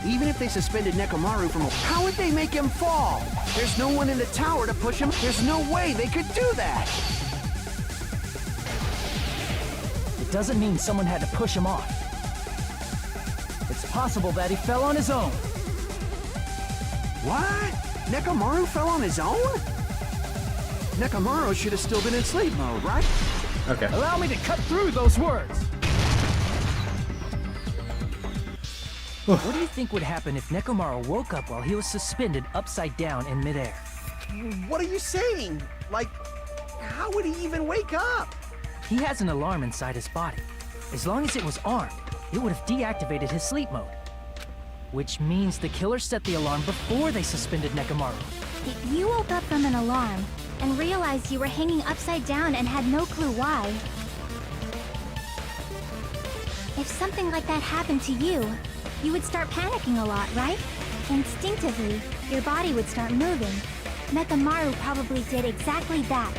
Even if they suspended Nekomaru from a... How would they make him fall? There's no one in the tower to push him. There's no way they could do that. It doesn't mean someone had to push him off. It's possible that he fell on his own. What? Nekomaru fell on his own? Nekomaru should have still been in sleep mode, right? Okay. Allow me to cut through those words. What do you think would happen if Nekomaru woke up while he was suspended upside down in midair? What are you saying? Like, how would he even wake up? He has an alarm inside his body. As long as it was armed, it would have deactivated his sleep mode. Which means the killer set the alarm before they suspended Nekomaru. You woke up from an alarm and realized you were hanging upside down and had no clue why. If something like that happened to you, you would start panicking a lot, right? Instinctively, your body would start moving. Nekomaru probably did exactly that.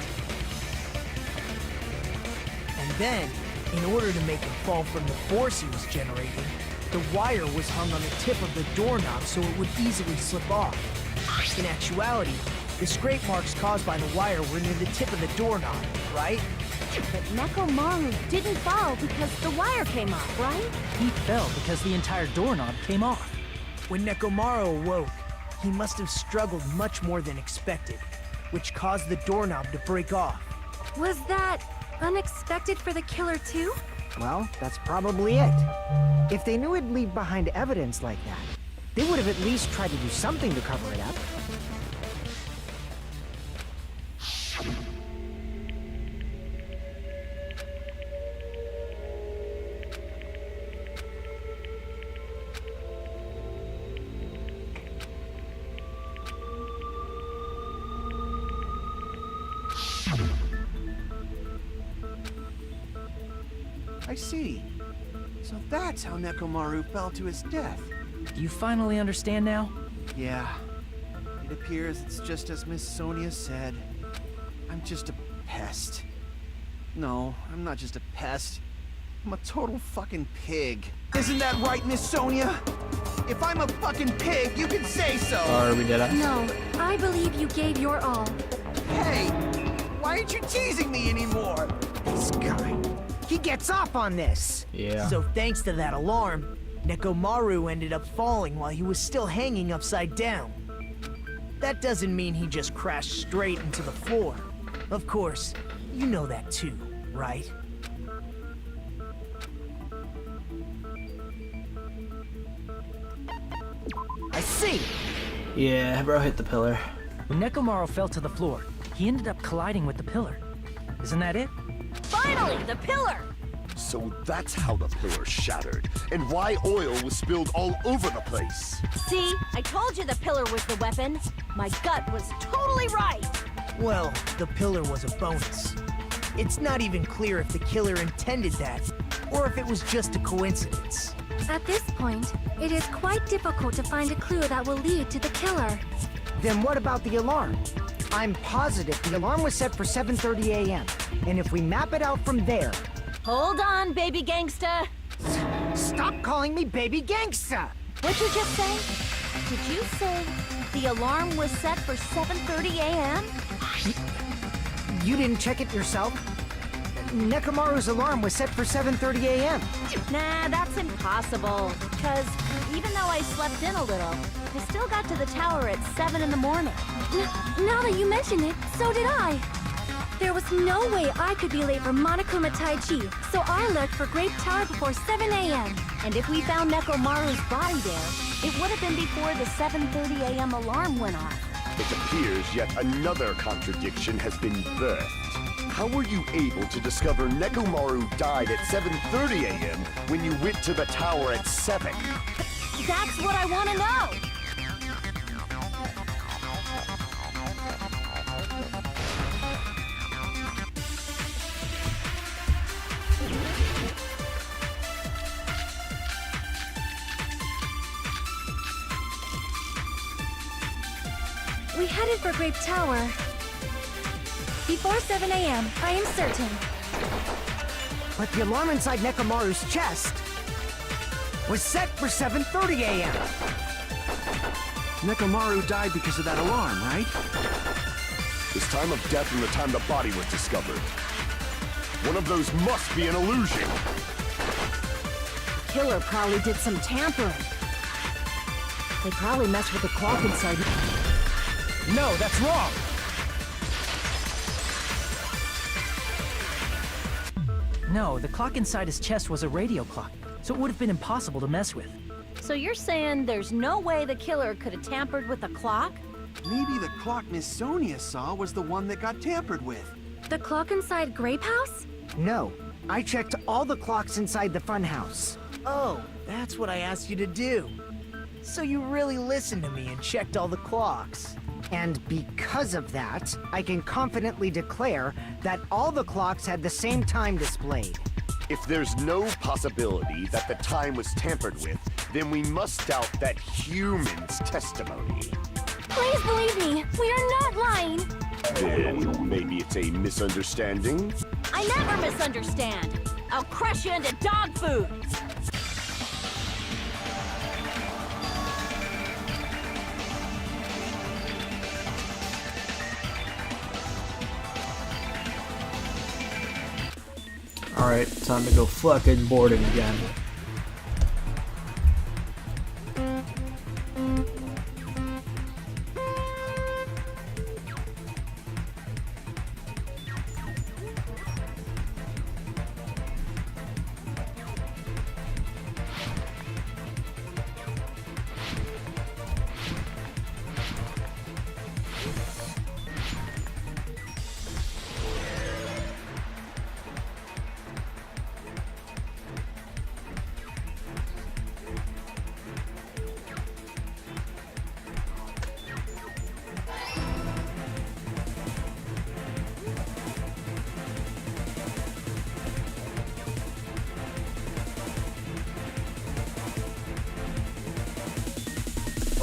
And then, in order to make him fall from the force he was generating, the wire was hung on the tip of the doorknob so it would easily slip off. In actuality, the scrape marks caused by the wire were near the tip of the doorknob, right? But Nekomaru didn't fall because the wire came off, right? He fell because the entire doorknob came off. When Nekomaru awoke, he must have struggled much more than expected, which caused the doorknob to break off. Was that unexpected for the killer too? Well, that's probably it. If they knew it'd leave behind evidence like that, they would have at least tried to do something to cover it up. I see. So that's how Nekomaru fell to his death. Do you finally understand now? Yeah. It appears it's just as Miss Sonia said. I'm just a pest. No, I'm not just a pest. I'm a total fucking pig. Isn't that right, Miss Sonia? If I'm a fucking pig, you can say so! Are we dead? No, I believe you gave your all. Hey! Why aren't you teasing me anymore? This guy, he gets off on this. Yeah. So thanks to that alarm, Nekomaru ended up falling while he was still hanging upside down. That doesn't mean he just crashed straight into the floor. Of course, you know that too, right? I see. Yeah, bro hit the pillar. When Nekomaru fell to the floor, he ended up colliding with the pillar. Isn't that it? Finally, the pillar! So that's how the pillar shattered, and why oil was spilled all over the place. See, I told you the pillar was the weapon. My gut was totally right. Well, the pillar was a bonus. It's not even clear if the killer intended that, or if it was just a coincidence. At this point, it is quite difficult to find a clue that will lead to the killer. Then what about the alarm? I'm positive the alarm was set for 7:30 a.m. And if we map it out from there... Hold on, baby gangsta. Stop calling me baby gangsta! What'd you just say? Did you say the alarm was set for 7:30 a.m.? You didn't check it yourself? Nekomaru's alarm was set for 7:30 a.m. Nah, that's impossible. Because even though I slept in a little, I still got to the tower at 7 in the morning. Now that you mention it, so did I. There was no way I could be late for Monokuma Taichi, so I left for Grape Tower before 7 a.m. And if we found Nekomaru's body there, it would have been before the 7:30 a.m. alarm went off. It appears yet another contradiction has been birthed. How were you able to discover Nekomaru died at 7:30 a.m. when you went to the tower at 7? That's what I want to know! We headed for Grape Tower. Before 7 a.m., I am certain. But the alarm inside Nekomaru's chest... was set for 7:30 a.m. Nekomaru died because of that alarm, right? His time of death and the time the body was discovered. One of those must be an illusion. The killer probably did some tampering. They probably messed with the clock inside. No, that's wrong! No, the clock inside his chest was a radio clock, so it would have been impossible to mess with. So you're saying there's no way the killer could have tampered with the clock? Maybe the clock Miss Sonia saw was the one that got tampered with. The clock inside Grape House? No, I checked all the clocks inside the funhouse. Oh, that's what I asked you to do. So you really listened to me and checked all the clocks. And because of that, I can confidently declare that all the clocks had the same time displayed. If there's no possibility that the time was tampered with, then we must doubt that human's testimony. Please believe me, we are not lying. Then maybe it's a misunderstanding? I never misunderstand. I'll crush you into dog food. Alright, time to go fucking boarding again.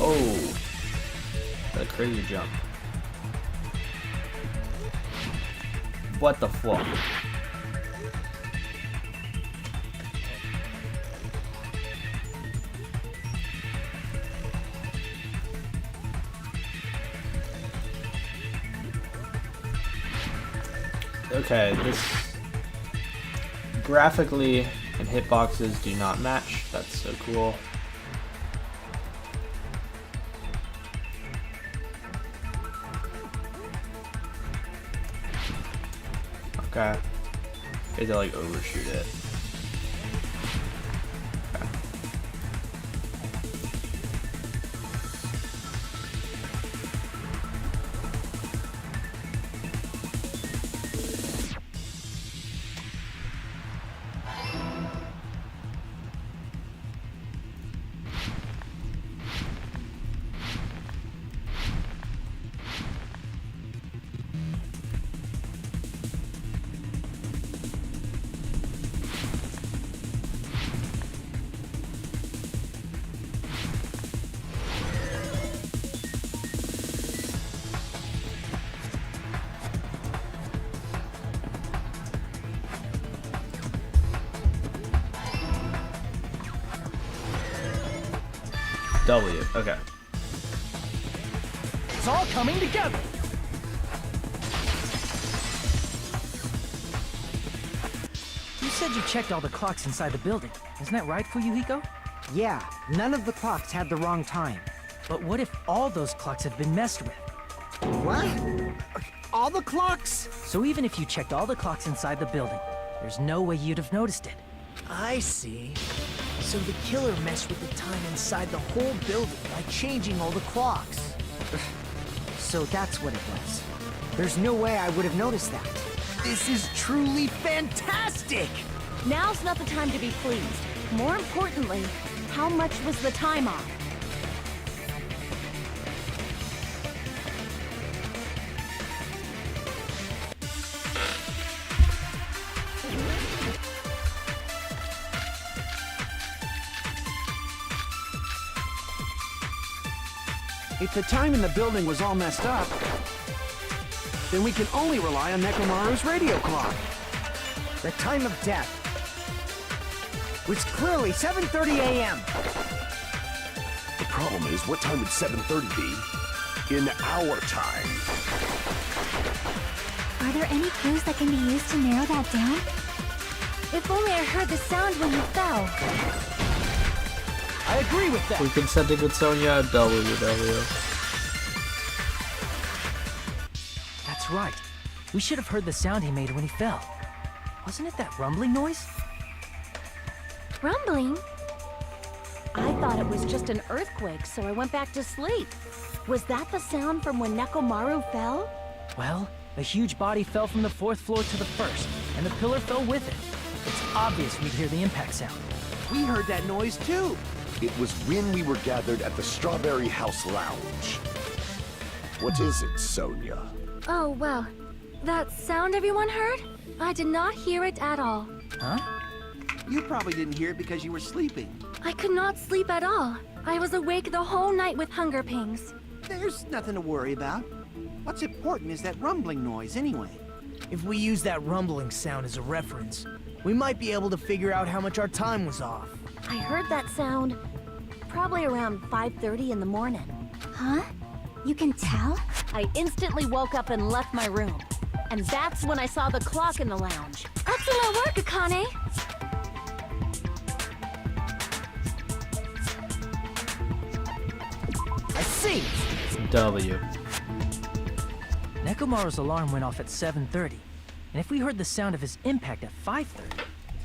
Oh, that crazy jump. What the fuck? Okay, this graphically and hitboxes do not match. That's so cool. Okay. You had to like overshoot it. Okay. W. Okay. It's all coming together! You said you checked all the clocks inside the building. Isn't that right, Fuyuhiko? Yeah, none of the clocks had the wrong time. But what if all those clocks have been messed with? What? All the clocks? So even if you checked all the clocks inside the building, there's no way you'd have noticed it. I see. So the killer messed with the time inside the whole building by changing all the clocks. So that's what it was. There's no way I would have noticed that. This is truly fantastic! Now's not the time to be pleased. More importantly, how much was the time off? If the time in the building was all messed up, then we can only rely on Nekomaru's radio clock. The time of death. It's clearly 7:30 a.m. The problem is, what time would 7:30 be in our time? Are there any clues that can be used to narrow that down? If only I heard the sound when you fell. I agree with that. We're consenting with Sonia. W. That's right. We should have heard the sound he made when he fell. Wasn't it that rumbling noise? Rumbling? I thought it was just an earthquake, so I went back to sleep. Was that the sound from when Nekomaru fell? Well, a huge body fell from the 4th floor to the 1st, and the pillar fell with it. It's obvious we'd hear the impact sound. We heard that noise too. It was when we were gathered at the Strawberry House Lounge. What is it, Sonia? Oh, well. That sound everyone heard? I did not hear it at all. Huh? You probably didn't hear it because you were sleeping. I could not sleep at all. I was awake the whole night with hunger pangs. There's nothing to worry about. What's important is that rumbling noise anyway. If we use that rumbling sound as a reference, we might be able to figure out how much our time was off. I heard that sound probably around 5:30 in the morning. Huh? You can tell? I instantly woke up and left my room. And that's when I saw the clock in the lounge. Excellent work, Akane! I see! W. Nekomaru's alarm went off at 7:30, and if we heard the sound of his impact at 5:30,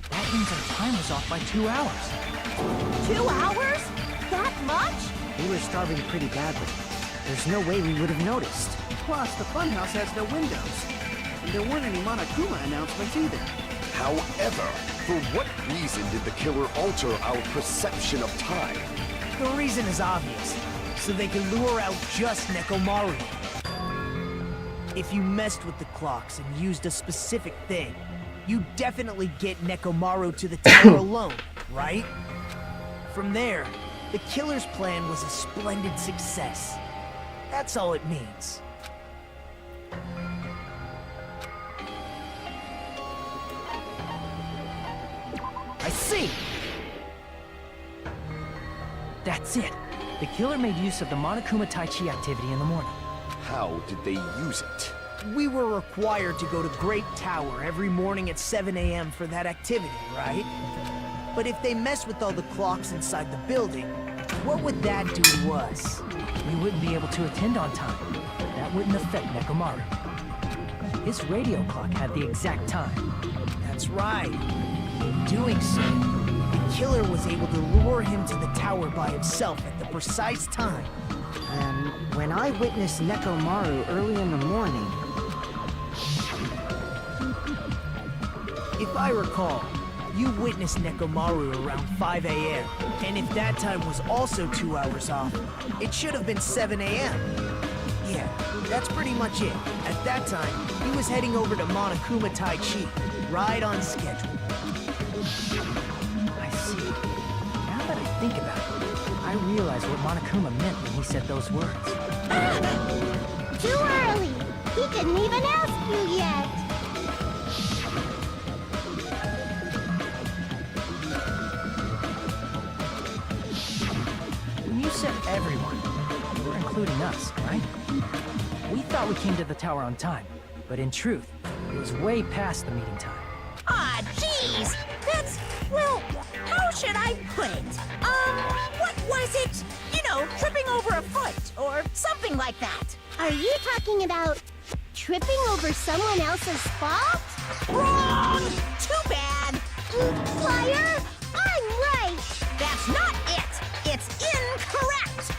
that means our time was off by 2 hours. 2 hours? That much? We were starving pretty badly. There's no way we would have noticed. Plus, the funhouse has no windows. And there weren't any Monokuma announcements either. However, for what reason did the killer alter our perception of time? The reason is obvious. So they can lure out just Nekomaru. If you messed with the clocks and used a specific thing, you definitely get Nekomaru to the tower alone, right? From there, the killer's plan was a splendid success. That's all it means. I see! That's it. The killer made use of the Monokuma Tai Chi activity in the morning. How did they use it? We were required to go to Great Tower every morning at 7 a.m. for that activity, right? But if they mess with all the clocks inside the building, what would that do to us? We wouldn't be able to attend on time. That wouldn't affect Nekomaru. His radio clock had the exact time. That's right. In doing so, the killer was able to lure him to the tower by himself at the precise time. And when I witnessed Nekomaru early in the morning... If I recall, you witnessed Nekomaru around 5 a.m. And if that time was also 2 hours off, it should have been 7 a.m. Yeah, that's pretty much it. At that time, he was heading over to Monokuma Tai Chi, right on schedule. I see. Now that I think about it, I realize what Monokuma meant when he said those words. Too early! He didn't even ask you yet! When you said everyone, you were including us, right? We thought we came to the tower on time, but in truth, it was way past the meeting time. Ah, jeez! That's, well, how should I put it? What was it? You know, tripping over a foot, or something like that. Are you talking about tripping over someone else's fault? Wrong! Too bad! Liar! I'm right! That's not it! It's incorrect!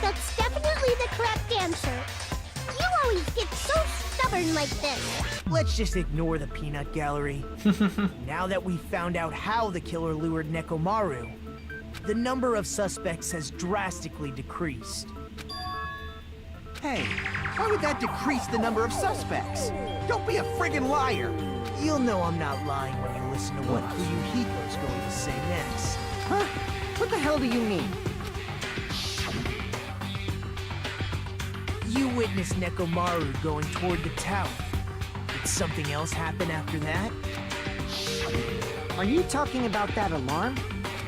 That's definitely the correct answer. You always get so stubborn like this. Let's just ignore the peanut gallery. Now that we've found out how the killer lured Nekomaru, the number of suspects has drastically decreased. Hey, why would that decrease the number of suspects? Don't be a friggin' liar! You'll know I'm not lying when you listen to what Fuyuhiko's going to say next. Huh? What the hell do you mean? You witnessed Nekomaru going toward the tower. Did something else happen after that? Are you talking about that alarm?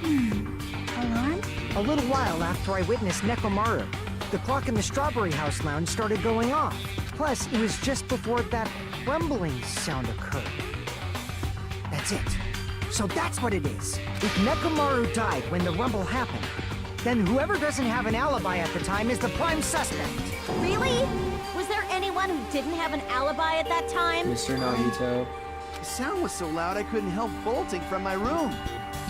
Alarm? A little while after I witnessed Nekomaru, the clock in the Strawberry House lounge started going off. Plus, it was just before that rumbling sound occurred. That's it. So that's what it is. If Nekomaru died when the rumble happened, then whoever doesn't have an alibi at the time is the prime suspect. Really? Was there anyone who didn't have an alibi at that time? Mr. Nagito. The sound was so loud I couldn't help bolting from my room.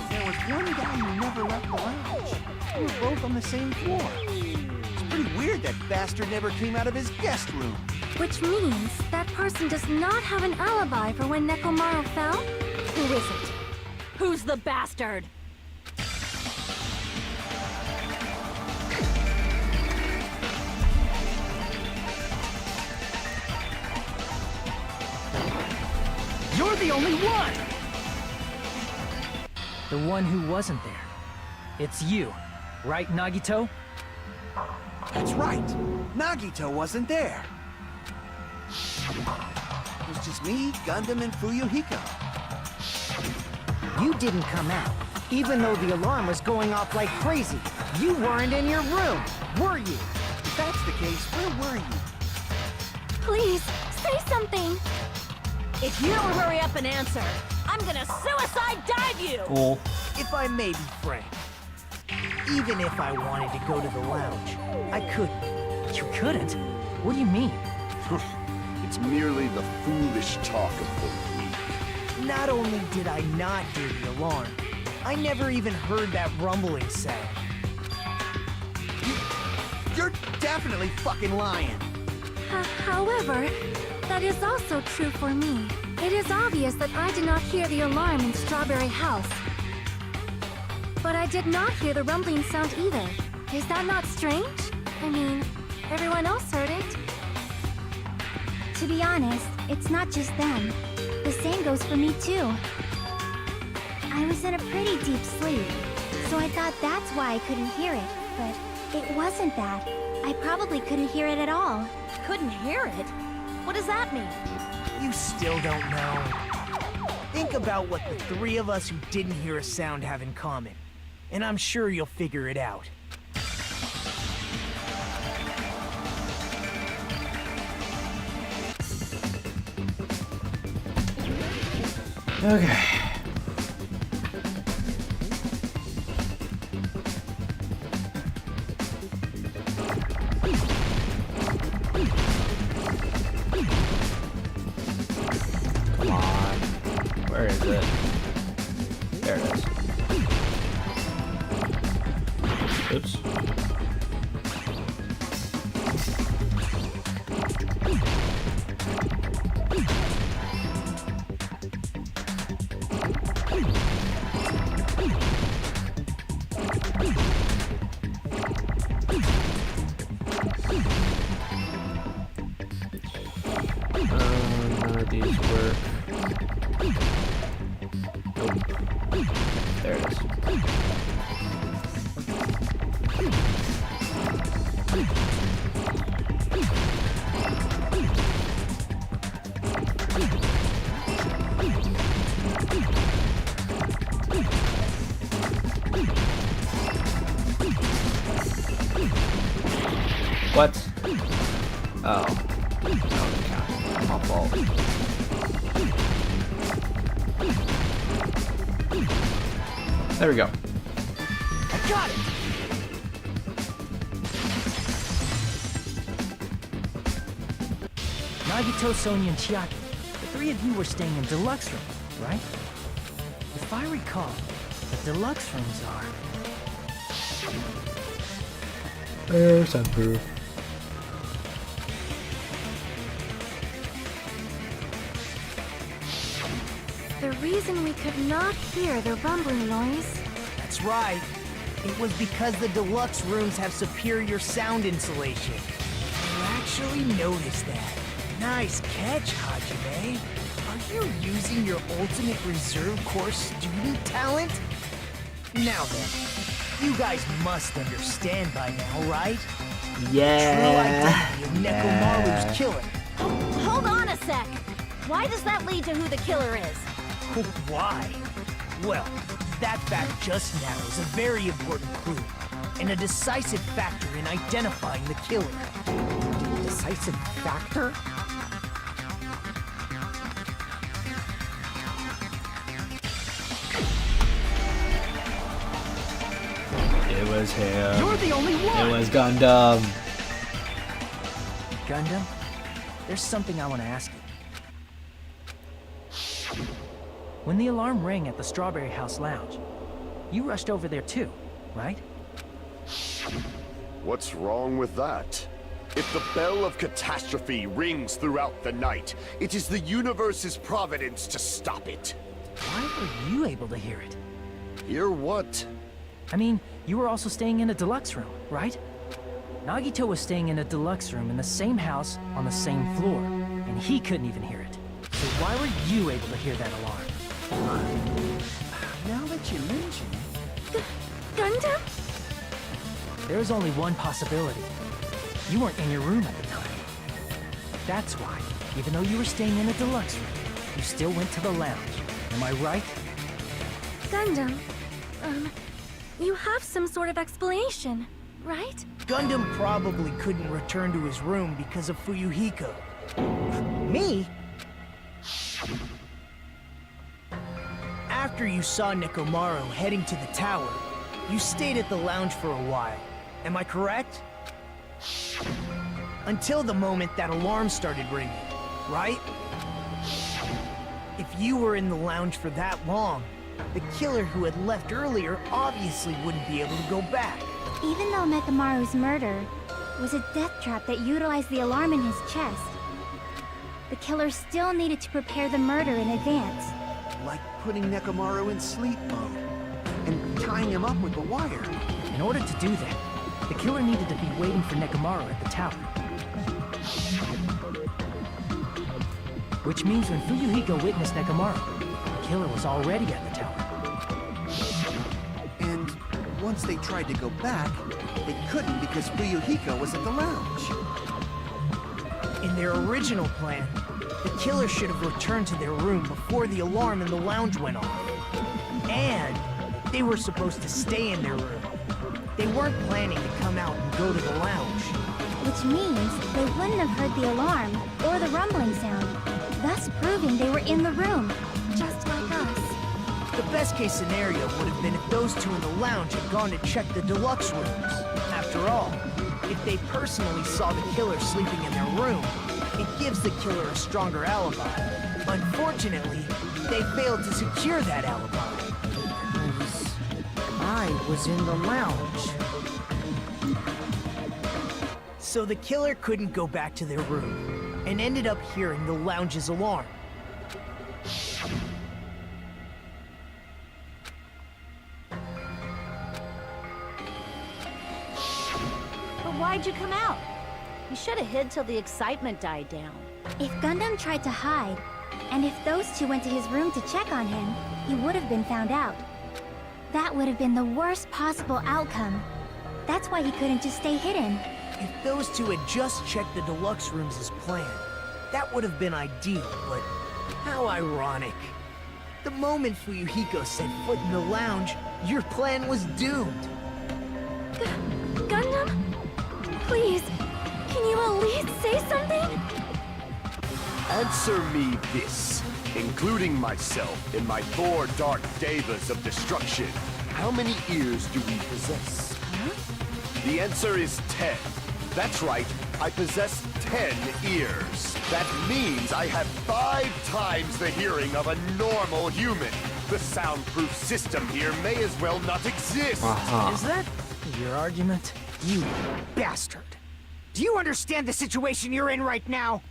There was one guy who never left the lounge. We were both on the same floor. It's pretty weird that bastard never came out of his guest room. Which means that person does not have an alibi for when Nekomaru fell? Who is it? Who's the bastard? You're the only one! The one who wasn't there. It's you, right, Nagito? That's right. Nagito wasn't there. It was just me, Gundam, and Fuyuhiko. You didn't come out, even though the alarm was going off like crazy. You weren't in your room, were you? If that's the case, where were you? Please, say something! If you don't hurry up and answer, I'm gonna suicide dive you! Cool. If I may be frank, even if I wanted to go to the lounge, I couldn't. You couldn't? What do you mean? It's merely the foolish talk of the weak. Not only did I not hear the alarm, I never even heard that rumbling sound. You're definitely fucking lying. However, that is also true for me. It is obvious that I did not hear the alarm in Strawberry House. But I did not hear the rumbling sound either. Is that not strange? I mean, everyone else heard it. To be honest, it's not just them. The same goes for me too. I was in a pretty deep sleep, so I thought that's why I couldn't hear it. But it wasn't that. I probably couldn't hear it at all. Couldn't hear it? What does that mean? You still don't know. Think about what the three of us who didn't hear a sound have in common, and I'm sure you'll figure it out. Okay. Come on. Where is it? There it is. Oops. None of these work. Nope. There it is. What? Oh. No, it doesn't count. My fault. There we go. I got it! Nagito, Sonia, and Chiaki, the three of you were staying in deluxe rooms, right? If I recall, the deluxe rooms are... Soundproof. The reason we could not hear the rumbling noise... That's right. It was because the deluxe rooms have superior sound insulation. You actually noticed that. Nice catch, Hajime. Are you using your ultimate reserve corps student talent? Now then, you guys must understand by now, right? Yeah. True identity of Nekomaru's killer. Hold on a sec. Why does that lead to who the killer is? Why? Well, that fact just now is a very important clue, and a decisive factor in identifying the killer. Decisive factor? It was him. You're the only one! It was Gundam. Gundam, there's something I want to ask you. When the alarm rang at the Strawberry House Lounge, you rushed over there too, right? What's wrong with that? If the bell of catastrophe rings throughout the night, it is the universe's providence to stop it. Why were you able to hear it? Hear what? I mean, you were also staying in a deluxe room, right? Nagito was staying in a deluxe room in the same house on the same floor, and he couldn't even hear it. So why were you able to hear that alarm? Now that you mention it... Gundam? There is only one possibility. You weren't in your room at the time. That's why, even though you were staying in a deluxe room, you still went to the lounge. Am I right? Gundam, you have some sort of explanation, right? Gundam probably couldn't return to his room because of Fuyuhiko. Me? After you saw Nekomaru heading to the tower, you stayed at the lounge for a while. Am I correct? Until the moment that alarm started ringing, right? If you were in the lounge for that long, the killer who had left earlier obviously wouldn't be able to go back. Even though Nekomaru's murder was a death trap that utilized the alarm in his chest, the killer still needed to prepare the murder in advance. Like putting Nekomaru in sleep mode and tying him up with the wire. In order to do that, the killer needed to be waiting for Nekomaru at the tower. Which means when Fuyuhiko witnessed Nekomaru, the killer was already at the tower. And once they tried to go back, they couldn't because Fuyuhiko was at the lounge. In their original plan, the killer should have returned to their room before the alarm in the lounge went off. And they were supposed to stay in their room. They weren't planning to come out and go to the lounge. Which means they wouldn't have heard the alarm or the rumbling sound, thus proving they were in the room, just like us. The best case scenario would have been if those two in the lounge had gone to check the deluxe rooms. After all, if they personally saw the killer sleeping in their room, it gives the killer a stronger alibi. Unfortunately, they failed to secure that alibi. I was in the lounge. So the killer couldn't go back to their room, and ended up hearing the lounge's alarm. But why'd you come out? You should have hid till the excitement died down. If Gundam tried to hide, and if those two went to his room to check on him, he would have been found out. That would have been the worst possible outcome. That's why he couldn't just stay hidden. If those two had just checked the deluxe rooms as planned, that would have been ideal, but how ironic. The moment Fuyuhiko set foot in the lounge, your plan was doomed. Gundam? Please, can you at least say something? Answer me this, including myself in my 4 dark devas of destruction. How many ears do we possess? Huh? The answer is 10. That's right, I possess 10 ears. That means I have 5 times the hearing of a normal human. The soundproof system here may as well not exist. Is that your argument? You bastard! Do you understand the situation you're in right now?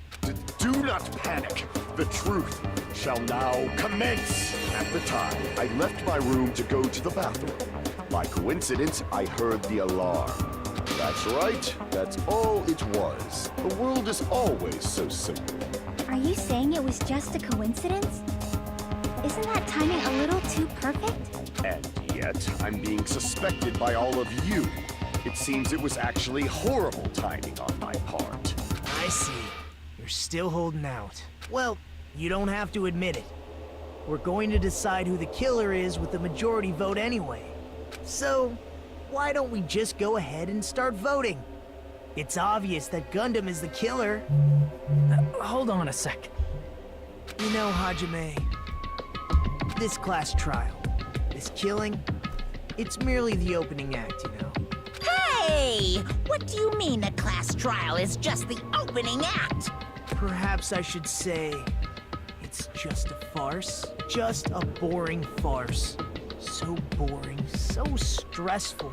Do not panic. The truth shall now commence. At the time, I left my room to go to the bathroom. By coincidence, I heard the alarm. That's right. That's all it was. The world is always so simple. Are you saying it was just a coincidence? Isn't that timing a little too perfect? And yet, I'm being suspected by all of you. It seems it was actually horrible timing on my part. I see. You're still holding out. Well, you don't have to admit it. We're going to decide who the killer is with the majority vote anyway. So, why don't we just go ahead and start voting? It's obvious that Gundam is the killer. Hold on a sec. You know, Hajime, this class trial, this killing, it's merely the opening act, you know. Hey! What do you mean a class trial is just the opening act? Perhaps I should say, it's just a farce. Just a boring farce. So boring, so stressful.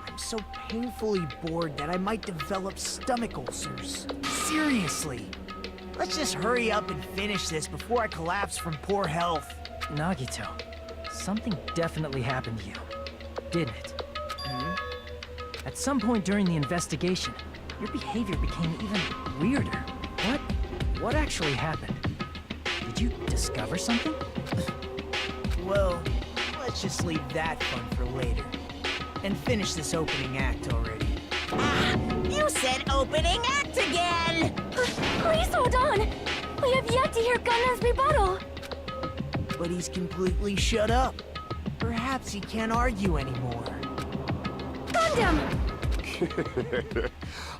I'm so painfully bored that I might develop stomach ulcers. Seriously. Let's just hurry up and finish this before I collapse from poor health. Nagito, something definitely happened to you, didn't it? At some point during the investigation, your behavior became even weirder. What actually happened? Did you discover something? Well, let's just leave that fun for later. And finish this opening act already. You said opening act again! Please hold on! We have yet to hear Gundam's rebuttal! But he's completely shut up. Perhaps he can't argue anymore. Gundam!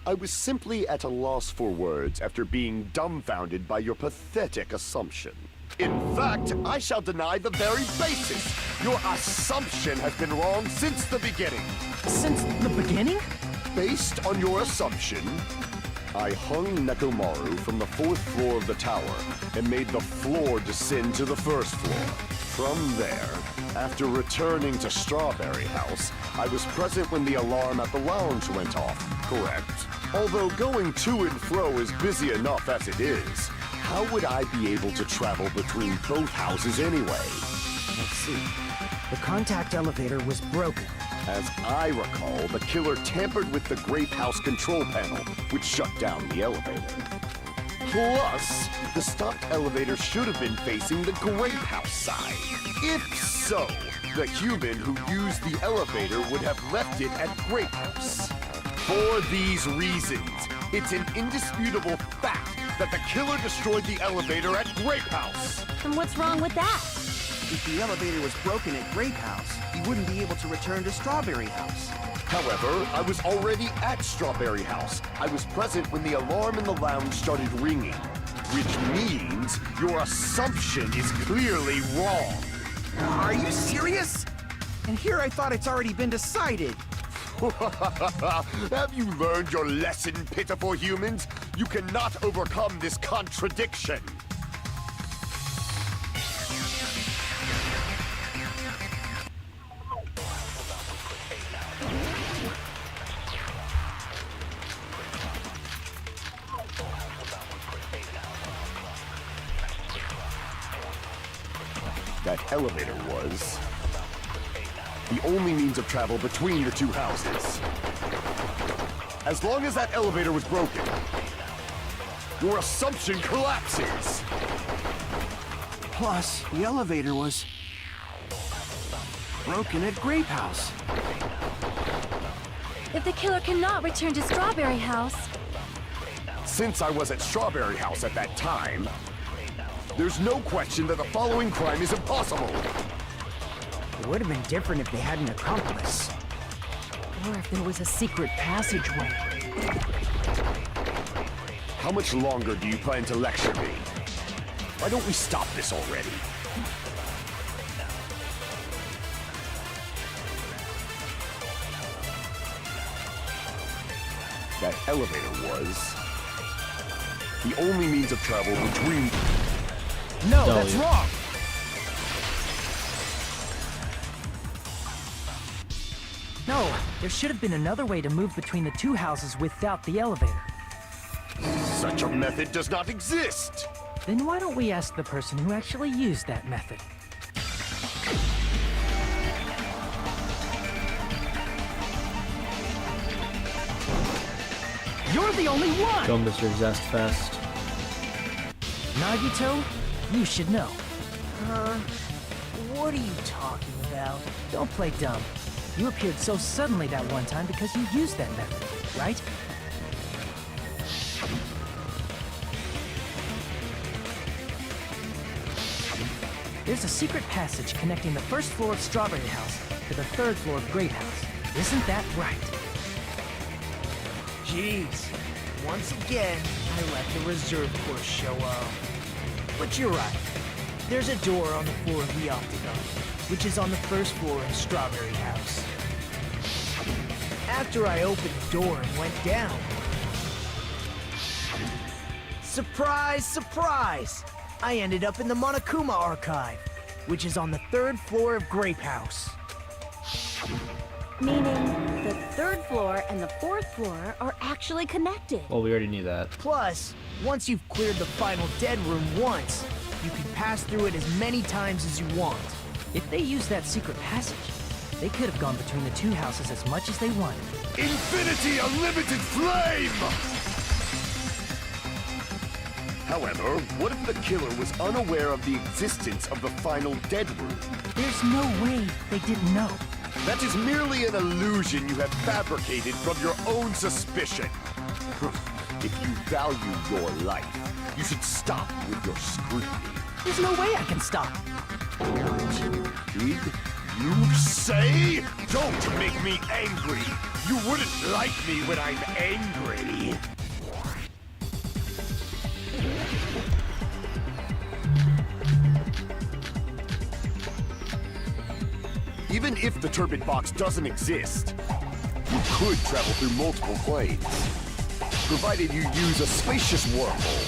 I was simply at a loss for words after being dumbfounded by your pathetic assumption. In fact, I shall deny the very basis. Your assumption has been wrong since the beginning. Since the beginning? Based on your assumption, I hung Nekomaru from the 4th floor of the tower and made the floor descend to the 1st floor. From there, after returning to Strawberry House, I was present when the alarm at the lounge went off, correct? Although going to and fro is busy enough as it is, how would I be able to travel between both houses anyway? Let's see. The contact elevator was broken. As I recall, the killer tampered with the Grape House control panel, which shut down the elevator. Plus, the stopped elevator should have been facing the Grape House side. If so, the human who used the elevator would have left it at Grape House. For these reasons, it's an indisputable fact that the killer destroyed the elevator at Grape House. And what's wrong with that? If the elevator was broken at Grape House, he wouldn't be able to return to Strawberry House. However, I was already at Strawberry House. I was present when the alarm in the lounge started ringing, which means your assumption is clearly wrong. Are you serious? And here I thought it's already been decided. Have you learned your lesson, pitiful humans? You cannot overcome this contradiction. That elevator was the only means of travel between the two houses. As long as that elevator was broken, your assumption collapses. Plus, the elevator was broken at Grape House. If the killer cannot return to Strawberry House... Since I was at Strawberry House at that time, there's no question that the following crime is impossible. It would have been different if they had an accomplice. Or if there was a secret passageway. How much longer do you plan to lecture me? Why don't we stop this already? That elevator was the only means of travel between... No, that's wrong! No, there should have been another way to move between the two houses without the elevator. Such a method does not exist! Then why don't we ask the person who actually used that method? You're the only one! Go, Mr. Zestfest. Nagito, you should know. What are you talking about? Don't play dumb. You appeared so suddenly that one time because you used that method, right? There's a secret passage connecting the first floor of Strawberry House to the third floor of Grape House. Isn't that right? Jeez. Once again, I let the reserve course show up. But you're right. There's a door on the floor of the Octagon, which is on the first floor in Strawberry House. After I opened the door and went down... Surprise, surprise! I ended up in the Monokuma Archive, which is on the third floor of Grape House. Meaning, the third floor and the fourth floor are actually connected. Well, we already knew that. Plus, once you've cleared the final dead room once, you can pass through it as many times as you want. If they used that secret passage, they could have gone between the two houses as much as they wanted. Infinity Unlimited Flame! However, what if the killer was unaware of the existence of the final dead room? There's no way they didn't know. That is merely an illusion you have fabricated from your own suspicion. If you value your life, you should stop with your screaming. There's no way I can stop. Did you say? Don't make me angry. You wouldn't like me when I'm angry. Even if the turbid box doesn't exist, you could travel through multiple planes, provided you use a spacious wormhole.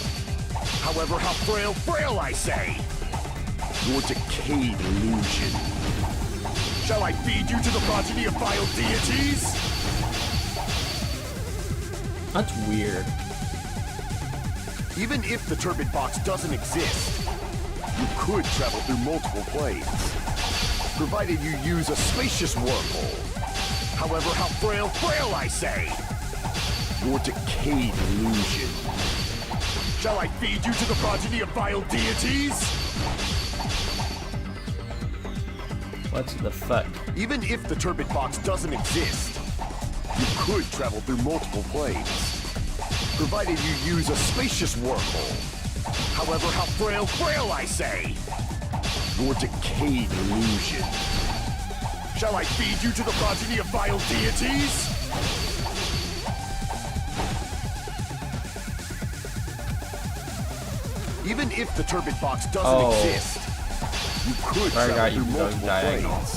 However, how frail I say! Your decayed illusion. Shall I feed you to the progeny of vile deities? That's weird. Even if the turbid box doesn't exist, you could travel through multiple planes, provided you use a spacious wormhole. However, how frail I say! Your decayed illusion. Shall I feed you to the progeny of vile deities? What the fuck? Even if the turbid box doesn't exist, you could travel through multiple planes, provided you use a spacious wormhole. However, how frail I say! Your decayed illusion. Shall I feed you to the progeny of vile deities? Even if the turbid box doesn't exist, you could travel through multiple planes,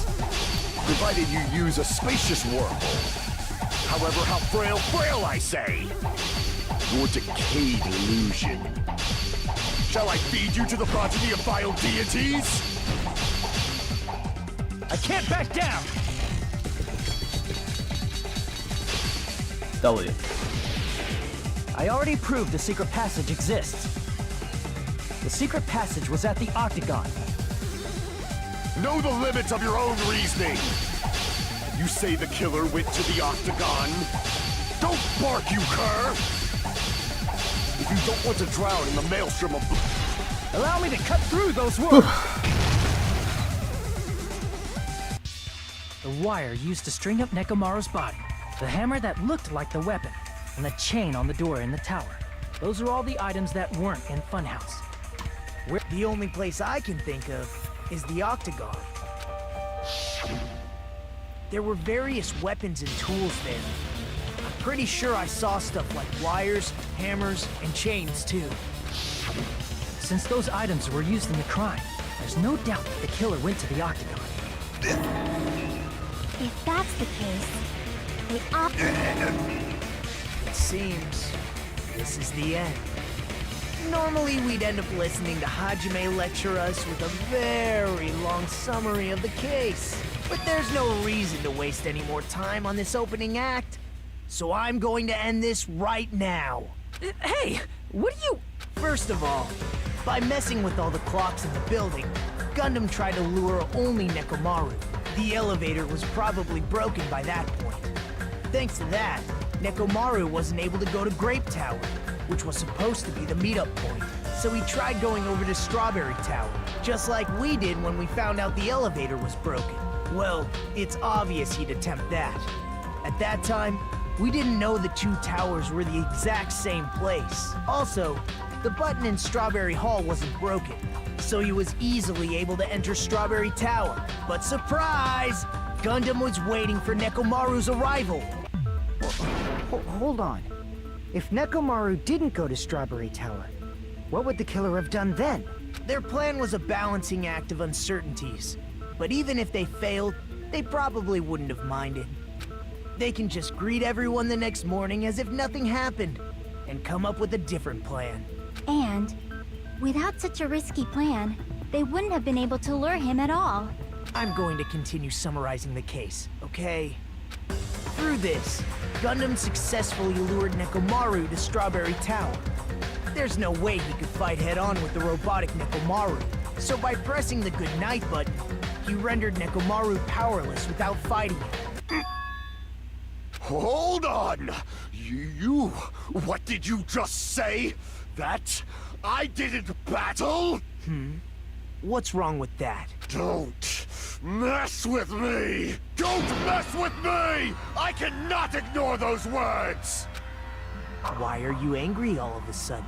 provided you use a spacious wormhole. However, how frail I say! Your decayed illusion. Shall I feed you to the progeny of vile deities? I can't back down! W. I already proved the secret passage exists. The secret passage was at the Octagon. Know the limits of your own reasoning! You say the killer went to the Octagon? Don't bark, you cur! If you don't want to drown in the maelstrom of... Allow me to cut through those words! The wire used to string up Nekomaru's body, the hammer that looked like the weapon, and the chain on the door in the tower. Those are all the items that weren't in Funhouse. The only place I can think of is the Octagon. There were various weapons and tools there. I'm pretty sure I saw stuff like wires, hammers, and chains too. Since those items were used in the crime, there's no doubt that the killer went to the Octagon. If that's the case, It seems this is the end. Normally we'd end up listening to Hajime lecture us with a very long summary of the case. But there's no reason to waste any more time on this opening act. So I'm going to end this right now. Hey, what are you... First of all, by messing with all the clocks in the building, Gundam tried to lure only Nekomaru. The elevator was probably broken by that point. Thanks to that, Nekomaru wasn't able to go to Grape Tower, which was supposed to be the meetup point. So he tried going over to Strawberry Tower, just like we did when we found out the elevator was broken. Well, it's obvious he'd attempt that. At that time, we didn't know the two towers were the exact same place. Also, The button in Strawberry Hall wasn't broken, so he was easily able to enter Strawberry Tower. But surprise! Gundam was waiting for Nekomaru's arrival. Hold on. If Nekomaru didn't go to Strawberry Tower, what would the killer have done then? Their plan was a balancing act of uncertainties. But even if they failed, they probably wouldn't have minded. They can just greet everyone the next morning as if nothing happened, and come up with a different plan. And without such a risky plan, they wouldn't have been able to lure him at all. I'm going to continue summarizing the case, okay? Through this, Gundam successfully lured Nekomaru to Strawberry Tower. There's no way he could fight head-on with the robotic Nekomaru, so by pressing the goodnight button, he rendered Nekomaru powerless without fighting him. Hold on! You... What did you just say? That I didn't battle? What's wrong with that? Don't mess with me! Don't mess with me! I cannot ignore those words! Why are you angry all of a sudden?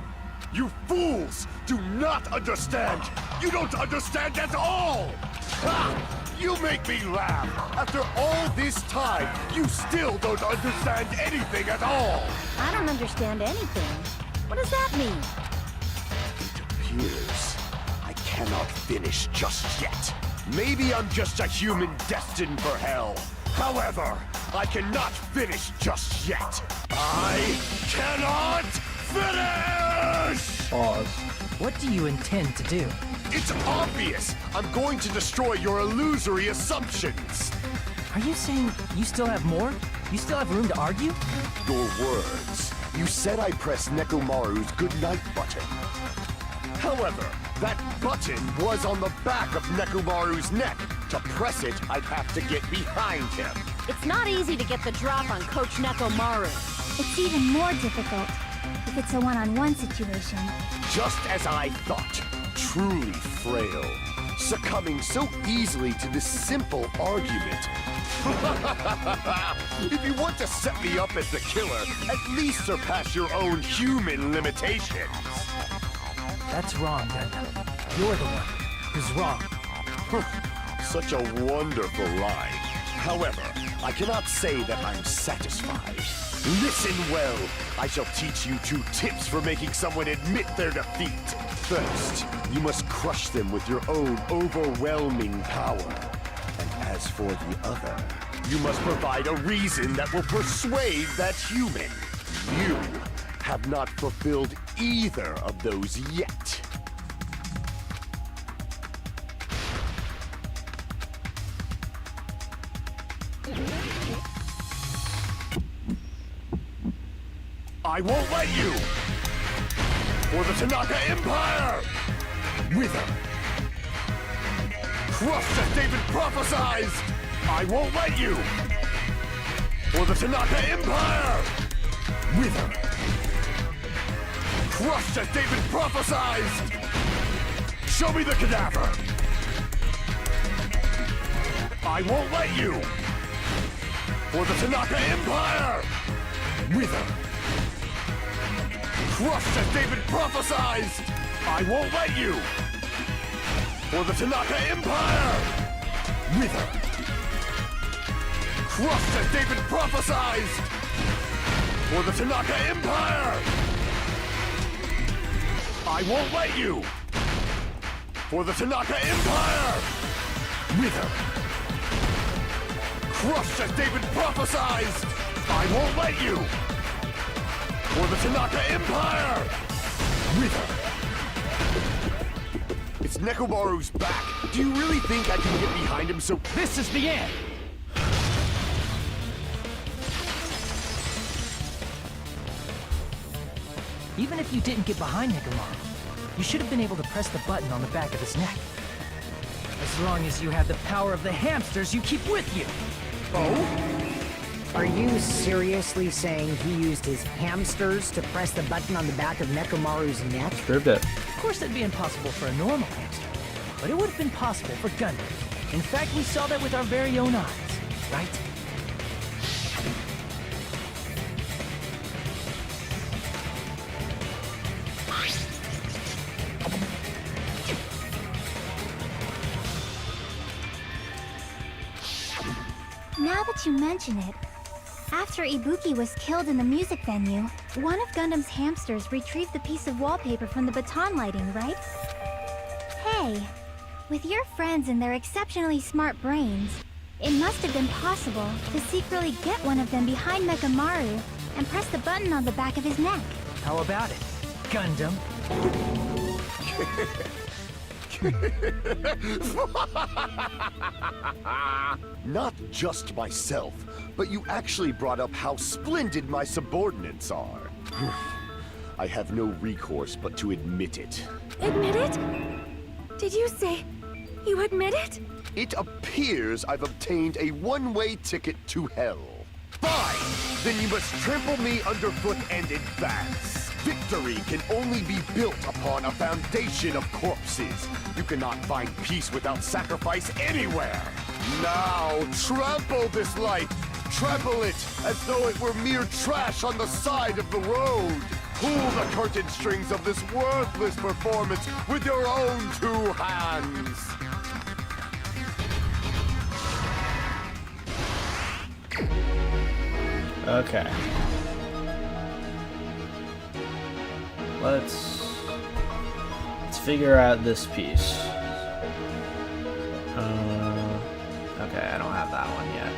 You fools do not understand! You don't understand at all! Ha! You make me laugh! After all this time, you still don't understand anything at all! I don't understand anything. What does that mean? It appears I cannot finish just yet. Maybe I'm just a human destined for hell. However, I cannot finish just yet. I cannot finish! Pause. What do you intend to do? It's obvious! I'm going to destroy your illusory assumptions! Are you saying you still have more? You still have room to argue? Your words. You said I pressed Nekomaru's goodnight button. However, that button was on the back of Nekomaru's neck. To press it, I'd have to get behind him. It's not easy to get the drop on Coach Nekomaru. It's even more difficult if it's a one-on-one situation. Just as I thought. Truly frail. Succumbing so easily to this simple argument. If you want to set me up as the killer, at least surpass your own human limitations. That's wrong, Gundam. You're the one who's wrong. Such a wonderful line. However, I cannot say that I'm satisfied. Listen well. I shall teach you 2 tips for making someone admit their defeat. First, you must crush them with your own overwhelming power. And as for the other, you must provide a reason that will persuade that human. You have not fulfilled either of those yet. I won't let you! For the Tanaka Empire! Wither! Crushed as David prophesied! I won't let you! For the Tanaka Empire! Wither! Crushed as David prophesied! Show me the cadaver! I won't let you! For the Tanaka Empire! Wither! Crushed as David prophesied! I won't let you! For the Tanaka Empire! Wither! Crushed as David prophesied! For the Tanaka Empire! I won't let you! For the Tanaka Empire! Wither! Crushed as David prophesied! I won't let you! For the Tanaka Empire! Wither! It's Nekomaru's back. Do you really think I can get behind him so... This is the end! Even if you didn't get behind Nekomaru, you should have been able to press the button on the back of his neck. As long as you have the power of the hamsters you keep with you. Oh? Are you seriously saying he used his hamsters to press the button on the back of Nekomaru's neck? Proved it. Of course that'd be impossible for a normal hamster, but it would have been possible for Gundam. In fact, we saw that with our very own eyes, right? that you mention it, after Ibuki was killed in the music venue, one of Gundam's hamsters retrieved the piece of wallpaper from the baton lighting, right? Hey, with your friends and their exceptionally smart brains, it must have been possible to secretly get one of them behind Mekamaru and press the button on the back of his neck. How about it, Gundam? Not just myself, but you actually brought up how splendid my subordinates are. I have no recourse but to admit it. Admit it? Did you say you admit it? It appears I've obtained a one-way ticket to hell. Fine! Then you must trample me underfoot and advance. Victory can only be built upon a foundation of corpses. You cannot find peace without sacrifice anywhere. Now, trample this life. Trample it as though it were mere trash on the side of the road. Pull the curtain strings of this worthless performance with your own two hands. Okay. Let's figure out this piece. Okay, I don't have that one yet.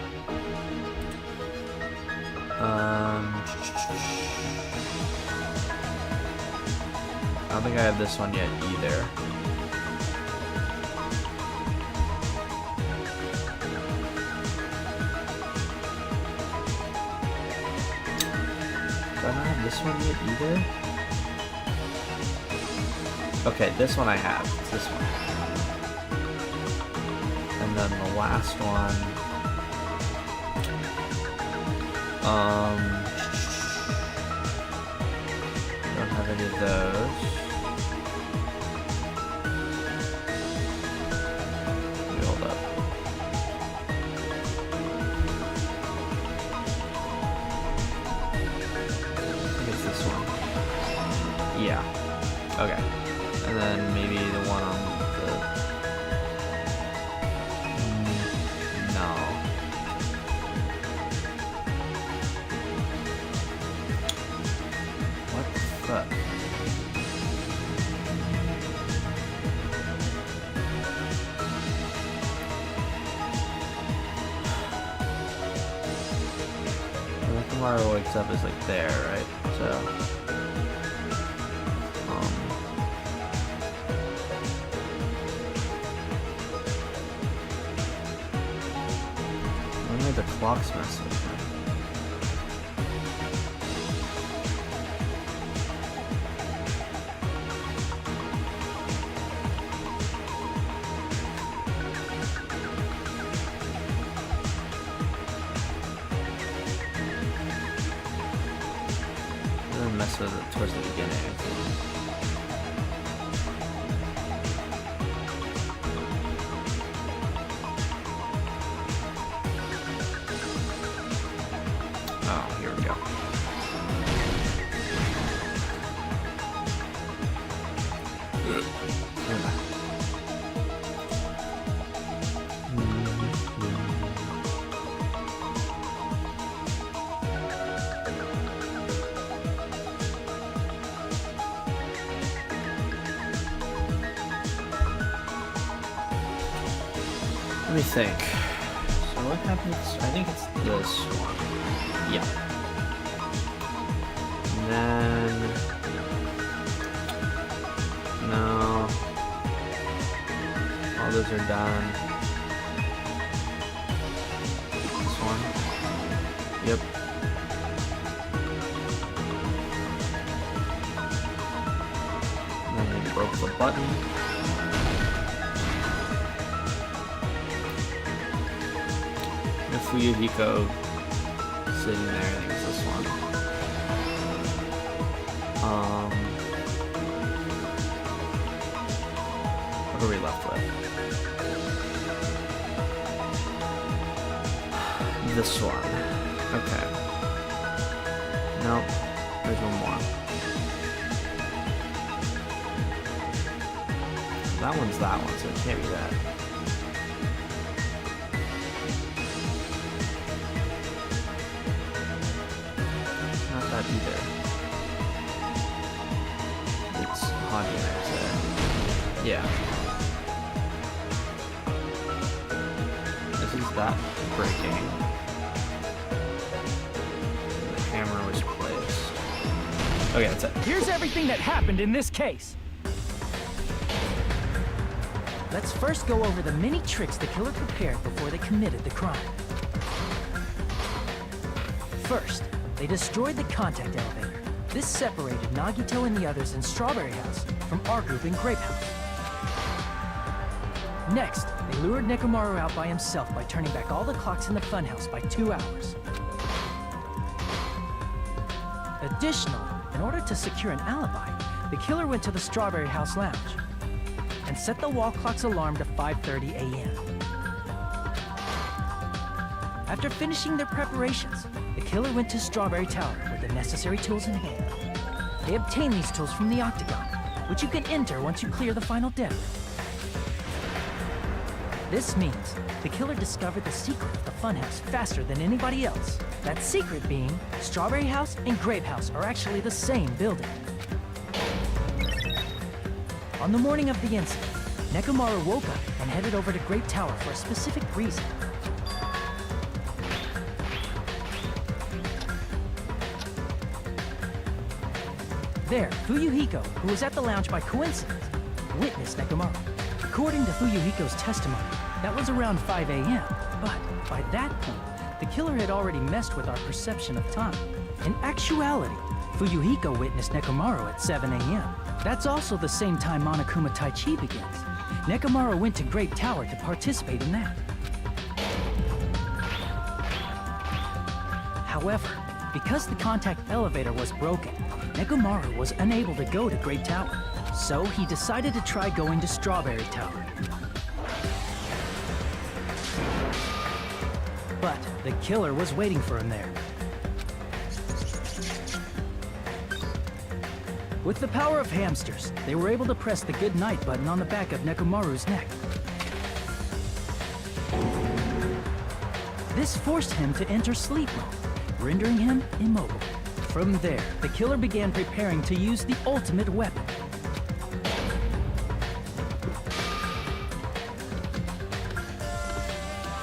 I don't think I have this one yet either. Do I not have this one yet either? Okay, this one I have. It's this one. And then the last one. Don't have any of those. Hold up. I think it's this one. Yeah. Okay. And then maybe the one on the... No. What the fuck? When Tomorrow wakes up is like there, right? So... the clock's messing with me. I'm gonna mess with it towards the beginning. Let me think. So what happens? I think it's this one. Yeah. And then... No. All those are done. This one. Yep. And then they broke the button. Fuyuhiko sitting there, I think it's this one. What are we left with? This one. Okay. Nope. There's one more. That one's that one, so it can't be that. not either. It's haunting, I'd say. Yeah. This is that breaking. The hammer was placed. Okay, that's it. Here's everything that happened in this case. Let's first go over the many tricks the killer prepared before they committed the crime. First, they destroyed the contact elevator. This separated Nagito and the others in Strawberry House from our group in Grape House. Next, they lured Nekomaru out by himself by turning back all the clocks in the funhouse by 2 hours. Additionally, in order to secure an alibi, the killer went to the Strawberry House lounge and set the wall clock's alarm to 5:30 a.m. After finishing their preparations, the killer went to Strawberry Tower with the necessary tools in hand. They obtained these tools from the Octagon, which you can enter once you clear the final death. This means the killer discovered the secret of the funhouse faster than anybody else. That secret being, Strawberry House and Grape House are actually the same building. On the morning of the incident, Nekomaru woke up and headed over to Grape Tower for a specific reason. There, Fuyuhiko, who was at the lounge by coincidence, witnessed Nekomaru. According to Fuyuhiko's testimony, that was around 5 a.m., but by that point, the killer had already messed with our perception of time. In actuality, Fuyuhiko witnessed Nekomaru at 7 a.m. That's also the same time Monokuma Taichi begins. Nekomaru went to Grape Tower to participate in that. However, because the contact elevator was broken, Nekomaru was unable to go to Grape Tower, so he decided to try going to Strawberry Tower. But the killer was waiting for him there. With the power of hamsters, they were able to press the good night button on the back of Nekomaru's neck. This forced him to enter sleep mode, rendering him immobile. From there, the killer began preparing to use the ultimate weapon.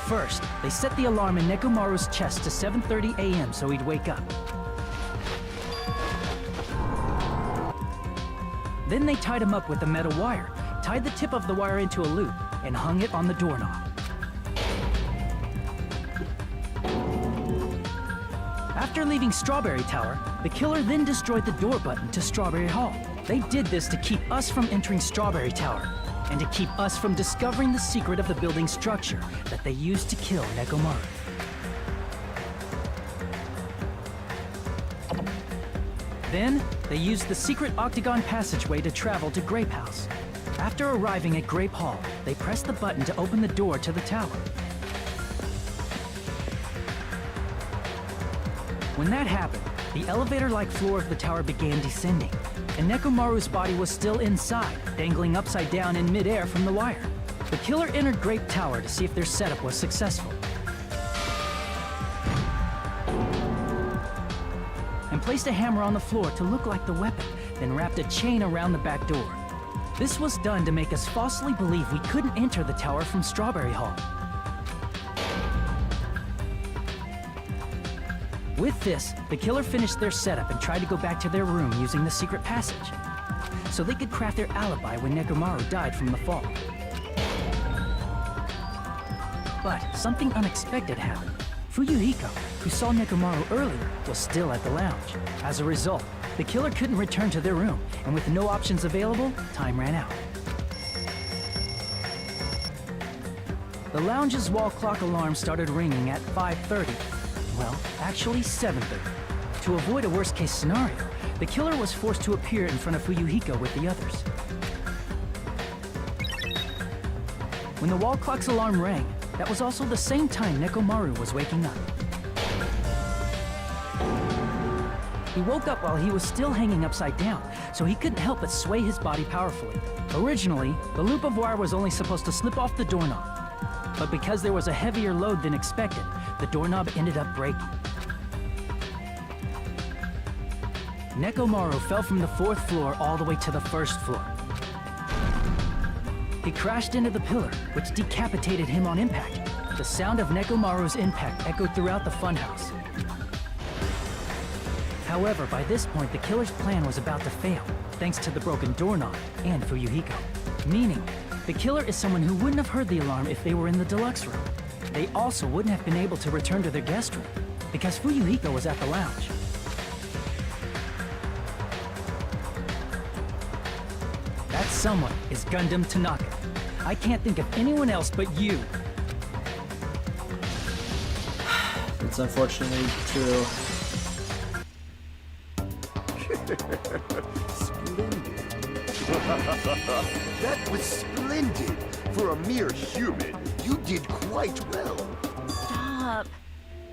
First, they set the alarm in Nekomaru's chest to 7:30 a.m. so he'd wake up. Then they tied him up with a metal wire, tied the tip of the wire into a loop, and hung it on the doorknob. After leaving Strawberry Tower, the killer then destroyed the door button to Strawberry Hall. They did this to keep us from entering Strawberry Tower, and to keep us from discovering the secret of the building's structure that they used to kill Nekomaru. Then, they used the secret octagon passageway to travel to Grape House. After arriving at Grape Hall, they pressed the button to open the door to the tower. When that happened, the elevator-like floor of the tower began descending, and Nekomaru's body was still inside, dangling upside down in midair from the wire. The killer entered Grape Tower to see if their setup was successful, and placed a hammer on the floor to look like the weapon, then wrapped a chain around the back door. This was done to make us falsely believe we couldn't enter the tower from Strawberry Hall. With this, the killer finished their setup and tried to go back to their room using the secret passage, so they could craft their alibi when Nekomaru died from the fall. But something unexpected happened. Fuyuhiko, who saw Nekomaru earlier, was still at the lounge. As a result, the killer couldn't return to their room, and with no options available, time ran out. The lounge's wall clock alarm started ringing at 5:30. Well, actually 7:30. To avoid a worst-case scenario, the killer was forced to appear in front of Fuyuhiko with the others. When the wall clock's alarm rang, that was also the same time Nekomaru was waking up. He woke up while he was still hanging upside down, so he couldn't help but sway his body powerfully. Originally, the loop of wire was only supposed to slip off the doorknob, but because there was a heavier load than expected, the doorknob ended up breaking. Nekomaru fell from the 4th floor all the way to the 1st floor. He crashed into the pillar, which decapitated him on impact. The sound of Nekomaru's impact echoed throughout the funhouse. However, by this point, the killer's plan was about to fail, thanks to the broken doorknob and Fuyuhiko. Meaning, the killer is someone who wouldn't have heard the alarm if they were in the deluxe room. They also wouldn't have been able to return to their guest room, because Fuyuhiko was at the lounge. That someone is Gundam Tanaka. I can't think of anyone else but you. It's unfortunately true. Splendid. That was splendid. For a mere human, you did quite well. Stop.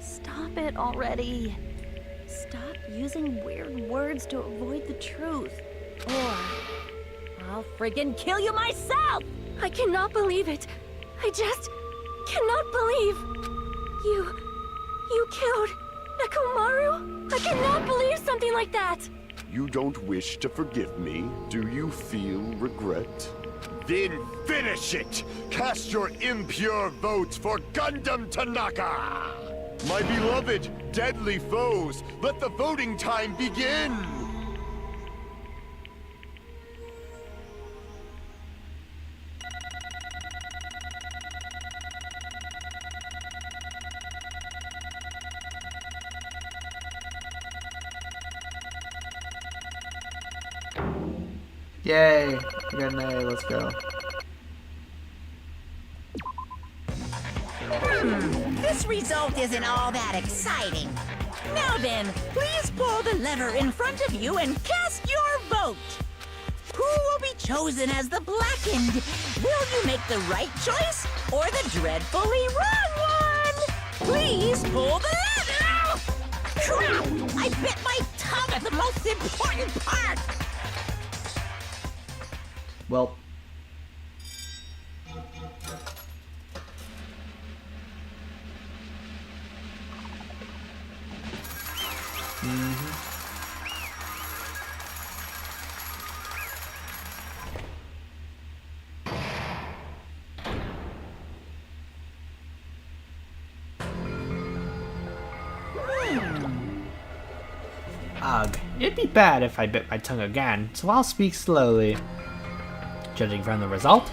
Stop it already. Stop using weird words to avoid the truth. Or I'll friggin' kill you myself! I cannot believe it. I just cannot believe. You killed Nekomaru? I cannot believe something like that. You don't wish to forgive me? Do you feel regret? Then finish it! Cast your impure votes for Gundam Tanaka! My beloved, deadly foes, let the voting time begin! Yay! We got an A, let's go. This result isn't all that exciting. Now then, please pull the lever in front of you and cast your vote. Who will be chosen as the blackened? Will you make the right choice or the dreadfully wrong one? Please pull the lever! Crap! I bit my tongue at the most important part! Well. Ugh, it'd be bad if I bit my tongue again, so I'll speak slowly. Judging from the result,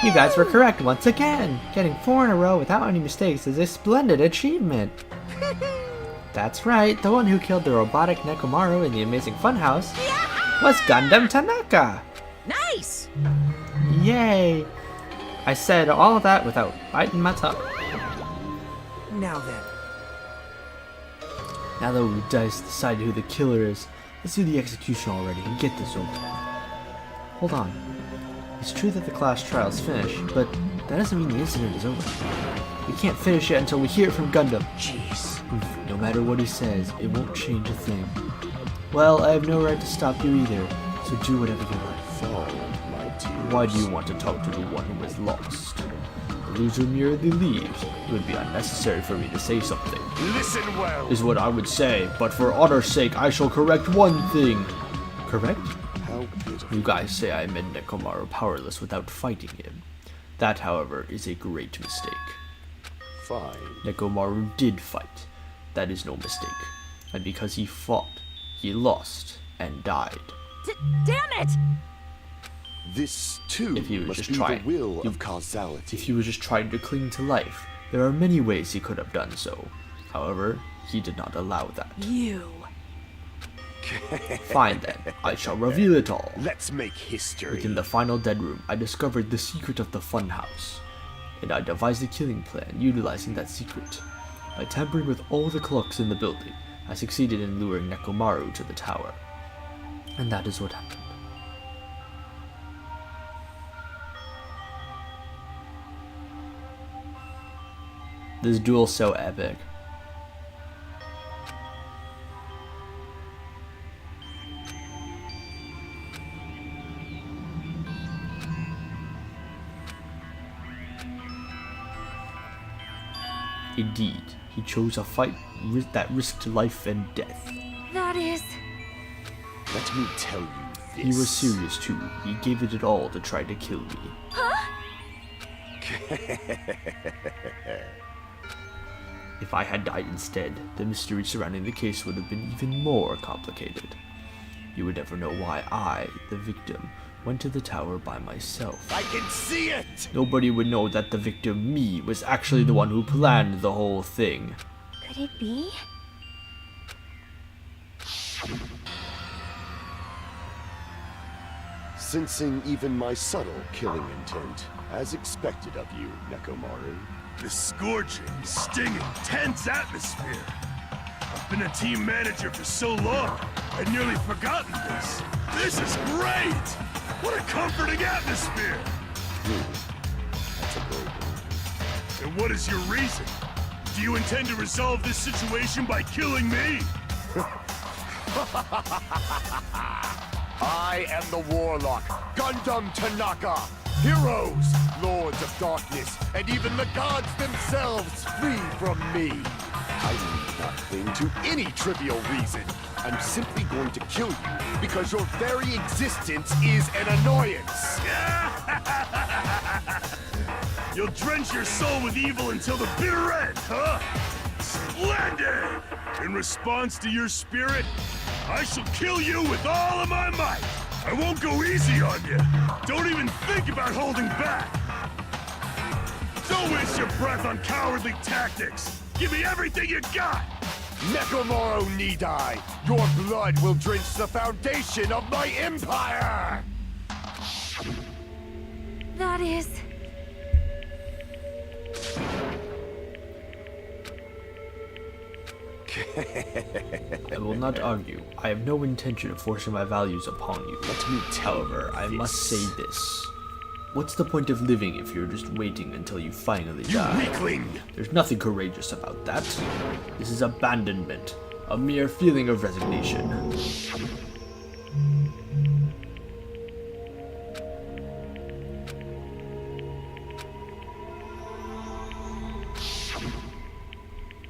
you guys were correct once again. Getting 4 in a row without any mistakes is a splendid achievement. That's right, the one who killed the robotic Nekomaru in the Amazing Funhouse was Gundam Tanaka. Nice! Yay! I said all of that without biting my tongue. Now then. Now that we've decided who the killer is, let's do the execution already and get this over. Hold on. It's true that the class trial's finished, but that doesn't mean the incident is over. We can't finish it until we hear it from Gundam. Jeez. No matter what he says, it won't change a thing. Well, I have no right to stop you either, so do whatever you like. Fall, my dear. Why do you want to talk to the one who is lost? The loser merely leaves. It would be unnecessary for me to say something. Listen well! Is what I would say, but for honor's sake, I shall correct one thing. Correct? How pitiful. You guys say I made Nekomaru powerless without fighting him. That, however, is a great mistake. Fine. Nekomaru did fight. That is no mistake. And because he fought, he lost and died. Damn it! This, too, If he was must just be trying, the will of causality. If he was just trying to cling to life, there are many ways he could have done so. However, he did not allow that. You. Fine then, I shall reveal it all. Let's make history. Within the final dead room, I discovered the secret of the funhouse. And I devised a killing plan utilizing that secret. By tampering with all the clocks in the building, I succeeded in luring Nekomaru to the tower. And that is what happened. This duel's so epic. Indeed, he chose a fight that risked life and death. That is Let me tell you this. He was serious too. He gave it all to try to kill me. If I had died instead, the mystery surrounding the case would have been even more complicated. You would never know why I, the victim, went to the tower by myself. I can see it! Nobody would know that the victim, me, was actually the one who planned the whole thing. Could it be? Sensing even my subtle killing intent, as expected of you, Nekomaru. The scorching, stinging, tense atmosphere. I've been a team manager for so long, I'd nearly forgotten this. This is great! What a comforting atmosphere! That's a great one. And what is your reason? Do you intend to resolve this situation by killing me? I am the Warlock, Gundam Tanaka. Heroes, Lords of Darkness, and even the gods themselves flee from me. I need not cling to any trivial reason. I'm simply going to kill you because your very existence is an annoyance. You'll drench your soul with evil until the bitter end, huh? Splendid! In response to your spirit, I shall kill you with all of my might. I won't go easy on you. Don't even think about holding back. Don't waste your breath on cowardly tactics. Give me everything you got. Nekomaru Nidai, your blood will drench the foundation of my empire! That is... I will not argue. I have no intention of forcing my values upon you. Let me tell However, you I this. must say this. What's the point of living if you're just waiting until you finally die? You weakling! There's nothing courageous about that. This is abandonment, a mere feeling of resignation.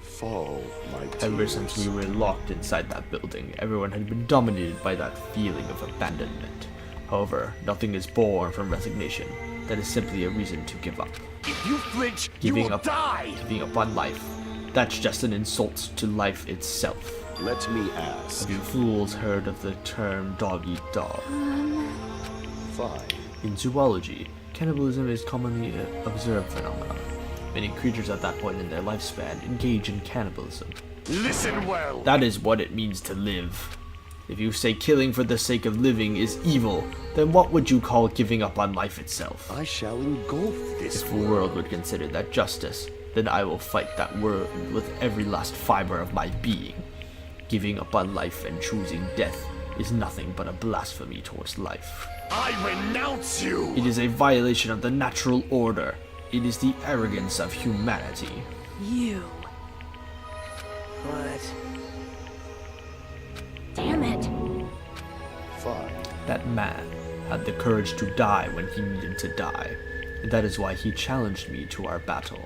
Fall, my tears. Ever since we were locked inside that building, everyone had been dominated by that feeling of abandonment. However, nothing is born from resignation. That is simply a reason to give up. If you flinch, you Giving will up, die! giving up on life. That's just an insult to life itself. Let me ask. Have you fools heard of the term dog-eat-dog? Fine. In zoology, cannibalism is commonly an observed phenomenon. Many creatures at that point in their lifespan engage in cannibalism. Listen well! That is what it means to live. If you say killing for the sake of living is evil, then what would you call giving up on life itself? I shall engulf this If the world would consider that justice, then I will fight that word with every last fiber of my being. Giving up on life and choosing death is nothing but a blasphemy towards life. I renounce you! It is a violation of the natural order. It is the arrogance of humanity. You. But... Damn it. Fine. That man had the courage to die when he needed to die. And that is why he challenged me to our battle.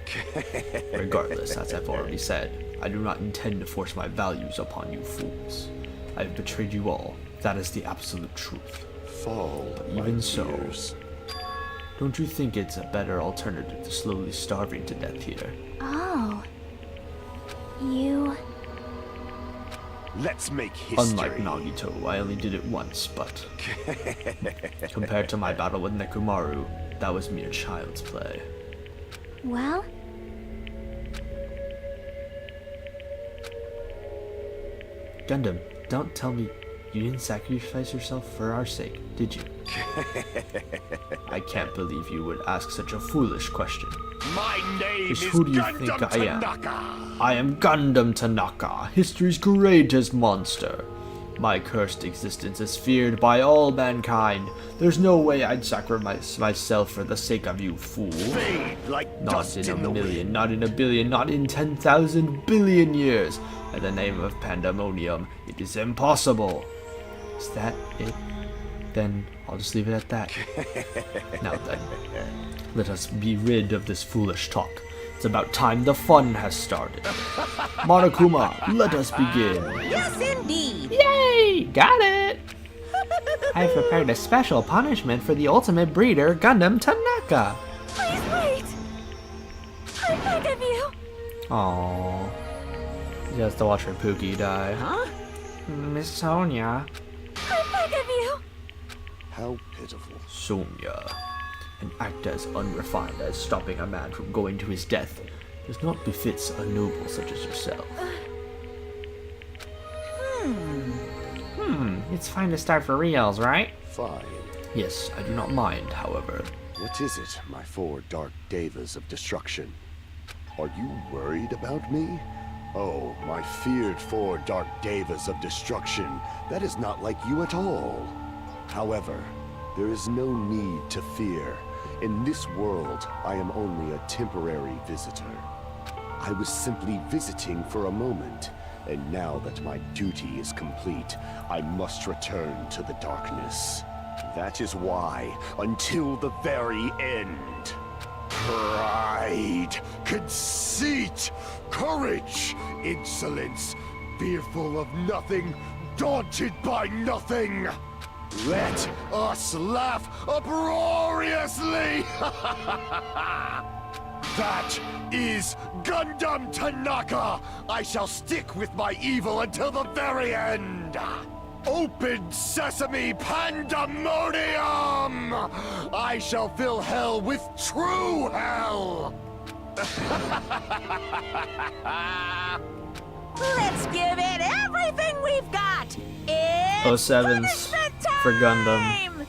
Regardless, as I've already said, I do not intend to force my values upon you fools. I have betrayed you all. That is the absolute truth. Fall, But my even so, tears. don't you think it's a better alternative to slowly starving to death here? Oh. You... Let's make history. Unlike Nagito, I only did it once, but compared to my battle with Nekomaru, that was mere child's play. Well... Gundam, don't tell me you didn't sacrifice yourself for our sake, did you? I can't believe you would ask such a foolish question. My name Just is who do you Gundam think I am? Tanaka. I am Gundam Tanaka, history's greatest monster. My cursed existence is feared by all mankind. There's no way I'd sacrifice myself for the sake of you, fool. Fade like Not dust in a in the million, wind. not in a billion, not in 10,000 billion years. In the name of pandemonium, it is impossible. Is that it? Then I'll just leave it at that. Now then, let us be rid of this foolish talk. It's about time the fun has started. Monokuma, let us begin. Yes, indeed. Yay! Got it! I have prepared a special punishment for the ultimate breeder, Gundam Tanaka. Please wait! I beg of you! Aww. He has to watch her Pookie die. Huh? Miss Sonia. I beg of you! How pitiful. Sonia, an act as unrefined as stopping a man from going to his death does not befits a noble such as yourself. It's fine to start for reals, right? Fine. Yes, I do not mind, however. What is it, my 4 dark devas of destruction? Are you worried about me? Oh, my feared 4 dark devas of destruction. That is not like you at all. However, there is no need to fear. In this world, I am only a temporary visitor. I was simply visiting for a moment, and now that my duty is complete, I must return to the darkness. That is why, until the very end. Pride, conceit, courage, insolence, fearful of nothing, daunted by nothing. Let us laugh uproariously! That is Gundam Tanaka! I shall stick with my evil until the very end! Open sesame pandemonium! I shall fill hell with true hell! Let's give it everything we've got! It's 07's for Gundam. time!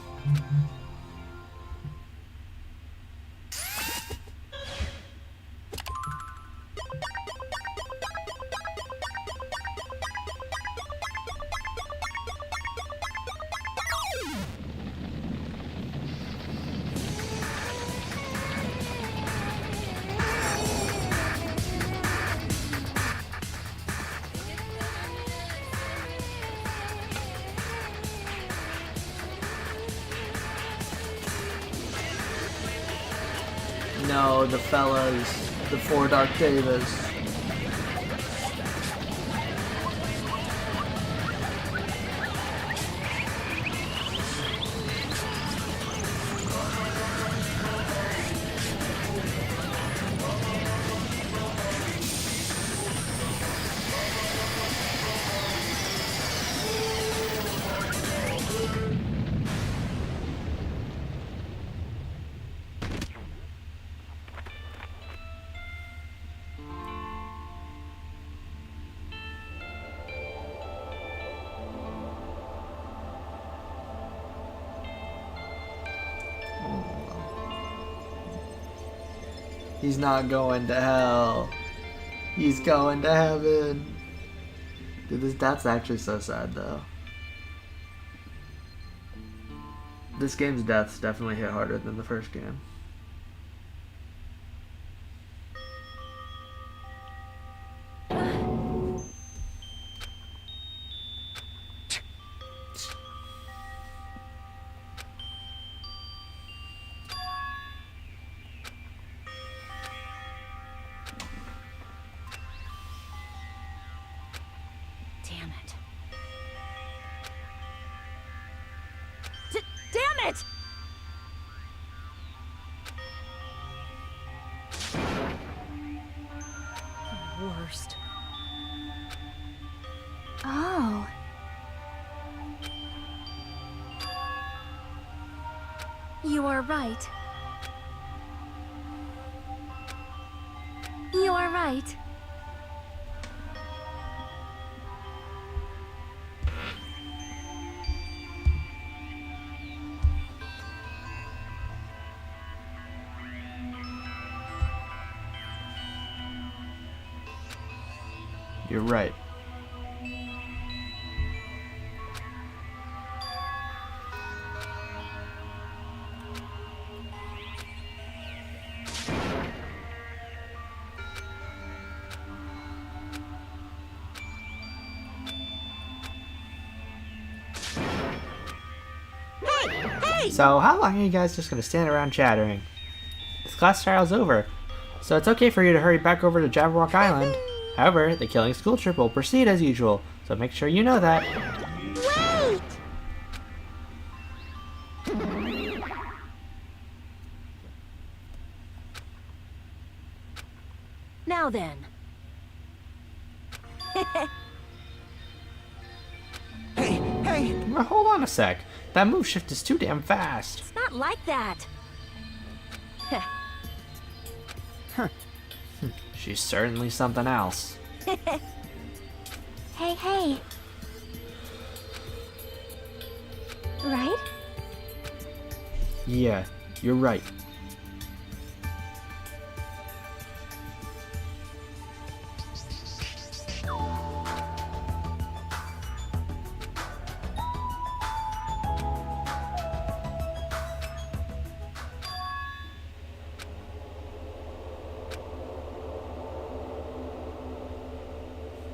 No, the fellas, the 4 Dark Devas. He's not going to hell. He's going to heaven. Dude, that's actually so sad, though. This game's deaths definitely hit harder than the first game. Damn it. Damn it! The worst. Oh. You are right. You are right. You're right. So, how long are you guys just gonna stand around chattering? This class trial's over, so it's okay for you to hurry back over to Jabberwock Island. However, the killing school trip will proceed as usual, so make sure you know that. Wait! Now then. Hey! Well, hold on a sec. That move shift is too damn fast. It's not like that. She's certainly something else. Hey. Right? Yeah, you're right.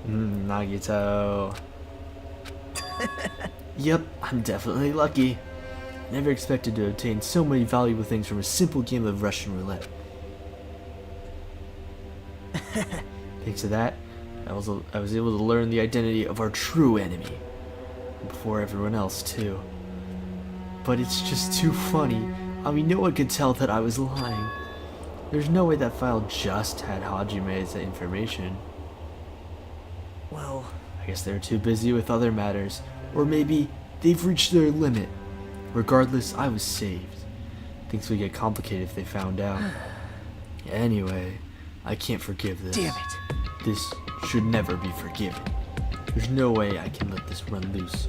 Nagito. Yep, I'm definitely lucky. Never expected to obtain so many valuable things from a simple game of Russian roulette. Thanks to that, I was able to learn the identity of our true enemy. Before everyone else, too. But it's just too funny. I mean, no one could tell that I was lying. There's no way that file just had Hajime's information. Well, I guess they're too busy with other matters. Or maybe they've reached their limit. Regardless, I was saved. Things would get complicated if they found out. Anyway, I can't forgive this. damn it. This should never be forgiven. There's no way I can let this run loose.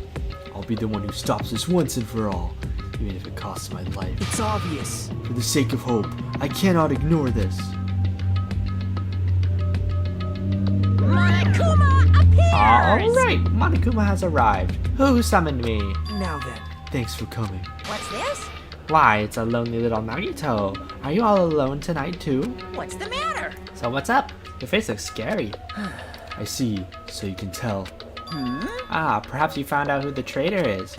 I'll be the one who stops this once and for all, even if it costs my life. It's obvious. For the sake of hope, I cannot ignore this. Monokuma appears! Alright, Monokuma has arrived. Who summoned me? Now then. Thanks for coming. What's this? Why, it's a lonely little Nagito. Are you all alone tonight too? What's the matter? So what's up? Your face looks scary. I see, so you can tell. Ah, perhaps you found out who the traitor is.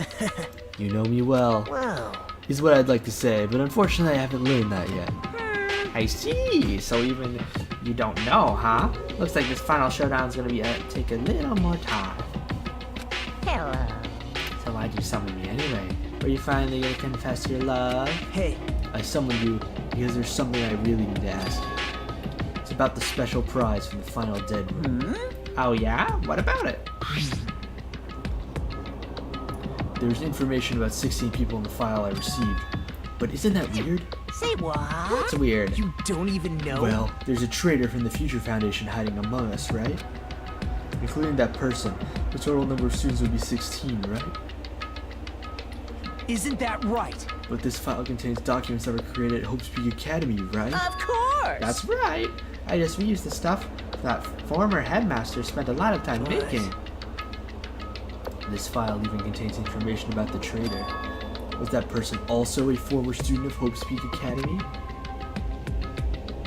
You know me well, Well, is what I'd like to say, but unfortunately I haven't learned that yet. I see. So even you don't know, huh? Looks like this final showdown's gonna be take a little more time. Hello. So why'd you summon me anyway? Were you finally gonna confess your love? hey, I summoned you because there's something I really need to ask you. It's about the special prize from the final dead room. Oh yeah? What about it? There's information about 16 people in the file I received, but isn't that weird? Say what? That's weird. you don't even know? Well, there's a traitor from the Future Foundation hiding among us, right? Including that person, the total number of students would be 16, right? Isn't that right? But this file contains documents that were created at Hope Peak Academy, right? Of course! That's right. I just reused the stuff that former headmaster spent a lot of time making. This file even contains information about the traitor. Was that person also a former student of Hope Peak Academy?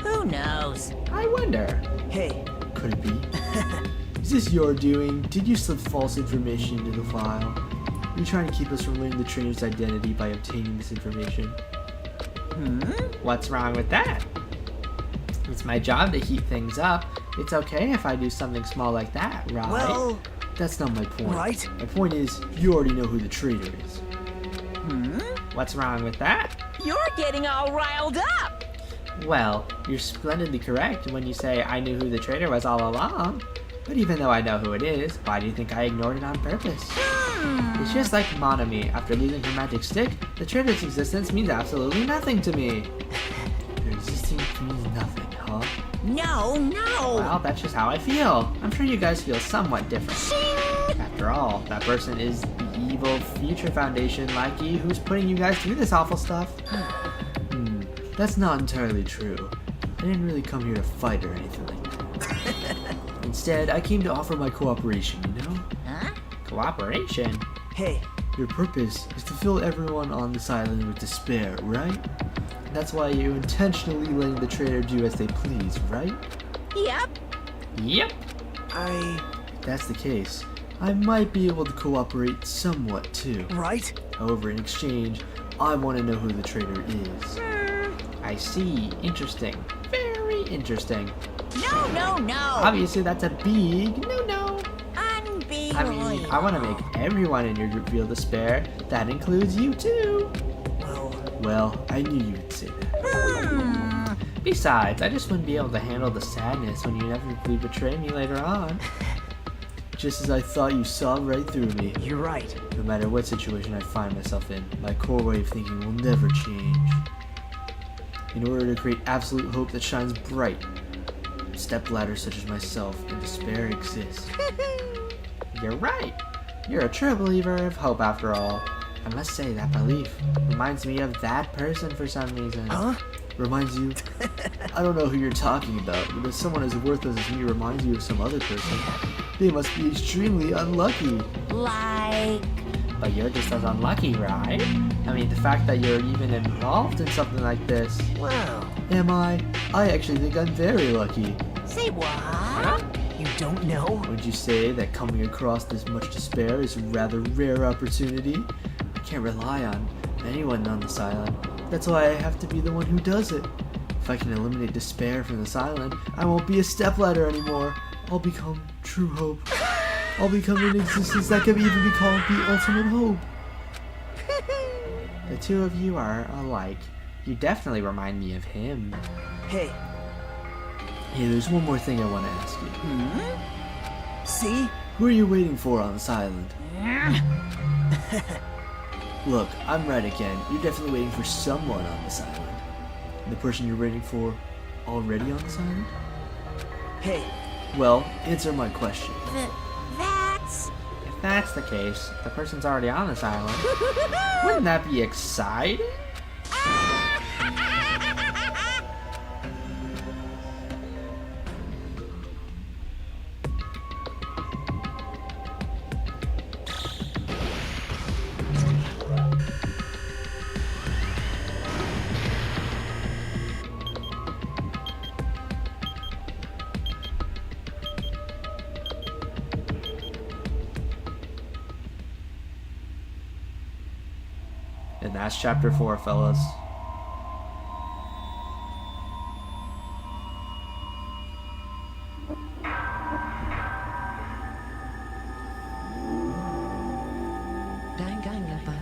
Who knows? I wonder. Hey, Could it be? Is this your doing? Did you slip false information into the file? Are you trying to keep us from learning the traitor's identity by obtaining this information? What's wrong with that? It's my job to heat things up. It's okay if I do something small like that, right? well, That's not my point. right? My point is, you already know who the traitor is. What's wrong with that? You're getting all riled up! Well, you're splendidly correct when you say I knew who the traitor was all along. But even though I know who it is, why do you think I ignored it on purpose? It's just like Monami. After losing her magic stick, the traitor's existence means absolutely nothing to me. Their existence means nothing, huh? No! Well, that's just how I feel. I'm sure you guys feel somewhat different. After all, that person is the evil Future Foundation lackey who's putting you guys through this awful stuff. That's not entirely true. I didn't really come here to fight or anything like that. Instead, I came to offer my cooperation, you know? Huh? Cooperation? Hey, Your purpose is to fill everyone on this island with despair, right? That's why you intentionally letting the traitor do as they please, right? Yep. Yep. If that's the case, I might be able to cooperate somewhat too. right? However, in exchange, I want to know who the traitor is. I see. Interesting. Very interesting. No! Obviously, that's a big no-no. Unbelievable. I mean, I want to make everyone in your group feel despair. That includes you too. Well, I knew you'd say that. Besides, I just wouldn't be able to handle the sadness when you inevitably betray me later on. Just as I thought, you saw right through me. You're right. No matter what situation I find myself in, my core way of thinking will never change. In order to create absolute hope that shines bright, stepladders such as myself in despair exist. You're right. You're a true believer of hope after all. I must say that belief reminds me of that person for some reason. Huh? Reminds you? I don't know who you're talking about, but if someone as worthless as me reminds you of some other person, they must be extremely unlucky. Like... But you're just as unlucky, right? I mean, the fact that you're even involved in something like this. Well, Am I? I actually think I'm very lucky. Say what? you don't know? Would you say that coming across this much despair is a rather rare opportunity? I can't rely on anyone on this island. That's why I have to be the one who does it. If I can eliminate despair from this island, I won't be a stepladder anymore. I'll become true hope. I'll become an existence that can even be called the ultimate hope. The two of you are alike. You definitely remind me of him. Hey, Hey, there's one more thing I want to ask you. see? Who are you waiting for on this island? Look, I'm right again. You're definitely waiting for someone on this island. And the person you're waiting for already on this island? Hey, Well, answer my question. That's... If that's the case, the person's already on this island. Wouldn't that be exciting? And that's chapter 4, fellas. Danganronpa.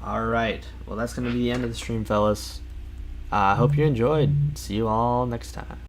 Alright, well that's going to be the end of the stream, fellas. I hope you enjoyed. See you all next time.